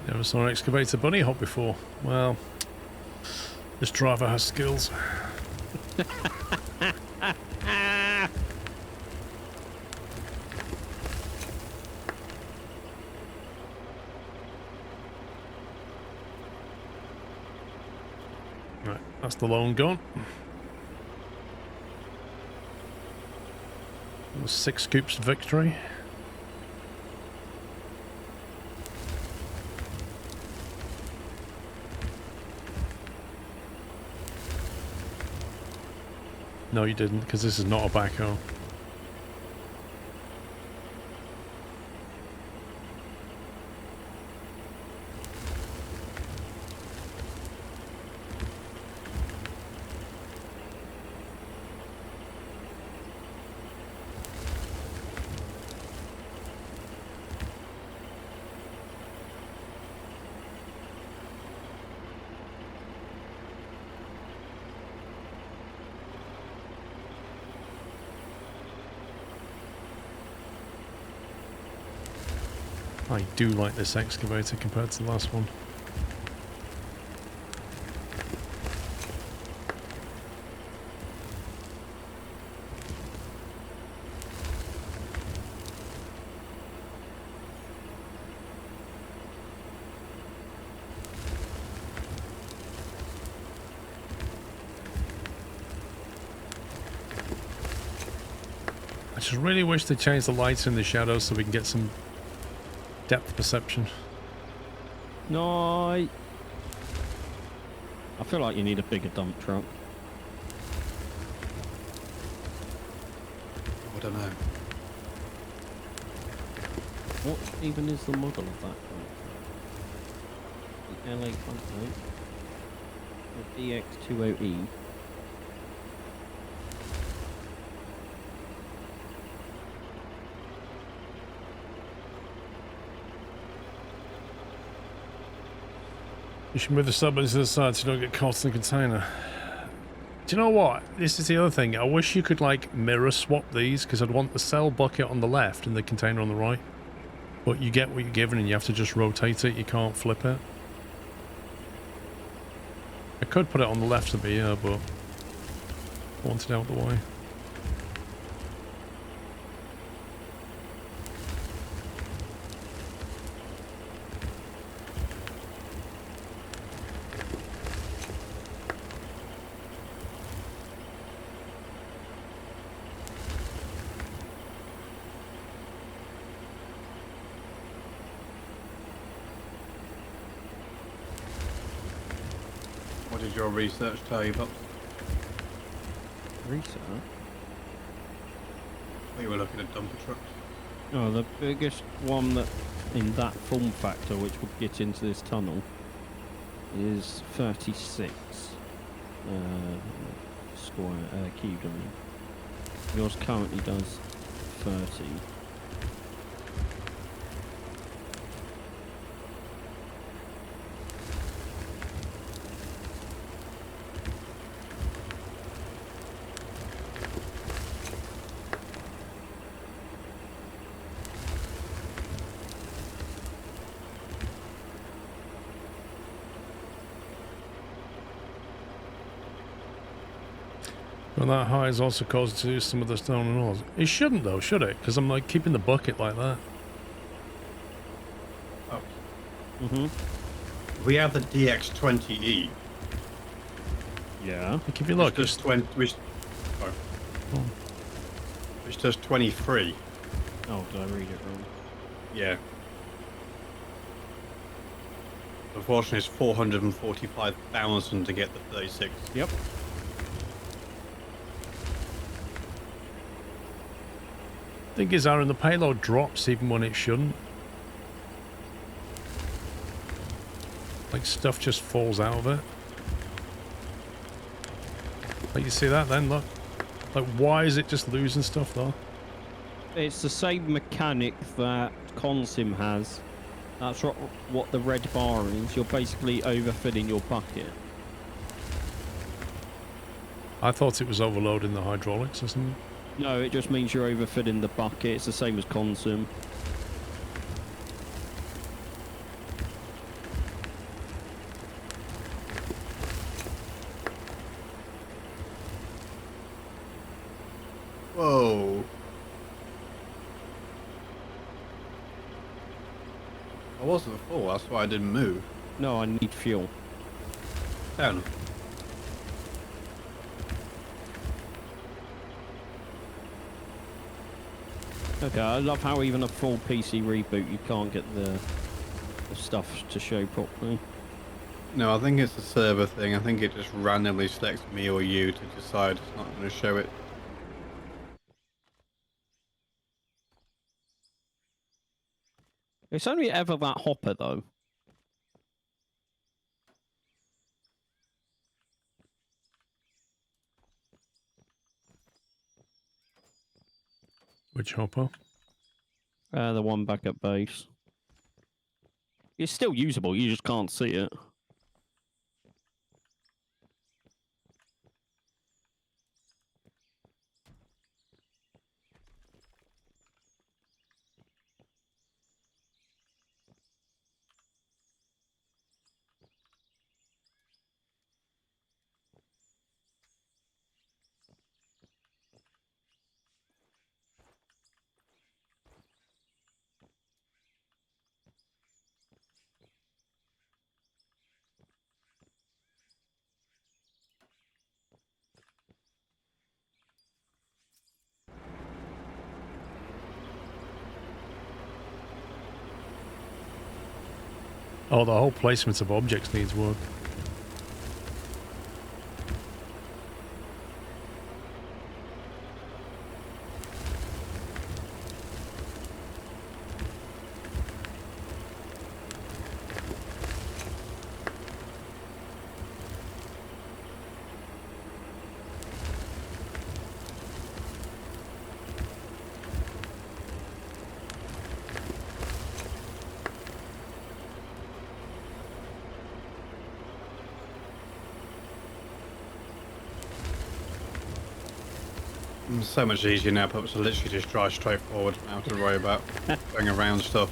Never saw an excavator bunny hop before. Well, this driver has skills. Right, that's the loan gone. 6 scoops victory. No, you didn't, because this is not a backhoe. I do like this excavator compared to the last one. I just really wish they changed the lights in the shadows so we can get some depth perception. No. I feel like you need a bigger dump truck. I don't know. What even is the model of that dump truck? The LA Frontline. The DX20E. You should move the submarines to the side so you don't get caught in the container. Do you know what? This is the other thing. I wish you could, like, mirror swap these, because I'd want the cell bucket on the left and the container on the right. But you get what you're given and you have to just rotate it. You can't flip it. I could put it on the left of me, yeah, but I want it out of the way. did your research tell you, Bob? Research? You were looking at dumper trucks. Oh, the biggest one that in that form factor, which would get into this tunnel, is 36 square cubed. I mean, yours currently does 30. Well, that high is also caused to some of the stone and ores. It shouldn't though, should it? Because I'm like keeping the bucket like that. Oh. Mm-hmm. We have the DX20E. Yeah. Like if you look, which does 20, which does 23. Oh, did I read it wrong? Yeah. Unfortunately, it's 445,000 to get the 36. Yep. thing is, Aaron, the payload drops even when it shouldn't. Like stuff just falls out of it. Like you see that then, look. Like why is it just losing stuff though? It's the same mechanic that Consim has. That's what the red bar is. You're basically overfilling your bucket. I thought it was overloading the hydraulics or something. No, it just means you're overfilling the bucket. It's the same as Consim. Whoa. I wasn't full, that's why I didn't move. No, I need fuel. Fair enough. Okay, I love how even a full PC reboot, you can't get the stuff to show properly. No, I think it's a server thing. I think it just randomly selects me or you to decide it's not going to show it. It's only ever that hopper, though. Which hopper? The one back at base. It's still usable, you just can't see it. Oh, the whole placement of objects needs work. It's so much easier now, pups. I literally just drive straight forward. I don't have to worry about going around stuff.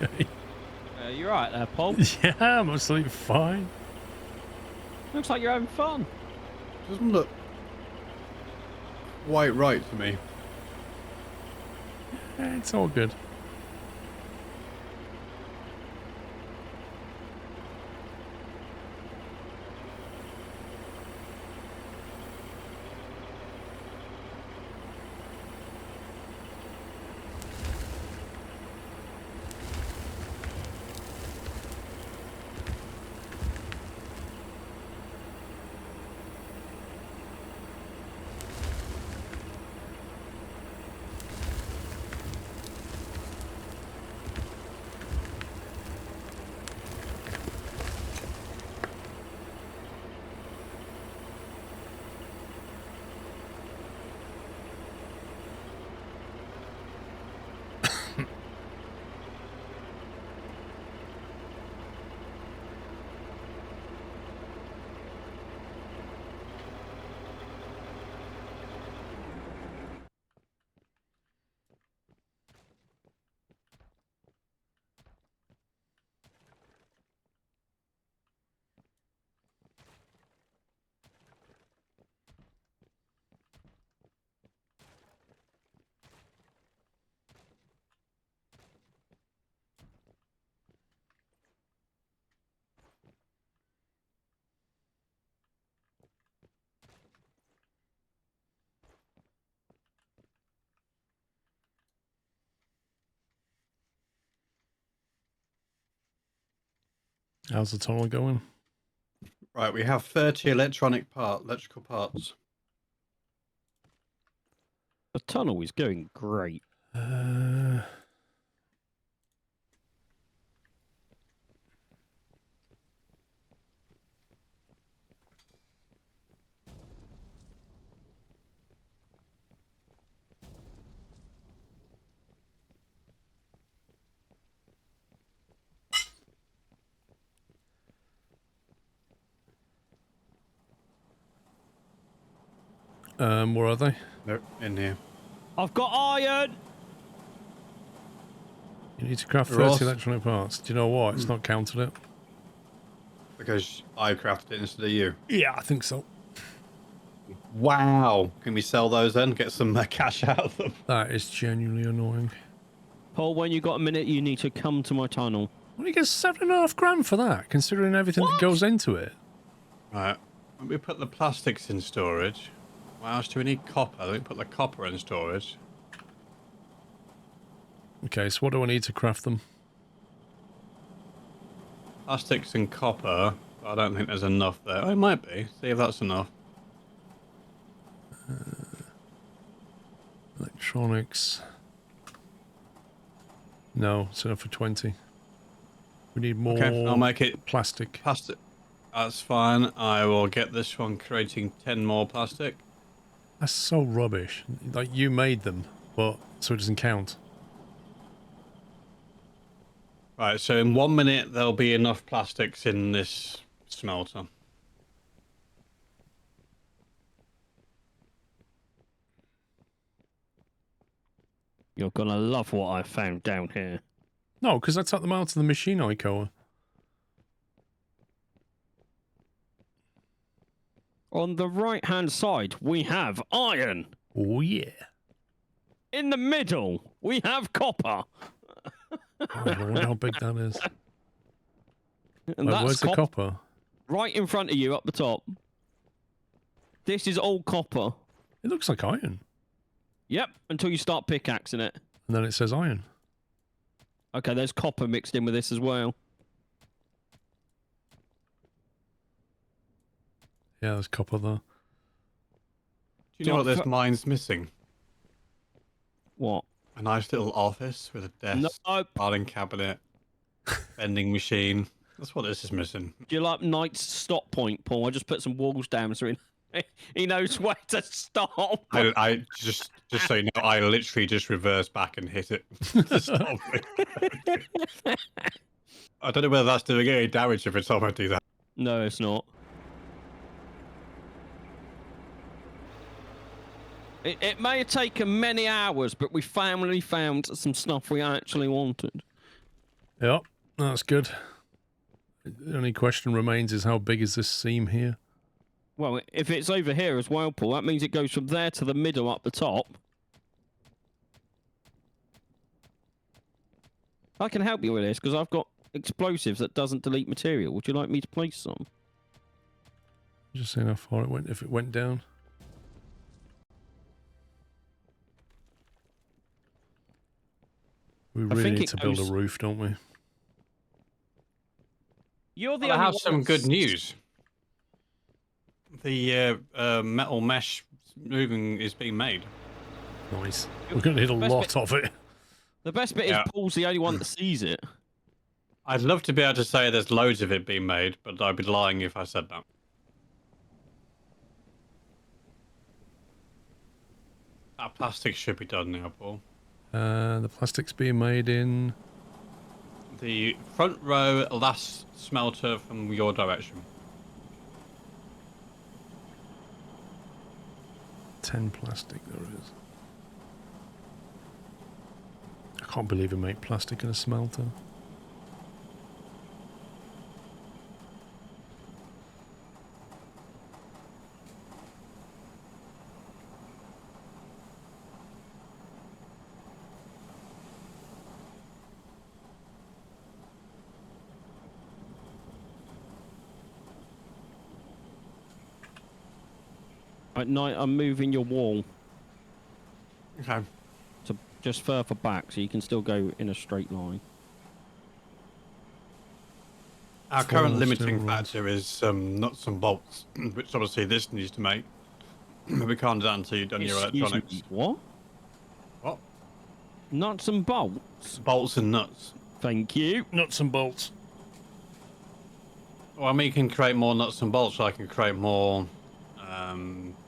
Okay. You're right there, Paul. Yeah, I'm absolutely fine. Looks like you're having fun. Doesn't look. quite right to me. It's all good. How's the tunnel going? Right, we have 30 electrical parts. The tunnel is going great. Where are they? They're in here. I've got iron! You need to craft They're 30 also- electronic parts. Do you know what? It's not counted it. Because I crafted it instead of you. Yeah, I think so. Wow. Can we sell those then? Get some cash out of them. That is genuinely annoying. Paul, when you got a minute, you need to come to my tunnel. Well, you get $7.5 for that, considering everything that goes into it. Right. When we put the plastics in storage, what else do we need? Copper. Let me put the copper in storage. Okay, so what do I need to craft them? Plastics and copper. I don't think there's enough there. Oh, it might be. See if that's enough. Electronics. No, it's enough for 20. We need more Okay, I'll make it plastic. plastic. That's fine. I will get this one creating 10 more plastic. That's so rubbish. Like, you made them, but so it doesn't count. Right, so in 1 minute there'll be enough plastics in this smelter. You're gonna love what I found down here. No, because I took them out to the machine Icoa. On the right-hand side, we have iron. Oh, yeah. In the middle, we have copper. Oh, I wonder how big that is. And Wait, that's where's the copper? right in front of you, up the top. This is all copper. It looks like iron. Yep, until you start pickaxing it. And then it says iron. Okay, there's copper mixed in with this as well. Yeah, there's copper there. Do you know what this Don't- mine's missing? What? A nice little office with a desk, No. filing cabinet, vending machine. That's what this is missing. Do you like Knight's stop point, Paul? I just put some walls down so he knows where to stop. I just so you know, I literally just reversed back and hit it. to stop it. I don't know whether that's doing any damage every time I do that. No, it's not. It may have taken many hours, but we finally found some stuff we actually wanted. Yep, that's good. The only question remains is how big is this seam here? Well, if it's over here as well, Paul, that means it goes from there to the middle up the top. I can help you with this because I've got explosives that doesn't delete material. Would you like me to place some? Just seeing how far it went, if it went down. We really think need it to build a goes- roof, don't we? You're the Well, I only have one some that's- good news. The metal mesh moving is being made. Nice. We're going to need a Best lot bit- of it. The best bit Yeah. is Paul's the only one that sees it. I'd love to be able to say there's loads of it being made, but I'd be lying if I said that. That plastic should be done now, Paul. The plastic's being made in... The front row last smelter from your direction. 10 plastic, there is. I can't believe we make plastic in a smelter. At night, I'm moving your wall Okay. to just further back so you can still go in a straight line. Our current Four limiting steel rods. factor is nuts and bolts, which obviously this needs to make. We can't do that until you've done your Excuse electronics. me, what? What? Nuts and bolts? Bolts and nuts. Thank you. Nuts and bolts. Well, I mean, you can create more nuts and bolts, so I can create more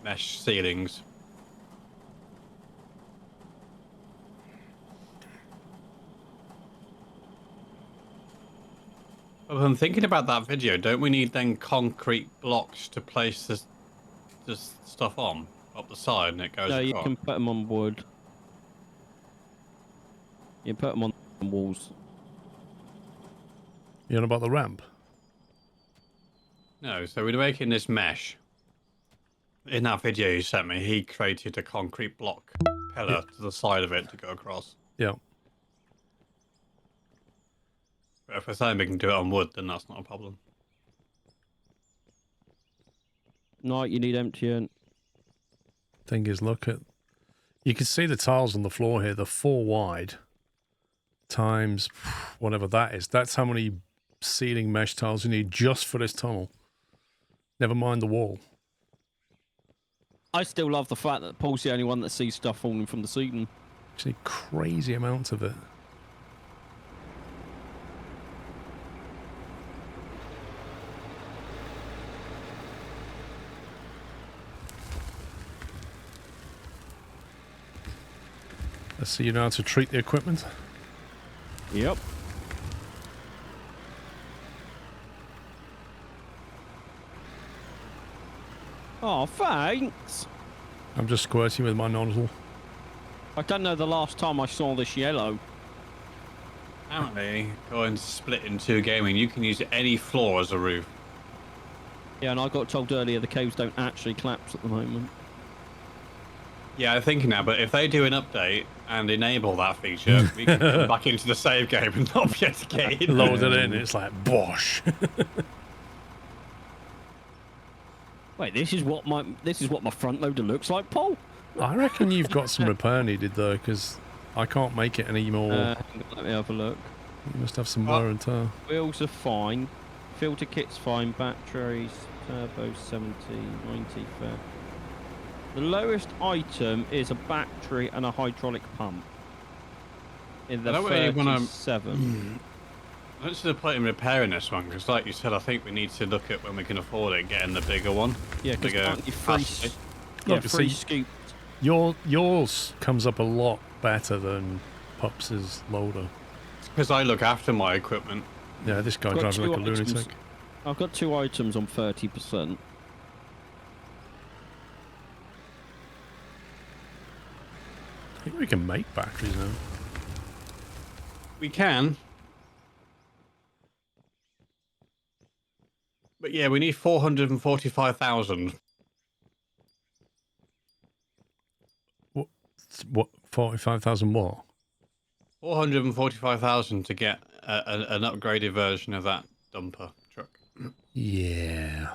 mesh ceilings. Well, I'm thinking about that video. Don't we need then concrete blocks to place this stuff on up the side, and it goes No, you across? can put them on wood. You can put them on walls. You know about the ramp? No, so we're making this mesh. In that video you sent me, he created a concrete block pillar to the side of it to go across. Yeah. But if we're saying we can do it on wood, then that's not a problem. No, you need emptying. Thing is, look at... You can see the tiles on the floor here. They're 4 wide. Times whatever that is. That's how many ceiling mesh tiles you need just for this tunnel. Never mind the wall. I still love the fact that Paul's the only one that sees stuff falling from the ceiling. Actually, crazy amounts of it. Let's see you know how to treat the equipment. Yep. Oh, thanks. I'm just squirting with my nozzle. I don't know the last time I saw this yellow. Apparently, going to split in 2 gaming, you can use any floor as a roof. Yeah, and I got told earlier the caves don't actually collapse at the moment. Yeah, I'm thinking now, but if they do an update and enable that feature, we can come back into the save game and not be able to get in. Load it in, it's like, bosh. Wait, this is what my front loader looks like, Paul. I reckon you've got some repair needed though, because I can't make it anymore. Hang on, let me have a look. You must have some wear and tear. Wheels are fine. Filter kit's fine. Batteries, turbo 70, 90 fair. The lowest item is a battery and a hydraulic pump. In the I don't really wanna- 37. I don't see the point in repairing this one, because like you said, I think we need to look at when we can afford it, getting the bigger one. Yeah, because Bigger aren't you free? capacity. Yeah, Look, free see- scoop. Yours comes up a lot better than Pups's loader. Because I look after my equipment. Yeah, this guy Got drives like a 2 items. lunatic. I've got 2 items on 30%. I think we can make batteries now. We can. But yeah, we need 445,000. What 45,000 what? 445,000 to get an upgraded version of that dumper truck. Yeah.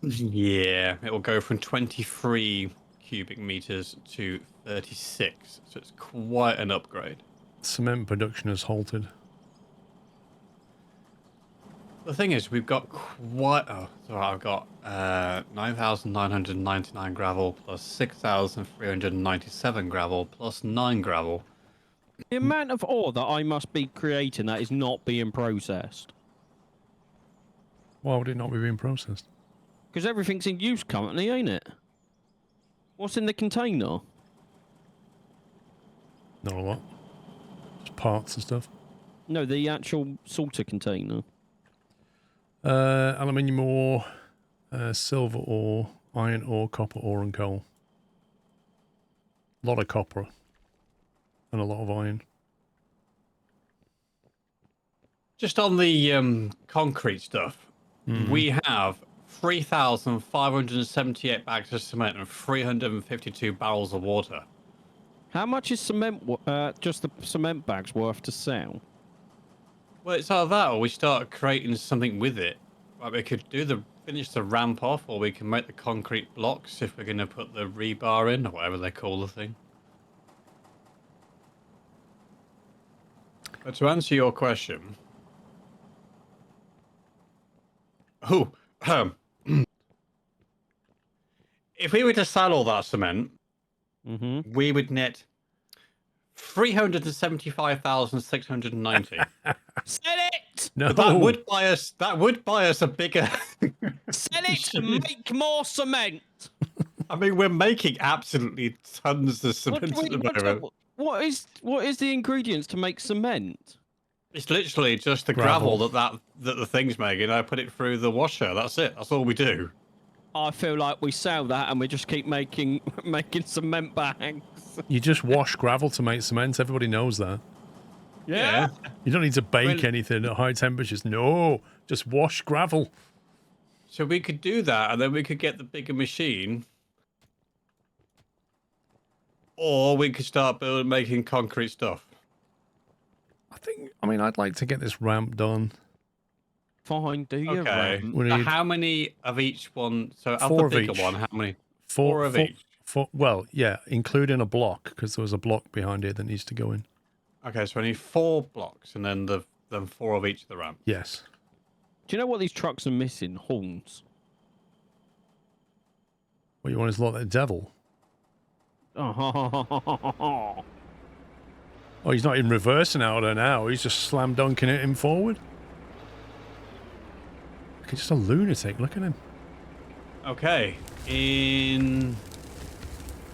Yeah, it will go from 23 cubic meters to 36, so it's quite an upgrade. Cement production has halted. The thing is, we've got quite. Oh, so I've got 9,999 gravel plus 6,397 gravel plus 9 gravel. The amount of ore that I must be creating that is not being processed. Why would it not be being processed? Because everything's in use currently, ain't it? What's in the container? Not a lot. Just parts and stuff. No, the actual sorter container. Aluminium ore, silver ore, iron ore, copper ore, and coal. A lot of copper and a lot of iron. Just on the concrete stuff, we have 3,578 bags of cement and 352 barrels of water. How much is cement? Just the cement bags worth to sell? Well, it's either that or we start creating something with it. Like we could finish the ramp off, or we can make the concrete blocks if we're going to put the rebar in, or whatever they call the thing. But to answer your question... if we were to sell all that cement, we would net 375,690. Sell it! No. But that would buy us a bigger Sell it and make more cement! I mean, we're making absolutely tons of cement at the moment. What is the ingredients to make cement? It's literally just the gravel that the thing's making. I put it through the washer. That's it. That's all we do. I feel like we sell that and we just keep making cement bags. You just wash gravel to make cement. Everybody knows that. Yeah. You don't need to bake anything at high temperatures. No, just wash gravel. So we could do that, and then we could get the bigger machine. Or we could start making concrete stuff. I'd like to get this ramp done. Fine, do you? Okay. How many of each one? So of Four the of bigger each. one, how many? Four of each. Well, yeah, including a block, because there was a block behind here that needs to go in. Okay, so I need 4 blocks, and then 4 of each of the ramp. Yes. Do you know what these trucks are missing? Horns. What you want is like the devil. Oh, he's not even reversing out there now. He's just slam dunking it in forward. He's just a lunatic. Look at him. Okay, in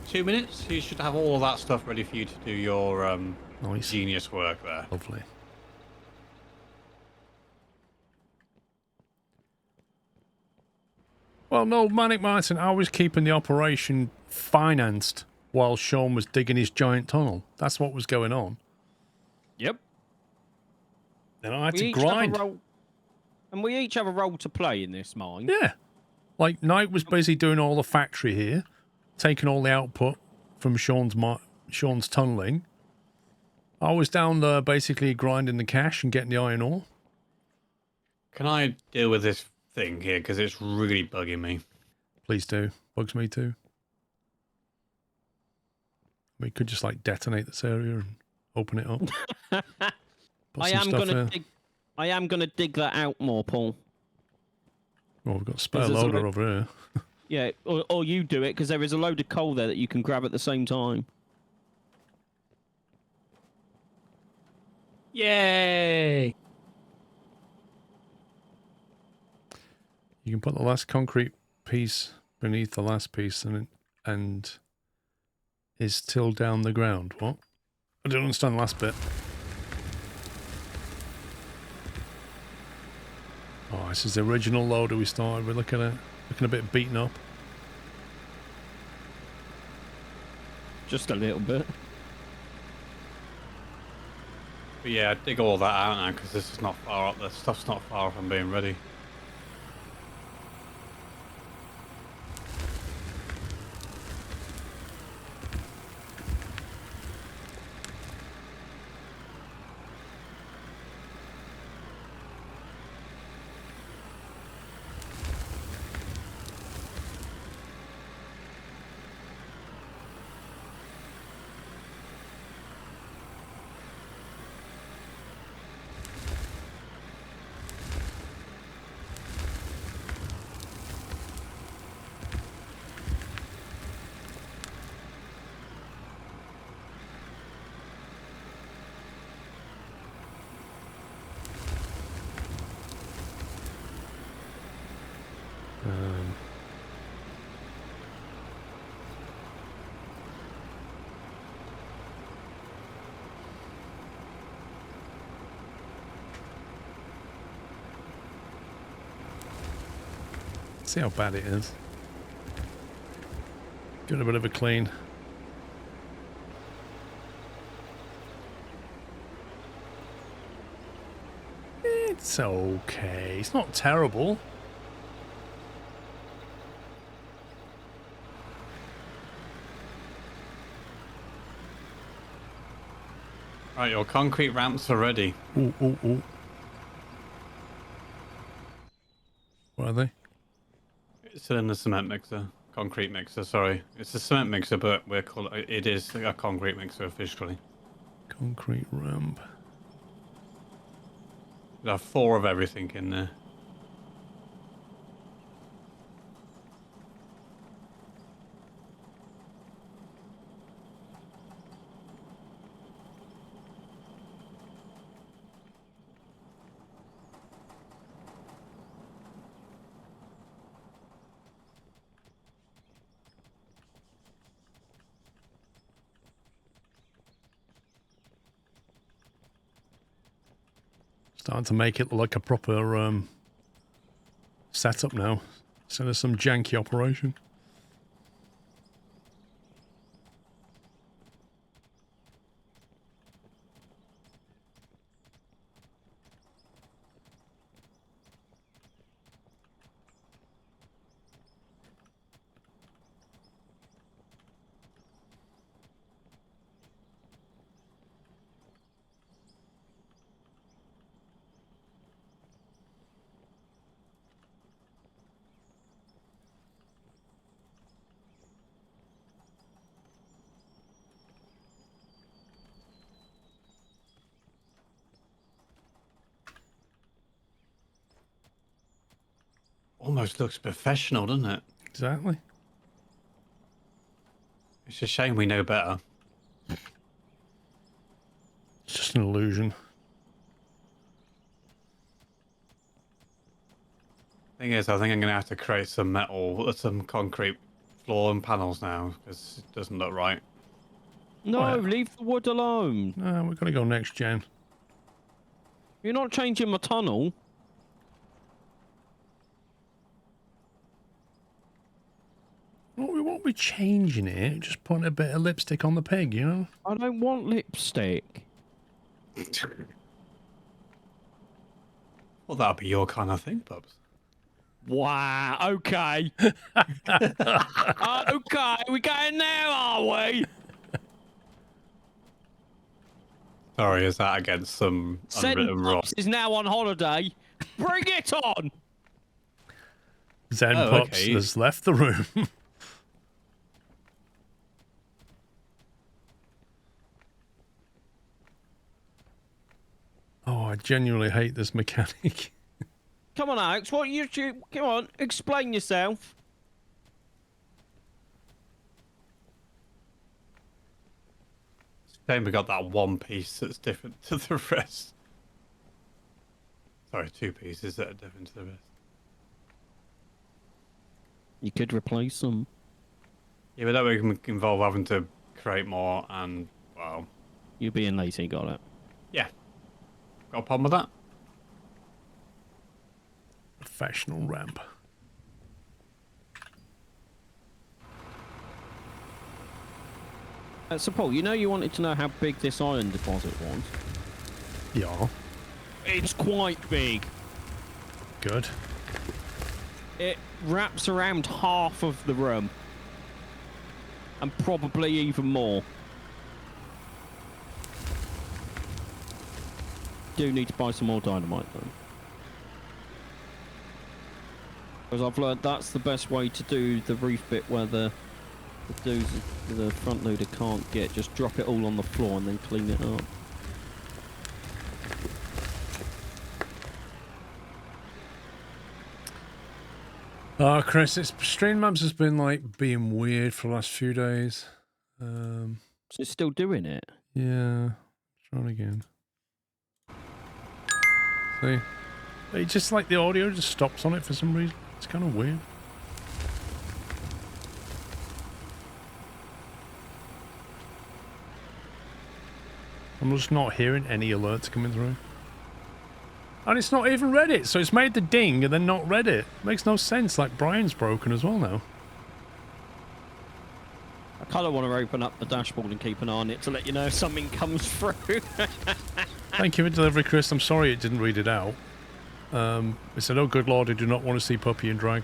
2 minutes, you should have all of that stuff ready for you to do your Nice. genius work there. Lovely. Well, no, Manic Martin, I was keeping the operation financed while Sean was digging his giant tunnel. That's what was going on. Yep. And I had to grind. And we each have a role to play in this mine. Yeah. Like, Knight was busy doing all the factory here, taking all the output from Sean's tunneling. I was down there basically grinding the cash and getting the iron ore. Can I deal with this thing here? Because it's really bugging me. Please do. Bugs me too. We could just like detonate this area and open it up. I am gonna dig that out more, Paul. Well, we've got a spare loader over here. Yeah, or you do it, because there is a load of coal there that you can grab at the same time. Yay! You can put the last concrete piece beneath the last piece and is till down the ground. What? I don't understand the last bit. Oh, this is the original loader we started with. Look at it. Looking a bit beaten up. Just a little bit. But yeah, dig all that out now, because this is not far up. The stuff's not far from being ready. See how bad it is. Give it a bit of a clean. It's okay. It's not terrible. Right, your concrete ramps are ready. Ooh, ooh, ooh. What are they? It's in the cement mixer. Concrete mixer, sorry. It's a cement mixer, but it is a concrete mixer officially. Concrete ramp. There are 4 of everything in there. Starting to make it look like a proper setup now, instead of some janky operation. Almost looks professional, doesn't it? Exactly. It's a shame we know better. It's just an illusion. Thing is, I think I'm going to have to create some concrete floor and panels now, because it doesn't look right. No, Oh, yeah. leave the wood alone. No, we're going to go next gen. You're not changing my tunnel. We won't be changing it, just putting a bit of lipstick on the pig, you know? I don't want lipstick. Well, that'll be your kind of thing, Bubs. Wow, okay. Okay, we going there, are we? Sorry, is that against some unwritten rule? Zen is now on holiday. Bring it on! Zen Oh, Pops okay. has left the room. Oh, I genuinely hate this mechanic. Come on, Alex, what you come on, explain yourself. Shame we got that one piece that's different to the rest. Sorry, 2 pieces that are different to the rest. You could replace them. Yeah, but that would involve having to create more and, well... You being lazy, got it. Yeah. Got a problem with that? Professional ramp. So, Paul, you know you wanted to know how big this iron deposit was? Yeah. It's quite big. Good. It wraps around half of the room. And probably even more. Do need to buy some more dynamite, though. Because I've learned that's the best way to do the roof bit where the front loader can't get. Just drop it all on the floor and then clean it up. Oh, Chris, Stream Maps has been like being weird for the last few days. So it's still doing it? Yeah. Trying again. See? It just like the audio just stops on it for some reason. It's kind of weird. I'm just not hearing any alerts coming through. And it's not even read it, so it's made the ding and then not read it. Makes no sense, like Brian's broken as well now. I kind of want to open up the dashboard and keep an eye on it to let you know if something comes through. Thank you for delivery, Chris. I'm sorry it didn't read it out. It said, oh good lord, I do not want to see Puppy and Drag.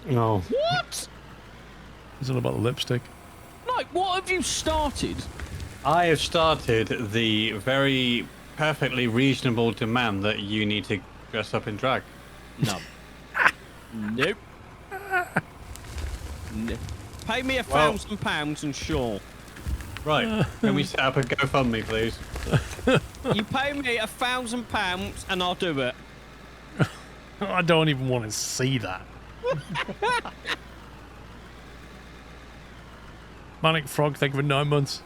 No. What? It's all about the lipstick. Like, what have you started? I have started the very perfectly reasonable demand that you need to dress up in drag. No. Nope. No. Pay me £1,000 and sure. Right, can we set up a GoFundMe, please? You pay me £1,000 and I'll do it. I don't even want to see that. Manic Frog, thank you for 9 months.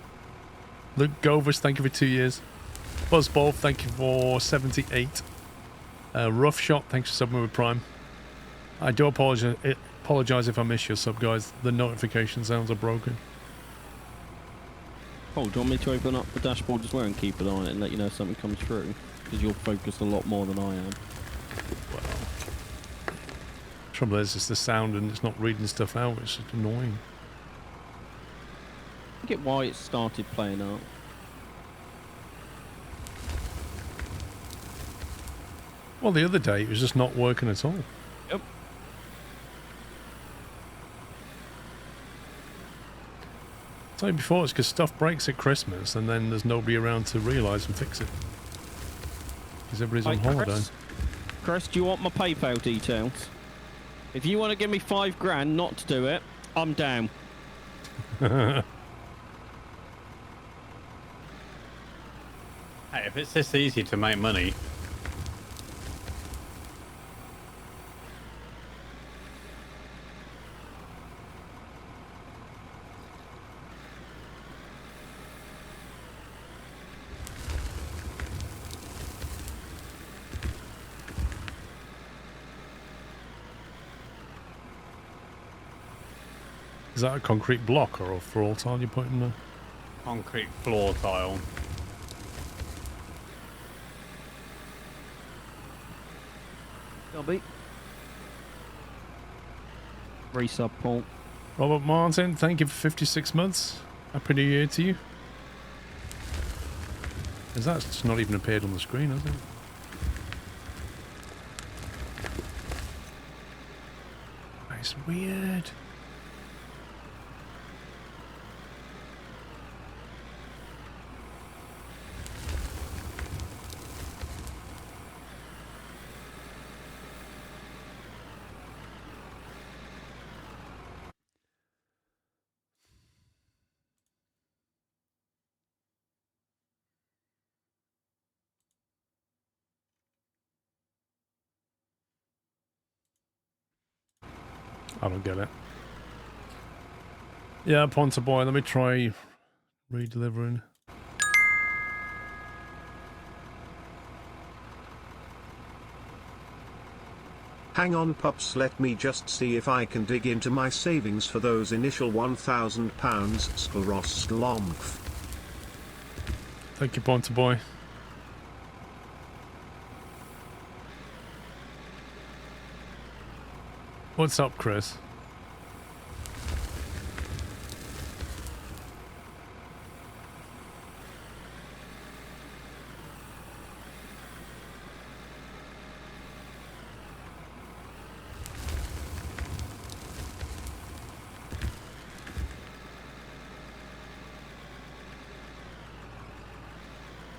Luke Govers, thank you for 2 years. Buzzball, thank you for 78. Rough Shot, thanks for subbing with Prime. I do apologize if I miss your sub, guys. The notification sounds are broken. Oh, do you want me to open up the dashboard as well and keep an eye on it and let you know if something comes through? Because you're focused a lot more than I am. Well, trouble is, it's the sound and it's not reading stuff out. It's just annoying. I get why it started playing up. Well, the other day it was just not working at all. Yep. I told you before, it's because stuff breaks at Christmas and then there's nobody around to realise and fix it. Because everybody's on holiday. Chris, do you want my PayPal details? If you want to give me £5,000 not to do it, I'm down. Hey, if it's this easy to make money, Is that a concrete block or a floor tile you're putting there? concrete floor tile. Dobby. Resub, Paul. Robert Martin, thank you for 56 months. Happy New Year to you. Because that's not even appeared on the screen, has it? It's weird. I don't get it. Yeah, Ponta Boy, let me try redelivering. Hang on pups, let me just see if I can dig into my savings for those initial £1,000 Skorosklompf. Thank you, Ponta Boy. What's up, Chris?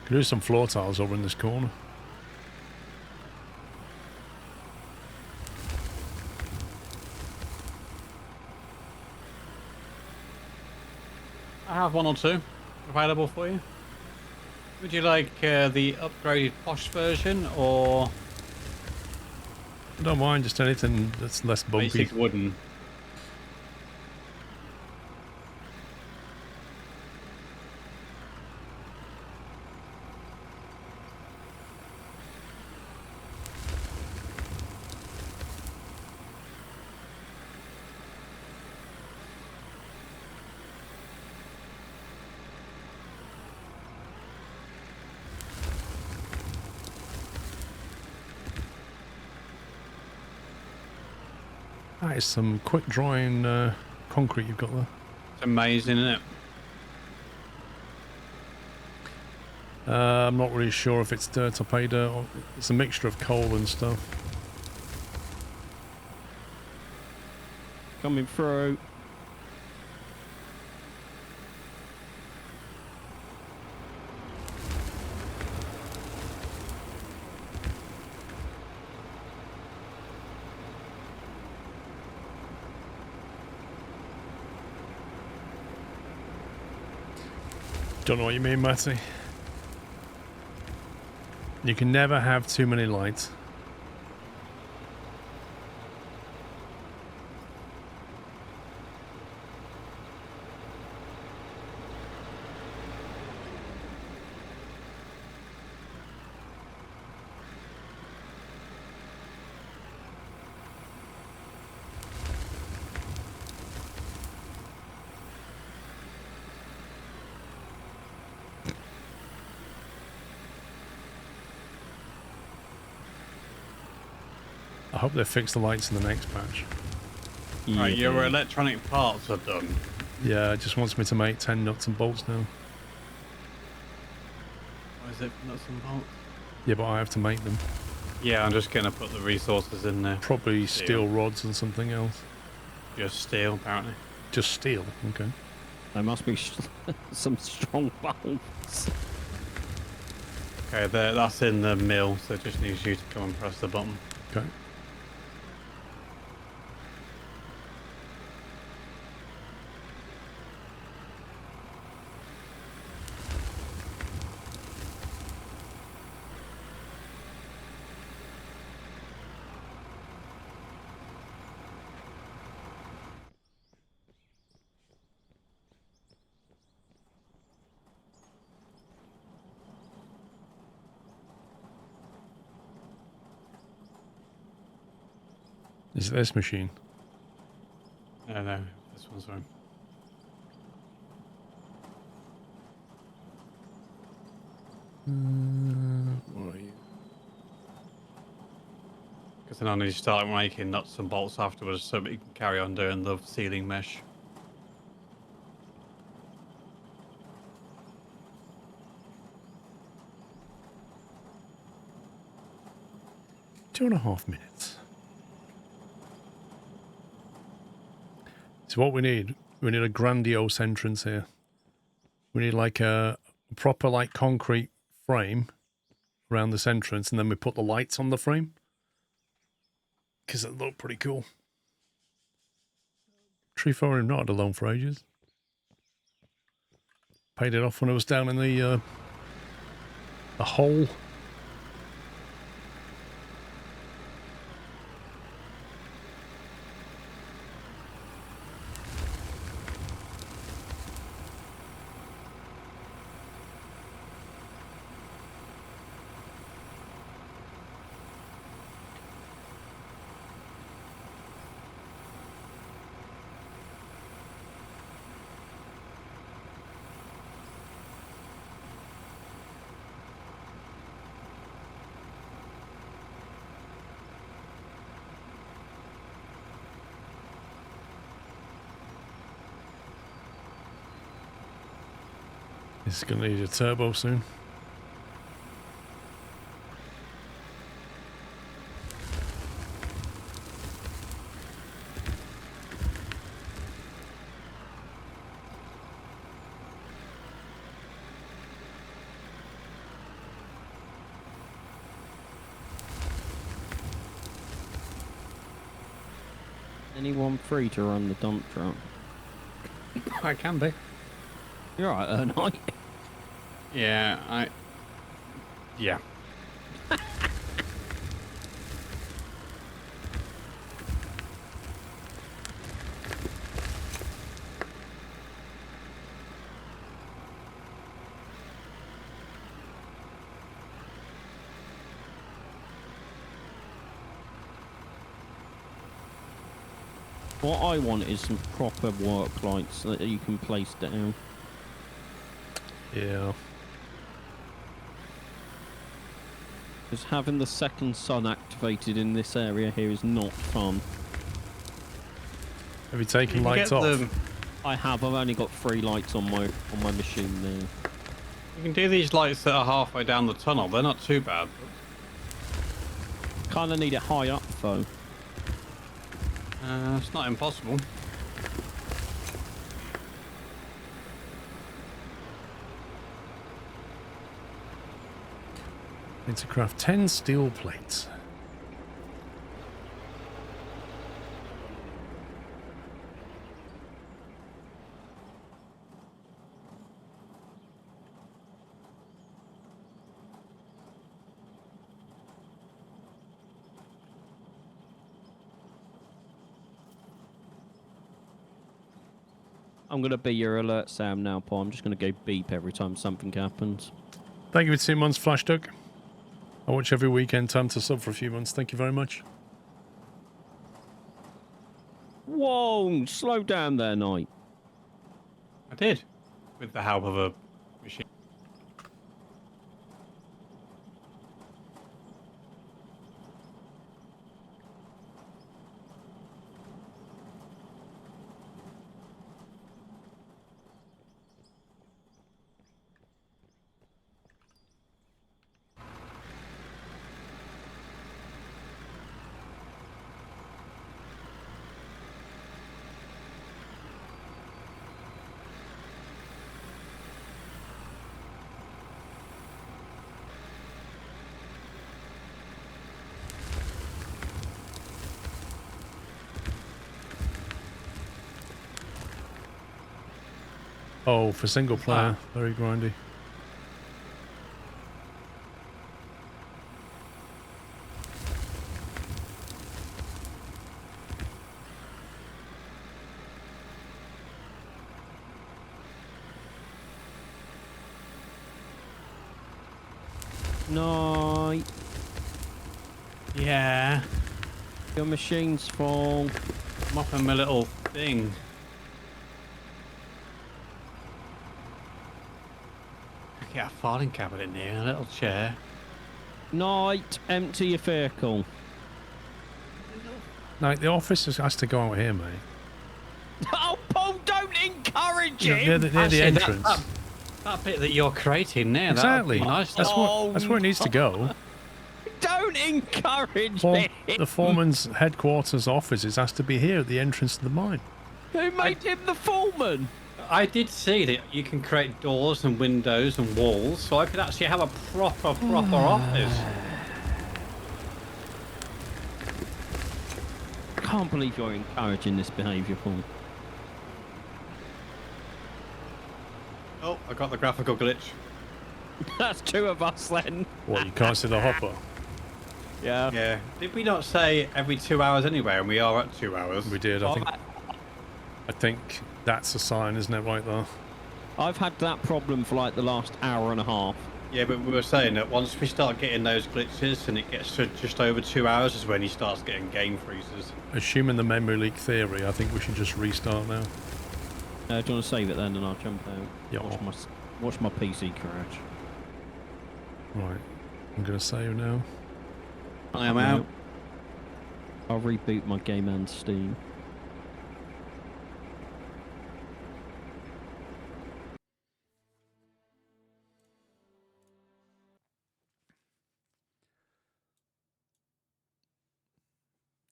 Could do some floor tiles over in this corner. I have one or two available for you. Would you like the upgraded posh version or I don't mind, just anything that's less bumpy. basic wooden? That is some quick drying concrete you've got there. It's amazing, isn't it? I'm not really sure if it's dirt or pay dirt, or it's a mixture of coal and stuff. Coming through. Don't know what you mean, Matty. You can never have too many lights. I hope they fix the lights in the next patch. Right, your electronic parts are done. Yeah, it just wants me to make 10 nuts and bolts now. What is it, nuts and bolts? Yeah, but I have to make them. Yeah, I'm just going to put the resources in there. Probably steel rods and something else. Just steel, apparently. Just steel, okay. There must be some strong bolts. Okay, that's in the mill, so it just needs you to come and press the button. Okay. Is it this machine? No, this one's fine. What are you? Because then I need to start making nuts and bolts afterwards so we can carry on doing the ceiling mesh. Two and a half minutes. So what we need a grandiose entrance here. We need like a proper like concrete frame around this entrance, and then we put the lights on the frame because it look pretty cool. Tree farm not had a loan for ages. Paid it off when I was down in the hole. It's going to need a turbo soon. Anyone free to run the dump truck? I can be. You're right, aren't I? Yeah, Yeah. What I want is some proper work lights that you can place down. Yeah. Because having the second sun activated in this area here is not fun. Have you taken You can lights get off? them- I have. I've only got 3 lights on my machine there. You can do these lights that are halfway down the tunnel. They're not too bad. Kind of need it high up though. It's not impossible. Need to craft 10 steel plates. I'm going to be your alert, Sam, now, Paul. I'm just going to go beep every time something happens. Thank you for 2 months, Flash Duck. I watch every weekend. Time to sub for a few months. Thank you very much. Whoa! Slow down there, Knight. I did. With the help of a machine. Oh, for single player. Very grindy. Knight. Yeah. Your machine's full. I'm up in my little thing. I get a filing cabinet in here and a little chair. Knight, empty your vehicle. Now, the office has to go out here, mate. Oh, Paul, don't encourage Near him! the Actually, entrance. That bit that you're creating there, Exactly. that would be nice. That's where it needs to go. Don't encourage For, me! the foreman's headquarters offices has to be here at the entrance to the mine. Who made him the foreman? I did see that you can create doors and windows and walls, so I could actually have a proper office. I can't believe you're encouraging this behaviour, Paul. Oh, I got the graphical glitch. That's 2 of us then. What, you can't see the hopper? Yeah. Yeah. Did we not say every 2 hours anyway, and we are at 2 hours? We did, Oh, I think that's a sign, isn't it, right there? I've had that problem for like the last hour and a half. Yeah, but we were saying that once we start getting those glitches and it gets to just over 2 hours is when he starts getting game freezes. Assuming the memory leak theory, I think we should just restart now. Do you want to save it then and I'll jump out? Yeah. Watch my PC crash. Right, I'm going to save now. I am out. I'll reboot my game and Steam.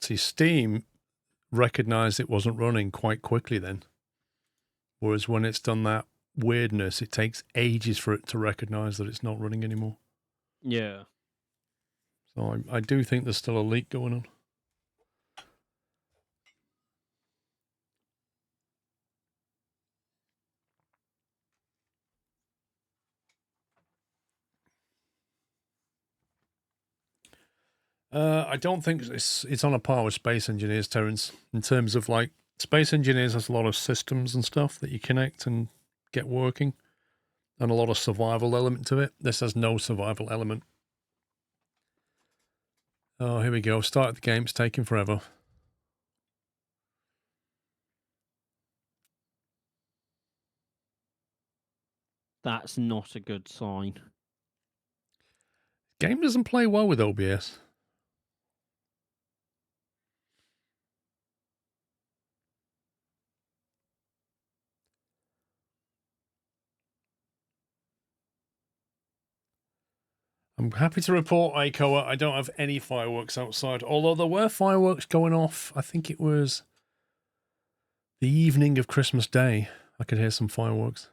See, Steam recognized it wasn't running quite quickly then. Whereas when it's done that weirdness, it takes ages for it to recognize that it's not running anymore. Yeah. So I do think there's still a leak going on. I don't think it's on a par with Space Engineers, Terence, in terms of like Space Engineers has a lot of systems and stuff that you connect and get working, and a lot of survival element to it. This has no survival element. Oh, here we go. Start the game. It's taking forever. That's not a good sign. Game doesn't play well with OBS. . I'm happy to report, Aikoa, I don't have any fireworks outside. Although there were fireworks going off. I think it was the evening of Christmas Day. I could hear some fireworks.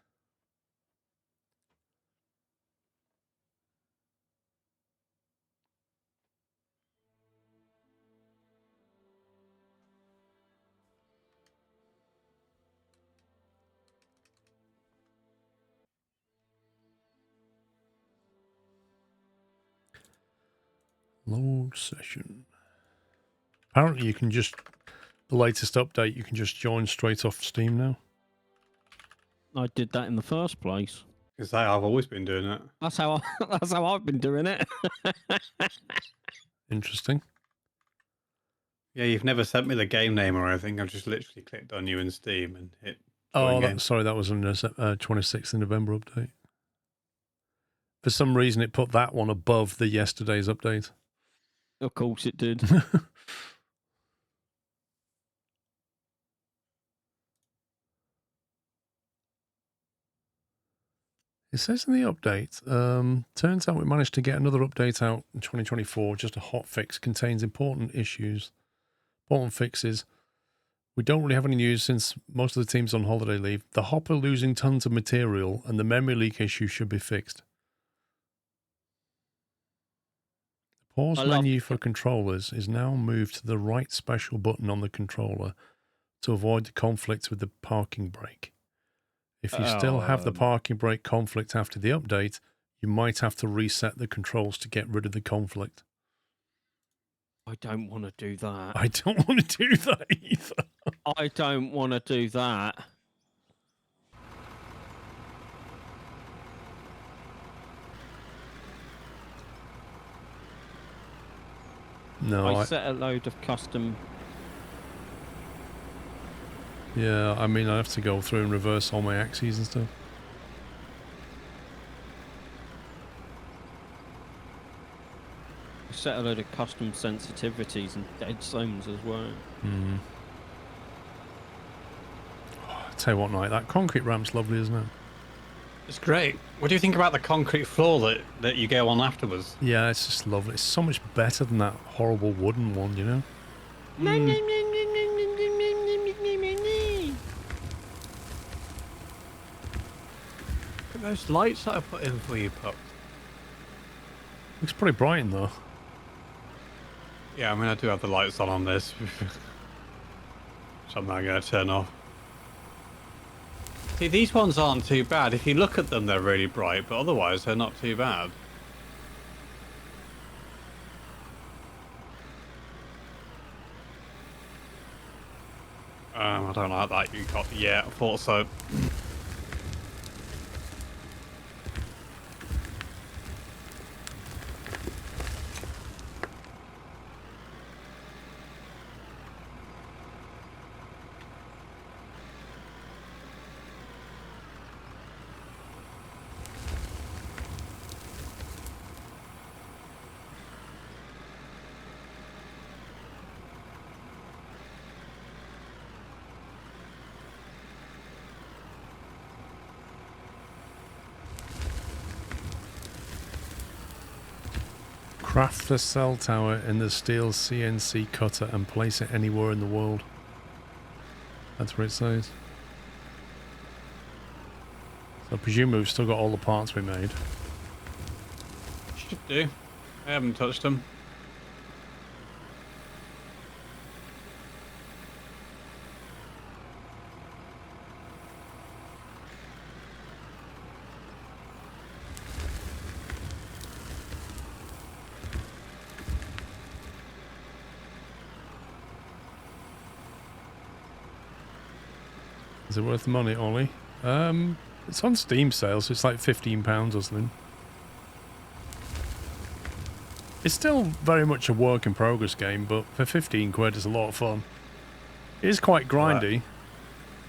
Load session. Apparently you can just, the latest update, you can just join straight off Steam now. I did that in the first place. Because I've always been doing it. That's how that's how I've been doing it. Interesting. Yeah, you've never sent me the game name or anything. I've just literally clicked on you in Steam and hit join game. Sorry, that was on the 26th of November update. For some reason, it put that one above the yesterday's update. Of course it did. It says in the update, turns out we managed to get another update out in 2024. Just a hot fix, contains important issues, important fixes. We don't really have any news since most of the team's on holiday leave. The hopper losing tons of material and the memory leak issue should be fixed. The pause menu for controllers is now moved to the right special button on the controller to avoid the conflict with the parking brake. If you still have the parking brake conflict after the update, you might have to reset the controls to get rid of the conflict. I don't want to do that. I don't want to do that either. I don't want to do that. No, I set a load of custom. Yeah, I mean, I have to go through and reverse all my axes and stuff. I set a load of custom sensitivities and dead zones as well. Mm. Oh, I tell you what, Knight, that concrete ramp's lovely, isn't it? It's great. What do you think about the concrete floor that you go on afterwards? Yeah, it's just lovely. It's so much better than that horrible wooden one, you know? Look at those lights that I put in for you, Pup. Looks pretty bright in though. Yeah, I mean, I do have the lights on this. Which I'm now going to turn off. See, these ones aren't too bad. If you look at them, they're really bright, but otherwise, they're not too bad. I don't like that. You got, yeah, I thought so. Craft the cell tower in the steel CNC cutter and place it anywhere in the world. That's what it says. So I presume we've still got all the parts we made. Should do. I haven't touched them. Is it worth the money, Ollie? It's on Steam sale, so it's like £15 or something. It's still very much a work in progress game, but for 15 quid it's a lot of fun. It is quite grindy.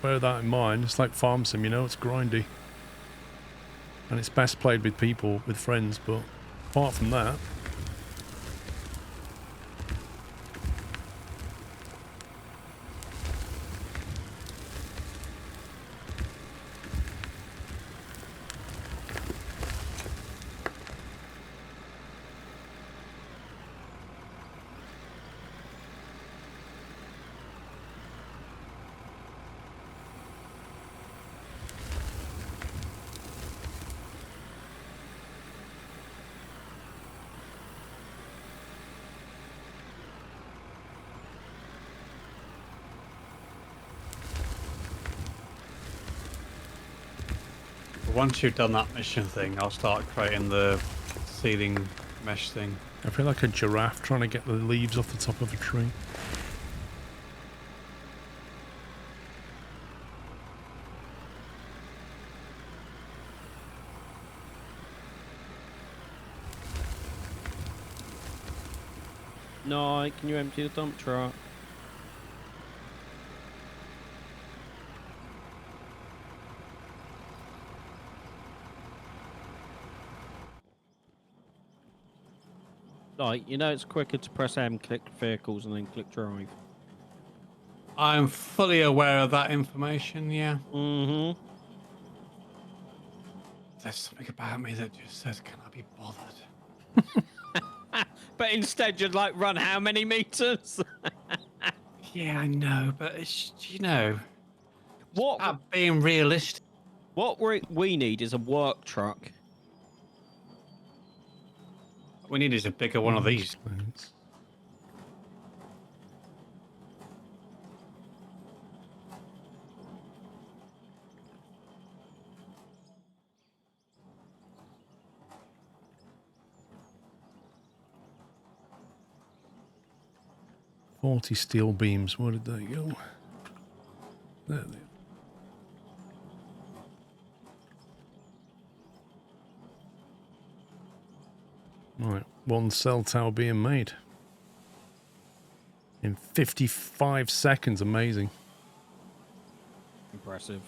Bear that in mind. It's like Farm Sim, you know, it's grindy. And it's best played with people, with friends, but apart from that... once you've done that mission thing, I'll start creating the ceiling mesh thing. I feel like a giraffe trying to get the leaves off the top of a tree. No, can you empty the dump truck? Like, you know it's quicker to press M, click vehicles, and then click drive. I'm fully aware of that information, yeah. Mm-hmm. There's something about me that just says, can I be bothered? But instead you'd like run how many meters? Yeah, I know, but it's, you know, What being realistic. what we need is a work truck. What we need is a bigger one of these. Thanks. $40 steel beams. Where did they go? There they are. Right, one cell tower being made. In 55 seconds, amazing. Impressive.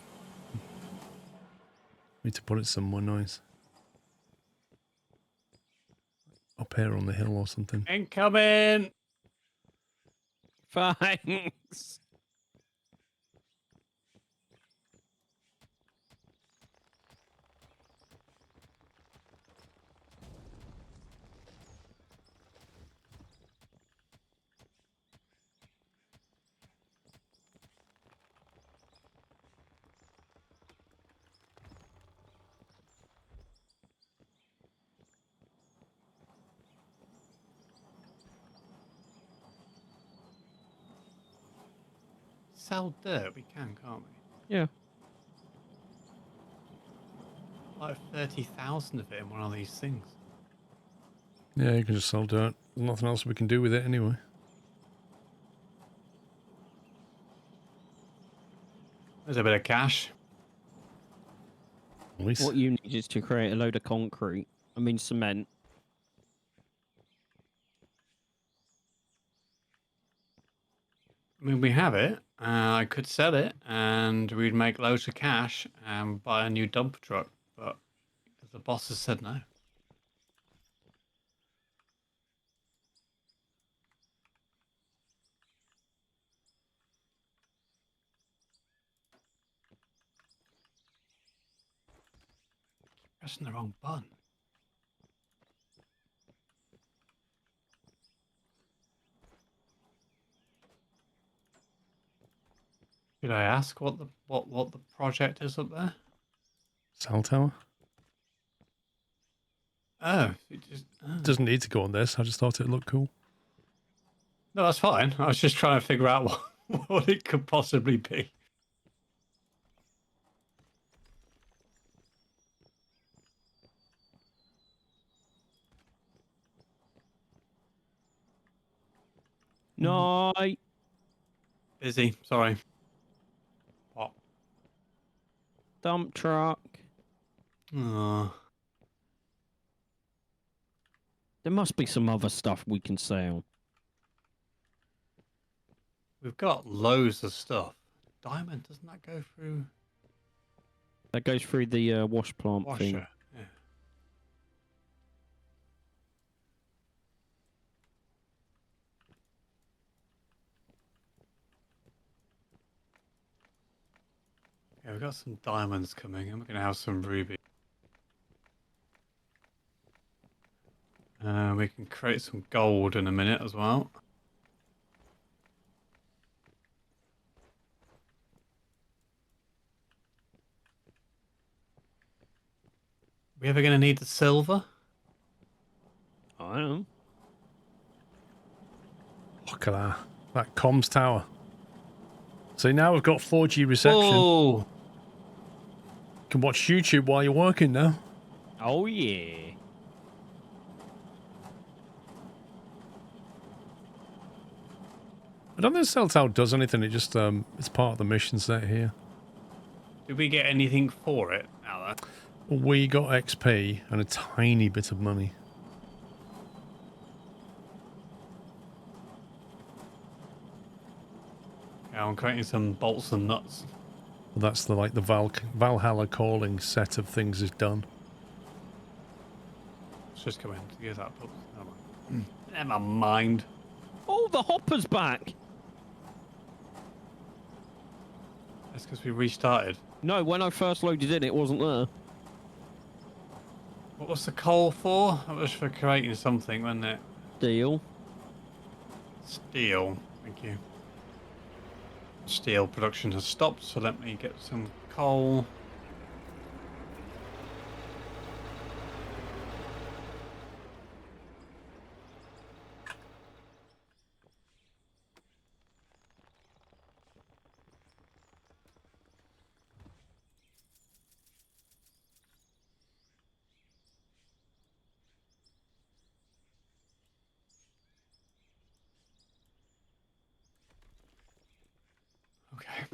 Need to put it somewhere nice. Up here on the hill or something. Incoming! Thanks. Sell dirt, we can, can't we? Yeah. Like 30,000 of it in one of these things. Yeah, you can just sell dirt. There's nothing else we can do with it anyway. There's a bit of cash. Nice. What you need is to create a load of concrete. I mean cement. I mean, we have it. I could sell it, and we'd make loads of cash and buy a new dump truck. But the boss has said no. Keep pressing the wrong button. Should I ask what the project is up there? Cell tower? Oh, it just Doesn't need to go on this. I just thought it looked cool. no, that's fine. I was just trying to figure out what it could possibly be. No. Busy. Sorry. What? Dump truck. Oh. There must be some other stuff we can sell. We've got loads of stuff. Diamond, doesn't that go through That goes through the wash plant washer? thing. Yeah. Yeah, we've got some diamonds coming, and we're going to have some ruby. We can create some gold in a minute as well. We ever going to need the silver? I don't know. Look at that. That comms tower. See, now we've got 4G reception. Oh! Can watch YouTube while you're working now. Oh yeah. I don't think Cell Tower does anything. It just it's part of the mission set here. Did we get anything for it, Alan? We got XP and a tiny bit of money. Yeah, I'm creating some bolts and nuts. Well, that's the Valhalla calling set of things is done. Let's just go in to get that. Never mind. Oh, the hopper's back. That's because we restarted. No, when I first loaded in, it wasn't there. What was the coal for? That was for creating something, wasn't it? Deal. Steel. Thank you. Steel production has stopped, so let me get some coal. Okay.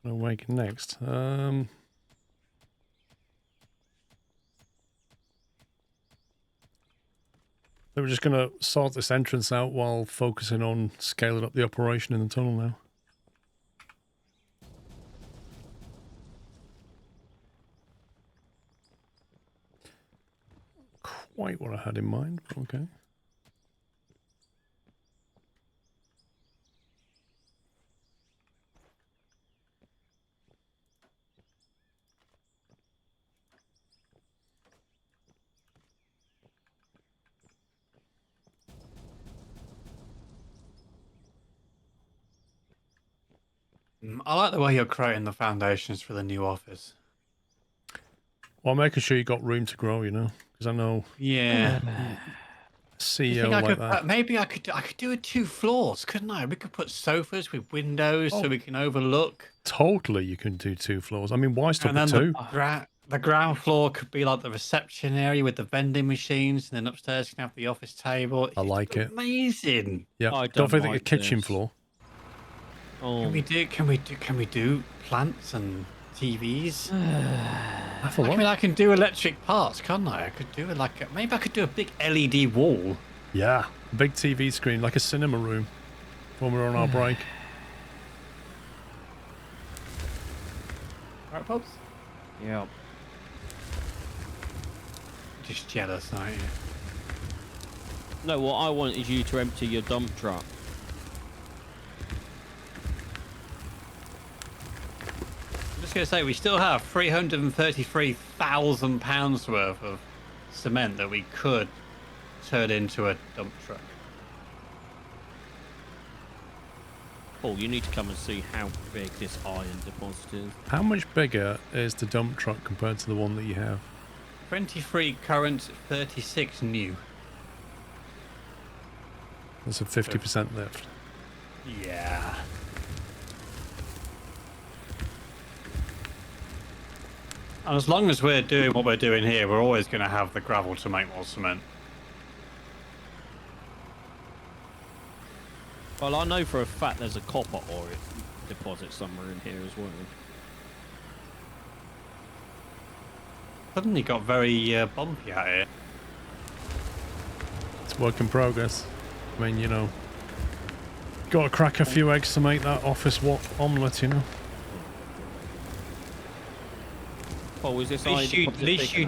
Awaken next. They were just going to sort this entrance out while focusing on scaling up the operation in the tunnel now. Quite what I had in mind, but okay. I like the way you're creating the foundations for the new office. Well, making sure you got room to grow, you know, because I know Yeah. CEO like that. Maybe I could do it 2 floors, couldn't I? We could put sofas with windows so we can overlook. Totally, you can do 2 floors. I mean, why stop And at then 2? the ground floor could be like the reception area with the vending machines, and then upstairs you can have the office table. I like it. Amazing. Yeah, I don't don't forget like the kitchen this. floor. Oh. Can we do plants and TVs? I for I what? mean, I can do electric parts, can't I? I could do it maybe I could do a big LED wall. Yeah, big TV screen, like a cinema room when we're on our break. Right, Pops? Yeah. Just jealous, aren't you? No, what I want is you to empty your dump truck. I'm just going to say, we still have £333,000 worth of cement that we could turn into a dump truck. Paul, you need to come and see how big this iron deposit is. How much bigger is the dump truck compared to the one that you have? 23 current, 36 new. That's a 50% lift. Yeah. And as long as we're doing what we're doing here, we're always going to have the gravel to make more cement. Well, I know for a fact there's a copper ore deposit somewhere in here as well. Suddenly got very bumpy out here. It's work in progress. I mean, you know, got to crack a few eggs to make that office omelette, you know. Oh, is this At least you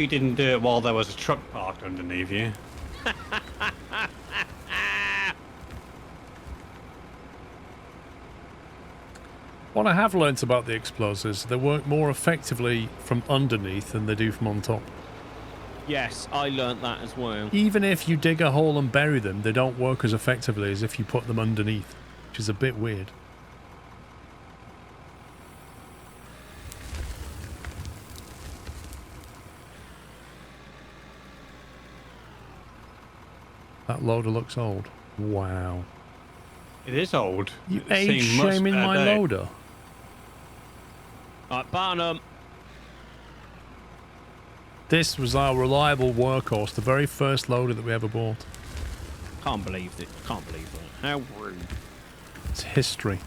didn't do it while there was a truck parked underneath you. Oh, is this iron deposit big enough? At least you didn't do it while there was a truck parked underneath you. Paul, is this iron deposit big enough? At least you didn't do it while there was a truck parked underneath you. What I have learnt about the explosives, they work more effectively from underneath than they do from on top. Yes, I learnt that as well. Even if you dig a hole and bury them, they don't work as effectively as if you put them underneath, which is a bit weird. That loader looks old. Wow. It is old. You It's age seen much shaming better my day. loader. Right, Barnum. This was our reliable workhorse, the very first loader that we ever bought. Can't believe it. Can't believe it. How rude. It's history.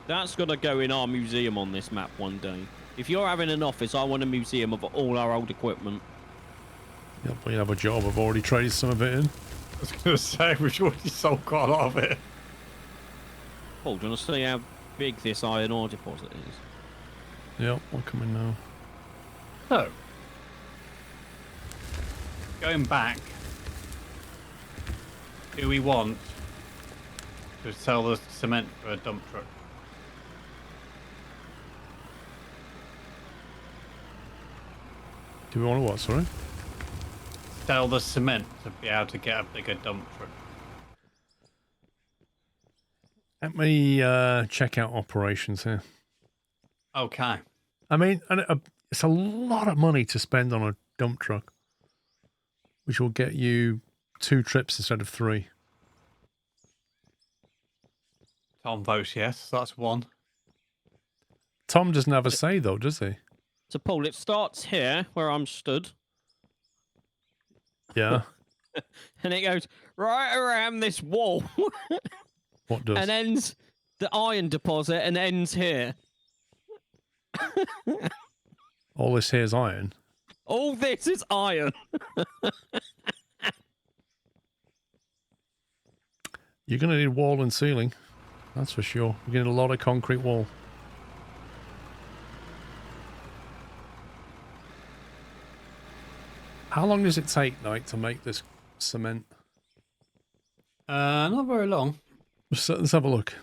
That's got to go in our museum on this map one day. If you're having an office, I want a museum of all our old equipment. Yep, we have a job. I've already traded some of it in. I was going to say, we've already sold quite a lot of it. Paul, do you want to see how big this iron ore deposit is? Yep, we're coming now. So, going back, do we want to sell the cement for a dump truck? Do we want to what, sorry? Sell the cement to be able to get a bigger dump truck. Let me check out operations here. Okay. I mean, it's a lot of money to spend on a dump truck, which will get you 2 trips instead of 3. Tom votes yes, that's one. Tom doesn't have a say, though, does he? So, Paul, it starts here, where I'm stood, Yeah. and it goes right around this wall, What does? and ends the iron deposit, and ends here. All this here is iron. All this is iron. You're going to need wall and ceiling. That's for sure. You're going to need a lot of concrete wall. How long does it take, Knight, to make this cement? Not very long. Let's have a look.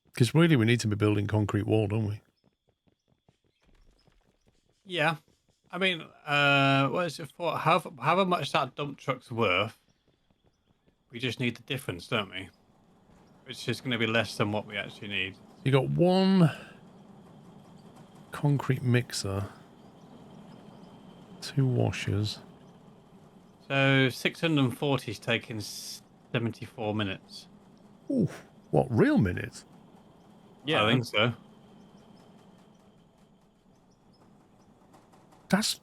Because really we need to be building concrete wall, don't we? Yeah. I mean, what is it for? However much that dump truck's worth, we just need the difference, don't we? Which is going to be less than what we actually need. You got 1 concrete mixer, 2 washers. So 640 is taking 74 minutes. Ooh, what, real minutes? Yeah, I think so. That's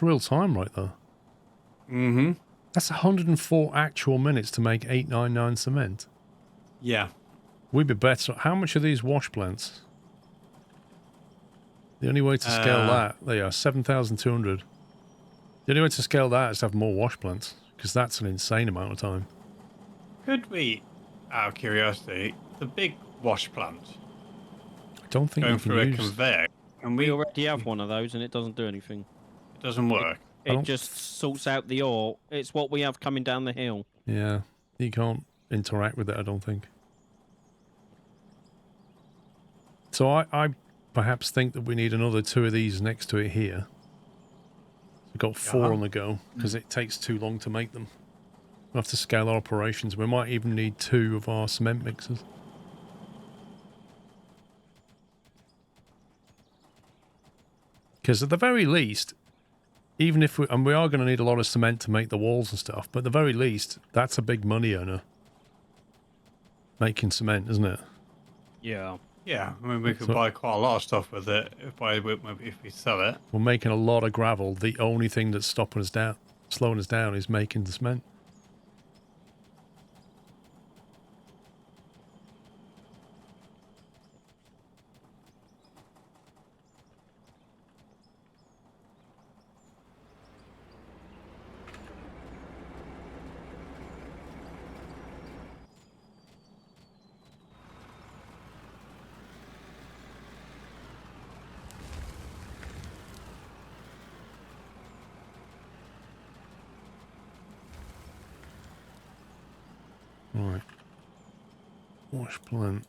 real time right there. Mm-hmm. That's 104 actual minutes to make 899 cement. Yeah. We'd be better. How much are these wash plants? The only way to scale that, they are 7,200. The only way to scale that is to have more wash plants, because that's an insane amount of time. Could we, out of curiosity, the big wash plant I don't think going you can through a use... conveyor, and We already have one of those, and it doesn't do anything. it doesn't work. It just sorts out the ore. It's what we have coming down the hill. Yeah, you can't interact with it, I don't think. So I perhaps think that we need another 2 of these next to it here. We've got 4 on the go, because it takes too long to make them. We'll have to scale our operations. We might even need 2 of our cement mixers. Because at the very least, even if we are going to need a lot of cement to make the walls and stuff, but at the very least, that's a big money earner. Making cement, isn't it? Yeah. Yeah, I mean, we could buy quite a lot of stuff with it if we sell it. We're making a lot of gravel. The only thing that's slowing us down is making the cement. Wash plant.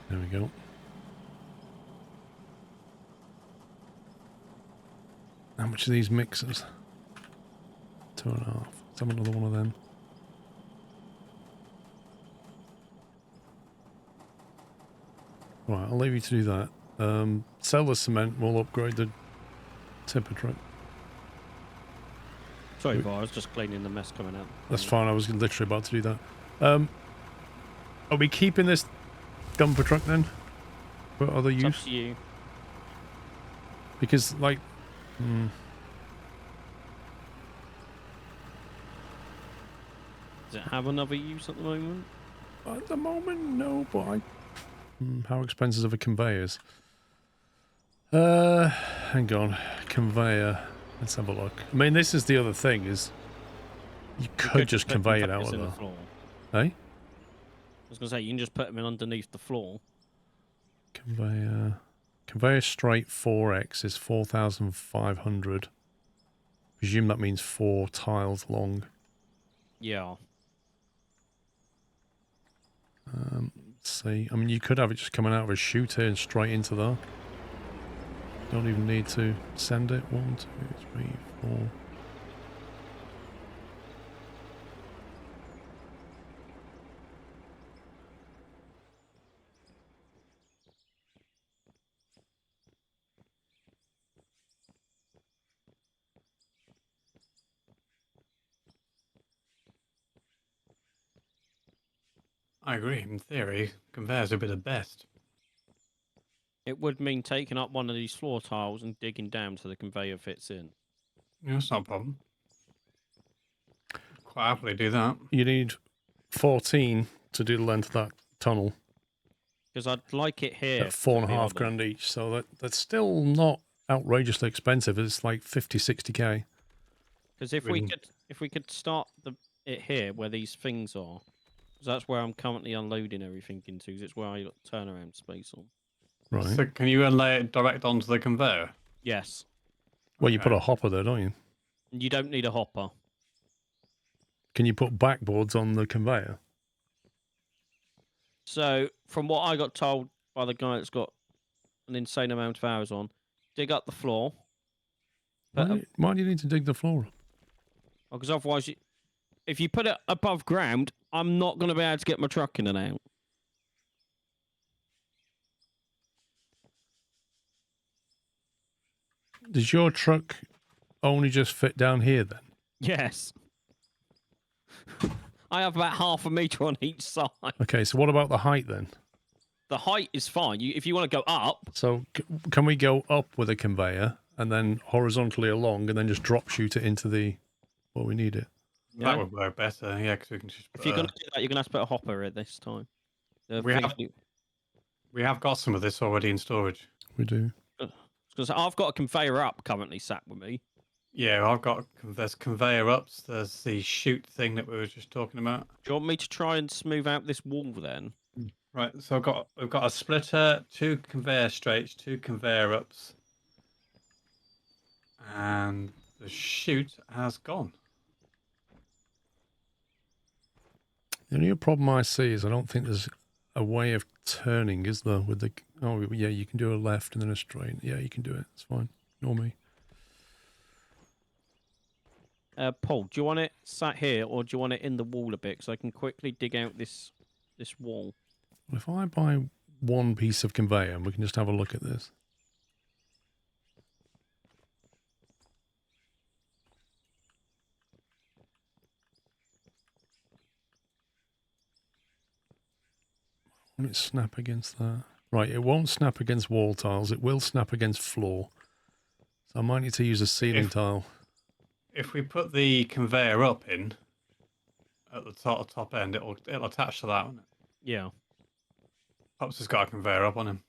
There we go. How much are these mixers? 2.5. Let's have another one of them. Right, I'll leave you to do that. Sell the cement, we'll upgrade the tipper truck. Sorry, Bar, I was just cleaning the mess coming out. That's fine, I was literally about to do that. Are we keeping this dumper truck then? For other It's use? up to you. Because, like... Does it have another use at the moment? At the moment, no, but I... how expensive are the conveyors? Hang on. Conveyor. Let's have a look. I mean, this is the other thing, is... You could just put convey it conveyors out in of the floor. there. Eh? I was going to say, you can just put them in underneath the floor. Conveyor... Conveyor straight 4x is 4,500. Presume that means 4 tiles long. Yeah. Let's see. I mean, you could have it just coming out of a chute here and straight into there. Don't even need to send it. 1, 2, 3, 4. I agree. In theory, conveyors would be the best. It would mean taking up one of these floor tiles and digging down so the conveyor fits in. Yeah, that's not a problem. Quite happily do that. You need 14 to do the length of that tunnel Because I'd like it here. at 4.5 grand each. So that's still not outrageously expensive. It's like 50, 60k. Because if we could start it here where these things are, because that's where I'm currently unloading everything into. Because it's where I got turnaround space on. Right. So can you lay it direct onto the conveyor? Yes. Well, you Okay. put a hopper there, don't you? You don't need a hopper. Can you put backboards on the conveyor? So from what I got told by the guy that's got an insane amount of hours on, dig up the floor. Why do you need to dig the floor up? Because otherwise, if you put it above ground, I'm not going to be able to get my truck in and out. Does your truck only just fit down here then? Yes. I have about half a metre on each side. Okay, so what about the height then? The height is fine. If you want to go up, So can we go up with a conveyor and then horizontally along and then just drop shoot it into the where we need it? Yeah. That would work better, yeah, because we can just... if you're going to do that, you're going to have to put a hopper at this time. We have got some of this already in storage. We do. Because I've got a conveyor up currently sat with me. Yeah, there's conveyor ups, there's the chute thing that we were just talking about. Do you want me to try and smooth out this wall then? Right, so we've got a splitter, 2 conveyor straights, 2 conveyor ups, and the chute has gone. The only problem I see is I don't think there's a way of turning, is there? With the yeah, you can do a left and then a straight. Yeah, you can do it. It's fine. Ignore me. Paul, do you want it sat here or do you want it in the wall a bit so I can quickly dig out this wall? If I buy one piece of conveyor and we can just have a look at this. Won't it snap against that? Right, it won't snap against wall tiles. It will snap against floor. So I might need to use a ceiling tile. If we put the conveyor up in at the top end, it'll attach to that, won't it? Yeah. Pops has got a conveyor up on him.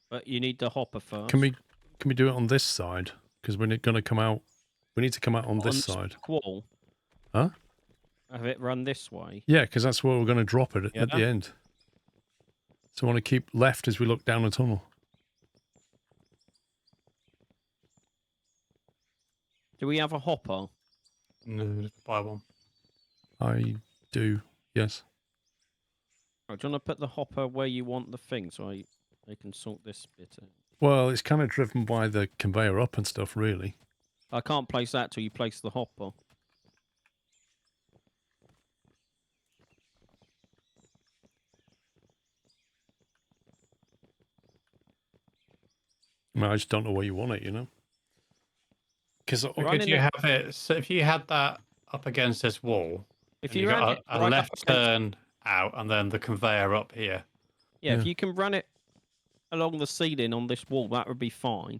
But you need the hopper first. Can we do it on this side? Because we're going to come out. We need to come out on this side. Wall. Huh? Have it run this way? Yeah, because that's where we're going to drop it at the Yeah. end. So I want to keep left as we look down the tunnel. Do we have a hopper? No, just buy one. I do, yes. Right, do you want to put the hopper where you want the thing so I can sort this bit out? Well, it's kind of driven by the conveyor up and stuff, really. I can't place that till you place the hopper. I mean, I just don't know where you want it, you know? Because Could you have it? So if you had that up against this wall, If and you got ran it a right left up against- turn out, and then the conveyor up here. Yeah, Yeah. if you can run it along the ceiling on this wall, that would be fine.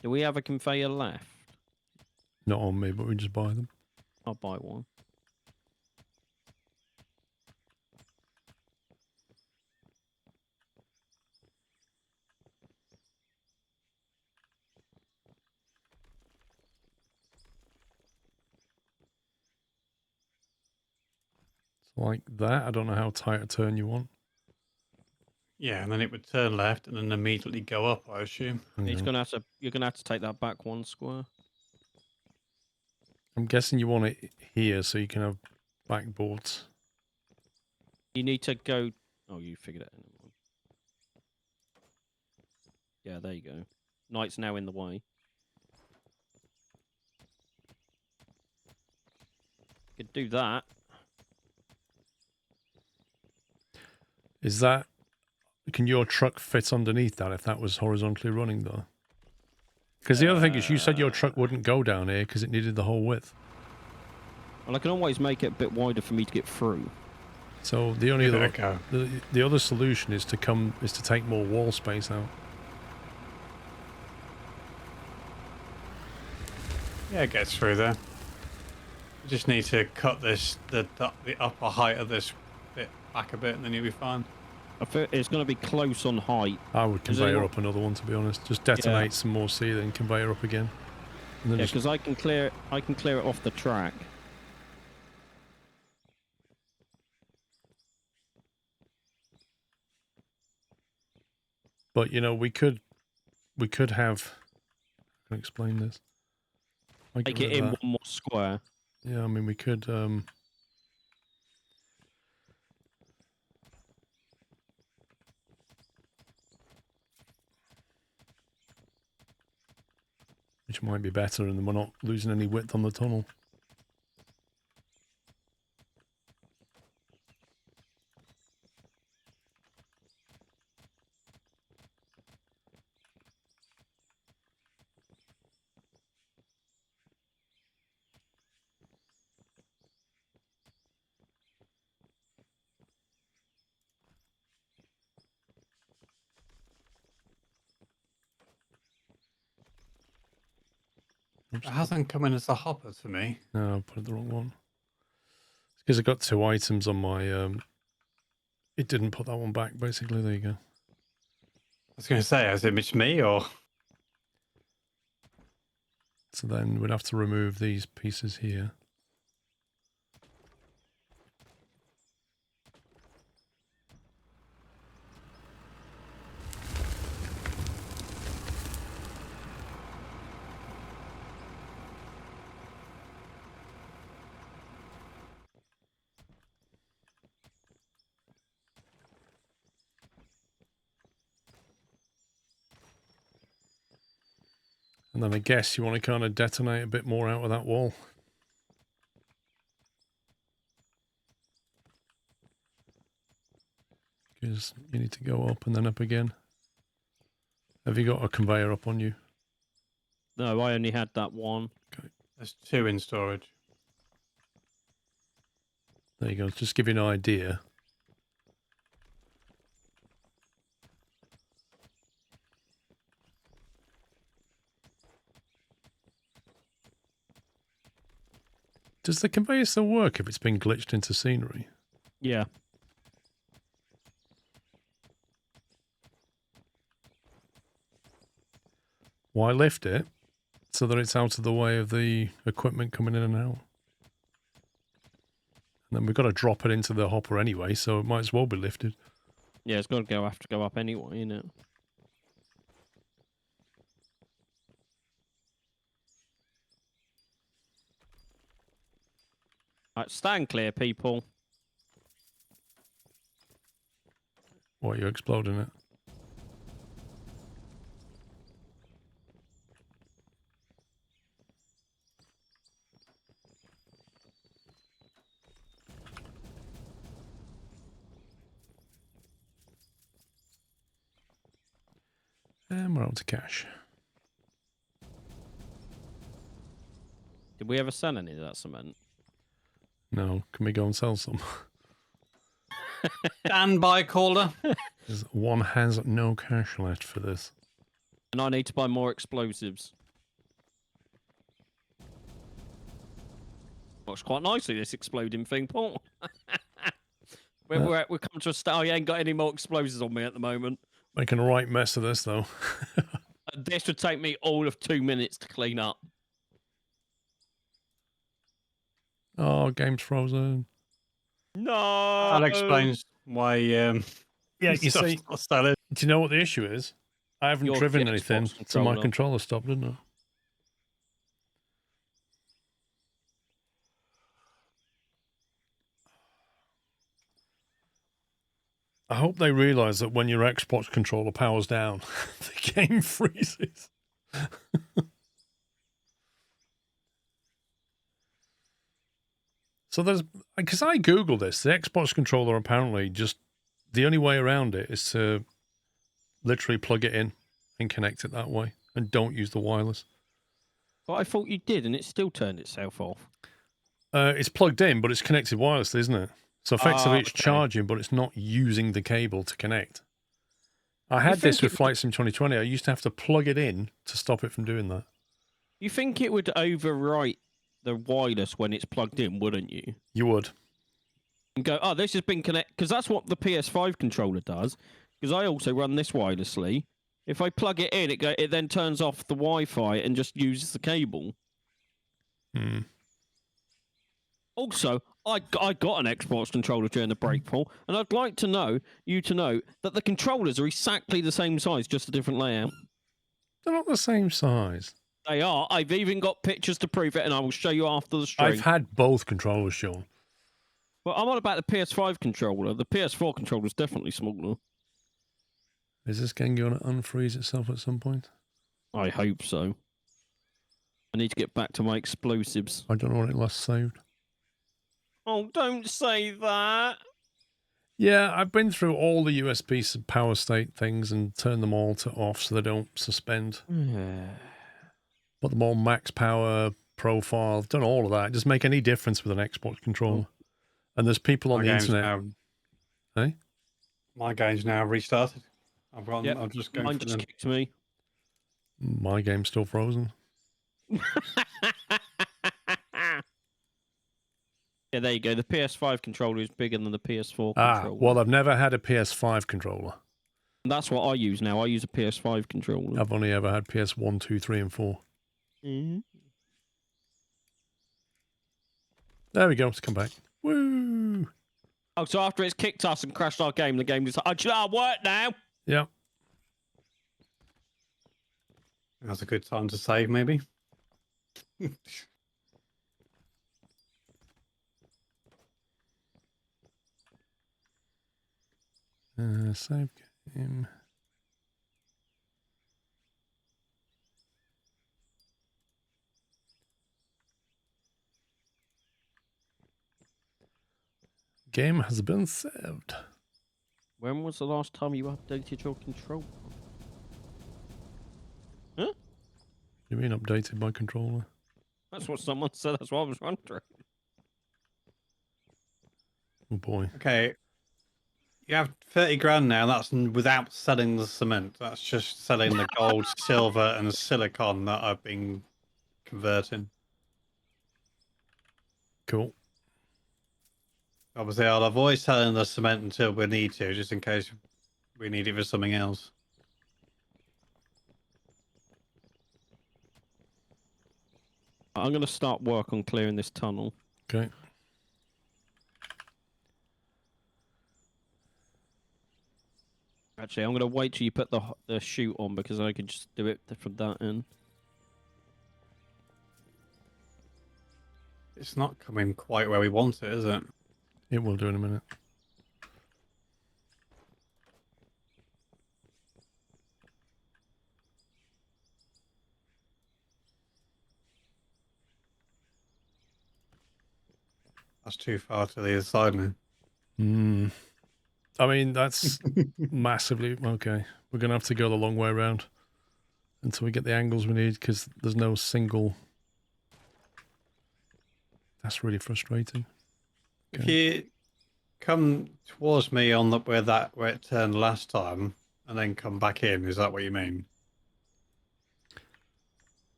Do we have a conveyor left? not on me, but we just buy them. I'll buy one. It's like that. I don't know how tight a turn you want. Yeah, and then it would turn left and then immediately go up, I assume. It's Yeah. gonna have to. You're gonna have to take that back one square. I'm guessing you want it here so you can have backboards. You need to go. Oh, you figured it out. Yeah, there you go. Knight's now in the way. Could do that. Is that... Can your truck fit underneath that if that was horizontally running, though? Because the other thing is you said your truck wouldn't go down here because it needed the whole width. Well, I can always make it a bit wider for me to get through. So the only Give it a other... go. The other solution is to take more wall space out. Yeah, it gets through there. You just need to cut this the upper height of this bit back a bit, and then you'll be fine. I feel it's going to be close on height. I would Does conveyor anyone- up another one, to be honest. Just detonate some more ceiling, conveyor up again. And then Yeah, just... because I can clear it off the track. But, you know, we could have... I can explain this. I Take get it rid in of that. one more square. Yeah, I mean, we could... Which might be better, and then we're not losing any width on the tunnel. It hasn't come in as a hopper to me. No, I put the wrong one. It's because I got two items on my... It didn't put that one back, basically. There you go. I was going to say, is it me or? So then we'd have to remove these pieces here. And then I guess you want to kind of detonate a bit more out of that wall. Because you need to go up and then up again. Have you got a conveyor up on you? No, I only had that one. There's two in storage. There you go. Just give you an idea. Does the conveyor still work if it's been glitched into scenery? Yeah. Why lift it? So that it's out of the way of the equipment coming in and out. And then we've got to drop it into the hopper anyway, so it might as well be lifted. Yeah, it's got to have to go up anyway, innit? Right, stand clear, people. Why are you exploding it? And we're on to cash. Did we ever sell any of that cement? No, can we go and sell some? Stand by, caller. One has no cash left for this. And I need to buy more explosives. Works quite nicely, this exploding thing, Paul. We're coming to a state. I ain't got any more explosives on me at the moment. Making a right mess of this, though. This would take me all of 2 minutes to clean up. Oh, game's frozen. No! That explains why. Yeah, you stuff's see, not selling. do you know what the issue is? I haven't Your driven Xbox anything, so my controller. controller stopped, didn't it? I hope they realise that when your Xbox controller powers down, the game freezes. So there's, because I Googled this, the Xbox controller apparently just, the only way around it is to literally plug it in and connect it that way and don't use the wireless. But I thought you did, and it still turned itself off. It's plugged in, but it's connected wirelessly, isn't it? So effectively it's okay. charging, but it's not using the cable to connect. I had this with Flight Sim 2020. I used to have to plug it in to stop it from doing that. You think it would overwrite the wireless when it's plugged in, wouldn't you? You would. And go, oh, this has been connected, because that's what the PS5 controller does. Because I also run this wirelessly. If I plug it in, it then turns off the Wi-Fi and just uses the cable. Hmm. Also, I got an Xbox controller during the break, Paul, and I'd like to know that the controllers are exactly the same size, just a different layout. They're not the same size. They are. I've even got pictures to prove it, and I will show you after the stream. I've had both controllers shown. Well, I'm on about the PS5 controller. The PS4 controller is definitely smaller. Is this game going to unfreeze itself at some point? I hope so. I need to get back to my explosives. I don't know when it last saved. Oh, don't say that. Yeah, I've been through all the USB power state things and turned them all to off so they don't suspend. Put them all max power, profile, done all of that. It doesn't make any difference with an Xbox controller. And there's people on the internet. Hey? My game's now restarted. I've got. Yep. I'm just going. Mine for just them. kicked me. My game's still frozen. Yeah, there you go. The PS5 controller is bigger than the PS4 Ah, controller. well, I've never had a PS5 controller. That's what I use now. I use a PS5 controller. I've only ever had PS1, 2, 3, and 4. Mm-hmm. There we go. Let's come back. Woo! Oh, so after it's kicked us and crashed our game, the game is like, I work now. Yeah. That's a good time to save, maybe. Save game. Game has been saved. When was the last time you updated your controller? Huh? You mean updated my controller? That's what someone said. That's what I was wondering. Oh boy. Okay. You have 30 grand now. That's without selling the cement. That's just selling the gold, silver, and silicon that I've been converting. Cool. Obviously, I'll avoid selling the cement until we need to, just in case we need it for something else. I'm going to start work on clearing this tunnel. Okay. Actually, I'm going to wait till you put the chute on because I can just do it from that end. It's not coming quite where we want it, is it? It will do in a minute. That's too far to the other side now. Hmm. I mean, that's massively... Okay. We're going to have to go the long way around until we get the angles we need because there's no single... That's really frustrating. If Okay. you come towards me on the where it turned last time, and then come back in, is that what you mean?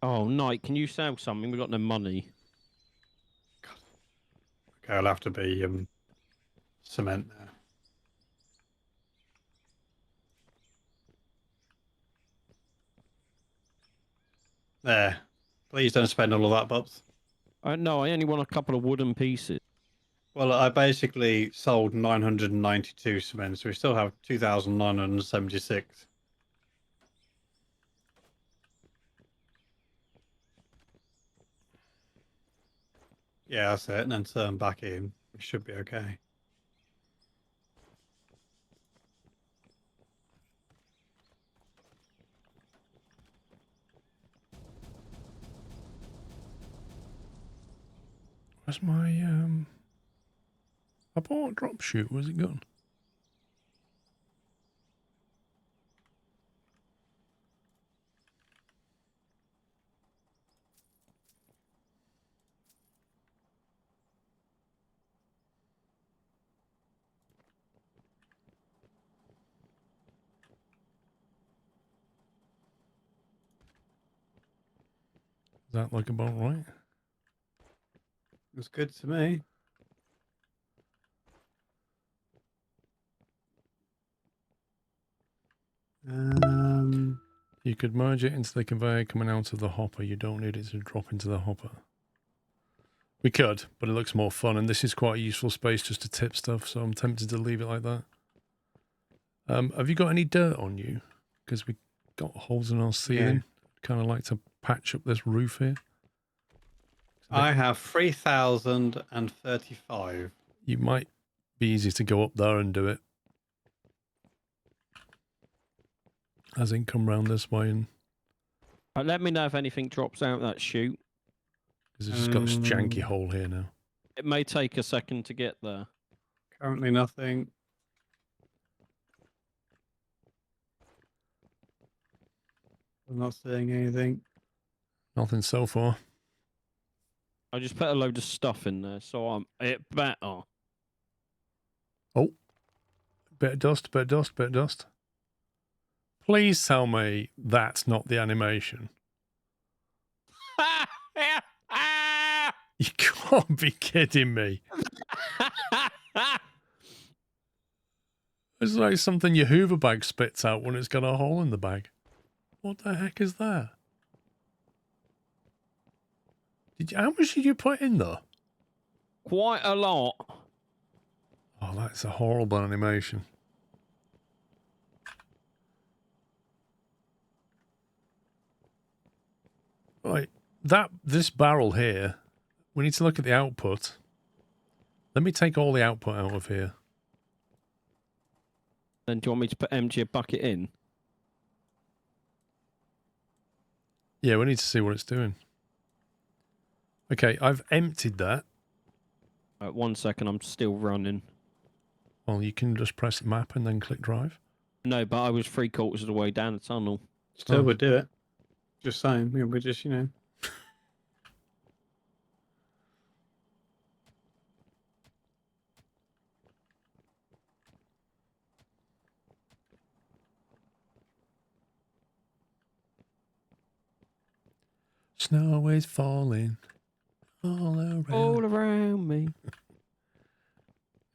Oh, Knight, can you sell something? We've got no money. Okay, I'll have to be cement there. There. Please don't spend all of that, Bubs. No, I only want a couple of wooden pieces. Well, I basically sold 992 cement, so we still have 2,976. Yeah, that's it. And then turn back in. We should be okay. Where's my... I bought a drop chute. Where's it gone? Is that like about right? It's good to me. You could merge it into the conveyor coming out of the hopper. You don't need it to drop into the hopper. We could, but it looks more fun, and this is quite a useful space just to tip stuff, so I'm tempted to leave it like that. Have you got any dirt on you? Because we got holes in our ceiling. Kind of like to patch up this roof here. I have 3,035. You might be easy to go up there and do it. As in come round this way, and Let me know if anything drops out that chute. because it's just got this janky hole here now. It may take a second to get there. Currently nothing. I'm not seeing anything. Nothing so far. I just put a load of stuff in there, so it better. Oh, bit of dust, bit of dust, bit of dust. Please tell me that's not the animation. You can't be kidding me. It's like something your Hoover bag spits out when it's got a hole in the bag. What the heck is that? How much did you put in there? Quite a lot. Oh, that's a horrible animation. Right, this barrel here, we need to look at the output. Let me take all the output out of here. Then do you want me to empty a bucket in? Yeah, we need to see what it's doing. Okay, I've emptied that. 1 second, I'm still running. Well, you can just press the map and then click drive. No, but I was 3/4 of the way down the tunnel. Still would do it. Just saying. We're just, you know. Snow is falling all around. All around me.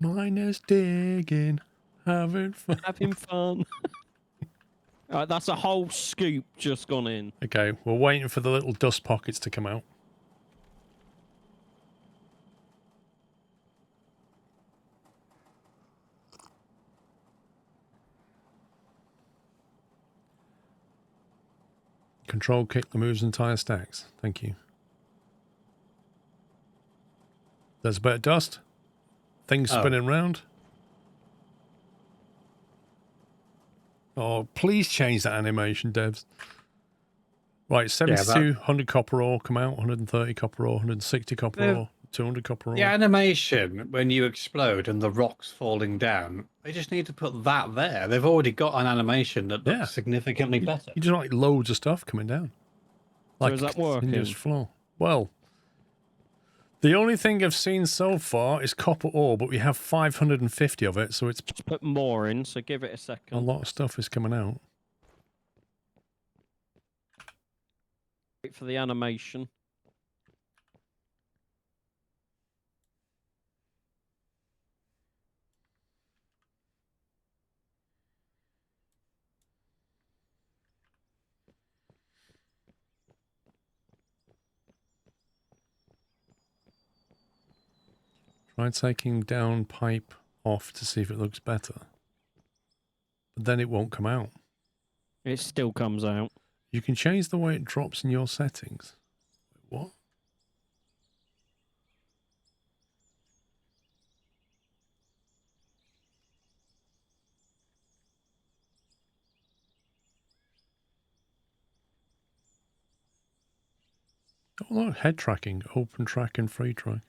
Miners digging, having fun. Having fun. Alright, that's a whole scoop just gone in. Okay, we're waiting for the little dust pockets to come out. Control kick removes entire stacks. Thank you. There's a bit of dust. Things spinning round. Oh, please change that animation, devs. Right, 72, 100 copper ore come out, 130 copper ore, 160 copper ore, 200 copper ore. The animation when you explode and the rocks falling down, they just need to put that there. They've already got an animation that looks significantly better. You just like loads of stuff coming down. Like is that working? continuous flow. Well, the only thing I've seen so far is copper ore, but we have 550 of it, so it's Just put more in, so give it a second. a lot of stuff is coming out. Wait for the animation. Try taking down pipe off to see if it looks better. But then it won't come out. It still comes out. You can change the way it drops in your settings. What? Oh look, head tracking, open track and free track.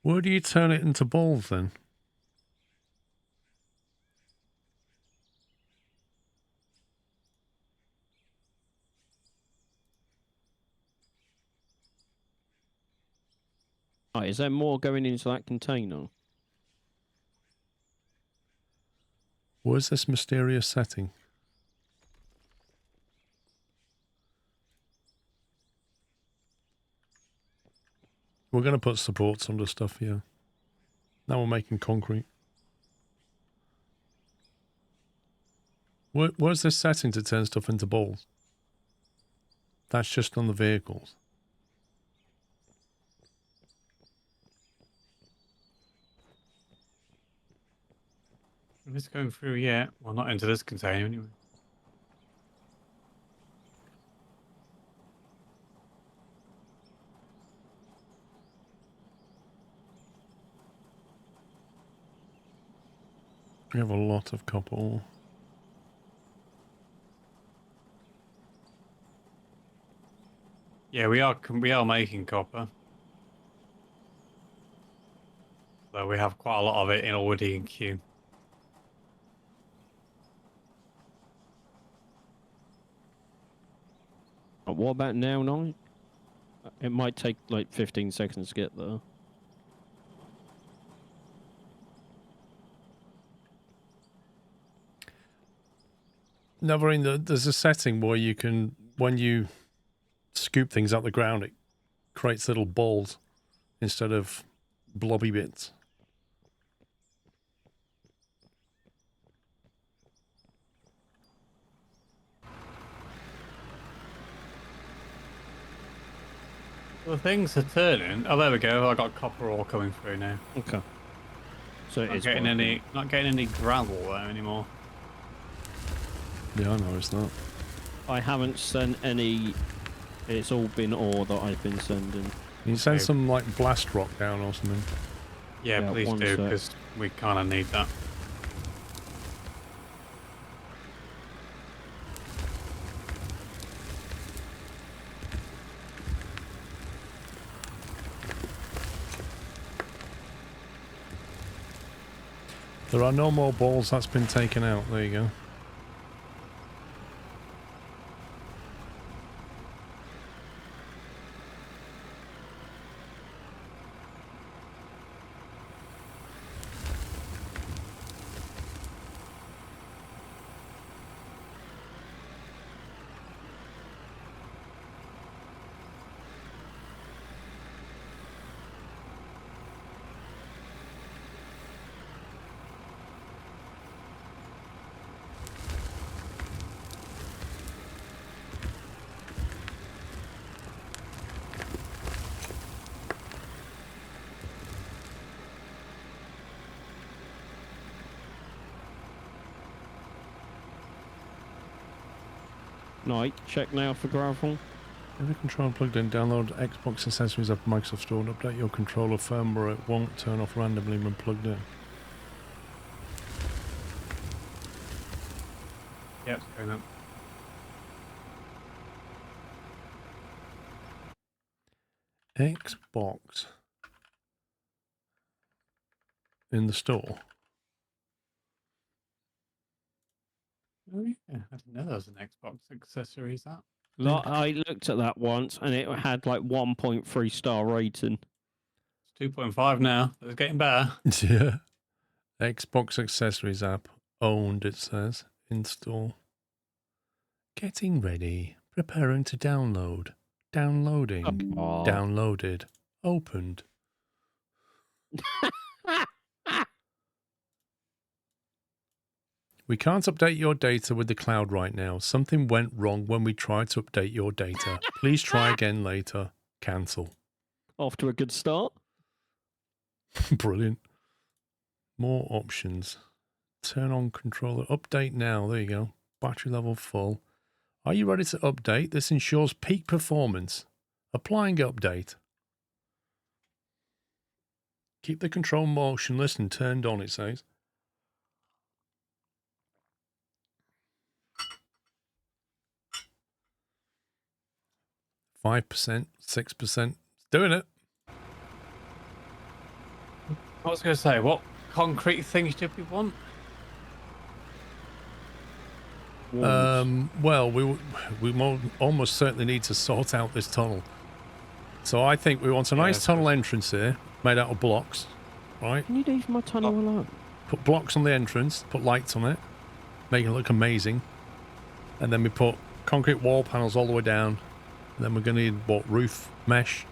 Where do you turn it into balls then? Right, is there more going into that container? Where's this mysterious setting? We're going to put supports under stuff here. Now we're making concrete. Where's this setting to turn stuff into balls? That's just on the vehicles. It's going through yet. Well, not into this container anyway. We have a lot of copper ore. Yeah, we are making copper. Though we have quite a lot of it already in queue. What about now, Night? It might take like 15 seconds to get there. Never there's a setting where you can, when you scoop things out the ground, it creates little balls instead of blobby bits. The things are turning. Oh, there we go. I got copper ore coming through now. Okay. So it Not is getting working. not getting any gravel there anymore. Yeah, I know it's not. I haven't sent any. It's all been ore that I've been sending. Can you send Okay. some like blast rock down or something? Yeah, Yeah, please one do, sec. because we kind of need that. There are no more balls. That's been taken out. There you go. Night, check now for gravel. Have the controller plugged in, download Xbox accessories of Microsoft Store and update your controller firmware. It won't turn off randomly when plugged in. Yep, it's going up. Xbox in the store. Oh, yeah. I didn't know there was an Xbox accessories app. I looked at that once and it had like 1.3 star rating. It's 2.5 now. It's getting better. Yeah. Xbox accessories app owned, it says. Install. Getting ready. Preparing to download. Downloading. Aw. Downloaded. Opened. We can't update your data with the cloud right now. Something went wrong when we tried to update your data. Please try again later. Cancel. Off to a good start. Brilliant. More options. Turn on controller. Update now. There you go. Battery level full. Are you ready to update? This ensures peak performance. Applying update. Keep the control motionless and turned on, it says. %, 6%. Doing it. I was going to say, what concrete things did we want? Well, we almost certainly need to sort out this tunnel. So I think we want a nice tunnel entrance here, made out of blocks, right? Can you leave my tunnel alone? Put blocks on the entrance, put lights on it, make it look amazing. And then we put concrete wall panels all the way down. And then we're going to need, what, roof mesh?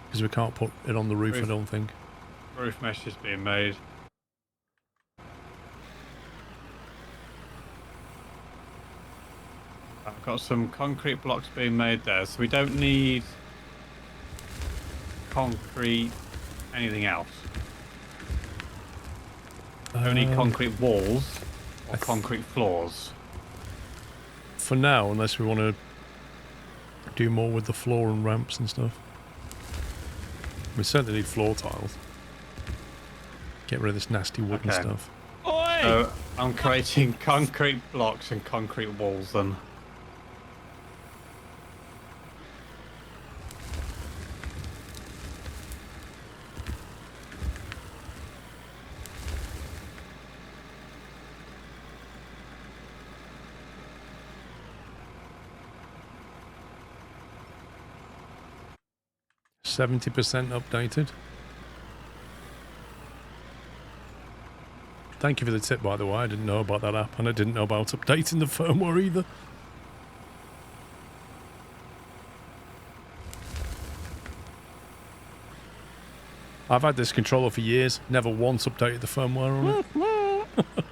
Because we can't put it on the roof, I don't think. Roof mesh is being made. I've got some concrete blocks being made there, so we don't need concrete anything else. Only concrete walls or concrete floors. For now, unless we want to do more with the floor and ramps and stuff. We certainly need floor tiles. Get rid of this nasty wooden stuff. Oi! So I'm creating concrete blocks and concrete walls then. %70 updated. Thank you for the tip, by the way. I didn't know about that app, and I didn't know about updating the firmware either. I've had this controller for years, never once updated the firmware on it.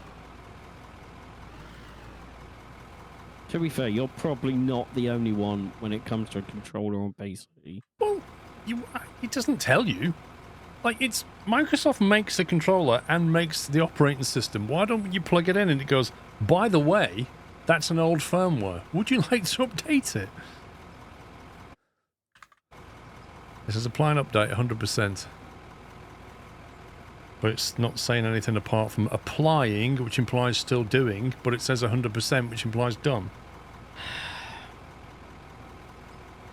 To be fair, you're probably not the only one when it comes to a controller on PC. Well, it doesn't tell you. Like, it's Microsoft makes the controller and makes the operating system. Why don't you plug it in and it goes, by the way, that's an old firmware. Would you like to update it? This is apply and update 100%. But it's not saying anything apart from applying, which implies still doing, but it says 100%, which implies done.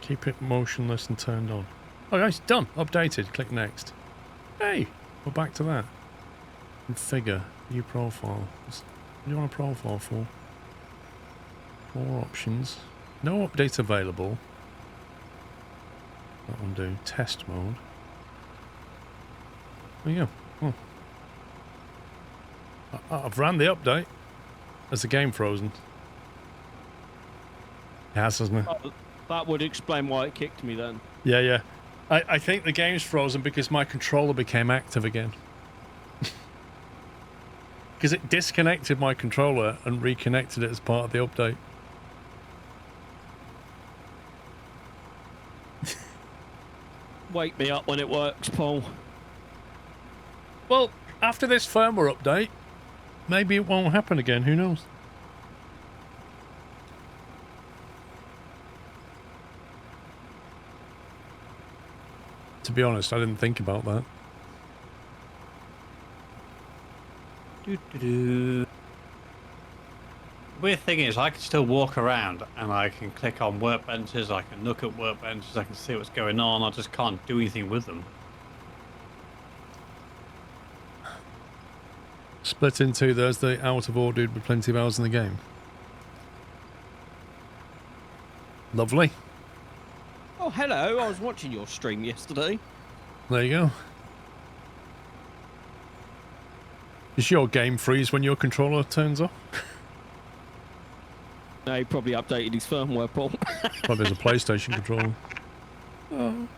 Keep it motionless and turned on. Oh, guys, done. Updated. Click next. Hey, we're back to that. Configure. New profile. What do you want a profile for? More options. No update available. That one do. Test mode. There you go. I've ran the update. Has the game frozen? It has, hasn't it? That would explain why it kicked me then. Yeah. I think the game's frozen because my controller became active again. Because it disconnected my controller and reconnected it as part of the update. Wake me up when it works, Paul. Well, after this firmware update, maybe it won't happen again. Who knows? to be honest. I didn't think about that. Weird thing is, I can still walk around and I can click on workbenches, I can look at workbenches, I can see what's going on. I just can't do anything with them. Split in two, there's the out of order dude with plenty of hours in the game. Lovely. Oh, hello. I was watching your stream yesterday. There you go. Does your game freeze when your controller turns off? No, he probably updated his firmware, Paul. Probably as a PlayStation controller. Oh.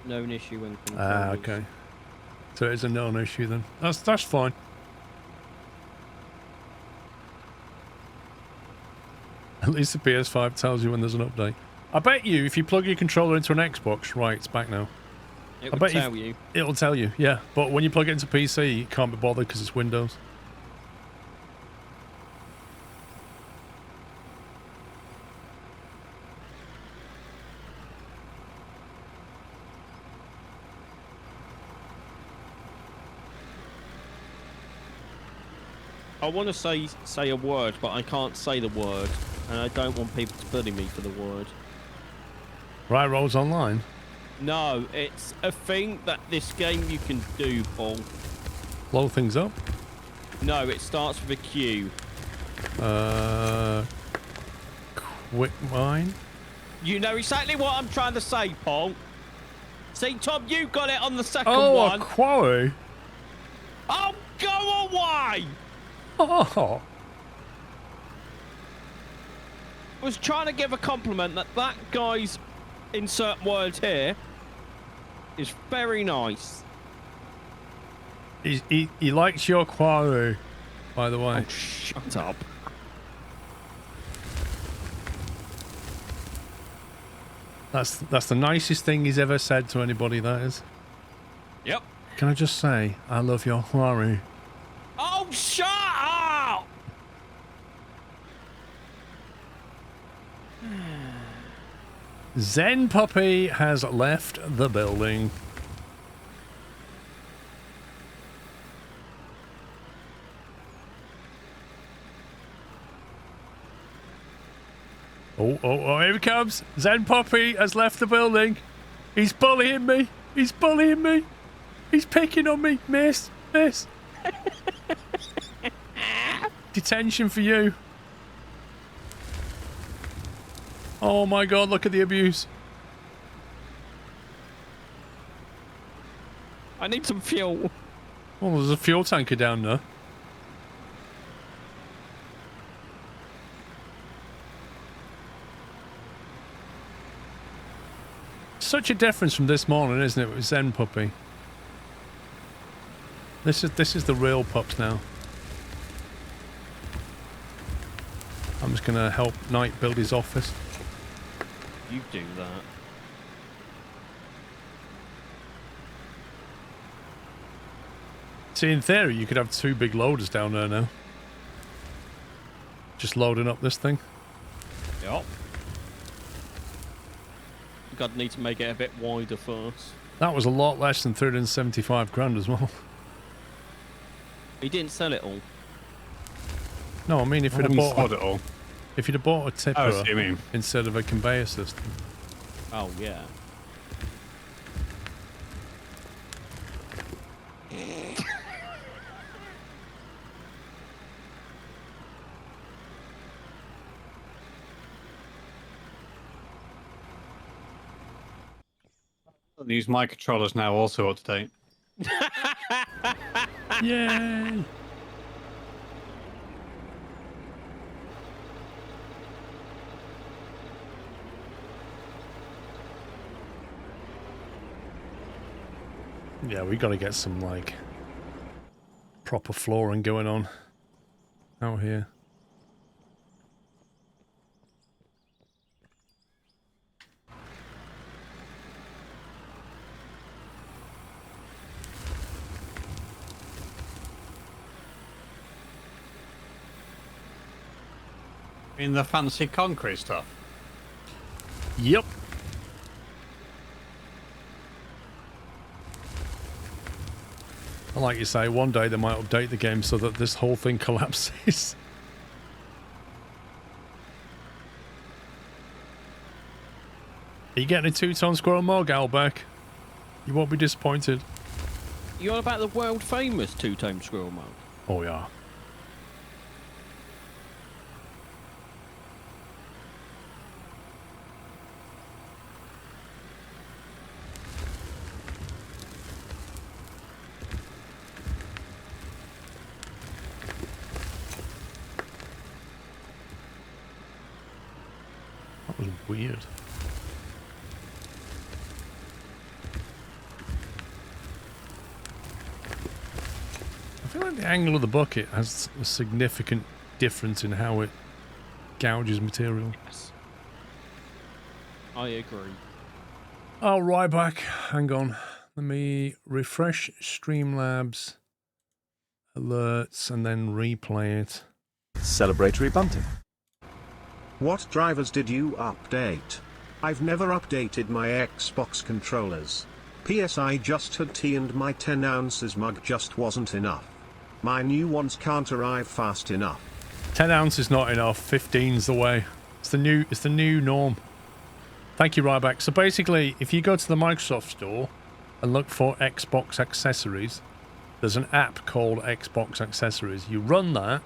Known issue when Ah, okay. So it is a known issue then. That's fine. At least the PS5 tells you when there's an update. I bet you if you plug your controller into an Xbox, right, it's back now. It will tell you. It'll tell you, yeah. But when you plug it into PC, you can't be bothered because it's Windows. I want to say a word, but I can't say the word, and I don't want people to bully me for the word. Right rolls online. No, it's a thing that this game you can do, Paul. Blow things up. No, it starts with a Q. Quick mine. You know exactly what I'm trying to say, Paul. See, Tom, you got it on the second Oh, one. a quarry. Oh, go away! Oh. Was trying to give a compliment that guy's insert word here is very nice. He likes your quarry, by the way. Oh, shut up. That's the nicest thing he's ever said to anybody, that is. Yep. Can I just say, I love your quarry. Oh, shut up! Zen Puppy has left the building. Oh, here he comes. Zen Puppy has left the building. He's bullying me. He's bullying me. He's picking on me. Miss. Detention for you. Oh my god, look at the abuse. I need some fuel. Well, there's a fuel tanker down there. Such a difference from this morning, isn't it, with Zen Puppy? This is the real pups now. I'm just gonna help Knight build his office. You do that. See, in theory, you could have two big loaders down there now. Just loading up this thing. Yep. God, need to make it a bit wider first. That was a lot less than 375 grand as well. He didn't sell it all. No, I mean if you'd have bought it all. if you'd have bought a tipper Oh, I see what you mean. instead of a conveyor system. Oh, yeah. These my controllers now also up to date. Yay! Yeah, we got to get some like proper flooring going on out here. In the fancy concrete stuff. Yep. And like you say, one day they might update the game so that this whole thing collapses. Are you getting a 2-ton squirrel mug, Albeck? You won't be disappointed. You on about the world famous 2-tone squirrel mug? Oh, yeah. That was weird. I feel like the angle of the bucket has a significant difference in how it gouges material. Yes. I agree. Oh, right back. Hang on. Let me refresh Streamlabs alerts and then replay it. Celebratory bunting. What drivers did you update? I've never updated my Xbox controllers. PS I just had tea and my 10 ounces mug just wasn't enough. My new ones can't arrive fast enough. 10 ounces not enough. 15's the way. It's the new norm. Thank you, Ryback. So basically, if you go to the Microsoft Store and look for Xbox accessories, there's an app called Xbox Accessories. You run that,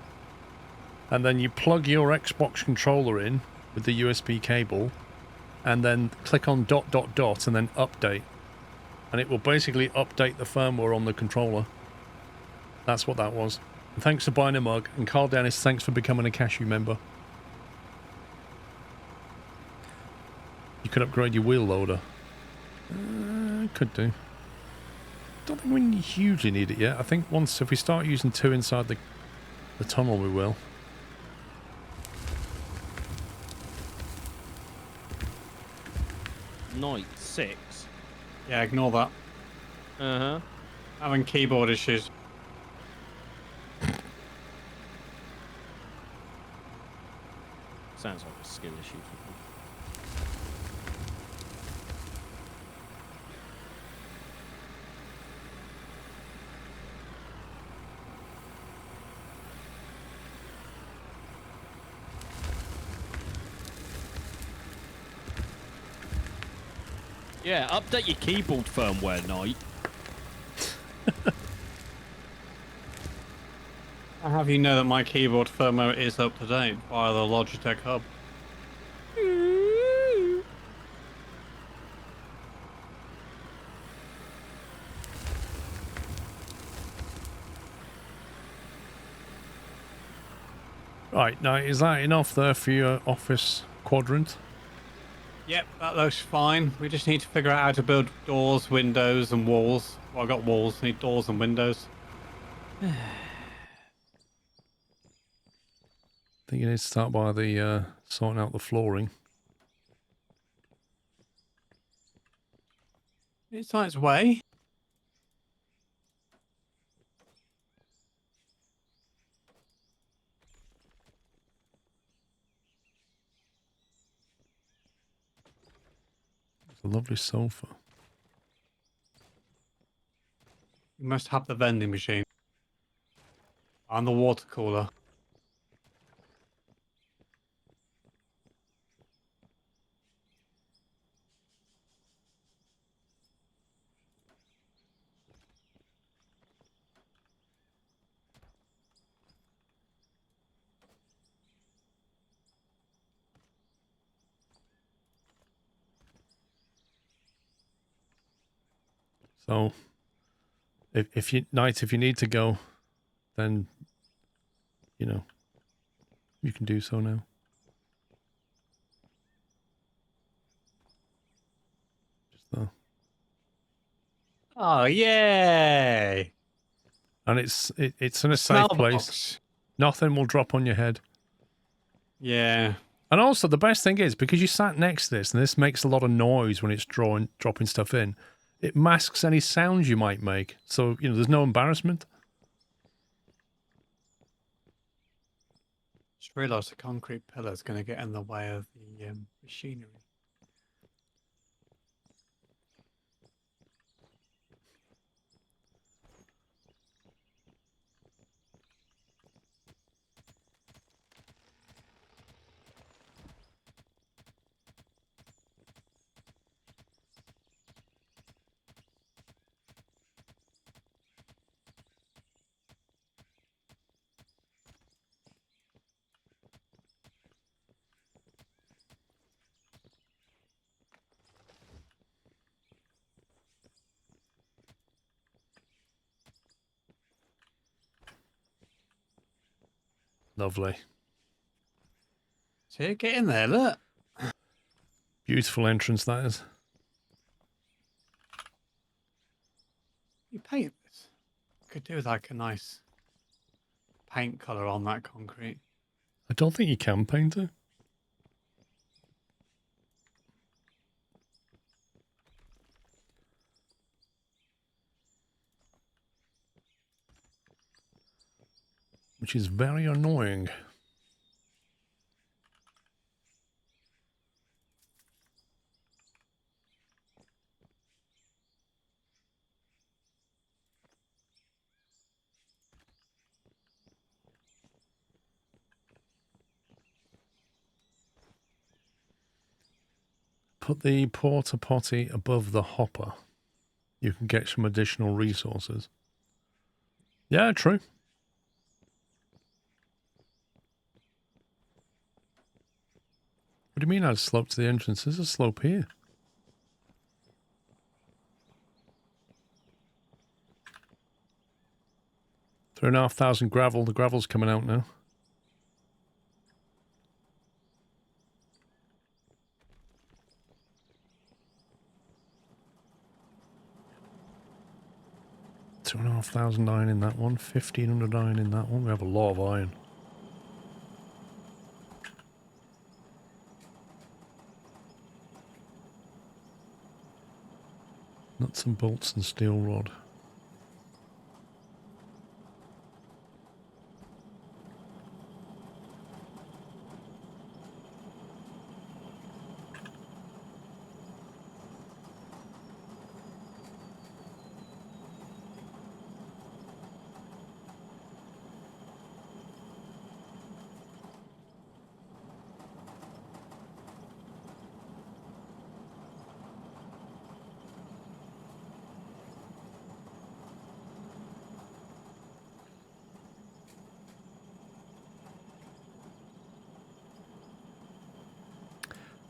and then you plug your Xbox controller in with the USB cable, and then click on ... and then update. And it will basically update the firmware on the controller. That's what that was. And thanks for buying a mug. And Carl Dennis, thanks for becoming a Cashew member. You could upgrade your wheel loader. Could do. Don't think we hugely need it yet. I think once, if we start using 2 inside the tunnel, we will. Night 6. Yeah, ignore that. Uh-huh. Having keyboard issues. Sounds like a skill issue. Yeah, update your keyboard firmware, Knight. I have you know that my keyboard firmware is up to date via the Logitech hub. Right, now is that enough there for your office quadrant? Yep, that looks fine. We just need to figure out how to build doors, windows, and walls. Well, I got walls, need doors and windows. I think you need to start by the sorting out the flooring. It's on its way. It's a lovely sofa. You must have the vending machine. And the water cooler. So, if you need to go, then you know you can do so now. Just Oh, yay! and it's in a safe Smell place. box. Nothing will drop on your head. Yeah. And also, the best thing is, because you sat next to this, and this makes a lot of noise when it's dropping stuff in, it masks any sounds you might make. So, you know, there's no embarrassment. Just realised the concrete pillar is going to get in the way of the machinery. Lovely. See, get in there, look. Beautiful entrance, that is. You paint this. Could do with like a nice paint colour on that concrete. I don't think you can paint it. Which is very annoying. Put the porta potty above the hopper. You can get some additional resources. Yeah, true. What do you mean I'd slope to the entrance? There's a slope here. $3,500 gravel. The gravel's coming out now. $2,500 iron in that one. 1,500 iron in that one. We have a lot of iron. Nuts and bolts and steel rod.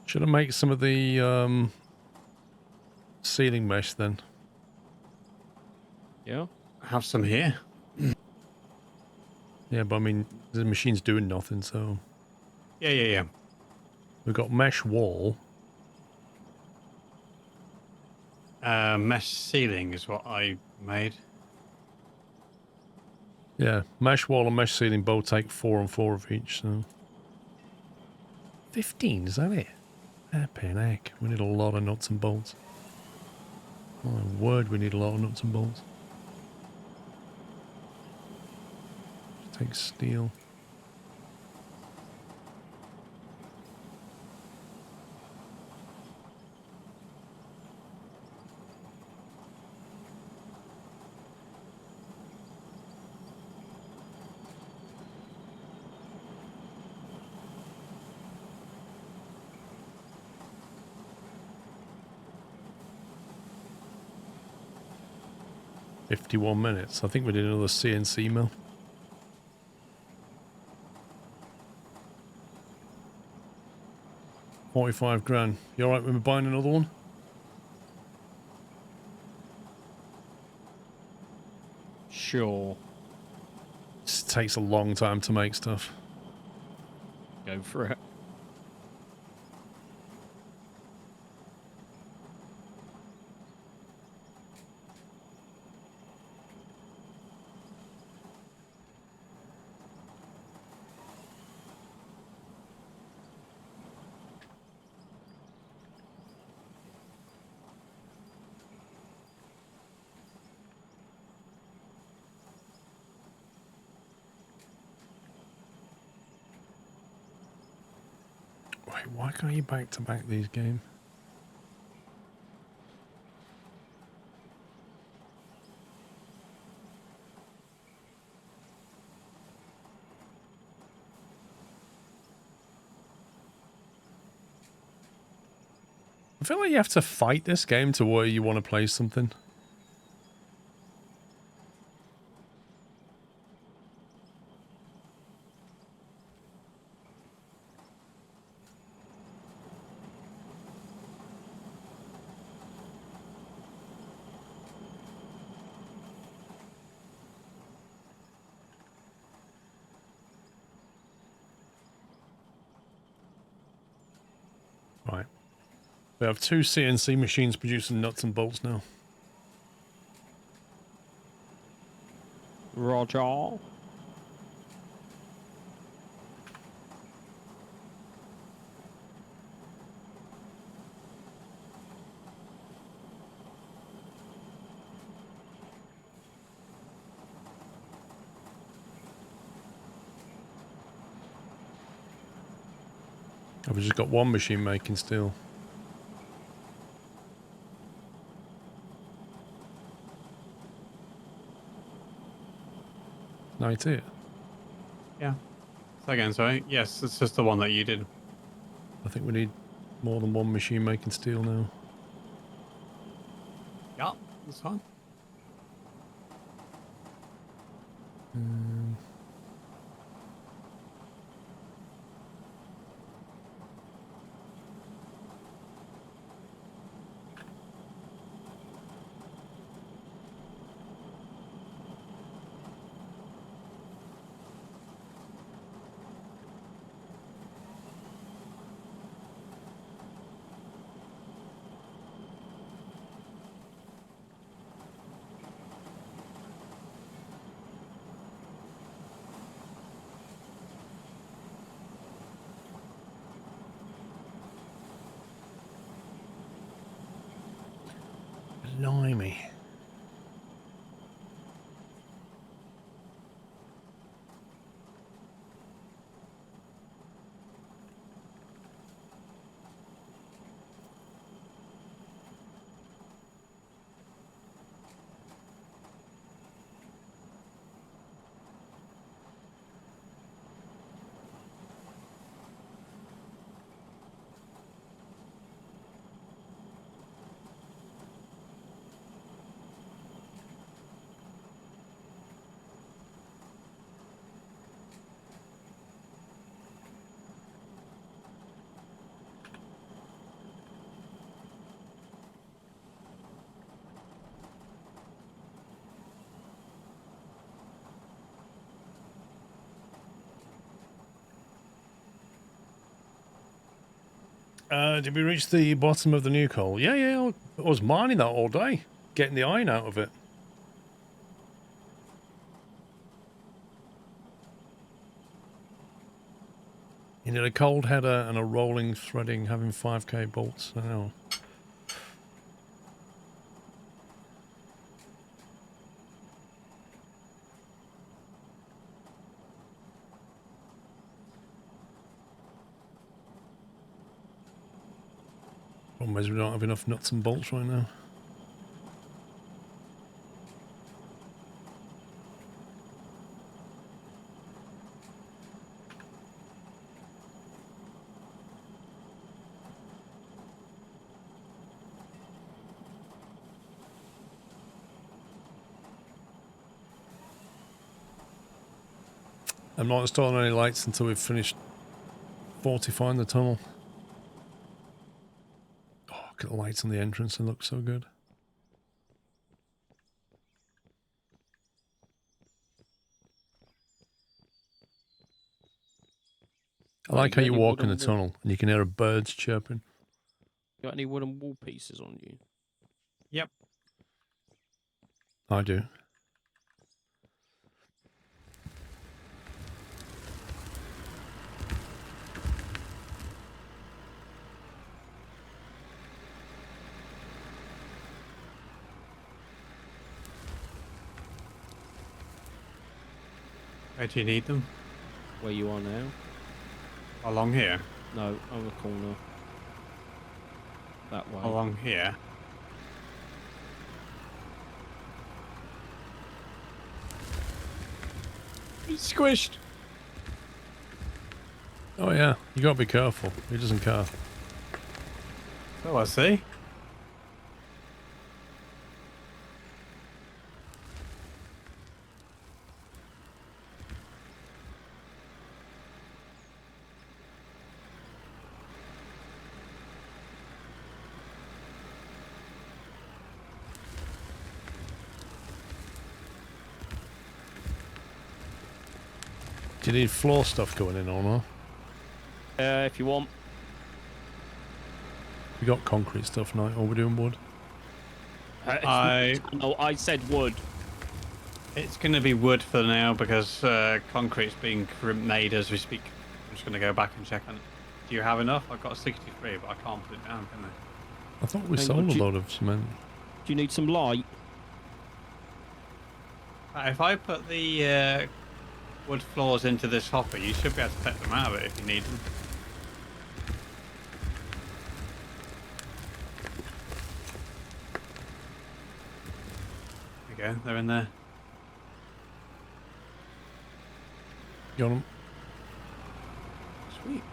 Should I make some of the ceiling mesh then? Yeah. Have some here. Yeah, but I mean, the machine's doing nothing, so... Yeah. We've got mesh wall. Mesh ceiling is what I made. Yeah, mesh wall and mesh ceiling both take 4 and 4 of each, so... 15, is that it? Happy heck. We need a lot of nuts and bolts. My word, we need a lot of nuts and bolts. Take steel. $51 minutes. I think we did another CNC mill. $45,000. You alright with me buying another one? Sure. It takes a long time to make stuff. Go for it. Wait, why can't you back to back these games? I feel like you have to fight this game to where you want to play something. Right. We have 2 CNC machines producing nuts and bolts now. Roger. I've just got 1 machine making steel. Now it's it. Yeah. So again, sorry. Yes, it's just the one that you did. I think we need more than 1 machine making steel now. Yeah, that's fine. Blimey. Did we reach the bottom of the new coal? Yeah, I was mining that all day, getting the iron out of it. You need a cold header and a rolling threading, having 5k bolts an hour. Problem is we don't have enough nuts and bolts right now. I'm not installing any lights until we've finished fortifying the tunnel. Oh, look at the lights on the entrance, they look so good. I like how you walk in the tunnel and you can hear a birds chirping. Got any wooden wall pieces on you? Yep. I do. Where do you need them? Where you are now? Along here? No, on the corner. That way. Along here. It's squished. Oh yeah, you gotta be careful. He doesn't care. Oh, I see. Do you need floor stuff going in or not? If you want. We got concrete stuff now, or we're doing wood? No, I said wood. It's going to be wood for now because concrete's being made as we speak. I'm just going to go back and check on it. Do you have enough? I've got 63, but I can't put it down, can I? I thought we Hang on, sold a do you- load of cement. Do you need some light? If I put the wood floors into this hopper, you should be able to take them out of it if you need them. There you go, they're in there. Got 'em. Sweet.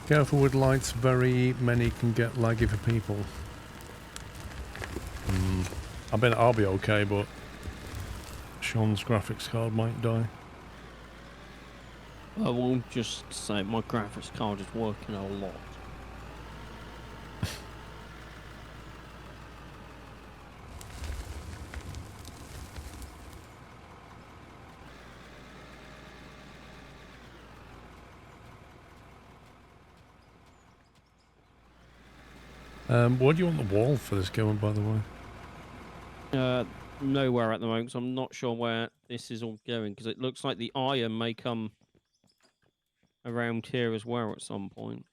Careful with lights, very many can get laggy for people. I'll be okay, but Sean's graphics card might die. I will just say my graphics card is working a lot. What do you want the wall for this going, by the way? Nowhere at the moment, so I'm not sure where this is all going, because it looks like the iron may come around here as well at some point.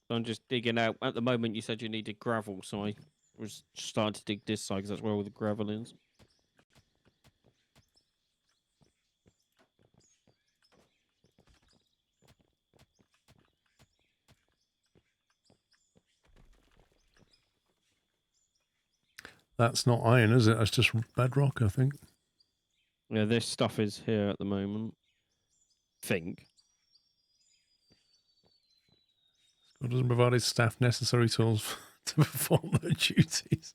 So I'm just digging out. At the moment, you said you needed gravel, so I was starting to dig this side, because that's where all the gravel is. That's not iron, is it? That's just bedrock, I think. Yeah, this stuff is here at the moment. Think. Scott doesn't provide his staff necessary tools to perform their duties.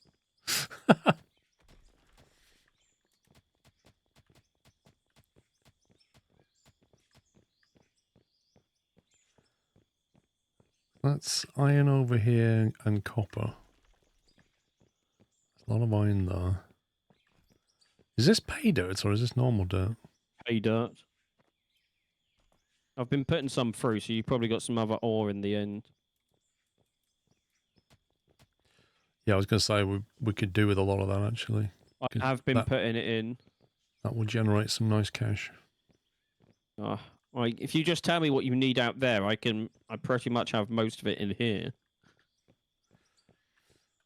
That's iron over here and copper. There's a lot of iron there. Is this pay dirt or is this normal dirt? Pay dirt. I've been putting some through, so you probably got some other ore in the end. Yeah, I was going to say we could do with a lot of that, actually. I 'Cause have been that- putting it in. That will generate some nice cash. Like, if you just tell me what you need out there, I pretty much have most of it in here.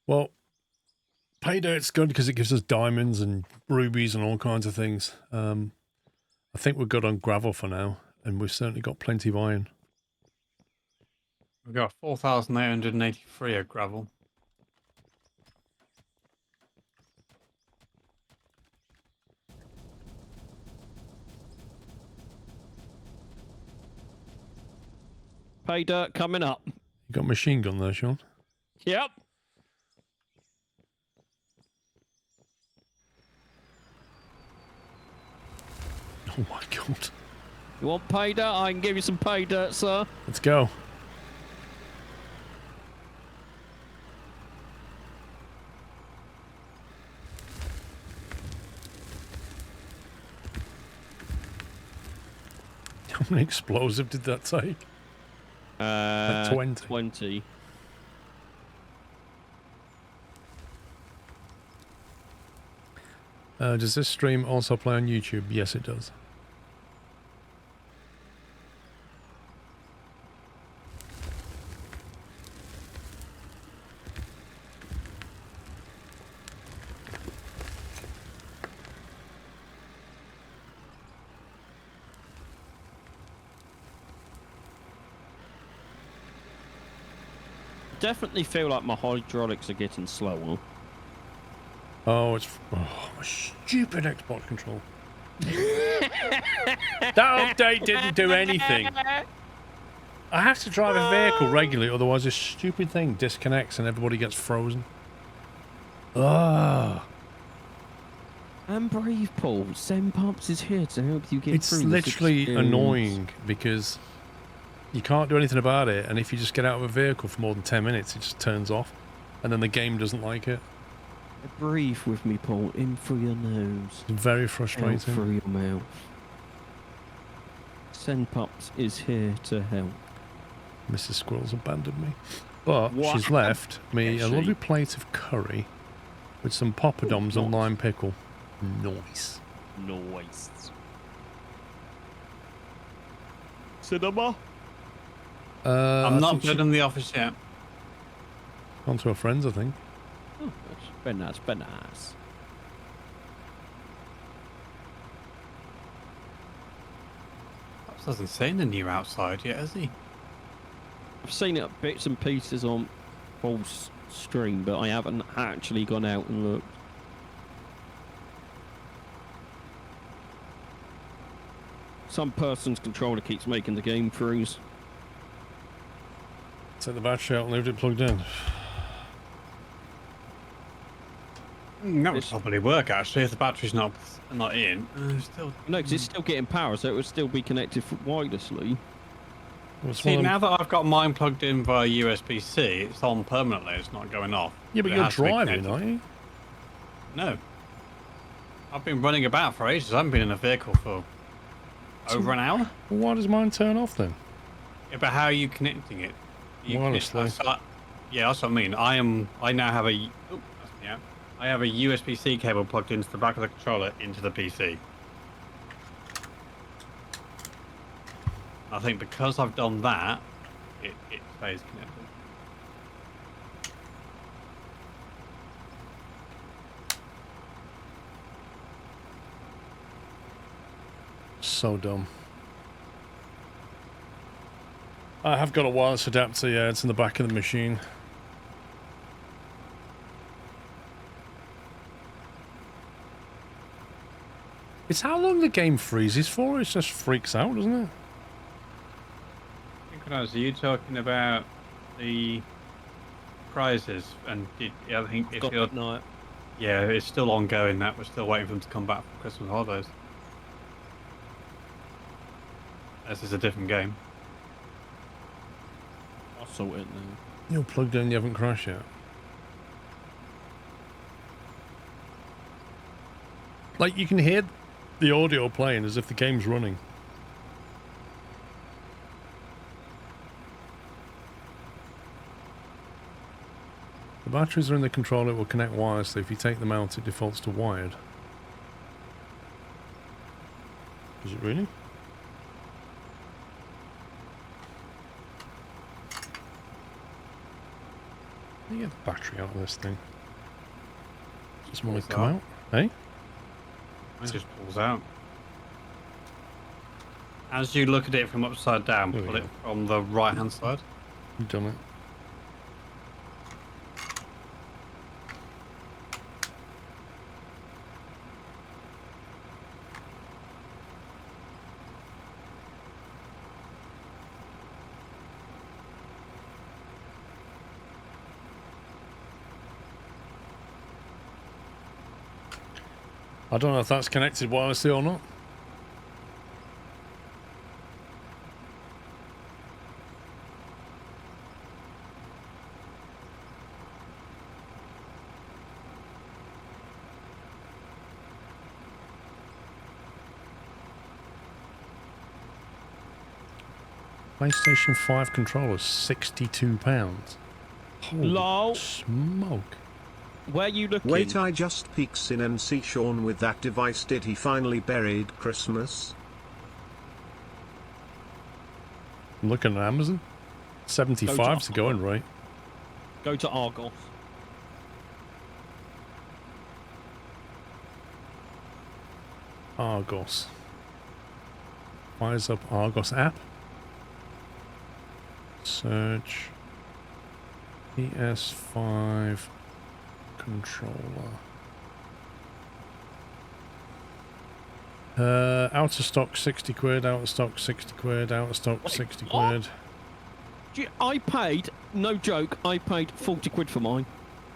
Well, pay dirt's good because it gives us diamonds and rubies and all kinds of things. I think we're good on gravel for now, and we've certainly got plenty of iron. We've got 4,883 of gravel. Pay dirt coming up. You got a machine gun there, Sean? Yep. Oh my god. You want pay dirt? I can give you some pay dirt, sir. Let's go. How many explosive did that take? Like 20. 20. Does this stream also play on YouTube? Yes, it does. Definitely feel like my hydraulics are getting slower. Oh, it's my stupid Xbox control. That update didn't do anything. I have to drive a vehicle regularly, otherwise this stupid thing disconnects and everybody gets frozen. Ugh. And breathe, Paul. Send Pumps is here to help you get It's through this literally experience. annoying because you can't do anything about it, and if you just get out of a vehicle for more than 10 minutes, it just turns off, and then the game doesn't like it. Breathe with me, Paul. In through your nose. It's very Out frustrating. through your mouth. Send Pups is here to help. Mrs. Squirrel's abandoned me. But What? she's left me a Has she? lovely plate of curry with some poppadoms and nice. lime pickle. Nice. Noise. Cinema? I'm I not think good she's in the office yet. gone to her friends, I think. Oh, that's very nice, very nice. Perhaps hasn't seen the new outside yet, has he? I've seen it bits and pieces on Paul's stream, but I haven't actually gone out and looked. Some person's controller keeps making the game freeze. Take the battery out and leave it plugged in. That would probably work actually if the battery's not in. Still. No, because it's still getting power, so it would still be connected wirelessly. What's See, one of them- now that I've got mine plugged in via USB-C, it's on permanently. It's not going off. Yeah, but it you're has to be driving, connected. aren't you? No. I've been running about for ages. I haven't been in a vehicle for over an hour. Well, why does mine turn off then? Yeah, but how are you connecting it? You Wirelessly. Yeah, that's what I mean. I now have a. Oh, that's me out. I have a USB-C cable plugged into the back of the controller into the PC. I think because I've done that, it stays connected. So dumb. I have got a wireless adapter, yeah, it's in the back of the machine. It's how long the game freezes for, it just freaks out, doesn't it? I think when I was you talking about the prizes, and I think if you're, night. yeah, it's still ongoing. That we're still waiting for them to come back from Christmas holidays. This is a different game. I'll sort it now. You're plugged in, you haven't crashed yet. Like, you can hear the audio playing as if the game's running. The batteries are in the controller, it will connect wirelessly. If you take them out, it defaults to wired. Is it really? How do you get the battery out of this thing? Just want to come out? Hey? It just pulls out. As you look at it from upside down, There we pull it go. from the right hand side. You've done it. I don't know if that's connected wirelessly or not. PlayStation 5 controllers, £62. Holy Lol. smoke. Where you looking? Wait, I just peeks in and see Sean with that device. Did he finally buried Christmas? I'm looking at Amazon. 75's going right. Go to Argos. Argos. Fires up Argos app. Search PS5 controller. Out of stock 60 quid, out of stock 60 quid, out of stock 60 quid. I paid, no joke, I paid 40 quid for mine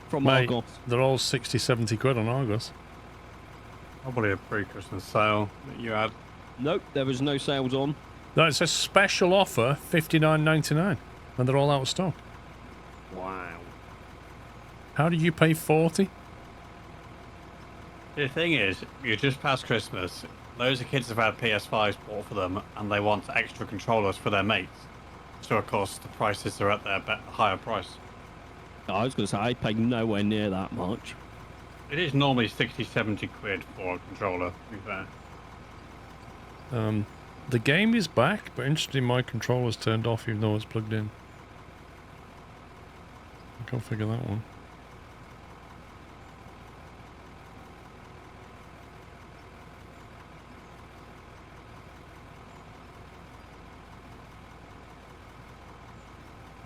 from Mate, Argos. they're all 60, 70 quid on Argos. Probably a pre-Christmas sale that you had. Nope, there was no sales on. No, it's a special offer, $59.99, and they're all out of stock. Wow. How did you pay 40? The thing is, you're just past Christmas. Loads of kids have had PS5s bought for them, and they want extra controllers for their mates. So of course the prices are at their higher price. I was going to say, I paid nowhere near that much. It is normally 60, 70 quid for a controller, to be fair. The game is back, but interestingly my controller's turned off even though it's plugged in. I can't figure that one.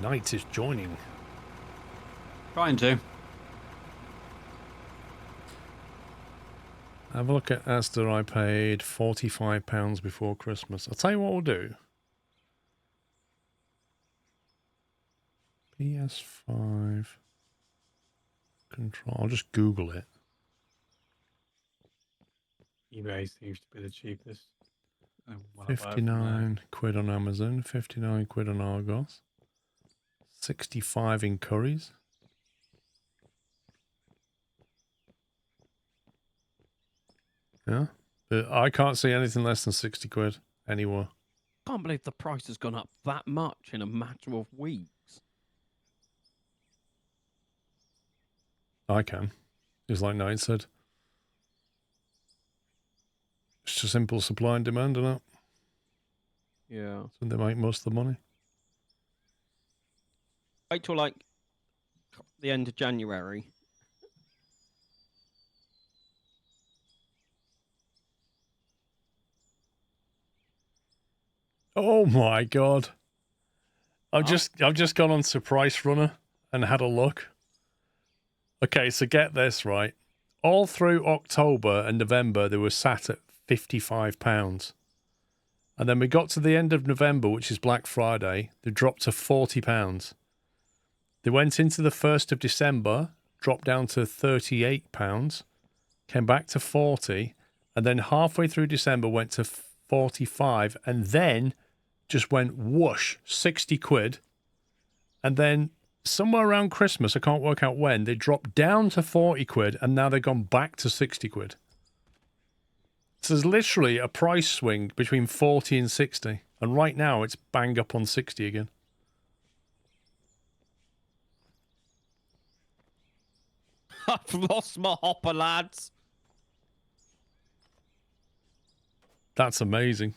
Knight is joining. Trying to. Have a look at Asda. I paid £45 before Christmas. I'll tell you what we'll do. PS5 control. I'll just Google it. eBay seems to be the cheapest. 59 quid on Amazon, 59 quid on Argos, 65 in Currys. Yeah, but I can't see anything less than 60 quid anywhere. Can't believe the price has gone up that much in a matter of weeks. I can. Just like Knight said. It's just simple supply and demand, isn't it? Yeah. So they make most of the money. Wait till like the end of January. Oh my god. I've just gone on to Price Runner and had a look. Okay, so get this right. All through October and November they were sat at £55. And then we got to the end of November, which is Black Friday, they dropped to £40. They went into the 1st of December, dropped down to £38, came back to 40, and then halfway through December went to 45, and then just went whoosh, 60 quid. And then somewhere around Christmas, I can't work out when, they dropped down to 40 quid, and now they've gone back to 60 quid. So there's literally a price swing between 40 and 60. And right now, it's bang up on 60 again. I've lost my hopper, lads. That's amazing.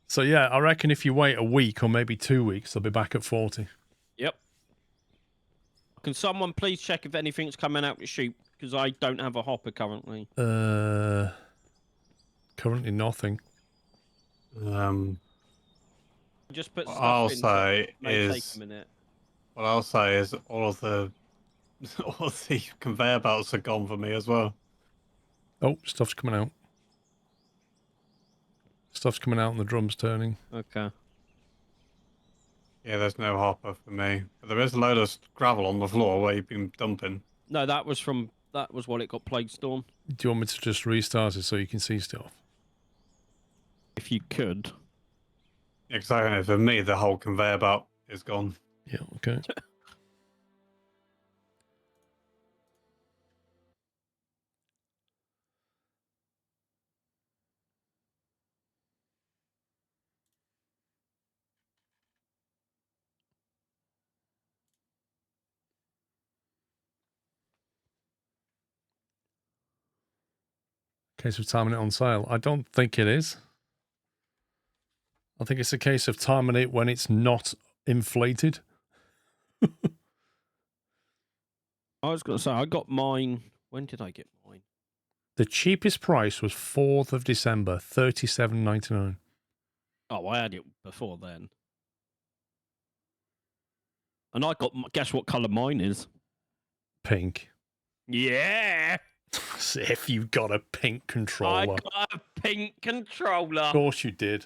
So yeah, I reckon if you wait a week or maybe 2 weeks, they'll be back at 40. Yep. Can someone please check if anything's coming out to shoot? Because I don't have a hopper currently. Currently nothing. Just put What stuff I'll in. say May take is a minute. What I'll say is all of the conveyor belts are gone for me as well. Oh, stuff's coming out. Stuff's coming out and the drum's turning. Okay. Yeah, there's no hopper for me. But there is a load of gravel on the floor where you've been dumping. No, that was what it got placed on. Do you want me to just restart it so you can see stuff? If you could. Yeah, because I know for me, the whole conveyor belt is gone. Yeah, okay. Case of timing it on sale. I don't think it is. I think it's a case of timing it when it's not inflated. I was going to say, I got mine. When did I get mine? The cheapest price was 4th of December, $37.99. Oh, I had it before then. And I got, guess what colour mine is? Pink. Yeah! If you got a pink controller. I got a pink controller. Of course you did.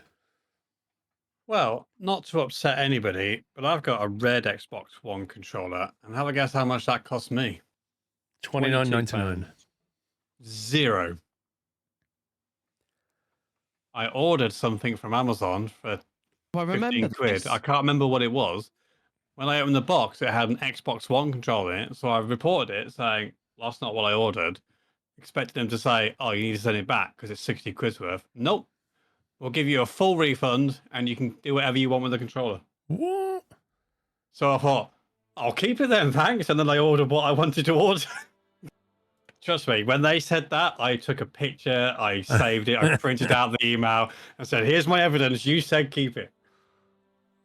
Well, not to upset anybody, but I've got a red Xbox One controller, and have a guess how much that cost me? $29.99. Zero. I ordered something from Amazon for I 15 remember quid. this. I can't remember what it was. When I opened the box, it had an Xbox One controller in it, so I reported it saying, well, that's not what I ordered. Expected them to say, oh, you need to send it back because it's 60 quid's worth. Nope. We'll give you a full refund and you can do whatever you want with the controller. What? So I thought, I'll keep it then, thanks. And then I ordered what I wanted to order. Trust me, when they said that, I took a picture, I saved it, I printed out the email and said, here's my evidence. You said keep it.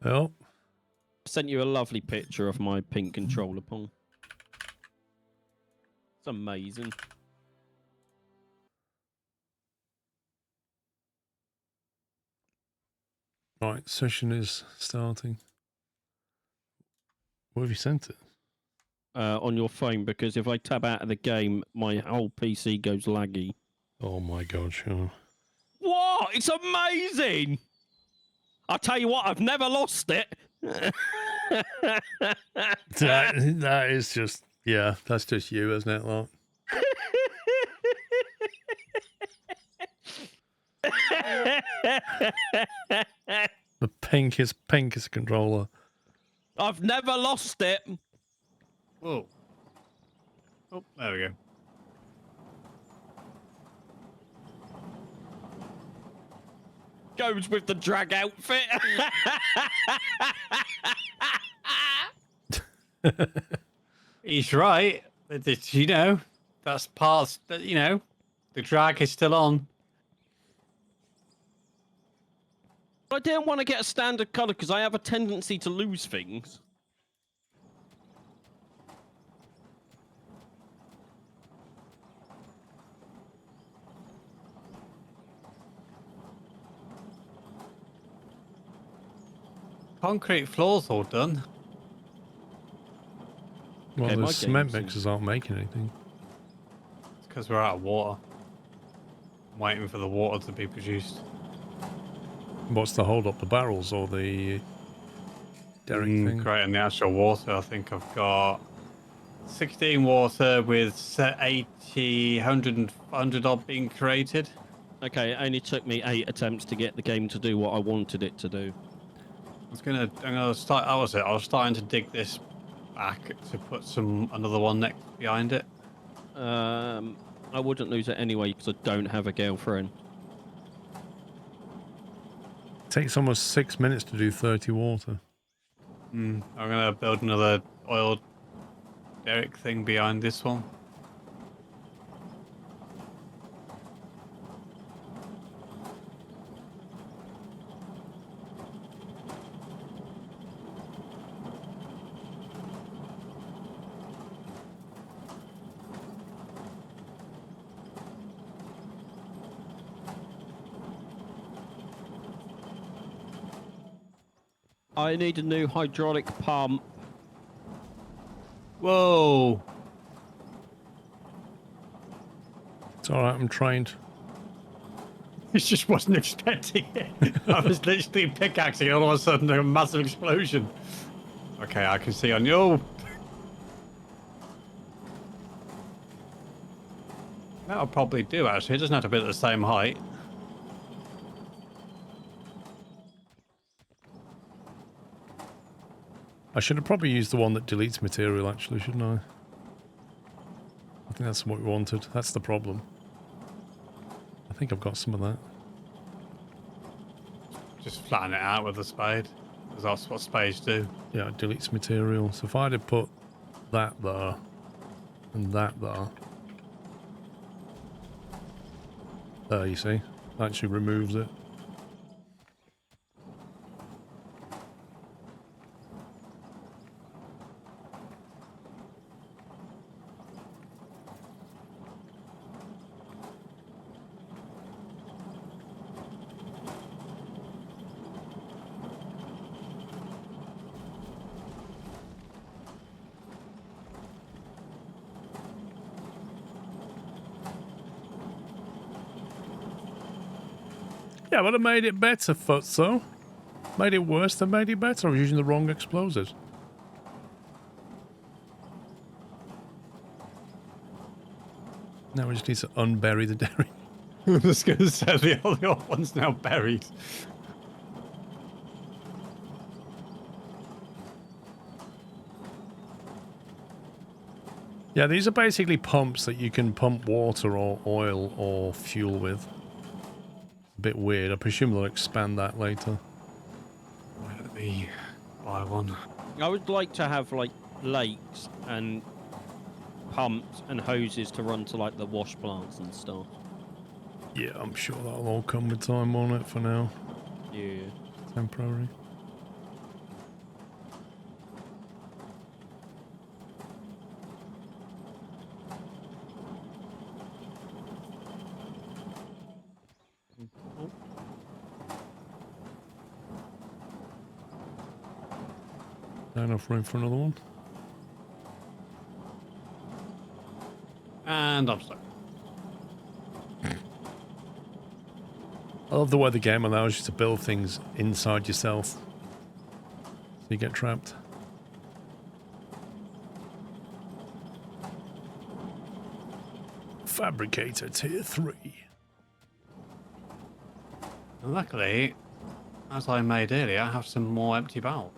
Oh. I sent you a lovely picture of my pink controller, Paul. It's amazing. Right, session is starting. Where have you sent it? On your phone, because if I tab out of the game, my whole PC goes laggy. Oh my god, sure. What? It's amazing! I'll tell you what, I've never lost it. That is just, yeah, that's just you, isn't it, lot? The pinkest controller. I've never lost it. Whoa. Oh, there we go. Goes with the drag outfit. He's right. It's, you know, that's part, you know, the drag is still on. I didn't want to get a standard colour because I have a tendency to lose things. Concrete floors all done. Well, Okay, the my cement game's mixers aren't making anything. It's because we're out of water. I'm waiting for the water to be produced. What's the hold up? The barrels or the derrick thing? Creating the actual water, I think I've got 16 water with 80, 100 odd being created. Okay, it only took me 8 attempts to get the game to do what I wanted it to do. I'm gonna start. That was it. I was starting to dig this back to put another one next behind it. I wouldn't lose it anyway because I don't have a girlfriend. Takes almost 6 minutes to do 30 water. I'm gonna build another oil derrick thing behind this one. I need a new hydraulic pump. Whoa! It's alright, I'm trained. I just wasn't expecting it. I was literally pickaxing and all of a sudden a massive explosion. Okay, I can see on you. That'll probably do actually. It doesn't have to be at the same height. I should have probably used the one that deletes material, actually, shouldn't I? I think that's what we wanted. That's the problem. I think I've got some of that. Just flatten it out with a spade. Because that's what spades do. Yeah, it deletes material. So if I'd have put that there and that there. You see, actually removes it. Yeah, but it made it better, Futso. Made it worse, then made it better. I was using the wrong explosives. Now we just need to unbury the dairy. I was going to say the other one's now buried. Yeah, these are basically pumps that you can pump water or oil or fuel with. A bit weird. I presume they'll expand that later. Let me buy one. I would like to have like lakes and pumps and hoses to run to like the wash plants and stuff. Yeah, I'm sure that'll all come with time, won't it, for now? Yeah. Temporary. Not enough room for another one. And I'm stuck. I love the way the game allows you to build things inside yourself. So you get trapped. Fabricator tier 3. Luckily, as I made earlier, I have some more empty barrels.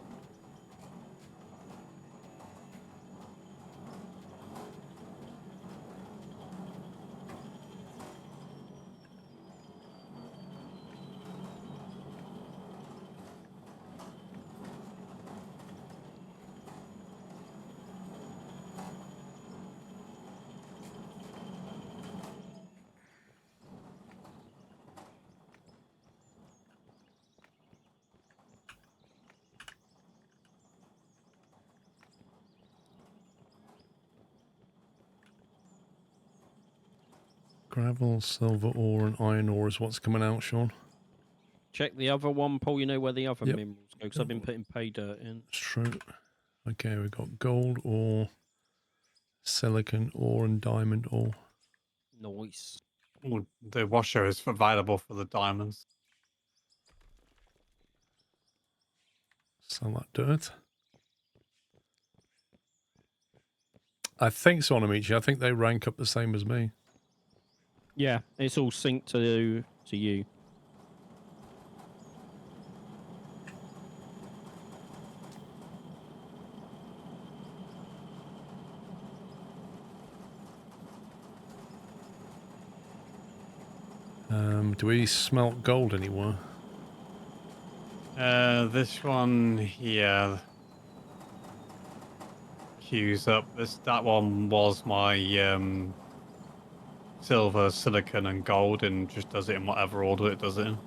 Gravel, silver ore, and iron ore is what's coming out, Sean. Check the other one, Paul. You know where the other Yep. minerals go, because I've been putting pay dirt in. It's true. Okay, we've got gold ore, silicon ore, and diamond ore. Nice. Ooh, the washer is available for the diamonds. Sell that dirt. I think so, Amici. I think they rank up the same as me. Yeah, it's all synced to you. Do we smelt gold anywhere? This one here. Queues up. That one was my silver, silicon, and gold, and just does it in whatever order it does it in.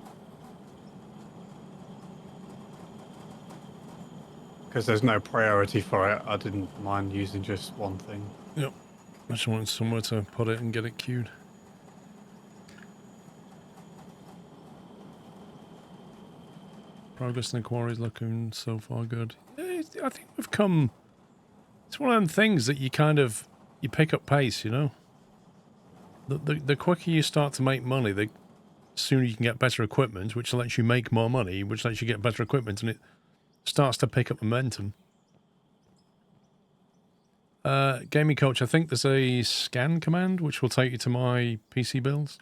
Because there's no priority for it, I didn't mind using just one thing. Yep. I just wanted somewhere to put it and get it queued. Progress in the quarry is looking so far good. I think we've come... It's one of them things that you kind of... You pick up pace, you know? The quicker you start to make money, the sooner you can get better equipment, which lets you make more money, which lets you get better equipment, and it starts to pick up momentum. Gaming Coach, I think there's a scan command, which will take you to my PC builds.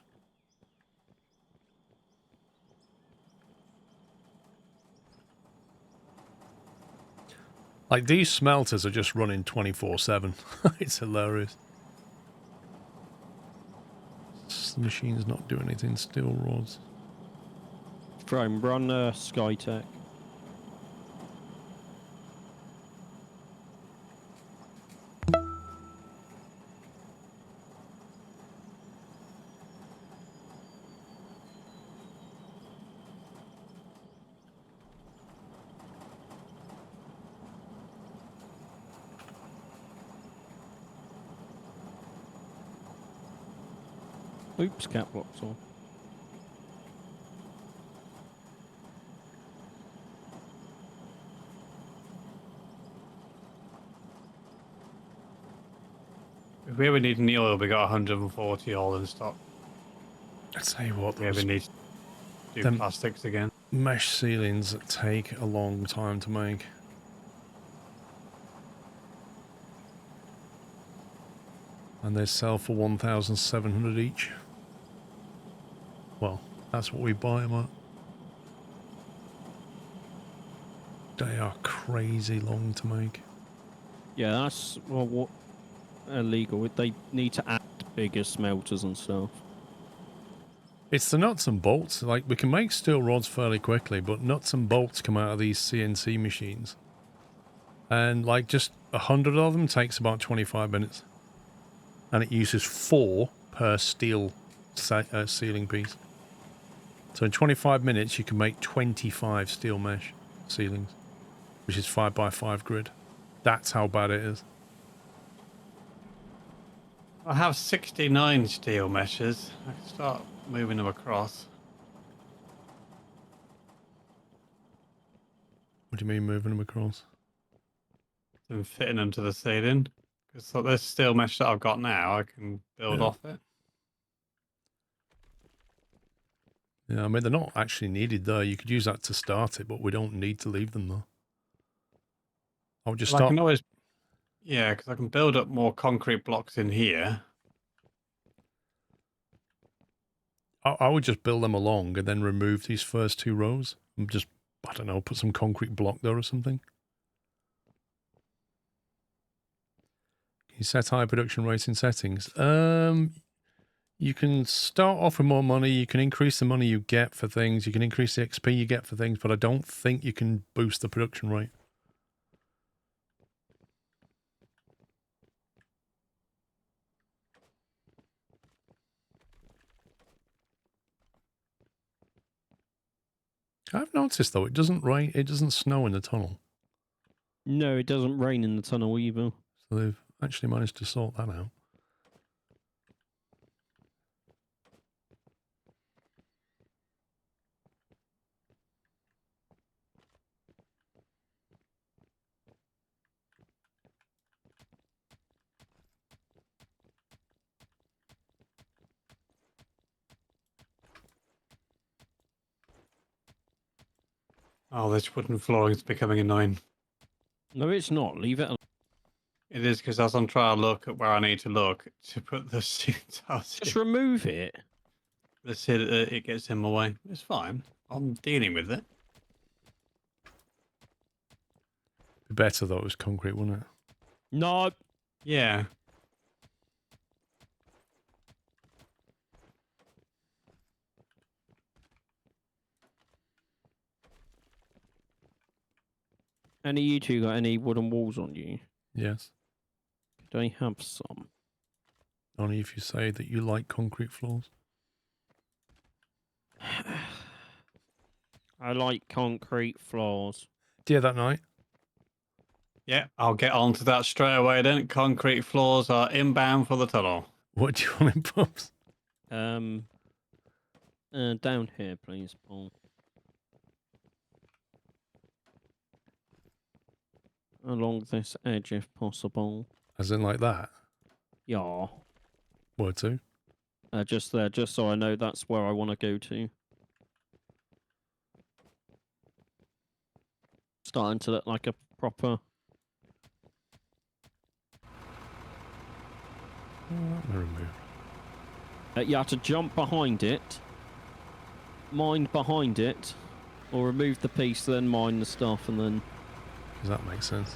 Like, these smelters are just running 24/7. It's hilarious. The machine's not doing anything. Steel rods. Chrome, run Skytech. Oops, cap lock's on. If we ever need any oil, we got 140 oil in stock. I tell you what, If we ever those need to do them- plastics again. mesh ceilings take a long time to make. And they sell for 1,700 each. Well, that's what we buy them at. They are crazy long to make. Yeah, that's what illegal. They need to add bigger smelters and stuff. It's the nuts and bolts. Like, we can make steel rods fairly quickly, but nuts and bolts come out of these CNC machines. And, like, just 100 of them takes about 25 minutes. And it uses 4 per steel ceiling piece. So in 25 minutes, you can make 25 steel mesh ceilings, which is 5x5 grid. That's how bad it is. I have 69 steel meshes. I can start moving them across. What do you mean moving them across? And fitting them to the ceiling. Because this steel mesh that I've got now, I can build Yeah. off it. Yeah, I mean, they're not actually needed there. You could use that to start it, but we don't need to leave them there. I would just Well, I start... can always, yeah, because I can build up more concrete blocks in here. I would just build them along and then remove these first 2 rows. And just, I don't know, put some concrete block there or something. Can you set high production rate in settings? You can start off with more money. You can increase the money you get for things. You can increase the XP you get for things, but I don't think you can boost the production rate. I've noticed though, it doesn't rain, it doesn't snow in the tunnel. No, it doesn't rain in the tunnel either. So they've actually managed to sort that out. Oh, this wooden flooring is becoming annoying. No, it's not. Leave it alone. It is because as I'm trying to look at where I need to look to put the tiles Just in, remove it. it gets in my way. It's fine. I'm dealing with it. Be better though it was concrete, wouldn't it? No. Yeah. Any of you two got any wooden walls on you? Yes. Could I have some? Only if you say that you like concrete floors. I like concrete floors. Dear that night. Yeah, I'll get onto that straight away then. Concrete floors are inbound for the tunnel. What do you want in pubs? Down here, please, Paul. Along this edge, if possible. As in like that? Yeah. Where to? Just there, just so I know that's where I want to go to. Starting to look like a proper... Remove. you have to jump behind it, mine behind it, or remove the piece, then mine the stuff, and then... Does that make sense?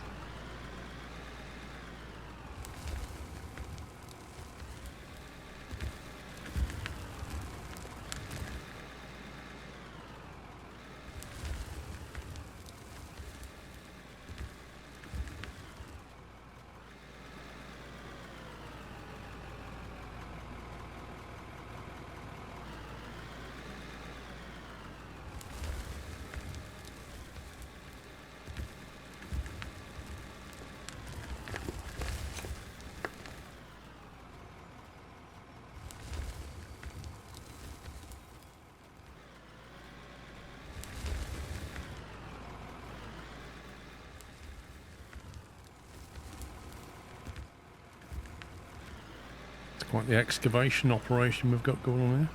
Quite the excavation operation we've got going on here.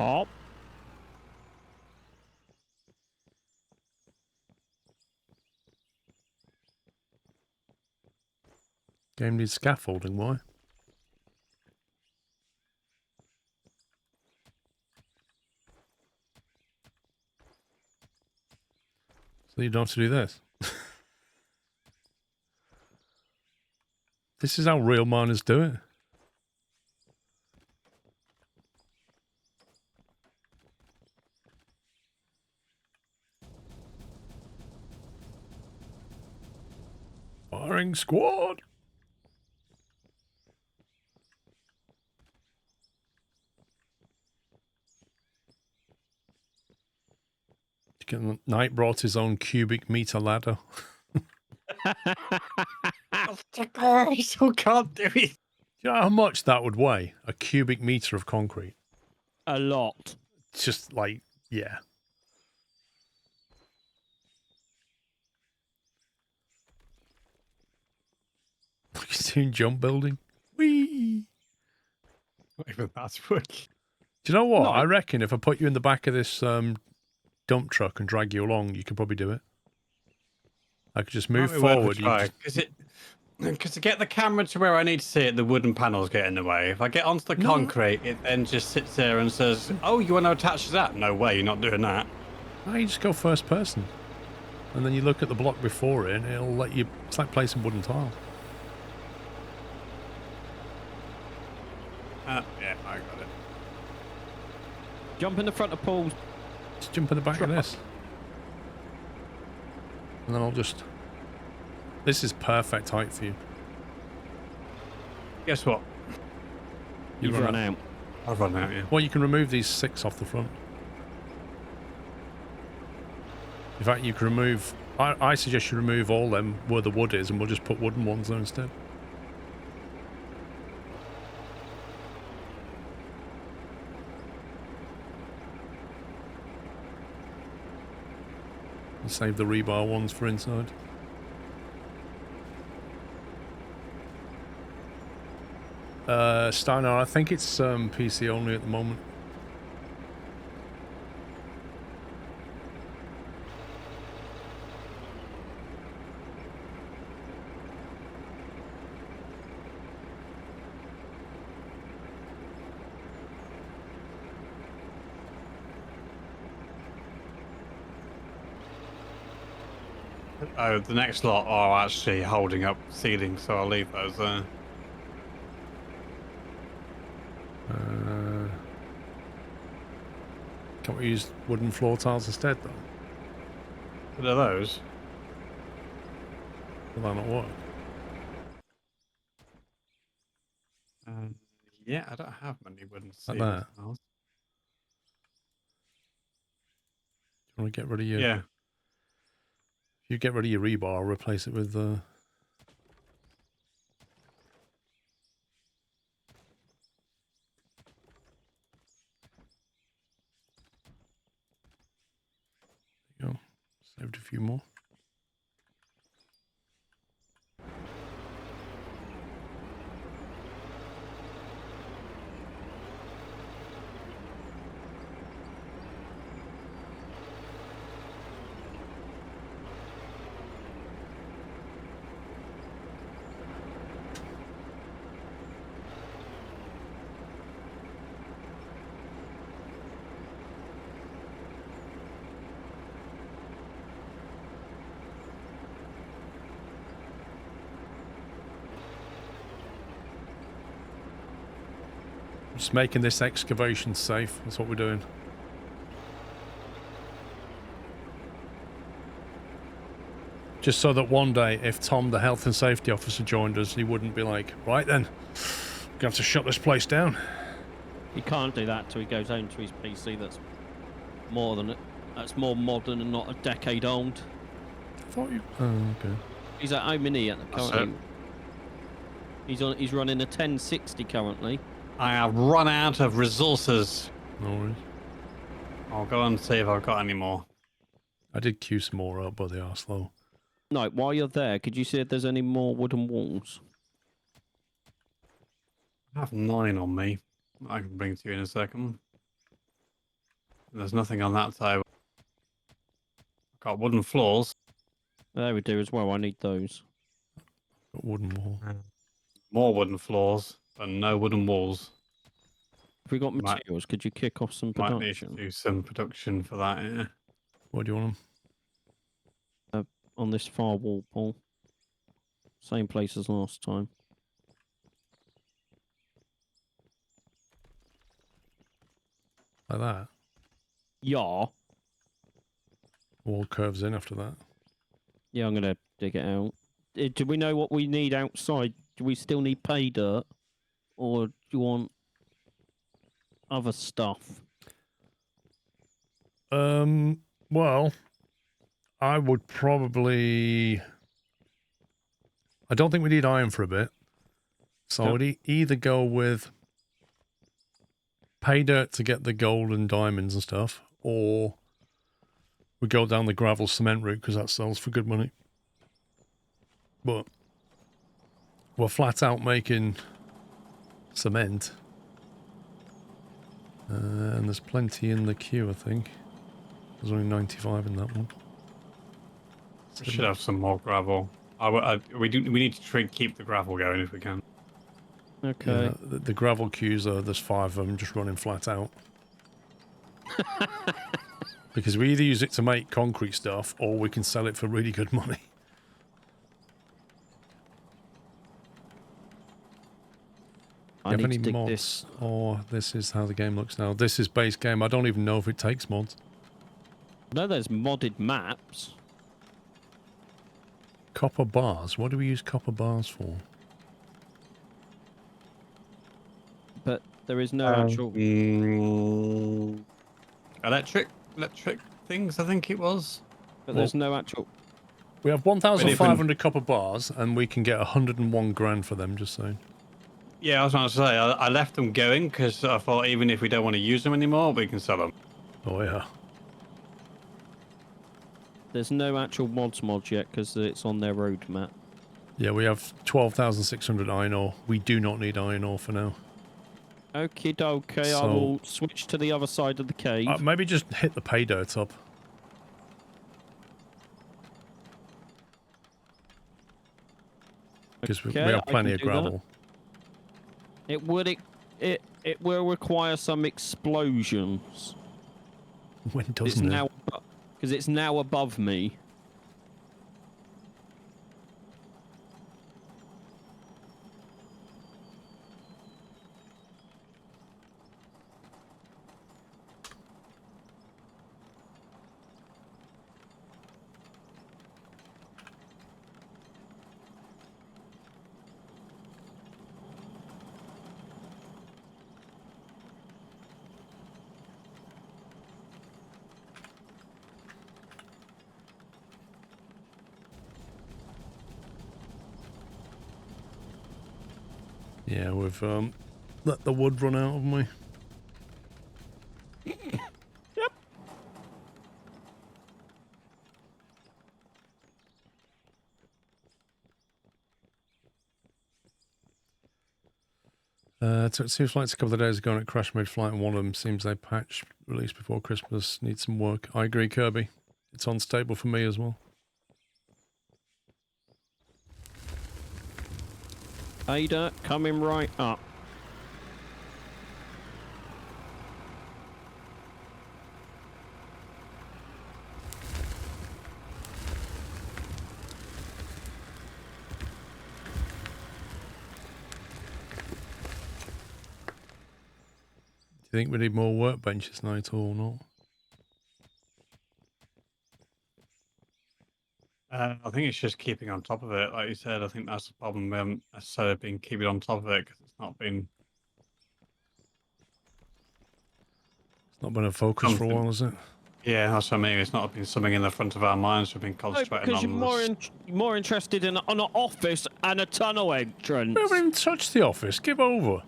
Oh. Game needs scaffolding, why? So you don't have to do this. This is how real miners do it. Firing squad! Knight brought his own cubic meter ladder. I still can't do it. Do you know how much that would weigh? A cubic meter of concrete. A lot. It's just like, yeah. He's doing jump building. Whee! Even that's working. Do you know what? No. I reckon if I put you in the back of this dump truck and drag you along, you could probably do it. I could just move forward. Because to get the camera to where I need to see it, the wooden panels get in the way. If I get onto the concrete, it then just sits there and says, "Oh, you want to attach to that?" No way, you're not doing that. No, you just go first person. And then you look at the block before it and it'll let you... It's like placing wooden tile. Yeah, I got it. Jump in the front of Paul's. Just jump in the back of this. And then I'll just... This is perfect height for you. Guess what? You've run out. I've run out, yeah. Well, you can remove these 6 off the front. In fact, you can remove... I suggest you remove all them where the wood is and we'll just put wooden ones there instead. And save the rebar ones for inside. Steiner, I think it's PC only at the moment. Oh, the next lot are actually holding up ceilings, so I'll leave those there. Can't we use wooden floor tiles instead, though? What are those? Will that not work? Yeah, I don't have many wooden Like ceiling that? tiles. Do you want to get rid of your... Yeah. If you get rid of your rebar, I'll replace it with... There you go. Saved a few more. Just making this excavation safe. That's what we're doing. Just so that one day, if Tom, the health and safety officer, joined us, he wouldn't be like, right then, we're going to have to shut this place down. He can't do that till he goes home to his PC. That's more than it. That's more modern and not a decade old. I thought you... Oh, okay. He's at home in here currently. He's running a 1060 currently. I have run out of resources. No worries. I'll go and see if I've got any more. I did queue some more up, but they are slow. No, while you're there, could you see if there's any more wooden walls? I have 9 on me. I can bring to you in a second. There's nothing on that table. Got wooden floors. There we do as well. I need those. Got wooden wall. More wooden floors, but no wooden walls. If we got Might- materials, could you kick off some Might need to production do some production for that, yeah. What do you want them? on this far wall, Paul? Same place as last time. Like that? Yeah. Wall curves in after that. Yeah, I'm gonna dig it out. Do we know what we need outside? Do we still need pay dirt, or do you want other stuff? Well, I would probably... I don't think we need iron for a bit. So I would either go with pay dirt to get the gold and diamonds and stuff, or we go down the gravel cement route because that sells for good money. But we're flat out making cement. And there's plenty in the queue, I think. There's only 95 in that one. We should have some more gravel. We need to keep the gravel going if we can. Okay. Yeah, the gravel queues there's 5 of them just running flat out. Because we either use it to make concrete stuff or we can sell it for really good money. I Do you have need any to dig mods? this. Or this is how the game looks now. This is base game. I don't even know if it takes mods. No, there's modded maps. Copper bars. What do we use copper bars for? But there is no actual. Electric things, I think it was. But there's no actual. We have 1,500 copper bars and we can get 101 grand for them, just saying. Yeah, I was going to say, I left them going because I thought even if we don't want to use them anymore, we can sell them. Oh, yeah. There's no actual mods yet because it's on their roadmap. Yeah, we have 12,600 iron ore. We do not need iron ore for now. Okie dokie, I So- will switch to the other side of the cave. Maybe just hit the pay dirt up. Because we Okay, have I plenty can of do that. gravel. It will require some explosions. When It's doesn't it? now because it's now above me. Yeah, we've let the wood run out, haven't we? Yep. So it seems flights a couple of days ago and it crashed mid-flight, and one of them seems they patch released before Christmas needs some work. I agree, Kirby. It's unstable for me as well. Ada coming right up. Do you think we need more workbenches tonight or not? I think it's just keeping on top of it. Like you said, I think that's the problem. We haven't necessarily been keeping on top of it because it's not been... It's not been a focus for a while, has it? Yeah, that's what I mean. It's not been something in the front of our minds. We've been No, concentrating because on you're more interested in an office and a tunnel entrance. We haven't even touched the office. Give over.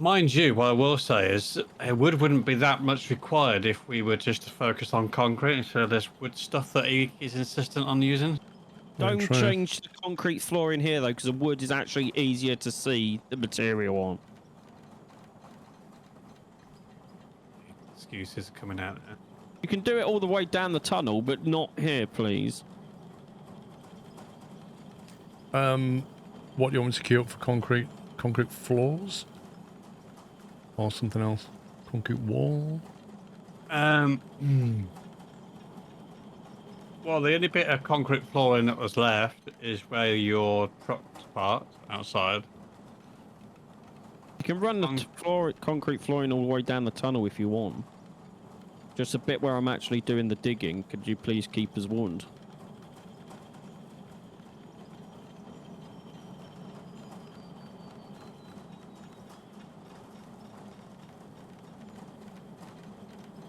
Mind you, what I will say is wood wouldn't be that much required if we were just to focus on concrete instead of this wood stuff that he is insistent on using. Don't true. change the concrete floor in here though, because the wood is actually easier to see the material on. excuses coming out there. You can do it all the way down the tunnel, but not here, please. What do you want me to queue up for concrete floors? Or something else? Concrete wall? Well, the only bit of concrete flooring that was left is where your truck's parked outside. You can run the concrete flooring all the way down the tunnel if you want. Just a bit where I'm actually doing the digging. Could you please keep as warned?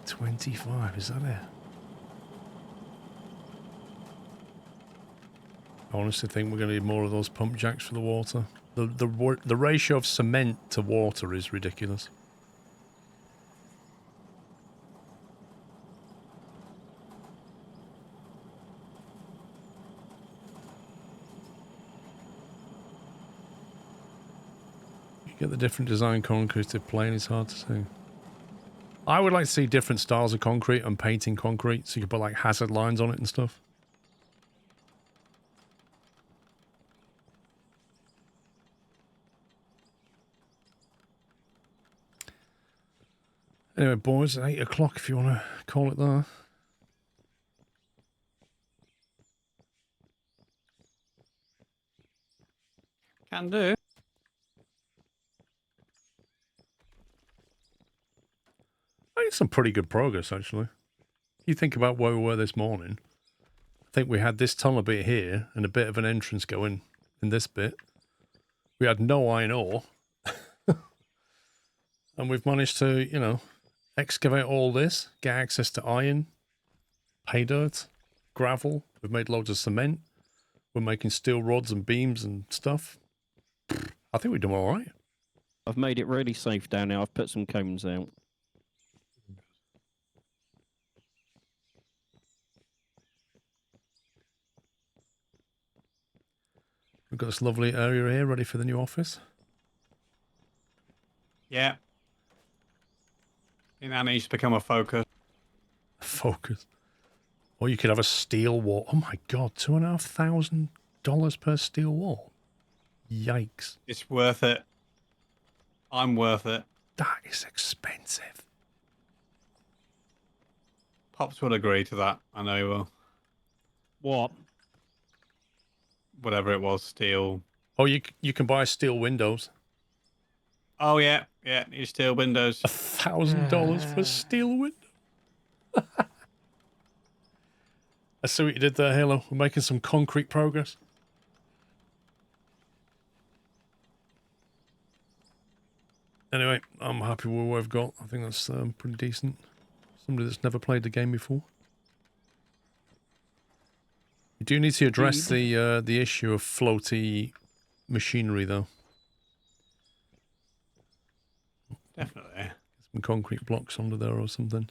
$25, is that it? I honestly think we're going to need more of those pump jacks for the water. The ratio of cement to water is ridiculous. You get the different design concrete to plain, it's hard to see. I would like to see different styles of concrete and painting concrete so you can put like hazard lines on it and stuff. Anyway, boys, 8 o'clock if you want to call it there. Can do. I think some pretty good progress, actually. You think about where we were this morning. I think we had this tunnel bit here and a bit of an entrance going in this bit. We had no iron ore. And we've managed to, you know, excavate all this, get access to iron, pay dirt, gravel. We've made loads of cement. We're making steel rods and beams and stuff. I think we've done all right. I've made it really safe down there. I've put some cones out. We've got this lovely area here ready for the new office. Yeah. I think that needs to become a focus. Focus. Or you could have a steel wall. Oh my God, $2,500 per steel wall. Yikes. It's worth it. I'm worth it. That is expensive. Pops will agree to that. I know he will. What? Whatever it was, steel. Oh, you can buy steel windows. Oh, yeah. Yeah, new steel windows. $1,000 for a steel window. I see what you did there, Halo. We're making some concrete progress. Anyway, I'm happy with what I've got. I think that's pretty decent. Somebody that's never played the game before. You do need to address the issue of floaty machinery, though. Definitely. Get some concrete blocks under there or something.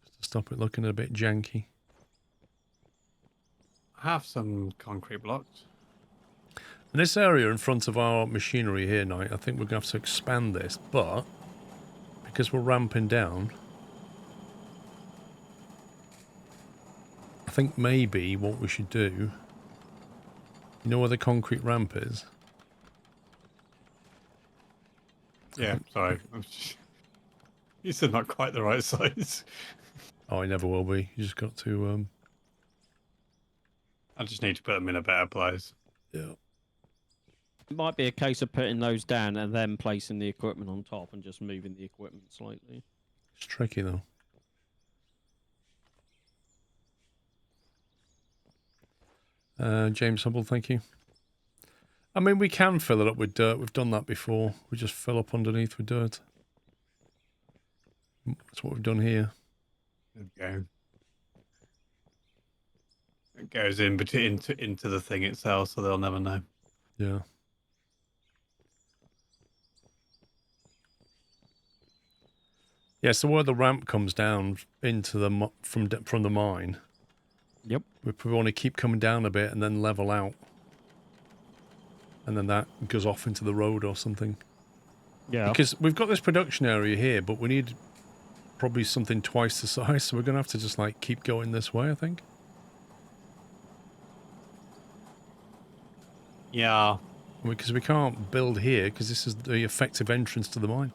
Just to stop it looking a bit janky. I have some concrete blocks. In this area in front of our machinery here, Knight, I think we're going to have to expand this, but because we're ramping down, I think maybe what we should do, you know where the concrete ramp is? Yeah, sorry. You said not quite the right size. Oh, I never will be. You just got to... I just need to put them in a better place. Yeah. It might be a case of putting those down and then placing the equipment on top and just moving the equipment slightly. It's tricky, though. James Hubble, thank you. I mean, we can fill it up with dirt. We've done that before. We just fill up underneath with dirt. That's what we've done here. There we go. It goes into the thing itself, so they'll never know. Yeah. Yeah, so where the ramp comes down into the from the mine. Yep. We probably want to keep coming down a bit and then level out. And then that goes off into the road or something. Yeah. Because we've got this production area here, but we need probably something twice the size, so we're going to have to just, like, keep going this way, I think. Yeah. Because we can't build here, because this is the effective entrance to the mine.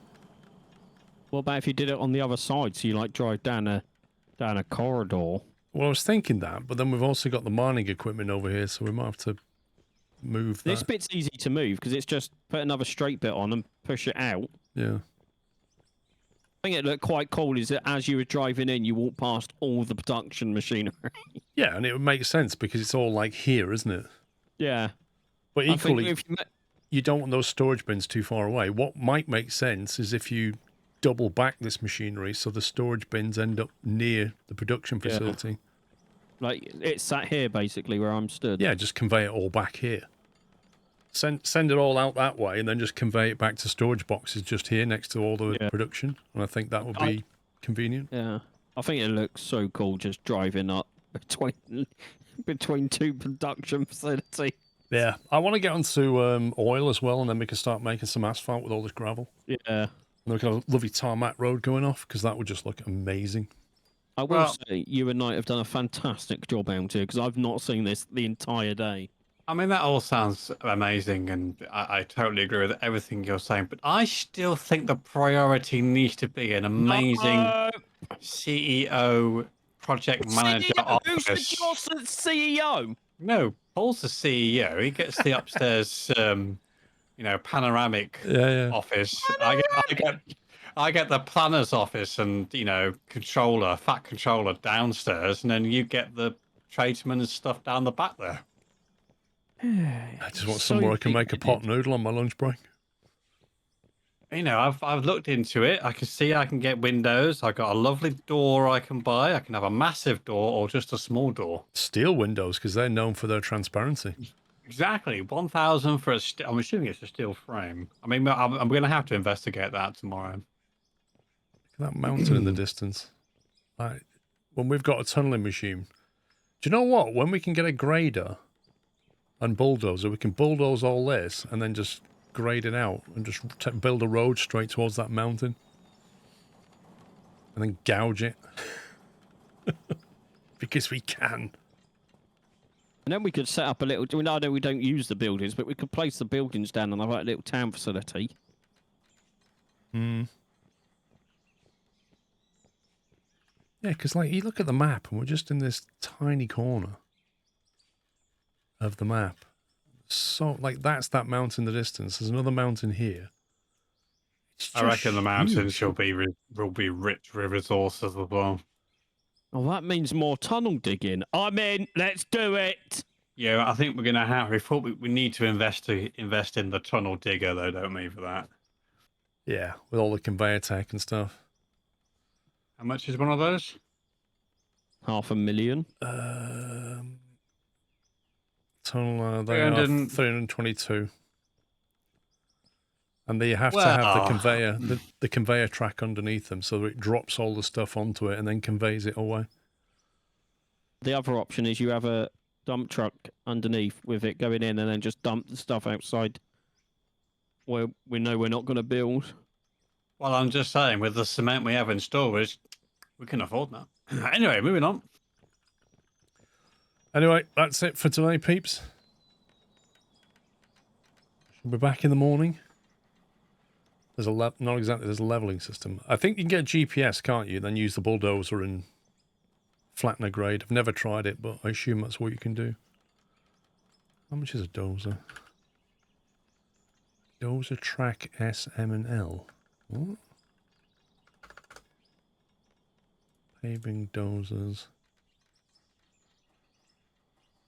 What about if you did it on the other side, so you, like, drive down a corridor? Well, I was thinking that, but then we've also got the mining equipment over here, so we might have to move that. This bit's easy to move, because it's just put another straight bit on and push it out. Yeah. I think it looked quite cool is that as you were driving in, you walk past all the production machinery. Yeah, and it would make sense, because it's all, like, here, isn't it? Yeah. But I think equally, if you don't want those storage bins too far away. What might make sense is if you double back this machinery so the storage bins end up near the production facility. Like, it's sat here, basically, where I'm stood. Yeah, just convey it all back here. Send it all out that way and then just convey it back to storage boxes just here next to all the production. And I think that would be convenient. Yeah. I think it looks so cool just driving up between two production facilities. Yeah, I want to get onto oil as well, and then we can start making some asphalt with all this gravel. Yeah. And we can have a lovely tarmac road going off, because that would just look amazing. I will say, you and Knight have done a fantastic job out here, because I've not seen this the entire day. I mean, that all sounds amazing, and I totally agree with everything you're saying, but I still think the priority needs to be an amazing CEO, project manager office. Who's the Johnson CEO? No, Paul's the CEO. He gets the upstairs, panoramic office. I get the planner's office and, fat controller downstairs, and then you get the tradesmen and stuff down the back there. I just want somewhere I can make a pot noodle on my lunch break. I've looked into it. I can see I can get windows. I've got a lovely door I can buy. I can have a massive door or just a small door. Steel windows, because they're known for their transparency. Exactly. 1,000 for I'm assuming it's a steel frame. I mean, I'm going to have to investigate that tomorrow. Look at that mountain in the distance. Like, when we've got a tunneling machine. Do you know what? When we can get a grader and bulldozer, we can bulldoze all this and then just grade it out and just build a road straight towards that mountain and then gouge it. Because we can. And then we could set up a little... I know we don't use the buildings, but we could place the buildings down on a little town facility. Yeah, because, like, you look at the map and we're just in this tiny corner of the map. So, like, that's that mountain in the distance. There's another mountain here. I reckon the mountains will be rich with resources as well. Well, that means more tunnel digging. I'm in. Let's do it. Yeah, I think we're going to have... We need to invest in the tunnel digger, though, don't we, for that? Yeah, with all the conveyor tech and stuff. How much is one of those? 500,000. Tunnel, they are 322. And they have to have the conveyor, the conveyor track underneath them, so that it drops all the stuff onto it and then conveys it away. The other option is you have a dump truck underneath with it going in and then just dump the stuff outside where we know we're not going to build. Well, I'm just saying, with the cement we have in storage, we can afford that. Anyway, moving on. Anyway, that's it for today, peeps. We'll be back in the morning. There's not exactly, there's a leveling system. I think you can get GPS, can't you? Then use the bulldozer and flatten a grade. I've never tried it, but I assume that's what you can do. How much is a dozer? Dozer track S, M, and L. What? Paving dozers.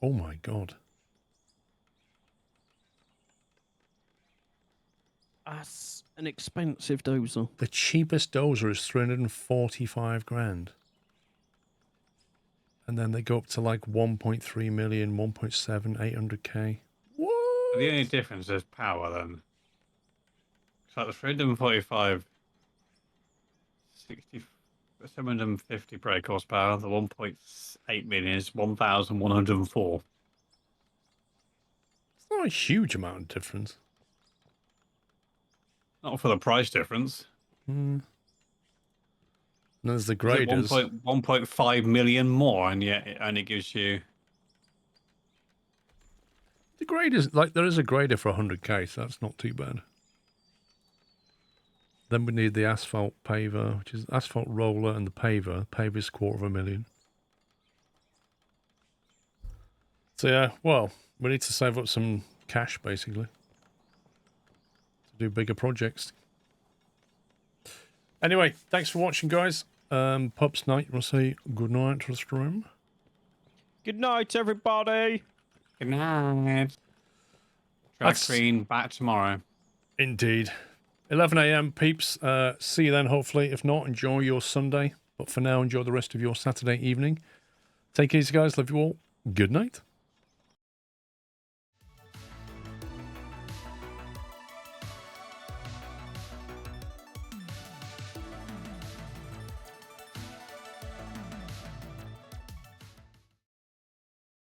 Oh my god. That's an expensive dozer. The cheapest dozer is 345 grand. And then they go up to like 1.3 million, 1.7, 800k. What? The only difference is power then. So the 345, 750 brake horsepower, the 1.8 million is 1,104. It's not a huge amount of difference. Not for the price difference. And there's the Is it graders. 1.5 million more, and yet it only gives you. The graders, like, there is a grader for 100k, so that's not too bad. Then we need the asphalt paver, which is asphalt roller and the paver. Paver's $250,000. So yeah, well, we need to save up some cash basically to do bigger projects. Anyway, thanks for watching, guys. Pups night. You want to say good night to the stream? Good night, everybody. Good night. Track green back tomorrow. Indeed. 11 a.m. peeps. See you then, hopefully. If not, enjoy your Sunday. But for now, enjoy the rest of your Saturday evening. Take it easy, guys. Love you all. Good night.